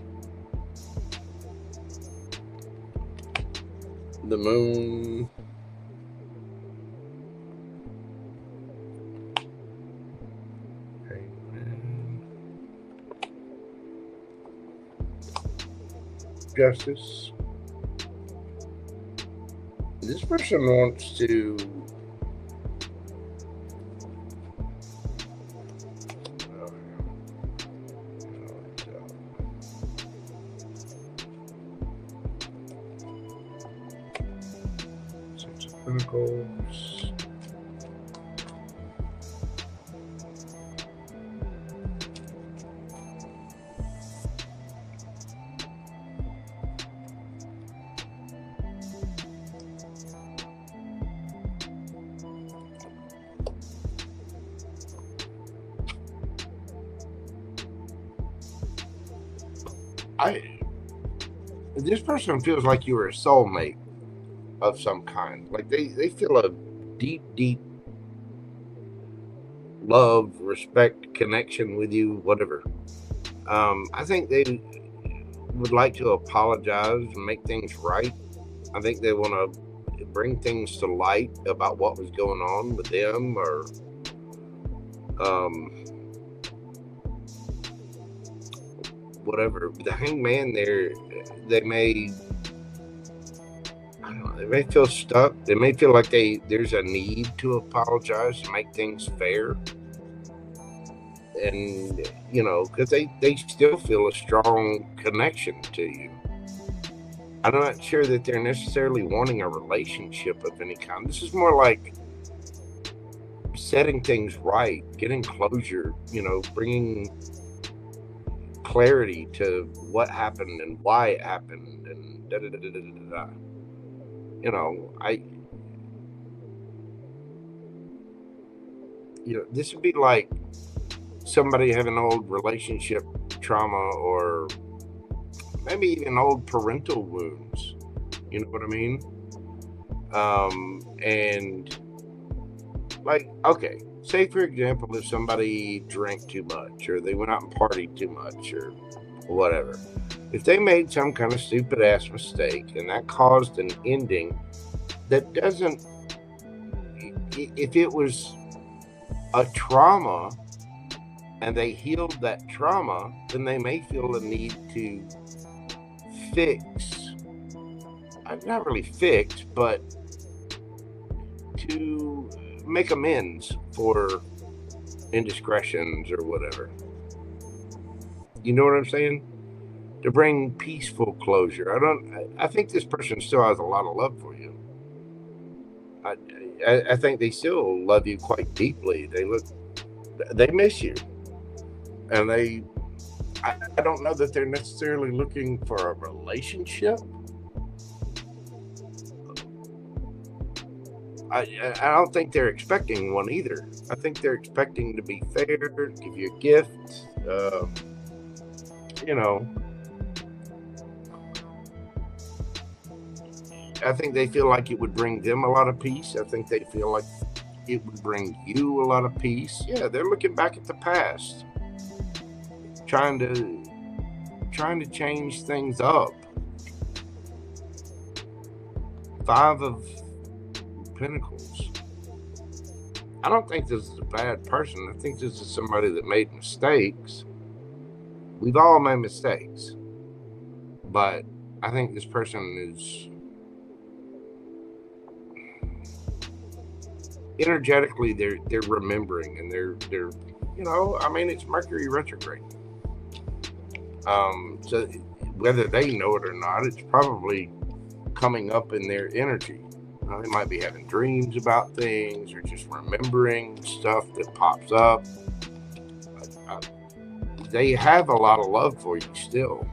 Speaker 1: The Moon. Justice. This person wants to Six of Pentacles. This person feels like you were a soulmate of some kind. Like they feel a deep, deep love, respect, connection with you, whatever. I think they would like to apologize and make things right. I think they want to bring things to light about what was going on with them, or whatever. The Hangman there, they may, I don't know, they may feel stuck. They may feel like there's a need to apologize to make things fair. And, you know, because they still feel a strong connection to you. I'm not sure that they're necessarily wanting a relationship of any kind. This is more like setting things right, getting closure, you know, bringing clarity to what happened and why it happened and da da da da da da. You know, this would be like somebody having old relationship trauma or maybe even old parental wounds. You know what I mean? And like, okay, say for example, if somebody drank too much or they went out and partied too much or whatever, if they made some kind of stupid ass mistake and that caused an ending that doesn't, if it was a trauma and they healed that trauma, then they may feel the need to fix, not really fix, but to make amends for indiscretions or whatever. You know what I'm saying? To bring peaceful closure. I think this person still has a lot of love for you. I think they still love you quite deeply. They miss you. And I don't know that they're necessarily looking for a relationship. I don't think they're expecting one either. I think they're expecting to be fair, give you a gift, you know. I think they feel like it would bring them a lot of peace. I think they feel like it would bring you a lot of peace. Yeah, they're looking back at the past, trying to change things up. 5 of Pentacles. I don't think this is a bad person. I think this is somebody that made mistakes. We've all made mistakes, but I think this person is energetically they're remembering, and they're you know, I mean, it's Mercury retrograde. So whether they know it or not, it's probably coming up in their energy. They might be having dreams about things or just remembering stuff that pops up. They have a lot of love for you still.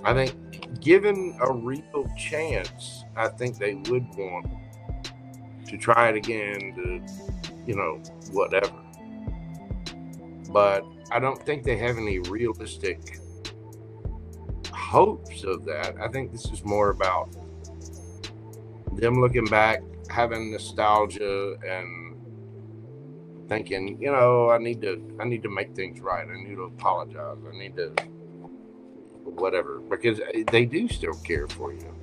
Speaker 1: I think given a real chance, I think they would want to try it again, to, you know, whatever. But I don't think they have any realistic hopes of that. I think this is more about them looking back, having nostalgia, and thinking, you know, I need to make things right. I need to apologize. I need to whatever, because they do still care for you.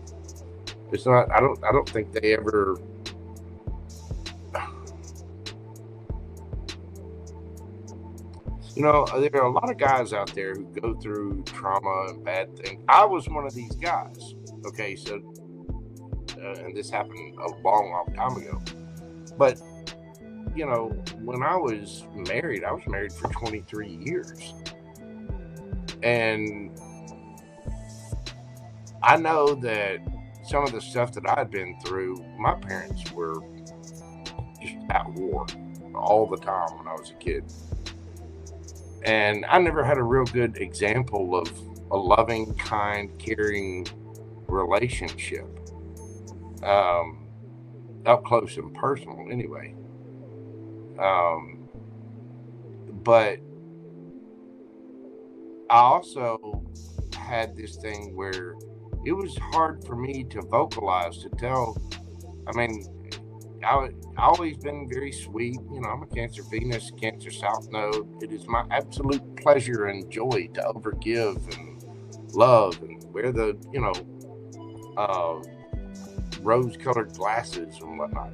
Speaker 1: It's not. I don't think they ever. You know, there are a lot of guys out there who go through trauma and bad things. I was one of these guys. Okay, so. And this happened a long time ago. But, you know, when I was married for 23 years. And I know that some of the stuff that I'd been through, my parents were just at war all the time when I was a kid. And I never had a real good example of a loving, kind, caring relationship. Up close and personal anyway. But I also had this thing where it was hard for me to vocalize, to tell. I mean, I've always been very sweet. You know, I'm a Cancer Venus, Cancer South Node. It is my absolute pleasure and joy to overgive and love and wear the, you know, rose-colored glasses and whatnot.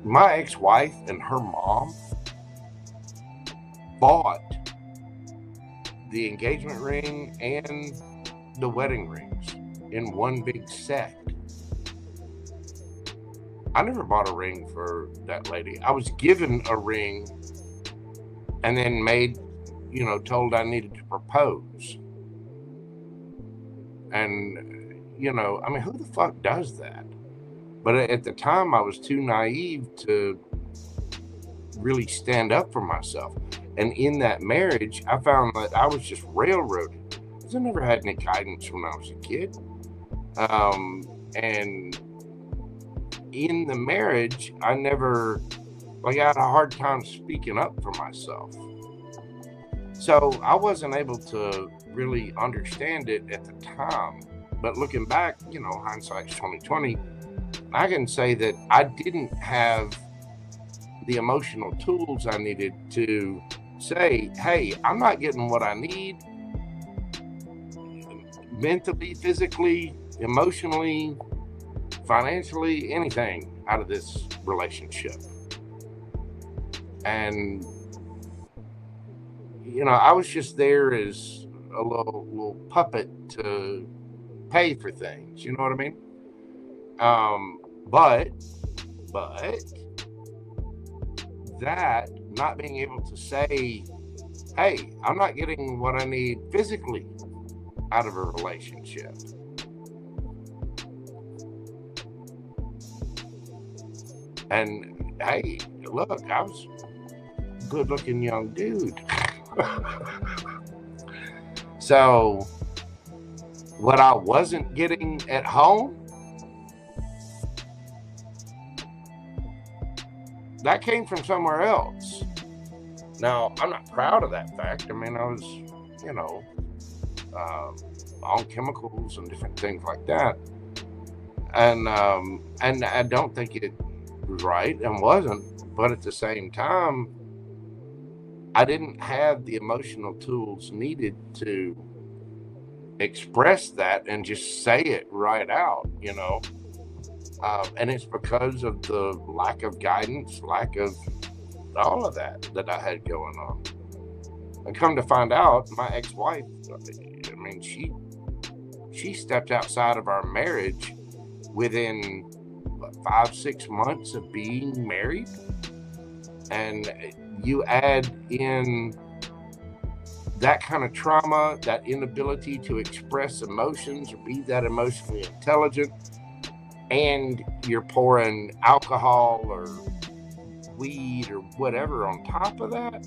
Speaker 1: My ex-wife and her mom bought the engagement ring and the wedding rings in one big set. I never bought a ring for that lady. I was given a ring and then told I needed to propose. And, you know, I mean, who the fuck does that? But at the time, I was too naive to really stand up for myself. And in that marriage, I found that I was just railroaded, because I never had any guidance when I was a kid. And in the marriage, I never, like, I had a hard time speaking up for myself. So I wasn't able to really understand it at the time. But looking back, you know, hindsight's 2020, I can say that I didn't have the emotional tools I needed to say, hey, I'm not getting what I need mentally, physically, emotionally, financially, anything out of this relationship. And, you know, I was just there as a little puppet to pay for things, you know what I mean? But that not being able to say, hey, I'm not getting what I need physically out of a relationship. And hey, look, I was a good looking young dude. So what I wasn't getting at home, that came from somewhere else. Now, I'm not proud of that fact. I mean, I was, you know, on chemicals and different things like that. And I don't think it was right and wasn't. But at the same time, I didn't have the emotional tools needed to express that and just say it right out, you know. And it's because of the lack of guidance, lack of all of that I had going on. And come to find out, my ex-wife, I mean, she stepped outside of our marriage within 5-6 months of being married. And you add in that kind of trauma, that inability to express emotions or be that emotionally intelligent, and you're pouring alcohol or weed or whatever on top of that,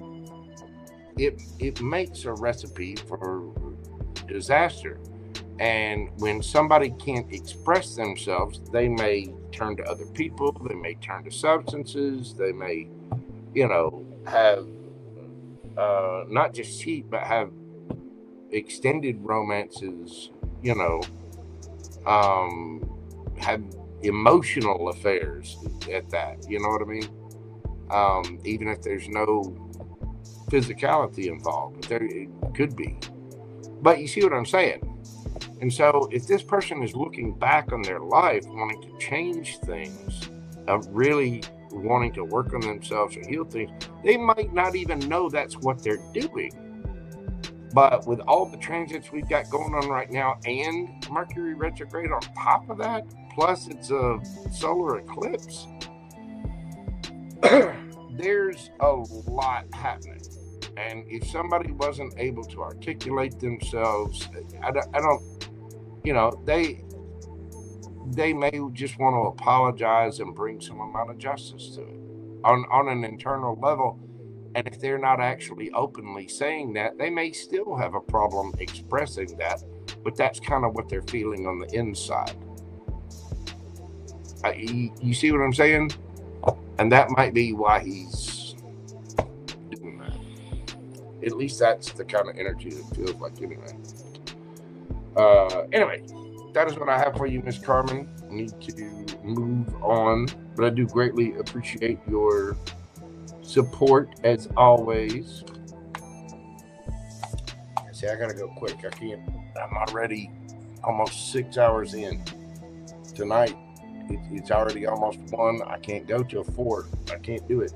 Speaker 1: it makes a recipe for disaster. And when somebody can't express themselves, they may turn to other people, they may turn to substances, they may, you know, have not just cheat, but have extended romances, you know, have emotional affairs at that, you know what I mean? Even if there's no physicality involved, but there it could be. But you see what I'm saying? And so if this person is looking back on their life, wanting to change things, really wanting to work on themselves or heal things, they might not even know that's what they're doing. But with all the transits we've got going on right now and Mercury retrograde on top of that, plus it's a solar eclipse, there's a lot happening. And if somebody wasn't able to articulate themselves, I don't, you know, they may just want to apologize and bring some amount of justice to it on an internal level. And if they're not actually openly saying that, they may still have a problem expressing that, but that's kind of what they're feeling on the inside. You see what I'm saying? And that might be why he's doing that. At least that's the kind of energy it feels like anyway. Anyway, that is what I have for you, Miss Carmen. I need to move on, but I do greatly appreciate your support as always. See, I gotta go quick. I can't. I'm already almost 6 hours in. Tonight, it's already almost 1. I can't go till 4. I can't do it.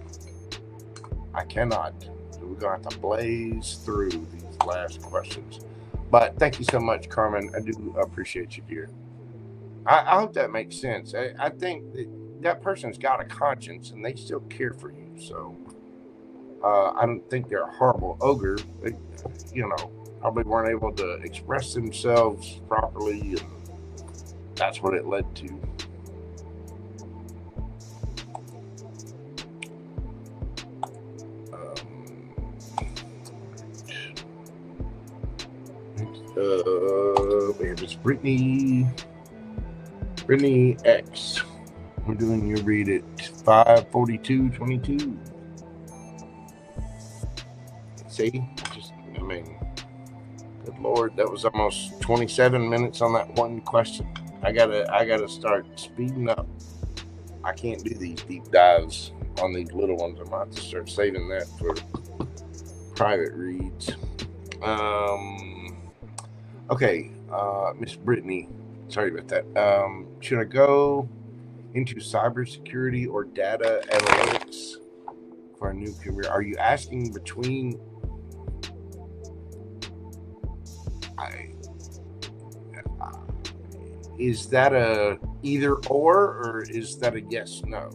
Speaker 1: I cannot. So we're gonna have to blaze through these last questions. But thank you so much, Carmen. I do appreciate you, dear. I hope that makes sense. I think that person's got a conscience and they still care for you. So I don't think they're a horrible ogre. They, you know, probably weren't able to express themselves properly, and that's what it led to. We have Miss BrittanyX. We're doing your read at 5:42:22. See, I mean, good Lord, that was almost 27 minutes on that one question. I gotta start speeding up. I can't do these deep dives on these little ones. I might have to start saving that for private reads. Okay, Miss Brittany, sorry about that. Should I go into cybersecurity or data analytics for a new career? Are you asking between? Is that a either or is that a yes, no?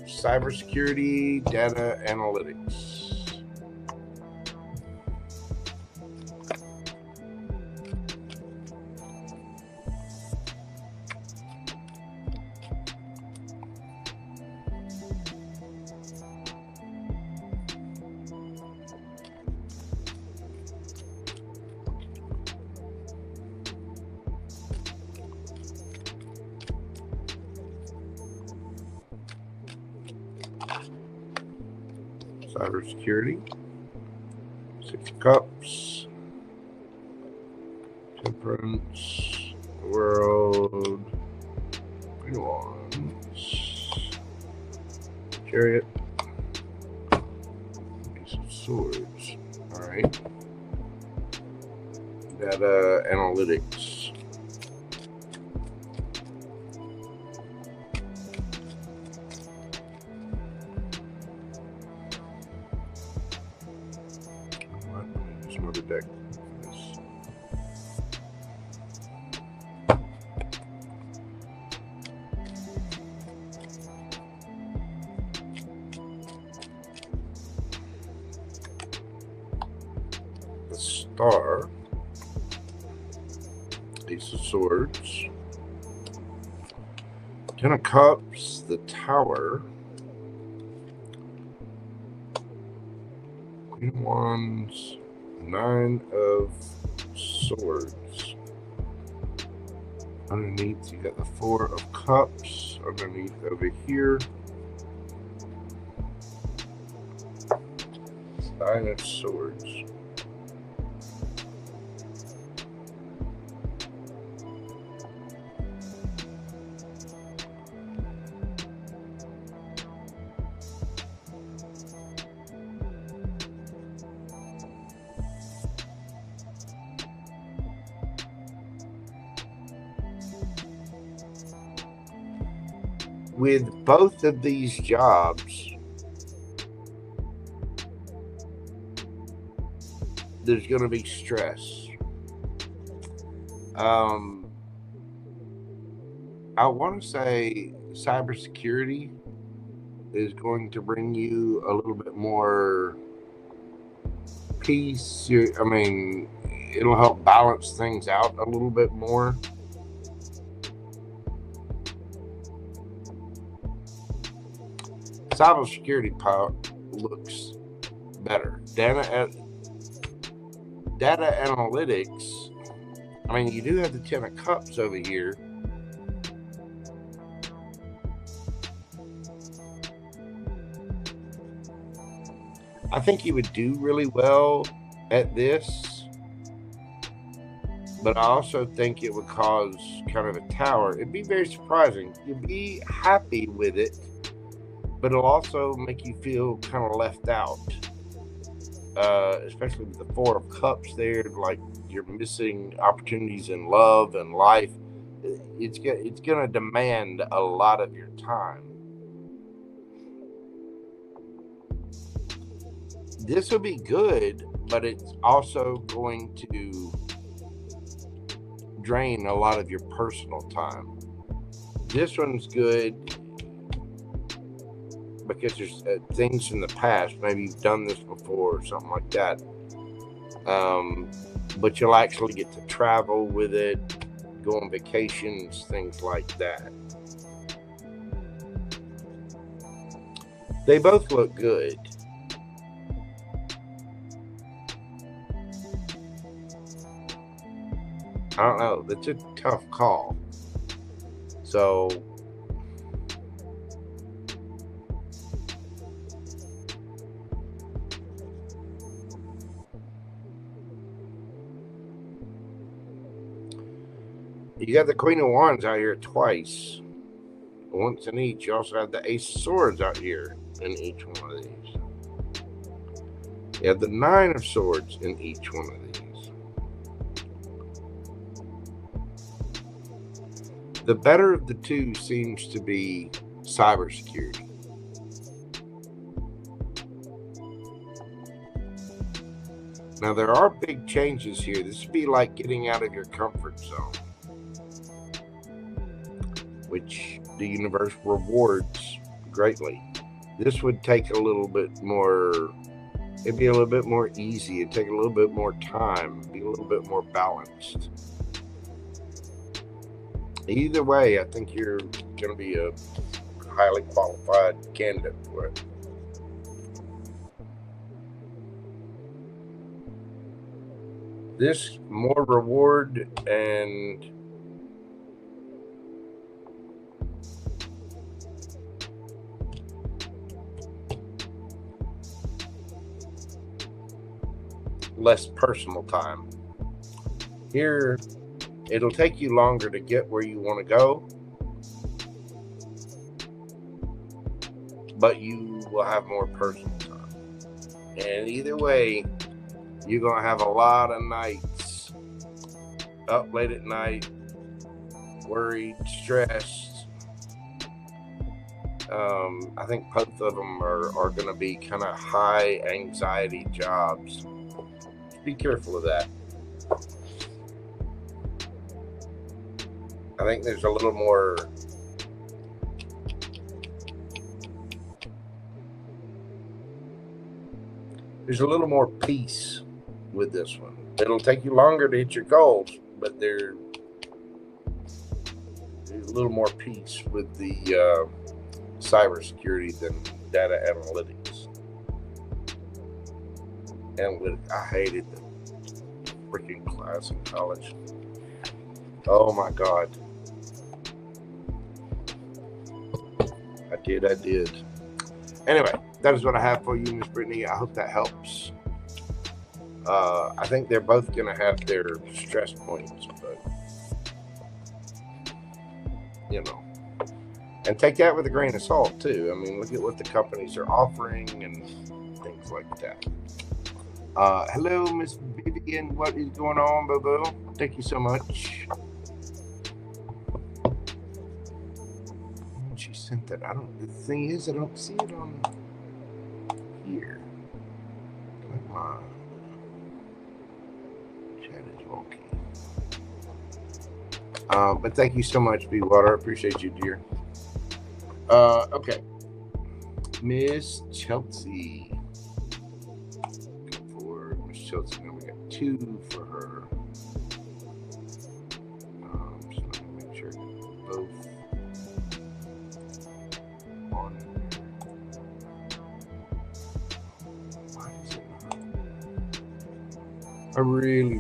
Speaker 1: Cybersecurity, data analytics. Cybersecurity, 6 of Cups, Temperance, World, Queen of Wands, Chariot, Ace of Swords. All right. Data analytics. Deck. The Star, Ace of Swords, 10 of Cups, the Tower, Queen of Wands, 9 of Swords. Underneath, you got the 4 of Cups. Underneath over here, 9 of Swords. With both of these jobs, there's going to be stress. I want to say cybersecurity is going to bring you a little bit more peace. I mean, it'll help balance things out a little bit more. Cybersecurity power looks better. Data analytics. I mean, you do have the 10 of Cups over here. I think you would do really well at this, but I also think it would cause kind of a tower. It'd be very surprising. You'd be happy with it, but it'll also make you feel kind of left out, especially with the 4 of Cups there. Like you're missing opportunities in love and life. It's going to demand a lot of your time. This will be good, but it's also going to drain a lot of your personal time. This one's good because there's things in the past. Maybe you've done this before or something like that. But you'll actually get to travel with it, go on vacations, things like that. They both look good. I don't know. That's a tough call. So you got the Queen of Wands out here twice. Once in each. You also have the Ace of Swords out here in each one of these. You have the Nine of Swords in each one of these. The better of the two seems to be cybersecurity. Now, there are big changes here. This would be like getting out of your comfort zone, which the universe rewards greatly. This would take a little bit more, it'd be a little bit more easy. It'd take a little bit more time, be a little bit more balanced. Either way, I think you're going to be a highly qualified candidate for it. This more reward and less personal time. Here, it'll take you longer to get where you want to go, but you will have more personal time. And either way, you're going to have a lot of nights up late at night, worried, stressed. I think both of them are going to be kind of high anxiety jobs. Be careful of that. I think there's a little more peace with this one. It'll take you longer to hit your goals, but there's a little more peace with the cybersecurity than data analytics. I hated the freaking class in college. Oh my God. I did. Anyway, that is what I have for you, Miss Brittany. I hope that helps. I think they're both going to have their stress points, but you know, and take that with a grain of salt too. I mean, look at what the companies are offering and things like that. Hello, Miss Vivian. What is going on, boo-boo? Thank you so much. She sent that. The thing is, I don't see it on here. Come on. Chat is wonky. But thank you so much, B Water. I appreciate you, dear. Okay. Miss Chelsey. Chelsea, now we got 2 for her. Just let me make sure both on. Why is it not? I really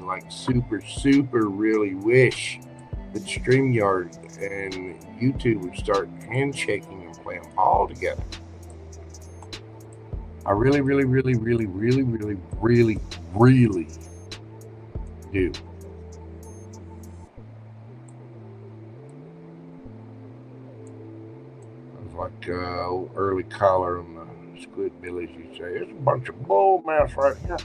Speaker 1: like super really wish that StreamYard and YouTube would start handshaking and playing ball together. I really do. It's like early collar on the Squidbillies, you say. It's a bunch of bull mess right here.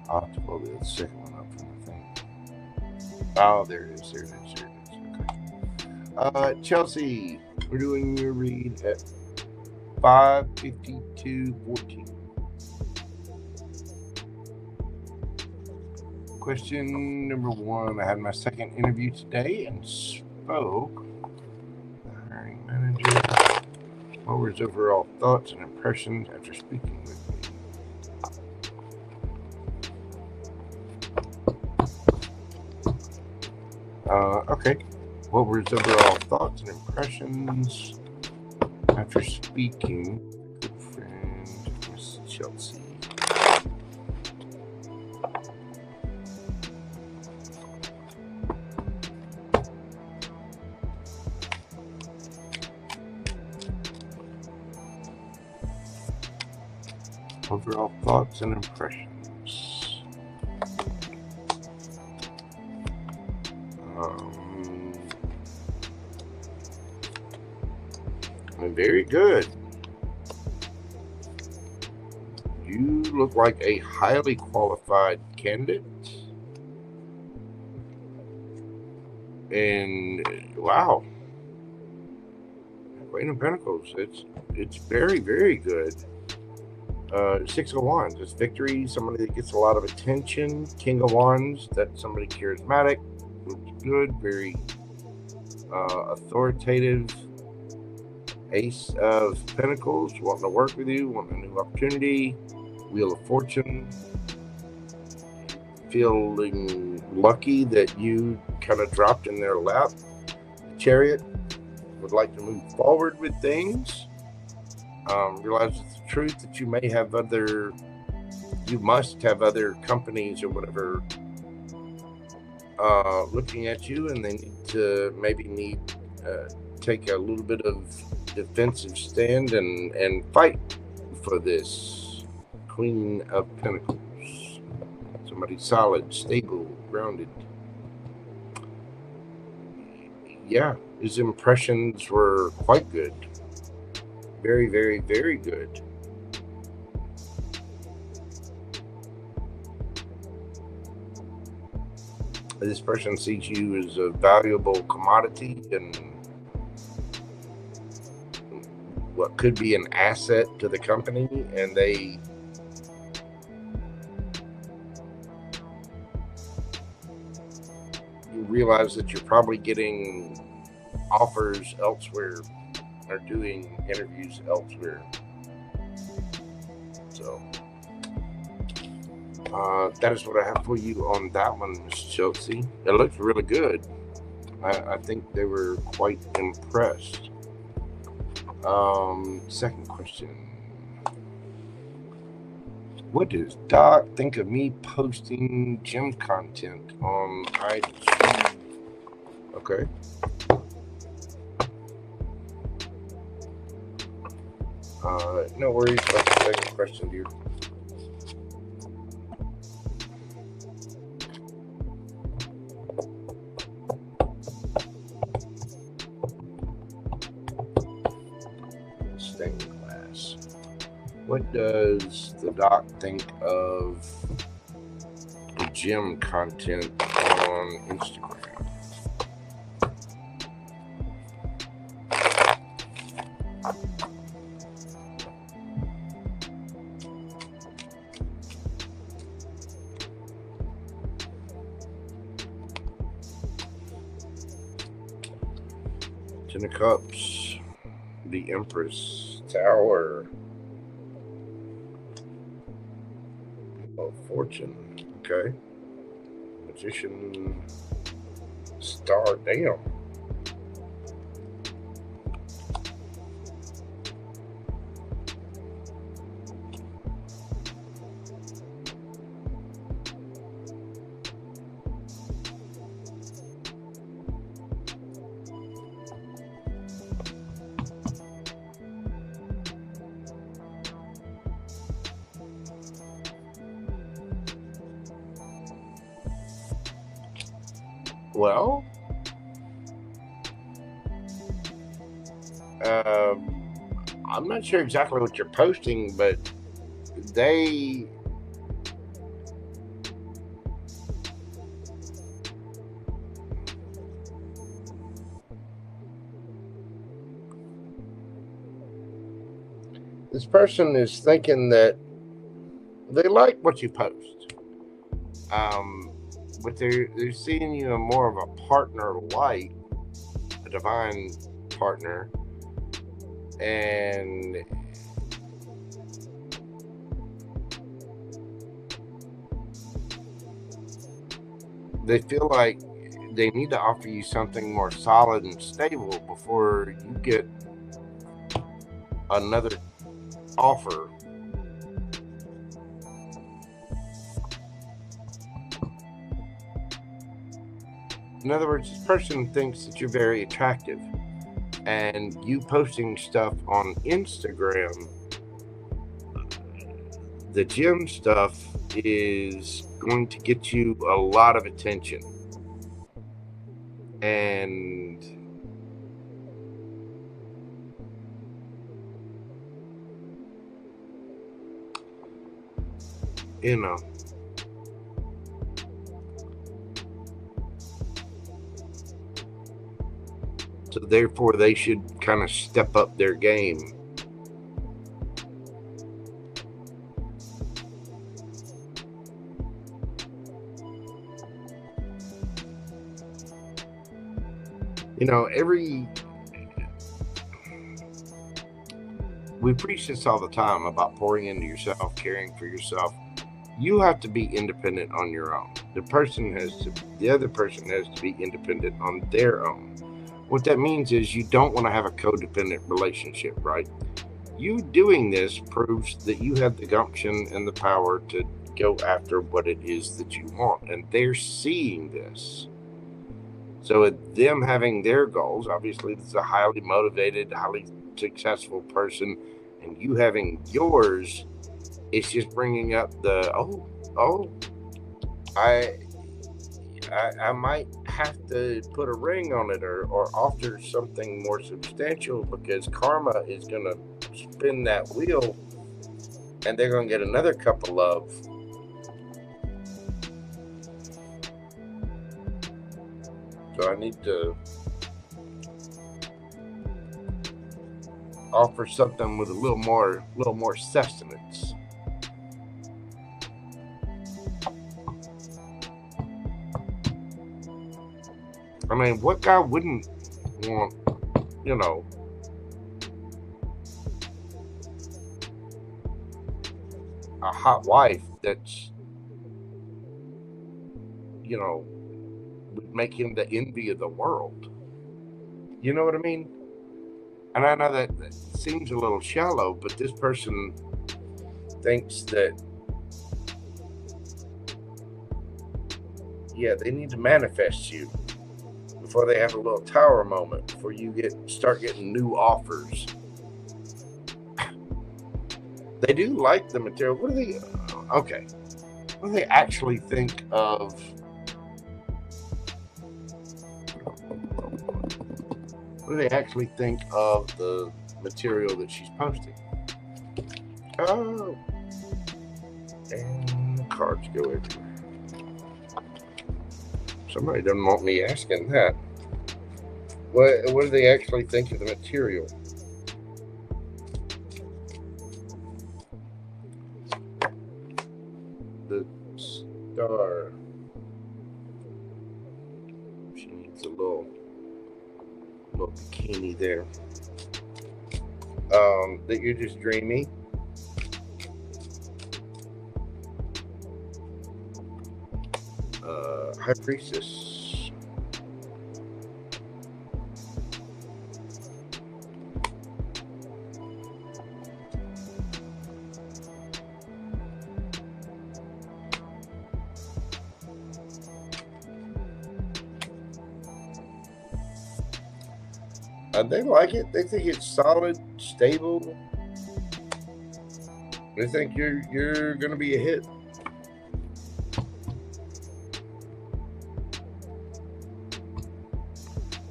Speaker 1: I'll have to pull the second one up from the thing. Oh, there it is. Okay. Chelsey, we're doing your read at 55214. Question number 1. I had my second interview today and spoke with the hiring manager. What were his overall thoughts and impressions after speaking with me? Okay. What were his overall thoughts and impressions after speaking with a good friend, Miss Chelsey? Overall thoughts and impressions. Very good. You look like a highly qualified candidate. And wow. Queen of Pentacles. It's very, very good. 6 of Wands. It's victory. Somebody that gets a lot of attention. King of Wands. That's somebody charismatic. Looks good. Very authoritative. Ace of Pentacles, wanting to work with you, wanting a new opportunity. Wheel of Fortune, feeling lucky that you kind of dropped in their lap. Chariot, would like to move forward with things. Realize it's the truth that you may have you must have other companies or whatever looking at you, and they need to take a little bit of defensive stand and fight for this Queen of Pentacles. Somebody solid, stable, grounded. Yeah, his impressions were quite good. Very, very, very good. This person sees you as a valuable commodity and what could be an asset to the company, and they realize that you're probably getting offers elsewhere or doing interviews elsewhere. So that is what I have for you on that one, Miss Chelsey. It looks really good. I think they were quite impressed. Second question. What does Doc think of me posting gem content on IG? Okay. No worries about the second question, dude. Stained glass. What does the doc think of the gem content on Instagram? Ten of Cups, the Empress, Tower of Fortune, okay. Magician, Star, damn. Well, I'm not sure exactly what you're posting, but they this person is thinking that they like what you post, but they're seeing you in more of a partner light, a divine partner, and they feel like they need to offer you something more solid and stable before you get another offer. In other words, this person thinks that you're very attractive, and you posting stuff on Instagram, the gem stuff, is going to get you a lot of attention. And you know, so therefore they should kind of step up their game. You know, we preach this all the time about pouring into yourself, caring for yourself. You have to be independent on your own. The other person has to be independent on their own. What that means is you don't want to have a codependent relationship, right? You doing this proves that you have the gumption and the power to go after what it is that you want. And they're seeing this. So them having their goals, obviously this is a highly motivated, highly successful person, and you having yours, it's just bringing up the, I might have to put a ring on it or offer something more substantial, because karma is going to spin that wheel and they're going to get another cup of love. So I need to offer something with a little more sustenance. I mean, what guy wouldn't want, you know, a hot wife that's, you know, would make him the envy of the world? You know what I mean? And I know that seems a little shallow, but this person thinks that, yeah, they need to manifest you before they have a little tower moment, before you start getting new offers. They do like the material. What do they actually think of? What do they actually think of the material that she's posting? Oh, and the cards go everywhere. Somebody doesn't want me asking that. What do they actually think of the material? The star. She needs a little bikini there. That you're just dreamy. High Priestess. They like it. They think it's solid, stable. They think you're going to be a hit.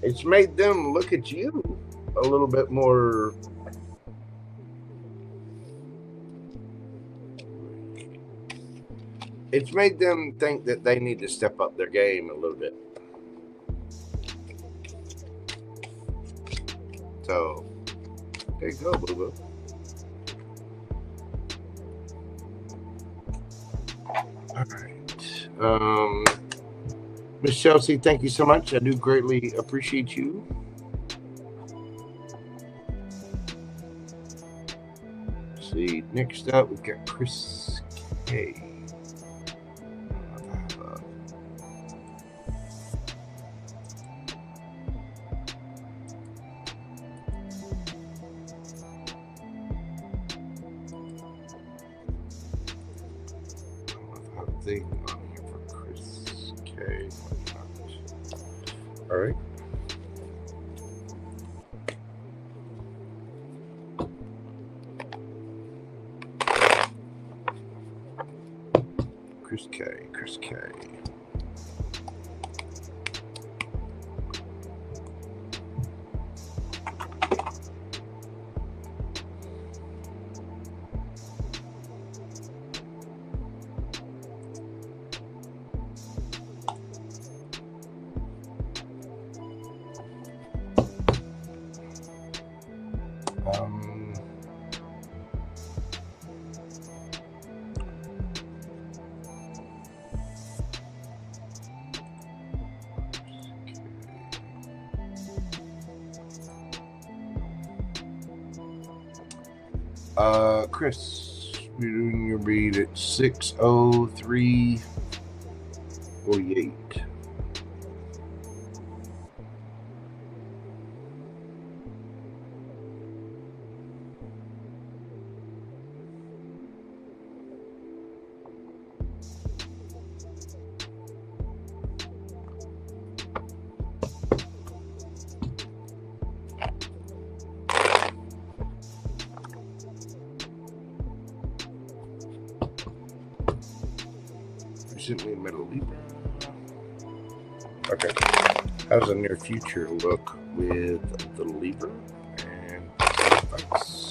Speaker 1: It's made them look at you a little bit more. It's made them think that they need to step up their game a little bit. So, there you go, boo-boo. All right. Miss Chelsey, thank you so much. I do greatly appreciate you. Let's see. Next up, we've got Chris K. Thing on here for Chris K. All right. Chris K. Chris K. Chris, you're doing your read at 6:03:48. Recently met a Libra. Okay. How's the near future look with the Libra? And thanks.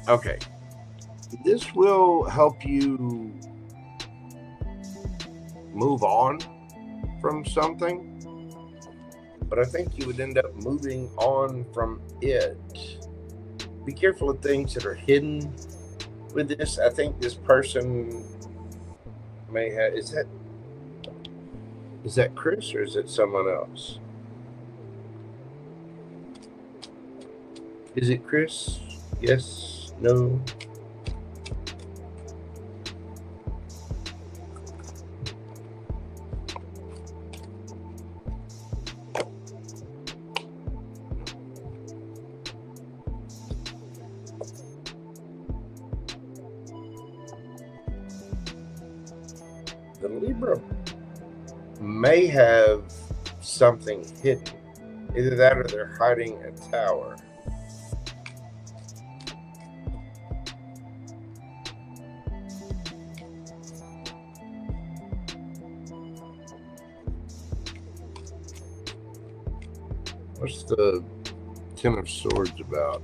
Speaker 1: Okay, this will help you move on from something, but I think you would end up moving on from it. Be careful of things that are hidden with this. I think this person may have, is that Chris or is it someone else? Is it Chris? Yes. No. The Libra may have something hidden. Either that or they're hiding a tower. What's the Ten of Swords about?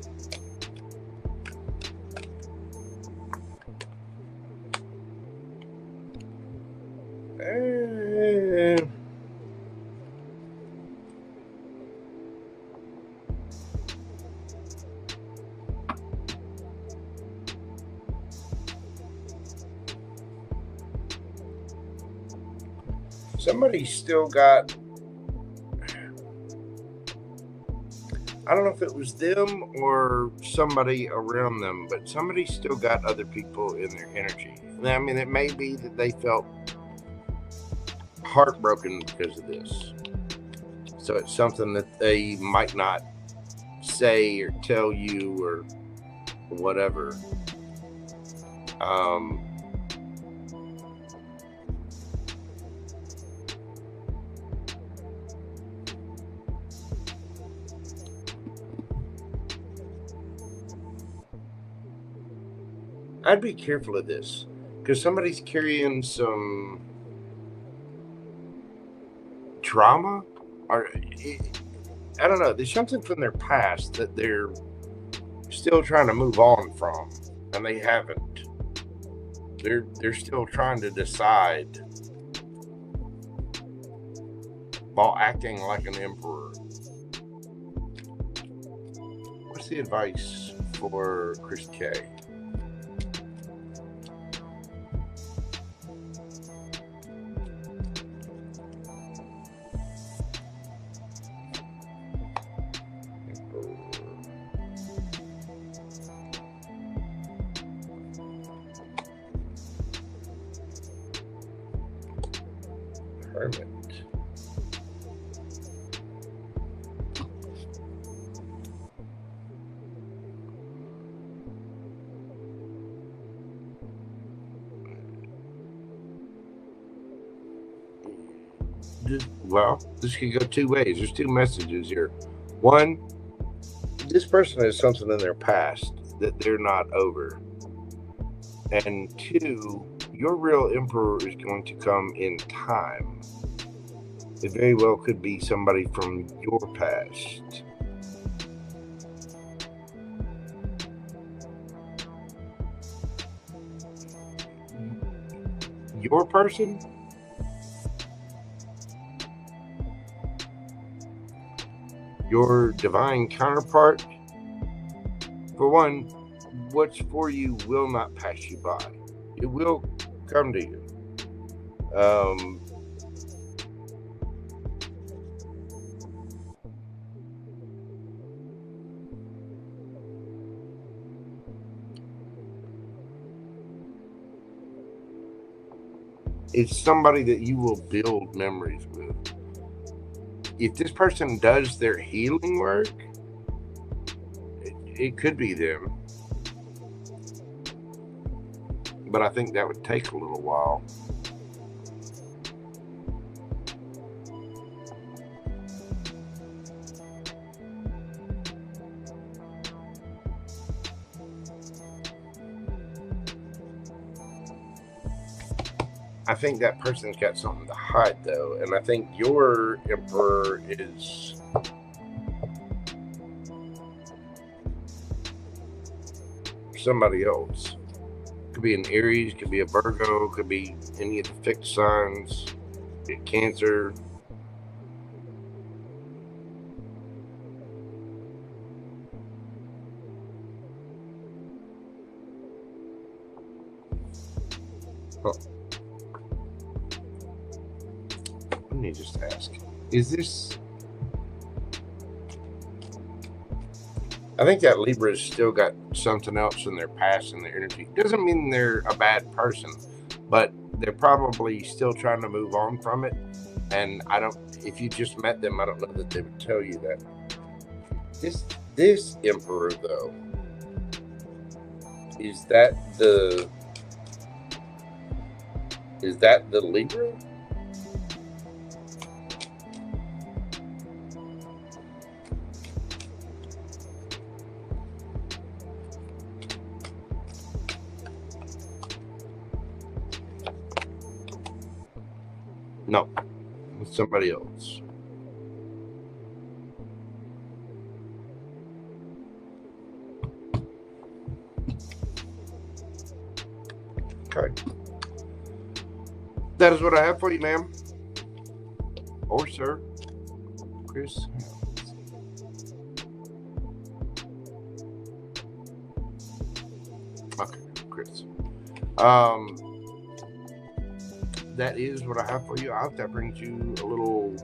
Speaker 1: Somebody's still got, I I don't know if it was them or somebody around them, but somebody still got other people in their energy. I mean, it may be that they felt heartbroken because of this. So it's something that they might not say or tell you or whatever. I'd be careful of this because somebody's carrying some trauma, or I don't know. There's something from their past that they're still trying to move on from, and they haven't. They're still trying to decide while acting like an emperor. What's the advice for Chris K? Hermit. Well, this could go two ways. There's two messages here. One, this person has something in their past that they're not over. And two, your real emperor is going to come in time. It very well could be somebody from your past. Your person? Your divine counterpart? For one, what's for you will not pass you by. It will come to you. It's somebody that you will build memories with. If this person does their healing work, it could be them. But I think that would take a little while. I think that person's got something to hide, though, and I think your emperor is somebody else. Could be an Aries, could be a Virgo, could be any of the fixed signs, could be Cancer. Oh. Let me just ask, is this... I think that Libra's still got something else in their past and their energy. Doesn't mean they're a bad person, but they're probably still trying to move on from it. And I don't, if you just met them, I don't know that they would tell you that. This emperor, though, is that the Libra? No, it's somebody else. Okay. That is what I have for you, ma'am. Or sir. Chris. Okay, Chris. That is what I have for you. I hope that brings you a little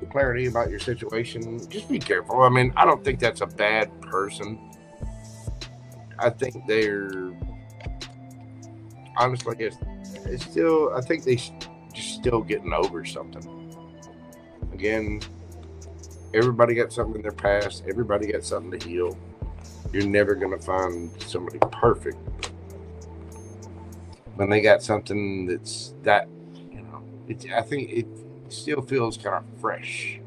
Speaker 1: clarity about your situation. Just be careful. I mean, I don't think that's a bad person. I think they're honestly, it's still. I think they just still getting over something. Again, everybody got something in their past. Everybody got something to heal. You're never gonna find somebody perfect when they got something that's that. You know, I think it still feels kind of fresh.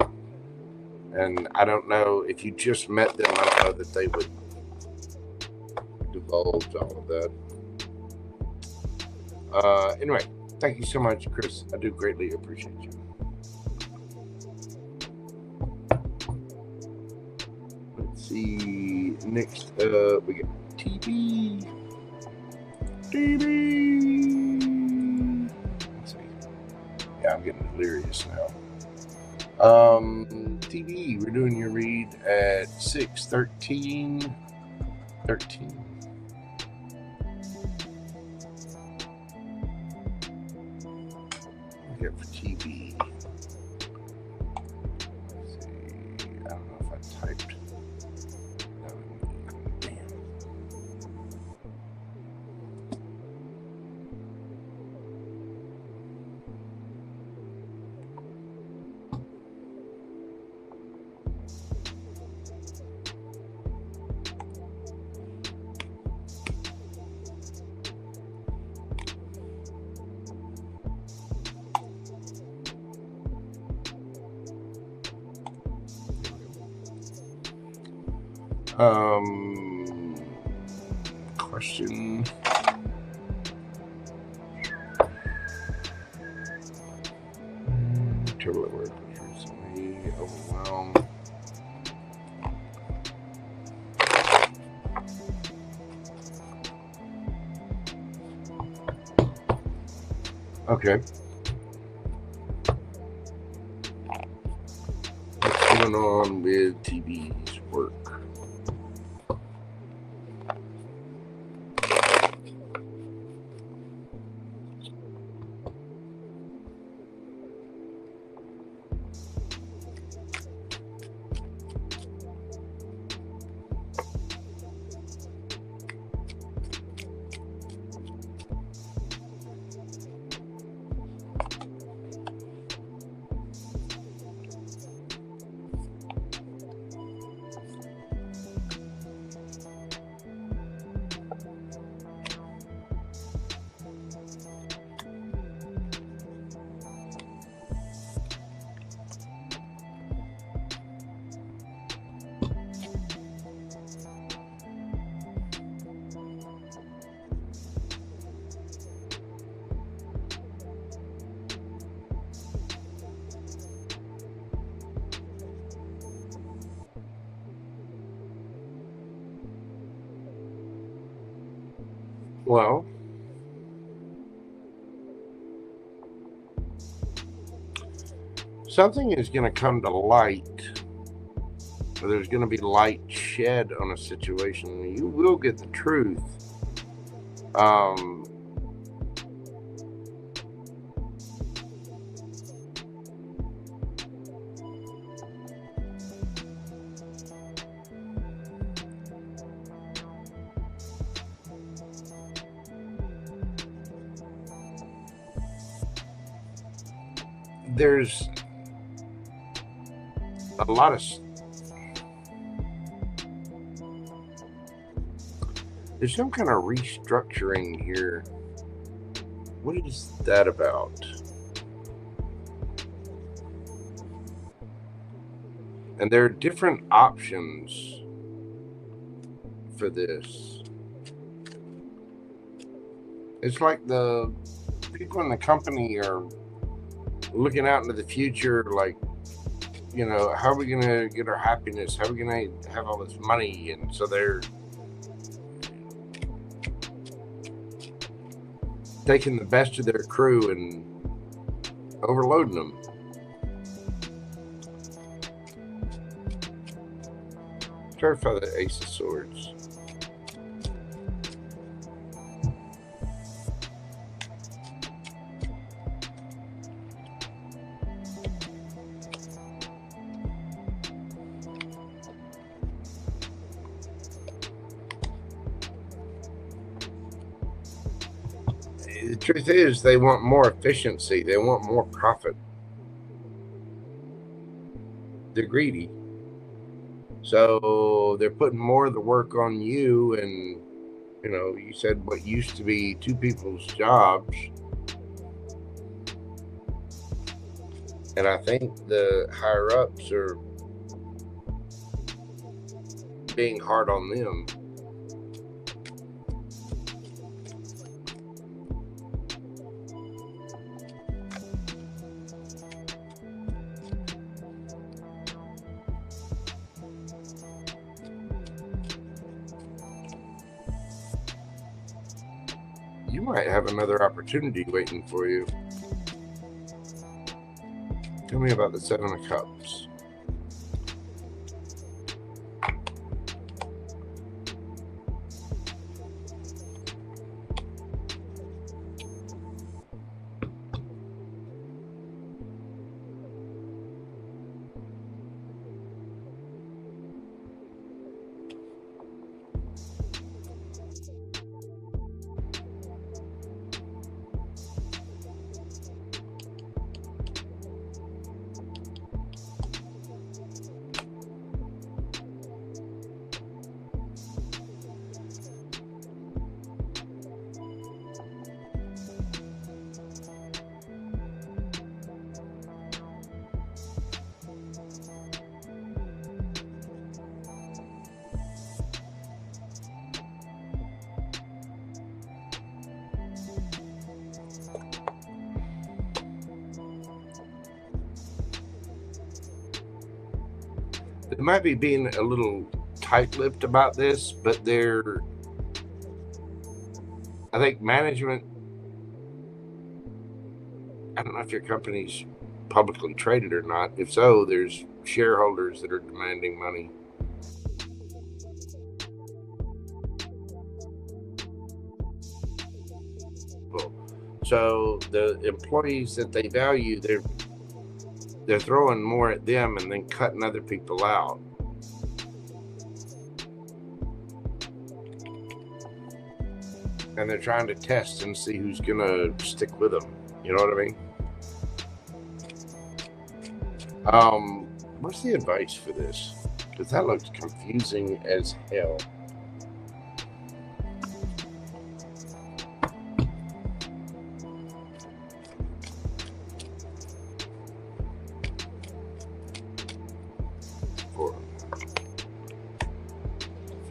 Speaker 1: And I don't know if you just met them. I don't know that they would divulge all of that. Anyway, thank you so much, Chris. I do greatly appreciate you. Let's see. Next up, we got TV. Let's see. Yeah, I'm getting delirious now. TV, we're doing your read at 6/13. 13. Here for TV. Let's see. I don't know if I typed. Damn. Question. Trouble at work was recently overwhelmed. Okay. What's going on with TV's work? Well, something is going to come to light. There's going to be light shed on a situation. You will get the truth. There's a lot of there's some kind of restructuring here. What is that about? And there are different options for this. It's like the people in the company are looking out into the future, like, you know, how are we going to get our happiness? How are we going to have all this money? And so they're taking the best of their crew and overloading them. Clarify the Ace of Swords. The truth is, they want more efficiency. They want more profit. They're greedy. So they're putting more of the work on you, and you know, you said what used to be two people's jobs. And I think the higher ups are being hard on them. You might have another opportunity waiting for you. Tell me about the Seven of Cups. They might be being a little tight-lipped about this, but I think management, I don't know if your company's publicly traded or not. If so, there's shareholders that are demanding money. So the employees that they value, they're throwing more at them and then cutting other people out. And they're trying to test and see who's gonna stick with them. You know what I mean? What's the advice for this? Because that looks confusing as hell.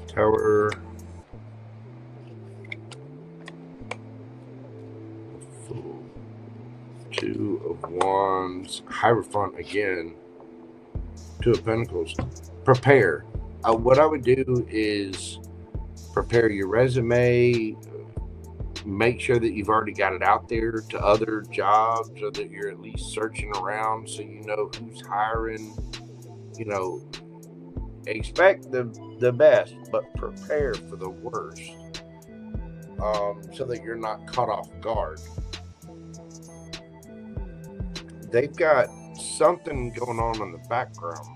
Speaker 1: Tower, Two of Wands, Hierophant again, Two of Pentacles. Prepare. What I would do is prepare your resume, make sure that you've already got it out there to other jobs, or that you're at least searching around so you know who's hiring. You know, expect the best, but prepare for the worst, so that you're not caught off guard. They've got something going on in the background.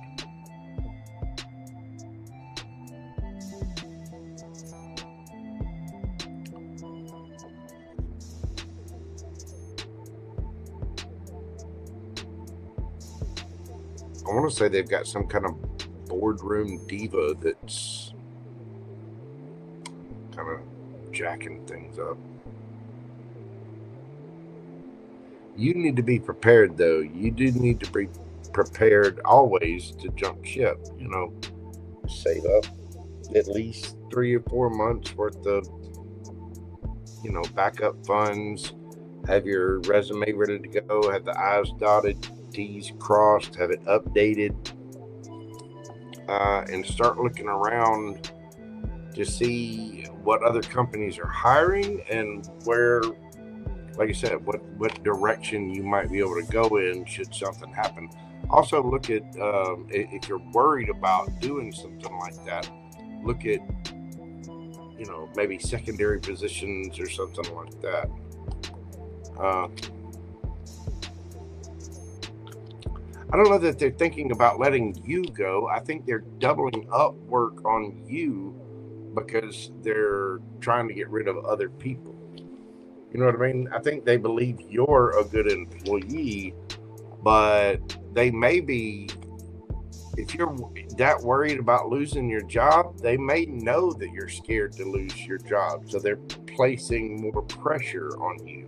Speaker 1: I want to say they've got some kind of boardroom diva that's kind of jacking things up. You need to be prepared, though. You do need to be prepared always to jump ship. You know, save up at least 3 or 4 months worth of, you know, backup funds. Have your resume ready to go. Have the I's dotted, T's crossed. Have it updated. And start looking around to see what other companies are hiring and where, like I said, what direction you might be able to go in should something happen. Also look at, if you're worried about doing something like that, look at, you know, maybe secondary positions or something like that. I don't know that they're thinking about letting you go. I think they're doubling up work on you because they're trying to get rid of other people. You know what I mean? I think they believe you're a good employee, but they may be, if you're that worried about losing your job, they may know that you're scared to lose your job. So they're placing more pressure on you.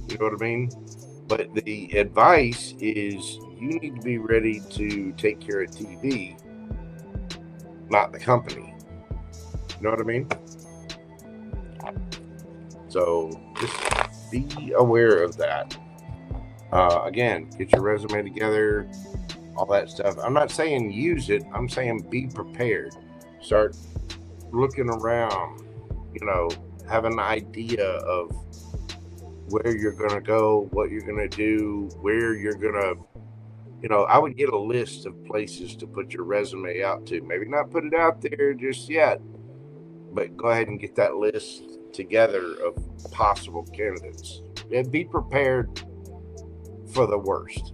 Speaker 1: You know what I mean? But the advice is you need to be ready to take care of TV, not the company. You know what I mean? So just be aware of that. Again, get your resume together, all that stuff. I'm not saying use it. I'm saying be prepared. Start looking around, you know, have an idea of where you're going to go, what you're going to do, where you're going to, you know, I would get a list of places to put your resume out to. Maybe not put it out there just yet, but go ahead and get that list together of possible candidates. And be prepared for the worst.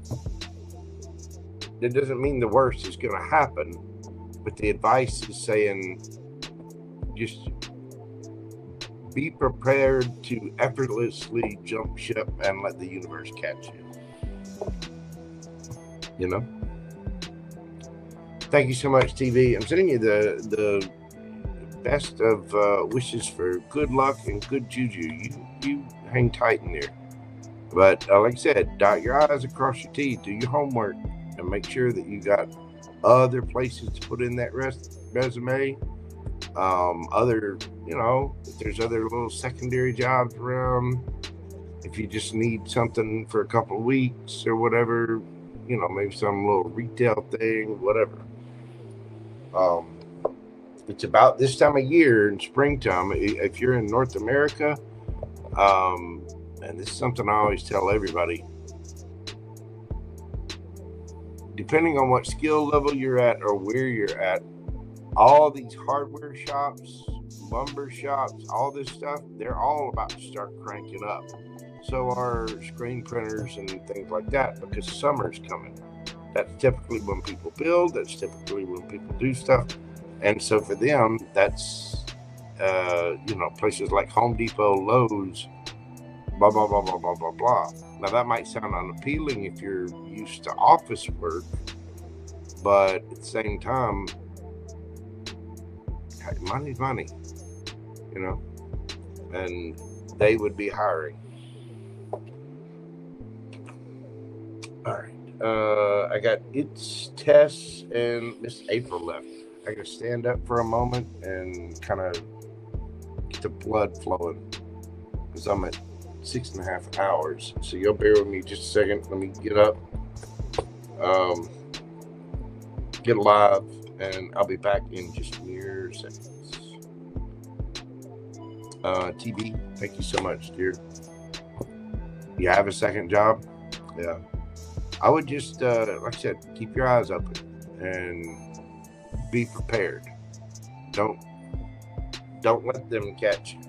Speaker 1: It doesn't mean the worst is going to happen, but the advice is saying just be prepared to effortlessly jump ship and let the universe catch you. You know? Thank you so much, TV. I'm sending you the best of wishes for good luck and good juju. You hang tight in there. But like I said, dot your I's across your T's, do your homework, and make sure that you got other places to put in that resume. Other, you know, if there's other little secondary jobs around, if you just need something for a couple of weeks or whatever, you know, maybe some little retail thing, whatever. It's about this time of year in springtime. If you're in North America, and this is something I always tell everybody, depending on what skill level you're at or where you're at, all these hardware shops, lumber shops, all this stuff, they're all about to start cranking up. So are screen printers and things like that, because summer's coming. That's typically when people build. That's typically when people do stuff. And so for them, that's, you know, places like Home Depot, Lowe's, blah, blah, blah, blah, blah, blah, blah. Now, that might sound unappealing if you're used to office work, but at the same time, money's money, you know, and they would be hiring. All right. I got ItsTesssss and Miss April left. I gotta stand up for a moment and kind of get the blood flowing because I'm at 6.5 hours. So you'll bear with me just a second. Let me get up, get alive, and I'll be back in just mere seconds. TB, thank you so much, dear. You have a second job? Yeah. I would just, like I said, keep your eyes open and be prepared. Don't let them catch you.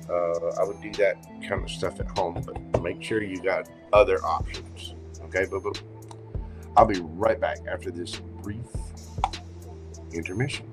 Speaker 1: I would do that kind of stuff at home, but make sure you got other options. Okay, boo-boo? I'll be right back after this brief intermission.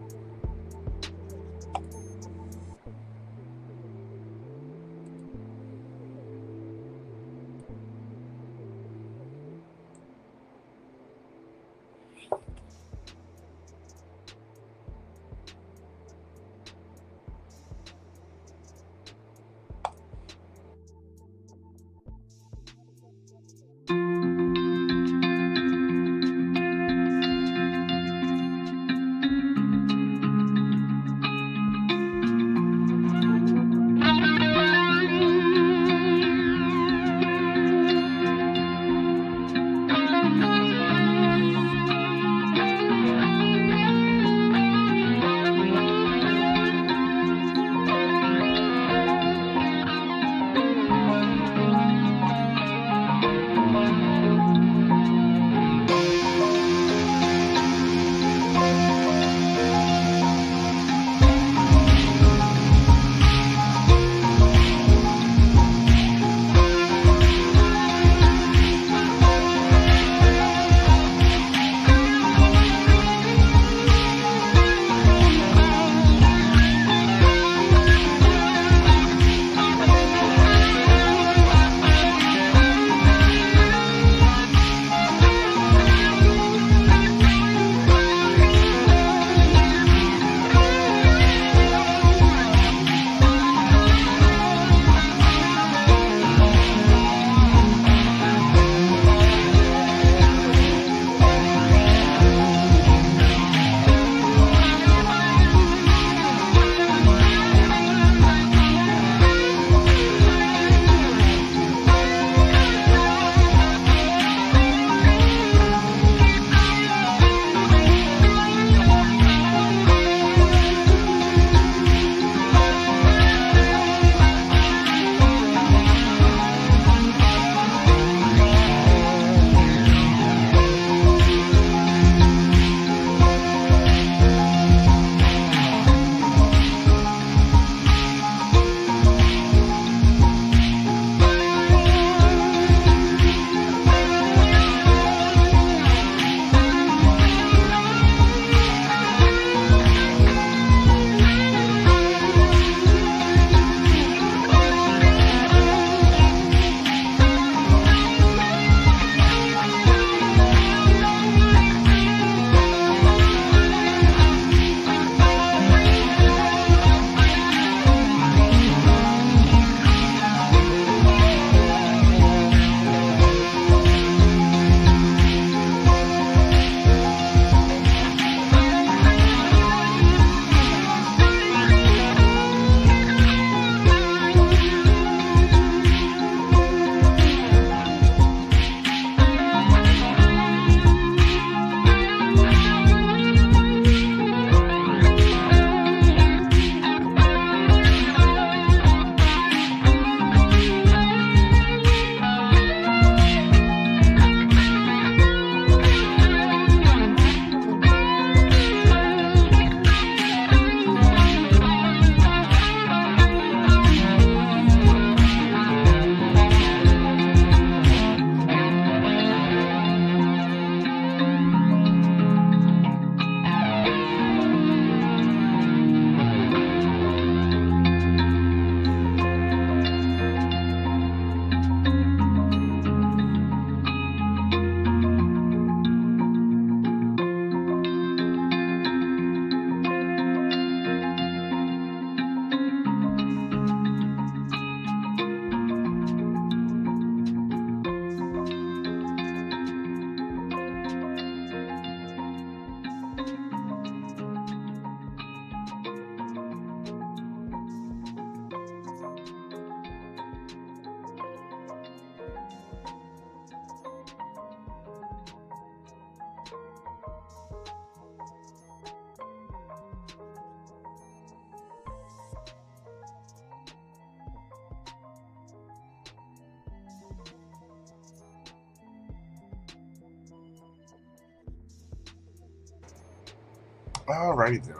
Speaker 1: Alrighty then.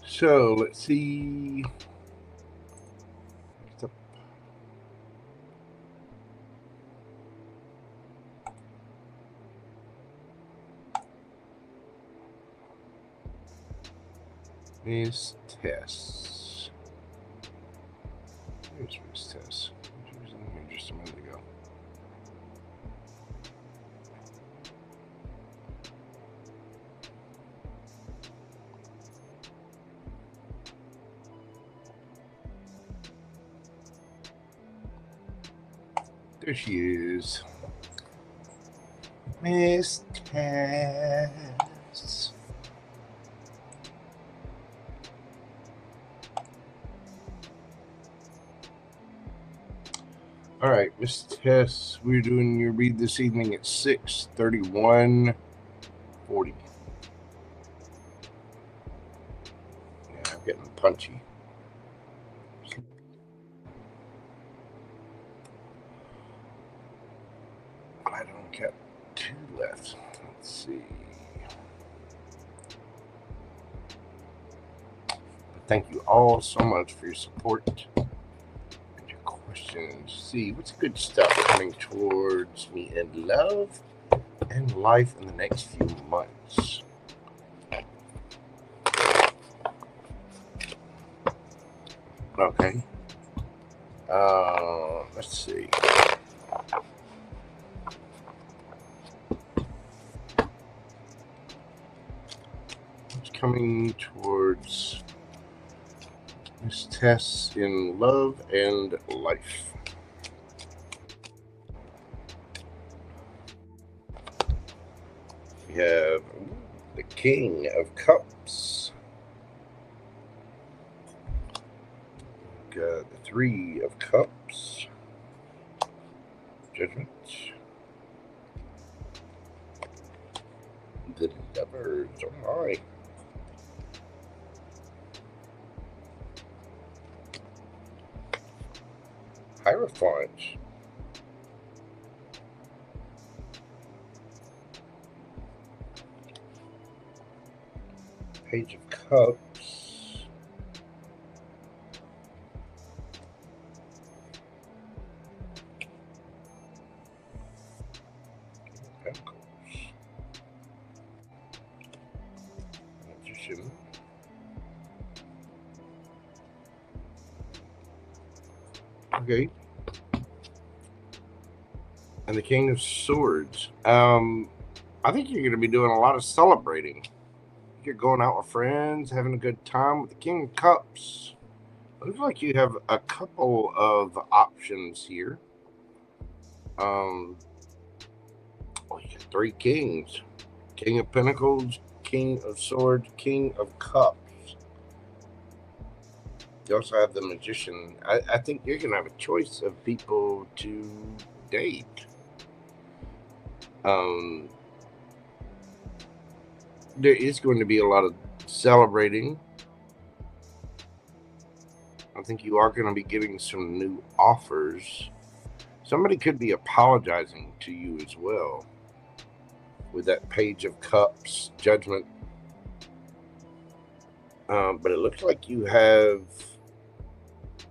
Speaker 1: So let's see. Miss Tess. Here's Miss Tess. She was in here just a minute ago. There she is. Miss Tess. All right, Miss Tess, we're doing your read this evening at 6:31:40. Yeah, I'm getting punchy. I don't get 2 left. Let's see. But thank you all so much for your support and your questions. See what's good stuff coming towards me in love and life in the next few months. Okay. Let's see. What's coming towards Miss Tess in love and life? We have the King of Cups. Got the 3 of Cups. Judgment. The Lovers. Oh my. Hierophant. Page of Cups. Pentacles. Magician. Okay. And the King of Swords. I think you're going to be doing a lot of celebrating. You're going out with friends, having a good time with the King of Cups. Looks like you have a couple of options here. Oh, you got 3 kings. King of Pentacles, King of Swords, King of Cups. You also have the Magician. I think you're going to have a choice of people to date. There is going to be a lot of celebrating. I think you are going to be getting some new offers. Somebody could be apologizing to you as well with that Page of Cups, Judgment. But it looks like you have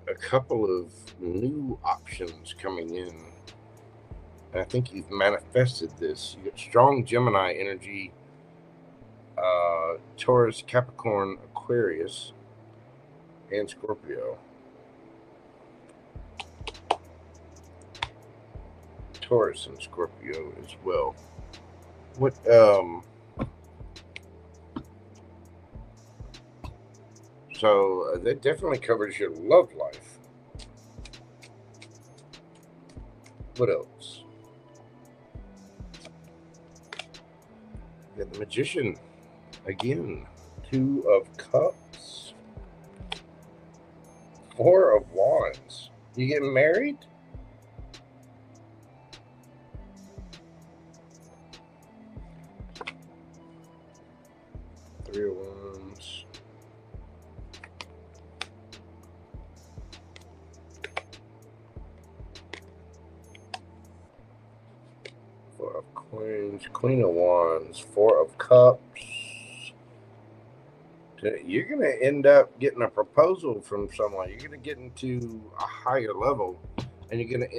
Speaker 1: a couple of new options coming in. And I think you've manifested this. You got strong Gemini energy, Taurus, Capricorn, Aquarius, and Scorpio. Taurus and Scorpio as well. What so that definitely covers your love life. What else? You got the Magician again. 2 of Cups. 4 of Wands. You getting married? Three of Wands. 4 of Coins. Coins, Queen of Wands, Four of Cups. You're going to end up getting a proposal from someone. You're going to get into a higher level, and you're going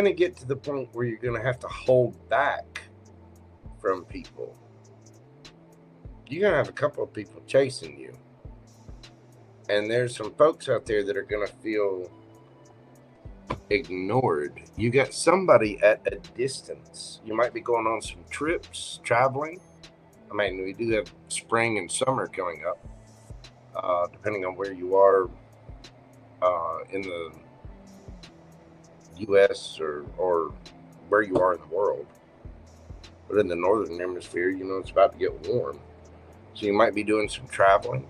Speaker 1: to get to the point where you're going to have to hold back from people. You're going to have a couple of people chasing you. And there's some folks out there that are going to feel ignored. You got somebody at a distance. You might be going on some trips, traveling. I mean, we do have spring and summer coming up, depending on where you are in the U.S. or where you are in the world. But in the northern hemisphere, you know, it's about to get warm. So you might be doing some traveling.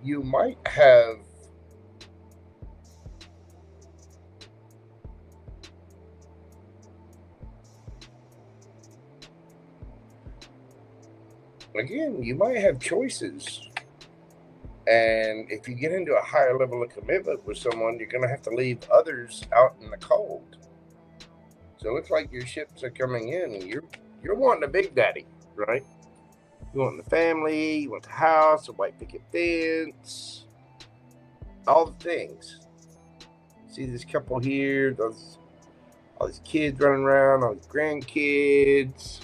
Speaker 1: You might have you might have choices. And if you get into a higher level of commitment with someone, you're going to have to leave others out in the cold. So it looks like your ships are coming in, and you're wanting a big daddy, right? You want the family, you want the house, a white picket fence, all the things. See this couple here, all these kids running around, all these grandkids.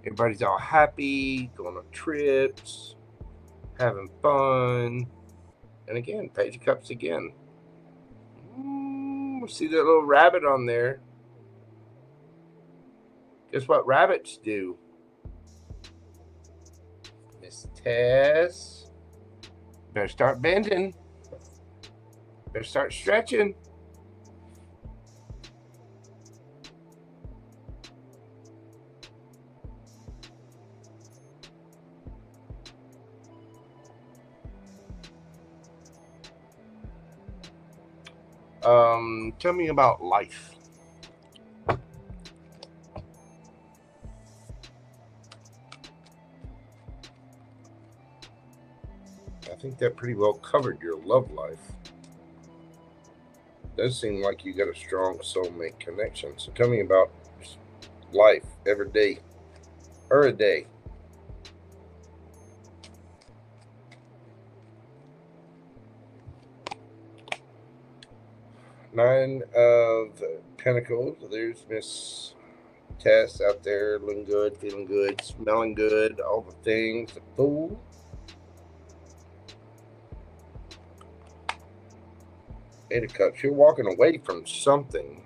Speaker 1: Everybody's all happy, going on trips, having fun. And again, Page of Cups again. See that little rabbit on there? Guess what rabbits do? Miss Tess, better start bending. Better start stretching. Tell me about life. I think that pretty well covered your love life. It does seem like you got a strong soulmate connection. So tell me about life every day or a day. Nine of Pentacles. There's Miss Tess out there looking good, feeling good, smelling good, all the things. The Fool. Eight of Cups. You're walking away from something.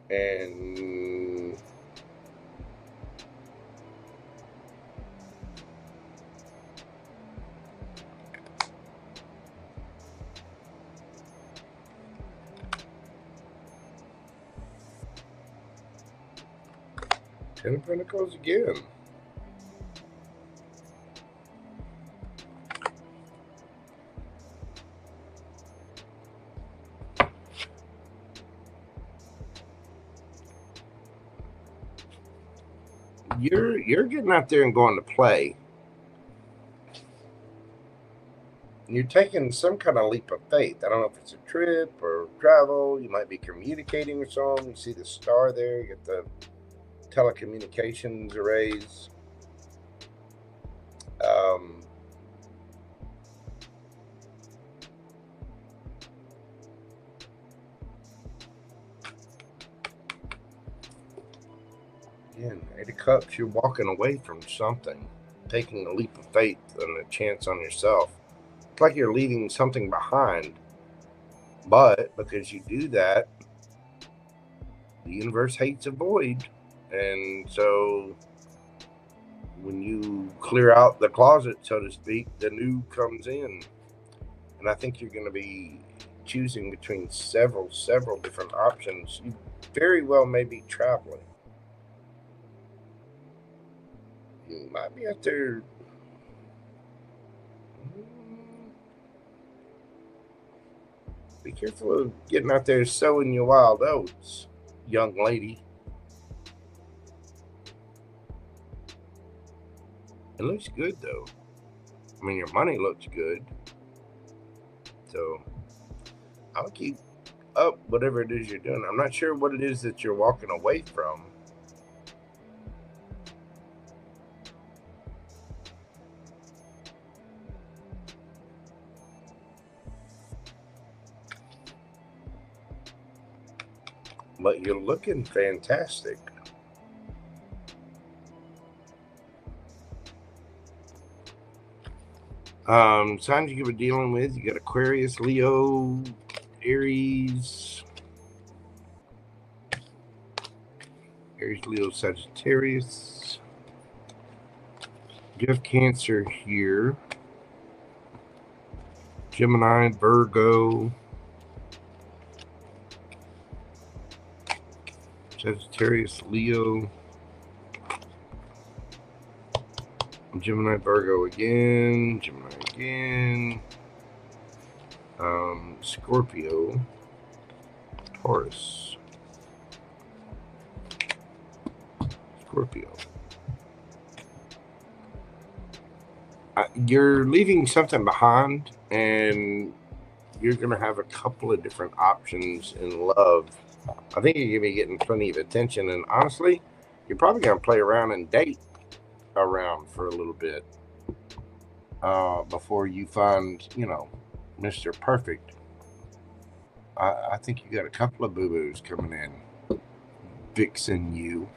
Speaker 1: And Ten of Pentacles again. You're getting out there and going to play. You're taking some kind of leap of faith. I don't know if it's a trip or travel. You might be communicating with someone. You see the star there. You get the telecommunications arrays. Again, Eight of Cups, you're walking away from something, taking a leap of faith and a chance on yourself. It's like you're leaving something behind. But because you do that, the universe hates a void. And so when you clear out the closet, so to speak, the new comes in. And I think you're going to be choosing between several different options. You very well may be traveling. You might be out there. Be careful of getting out there sowing your wild oats. young lady. It looks good though. I mean, your money looks good. So I'll keep up whatever it is you're doing. I'm not sure what it is that you're walking away from. But you're looking fantastic. Signs you were dealing with, you got Aquarius, Leo, Aries, Leo, Sagittarius. You have Cancer here. Gemini, Virgo, Sagittarius, Leo, Gemini, Virgo again, Scorpio, Taurus, Scorpio. You're leaving something behind, and you're going to have a couple of different options in love. I think you're going to be getting plenty of attention, and honestly, you're probably going to play around and date around for a little bit before you find, you know, Mr. Perfect. I think you got a couple of boo-boos coming in, vixen you.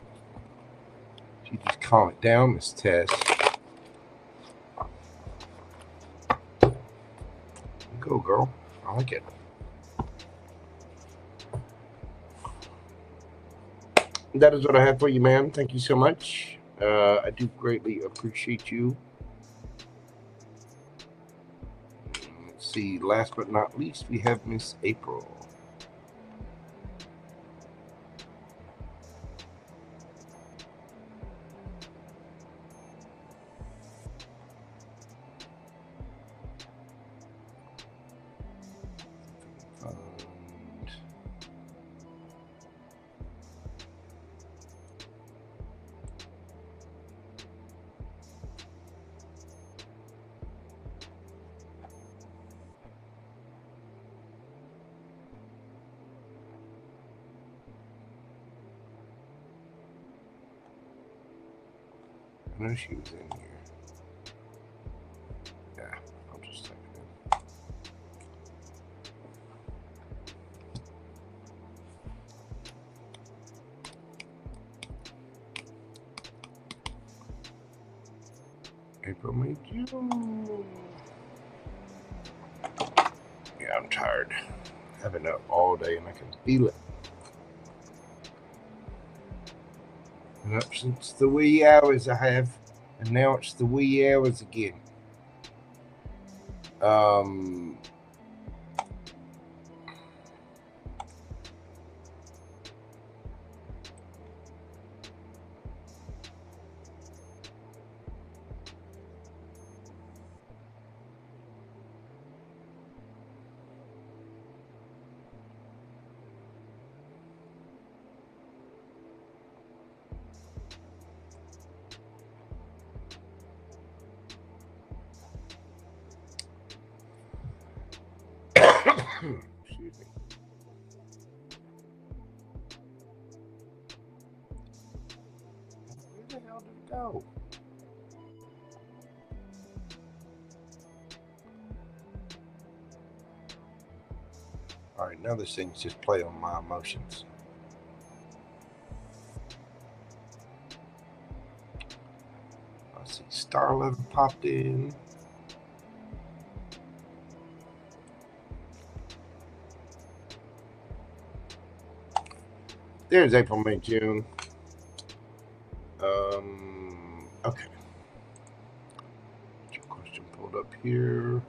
Speaker 1: You just calm it down, Miss Tess. Go, girl. I like it. That is what I have for you, ma'am. Thank you so much. I do greatly appreciate you. Let's see. Last but not least, we have Miss April. I know she was in here. Yeah, I'll just type it in. AprilMayJune. Yeah, I'm tired. I've been up all day and I can feel it. Been up since the wee hours I have, and now it's the wee hours again. Excuse me. Where the hell did it go? All right, now this thing's just play on my emotions. Let's see, Star 11 popped in. There's AprilMayJune. Okay. Get your question pulled up here.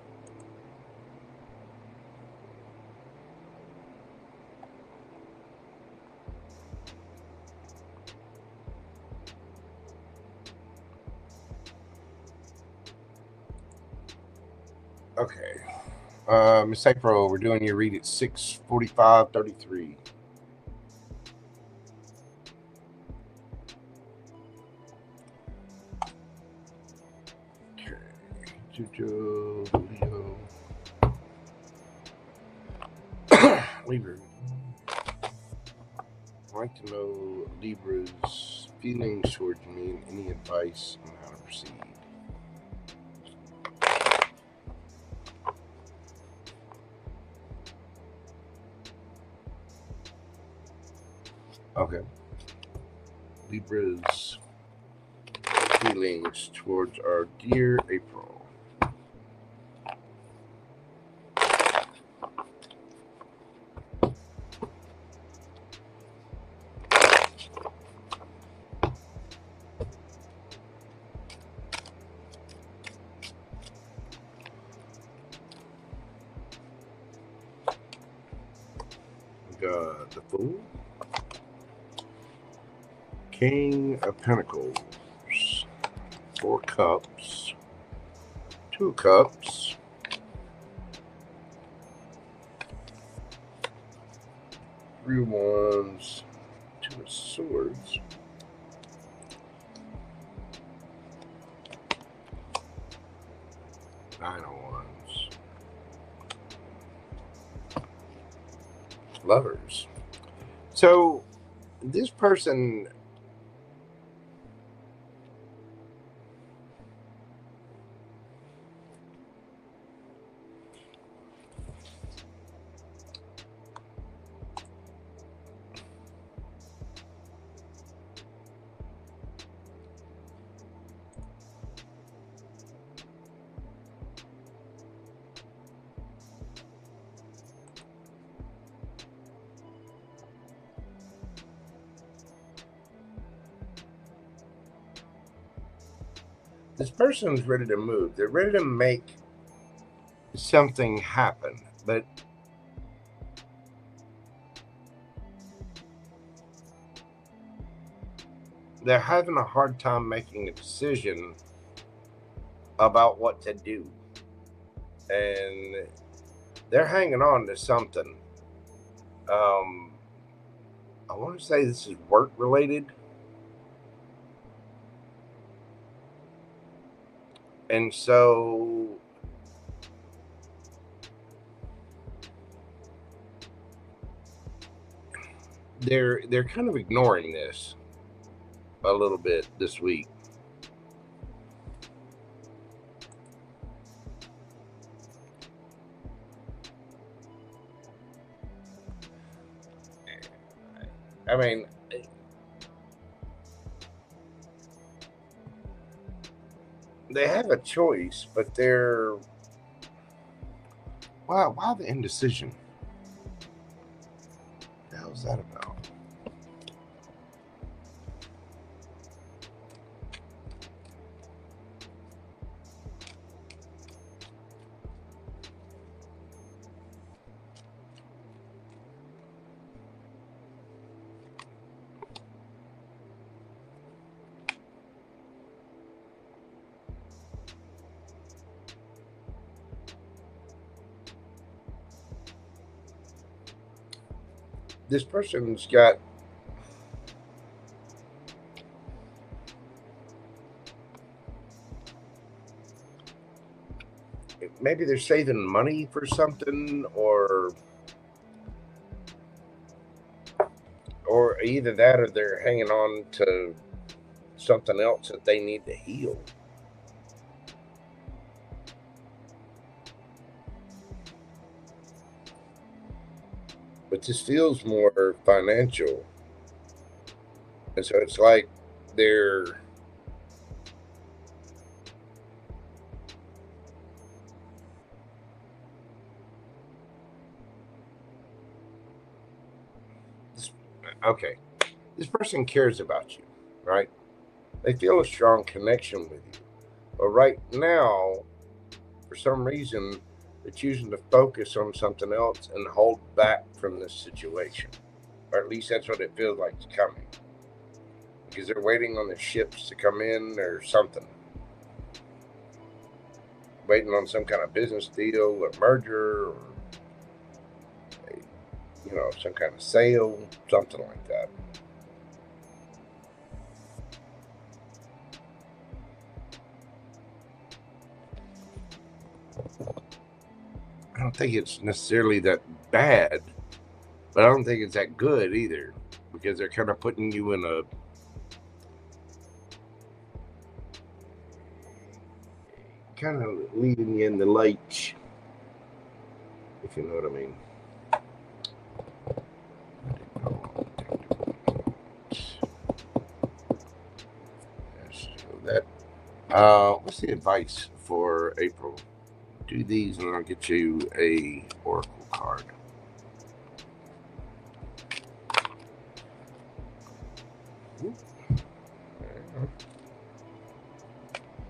Speaker 1: Okay. Miss April, we're doing your read at 6:45:33. Virgo, Leo, Libra. I'd like to know Libra's feelings towards me and any advice on how to proceed. Okay. Libra's feelings towards our dear April. Got the Fool, King of Pentacles, 4 Cups, 2 Cups, 3 Wands, 2 of Swords, Nine of Wands, Lovers. So this person, this person's ready to move. They're ready to make something happen, but they're having a hard time making a decision about what to do. And they're hanging on to something. I want to say this is work related. And so they're kind of ignoring this a little bit this week. I mean, they have a choice, but they're... Why the indecision? What the hell is that about? This person's got maybe they're saving money for something, or either that or they're hanging on to something else that they need to heal. But this feels more financial. And so it's like they're... Okay, this person cares about you, right? They feel a strong connection with you. But right now, for some reason, they're choosing to focus on something else and hold back from this situation. Or at least that's what it feels like is coming. Because they're waiting on the ships to come in or something. Waiting on some kind of business deal or merger or, you know, some kind of sale, something like that. I don't think it's necessarily that bad, but I don't think it's that good either, because they're kind of putting you in a kind of leaving you in the light, if you know what I mean. So that what's the advice for April? Do these and I'll get you a oracle card.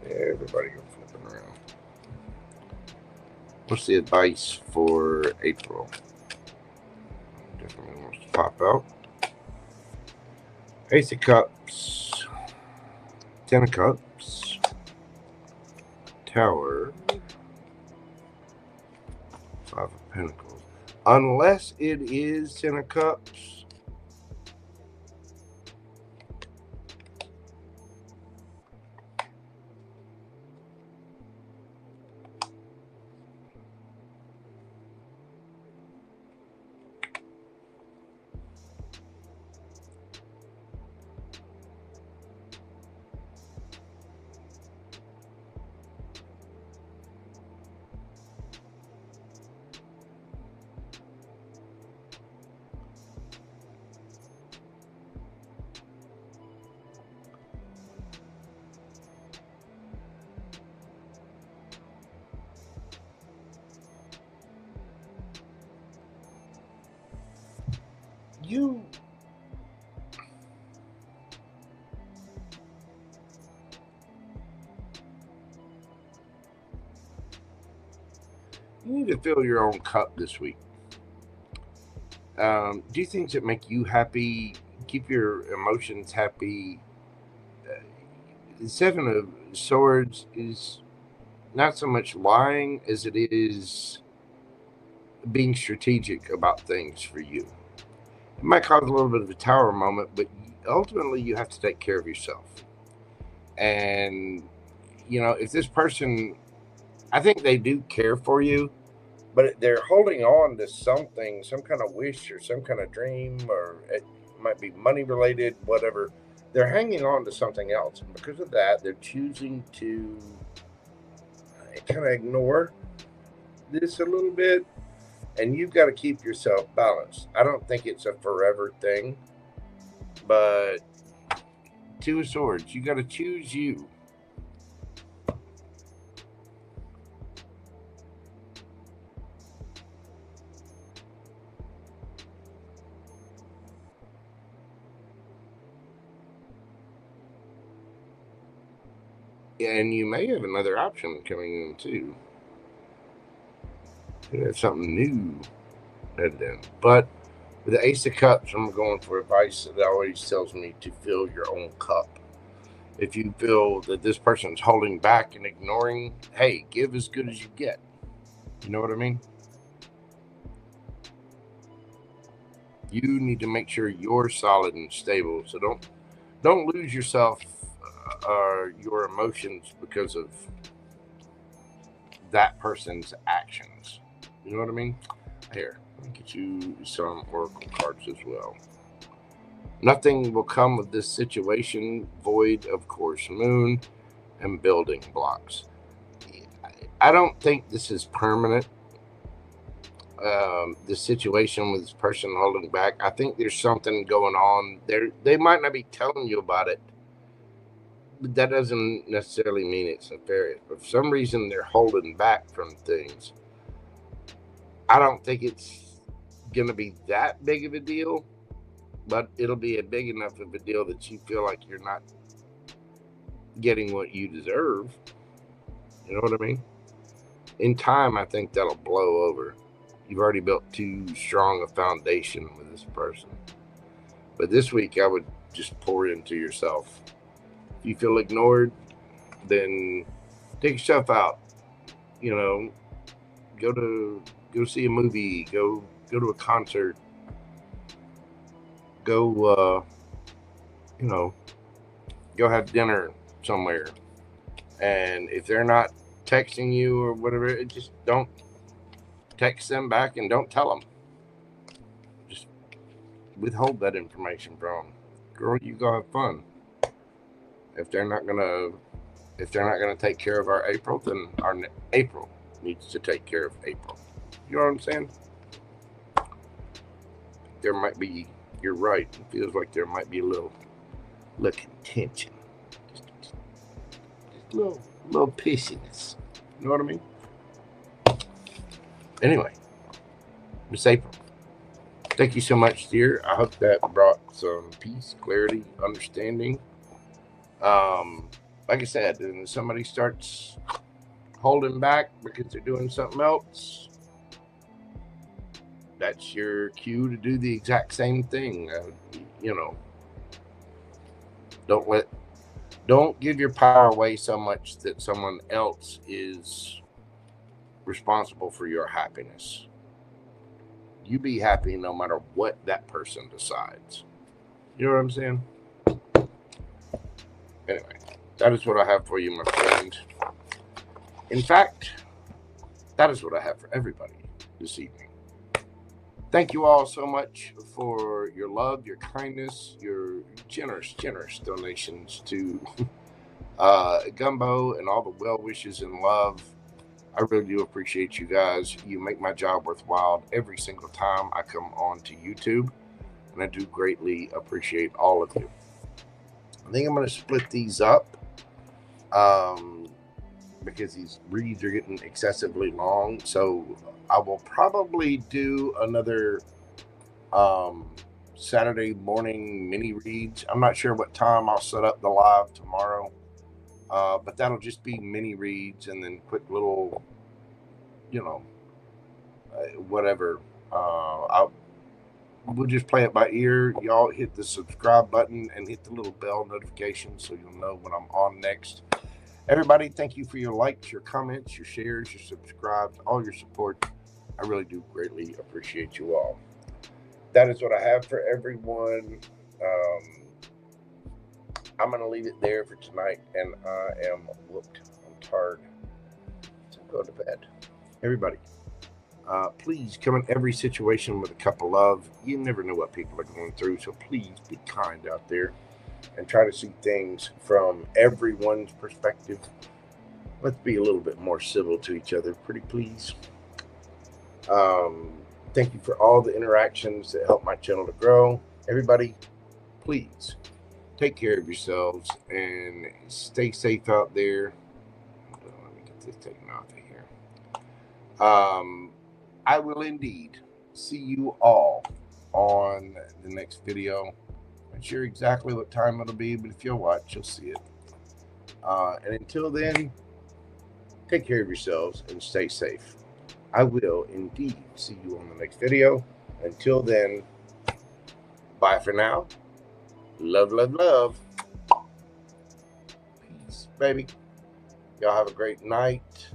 Speaker 1: Everybody go flipping around. What's the advice for April? Definitely wants to pop out. Ace of Cups, Ten of Cups, Tower, Five of Pentacles. Unless it is Ten of Cups, you need to fill your own cup this week. Do things that make you happy, keep your emotions happy. The Seven of Swords is not so much lying as it is being strategic about things for you. It might cause a little bit of a tower moment, but ultimately you have to take care of yourself. And, you know, if this person, I think they do care for you, but they're holding on to something, some kind of wish or some kind of dream, or it might be money related, whatever. They're hanging on to something else. And because of that, they're choosing to kind of ignore this a little bit. And you've got to keep yourself balanced. I don't think it's a forever thing, but Two of Swords, you got to choose you. And you may have another option coming in too. You have something new headed in. But with the Ace of Cups, I'm going for advice that always tells me to fill your own cup. If you feel that this person's holding back and ignoring, hey, give as good as you get. You know what I mean? You need to make sure you're solid and stable. So don't lose yourself or your emotions because of that person's actions. You know what I mean? Here, let me get you some oracle cards as well. Nothing will come of this situation void of course moon and building blocks. I don't think this is permanent. The situation with this person holding back, I think there's something going on there. They might not be telling you about it, but that doesn't necessarily mean it's nefarious. But for some reason, they're holding back from things. I don't think it's going to be that big of a deal, but it'll be a big enough of a deal that you feel like you're not getting what you deserve. You know what I mean? In time, I think that'll blow over. You've already built too strong a foundation with this person. But this week, I would just pour into yourself. If you feel ignored, then take yourself out. You know, go see a movie, go to a concert, go go have dinner somewhere. And if they're not texting you or whatever, just don't text them back and don't tell them. Just withhold that information from them. Girl, you go have fun. If they're not gonna take care of our April, then our April needs to take care of April. You know what I'm saying? There might be. You're right. It feels like there might be a little contention, just little pissiness. You know what I mean? Anyway, Miss April, thank you so much, dear. I hope that brought some peace, clarity, understanding. Like I said, when somebody starts holding back because they're doing something else, that's your cue to do the exact same thing. You know, don't give your power away so much that someone else is responsible for your happiness. You be happy no matter what that person decides. You know what I'm saying? Anyway, that is what I have for you, my friend. In fact, that is what I have for everybody this evening. Thank you all so much for your love, your kindness, your generous donations to Gumbo and all the well wishes and love. I really do appreciate you guys. You make my job worthwhile every single time I come on to YouTube, and I do greatly appreciate all of you. I think I'm going to split these up because these reads are getting excessively long. So I will probably do another Saturday morning mini reads. I'm not sure what time I'll set up the live tomorrow, but that'll just be mini reads and then quick little, you know, whatever. We'll just play it by ear. Y'all hit the subscribe button and hit the little bell notification so you'll know when I'm on next. Everybody, thank you for your likes, your comments, your shares, your subscribes, all your support. I really do greatly appreciate you all. That is what I have for everyone. I'm going to leave it there for tonight, and I am whooped. I'm tired. So go to bed. Everybody, please come in every situation with a cup of love. You never know what people are going through, so please be kind out there and try to see things from everyone's perspective. Let's be a little bit more civil to each other, pretty please. Thank you for all the interactions that help my channel to grow. Everybody, please take care of yourselves and stay safe out there. Let me get this taken off of here. I will indeed see you all on the next video. I'm not sure exactly what time it'll be, but if you'll watch, you'll see it. And until then, take care of yourselves and stay safe. I will indeed see you on the next video. Until then, bye for now. Love, love, love. Peace, baby. Y'all have a great night.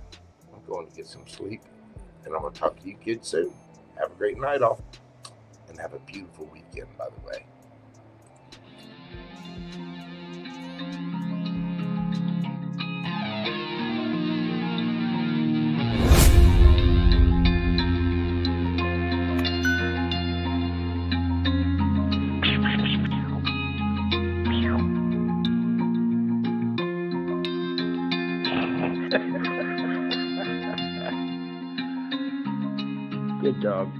Speaker 1: I'm going to get some sleep, and I'm going to talk to you kids soon. Have a great night off, and have a beautiful weekend, by the way. Good dog.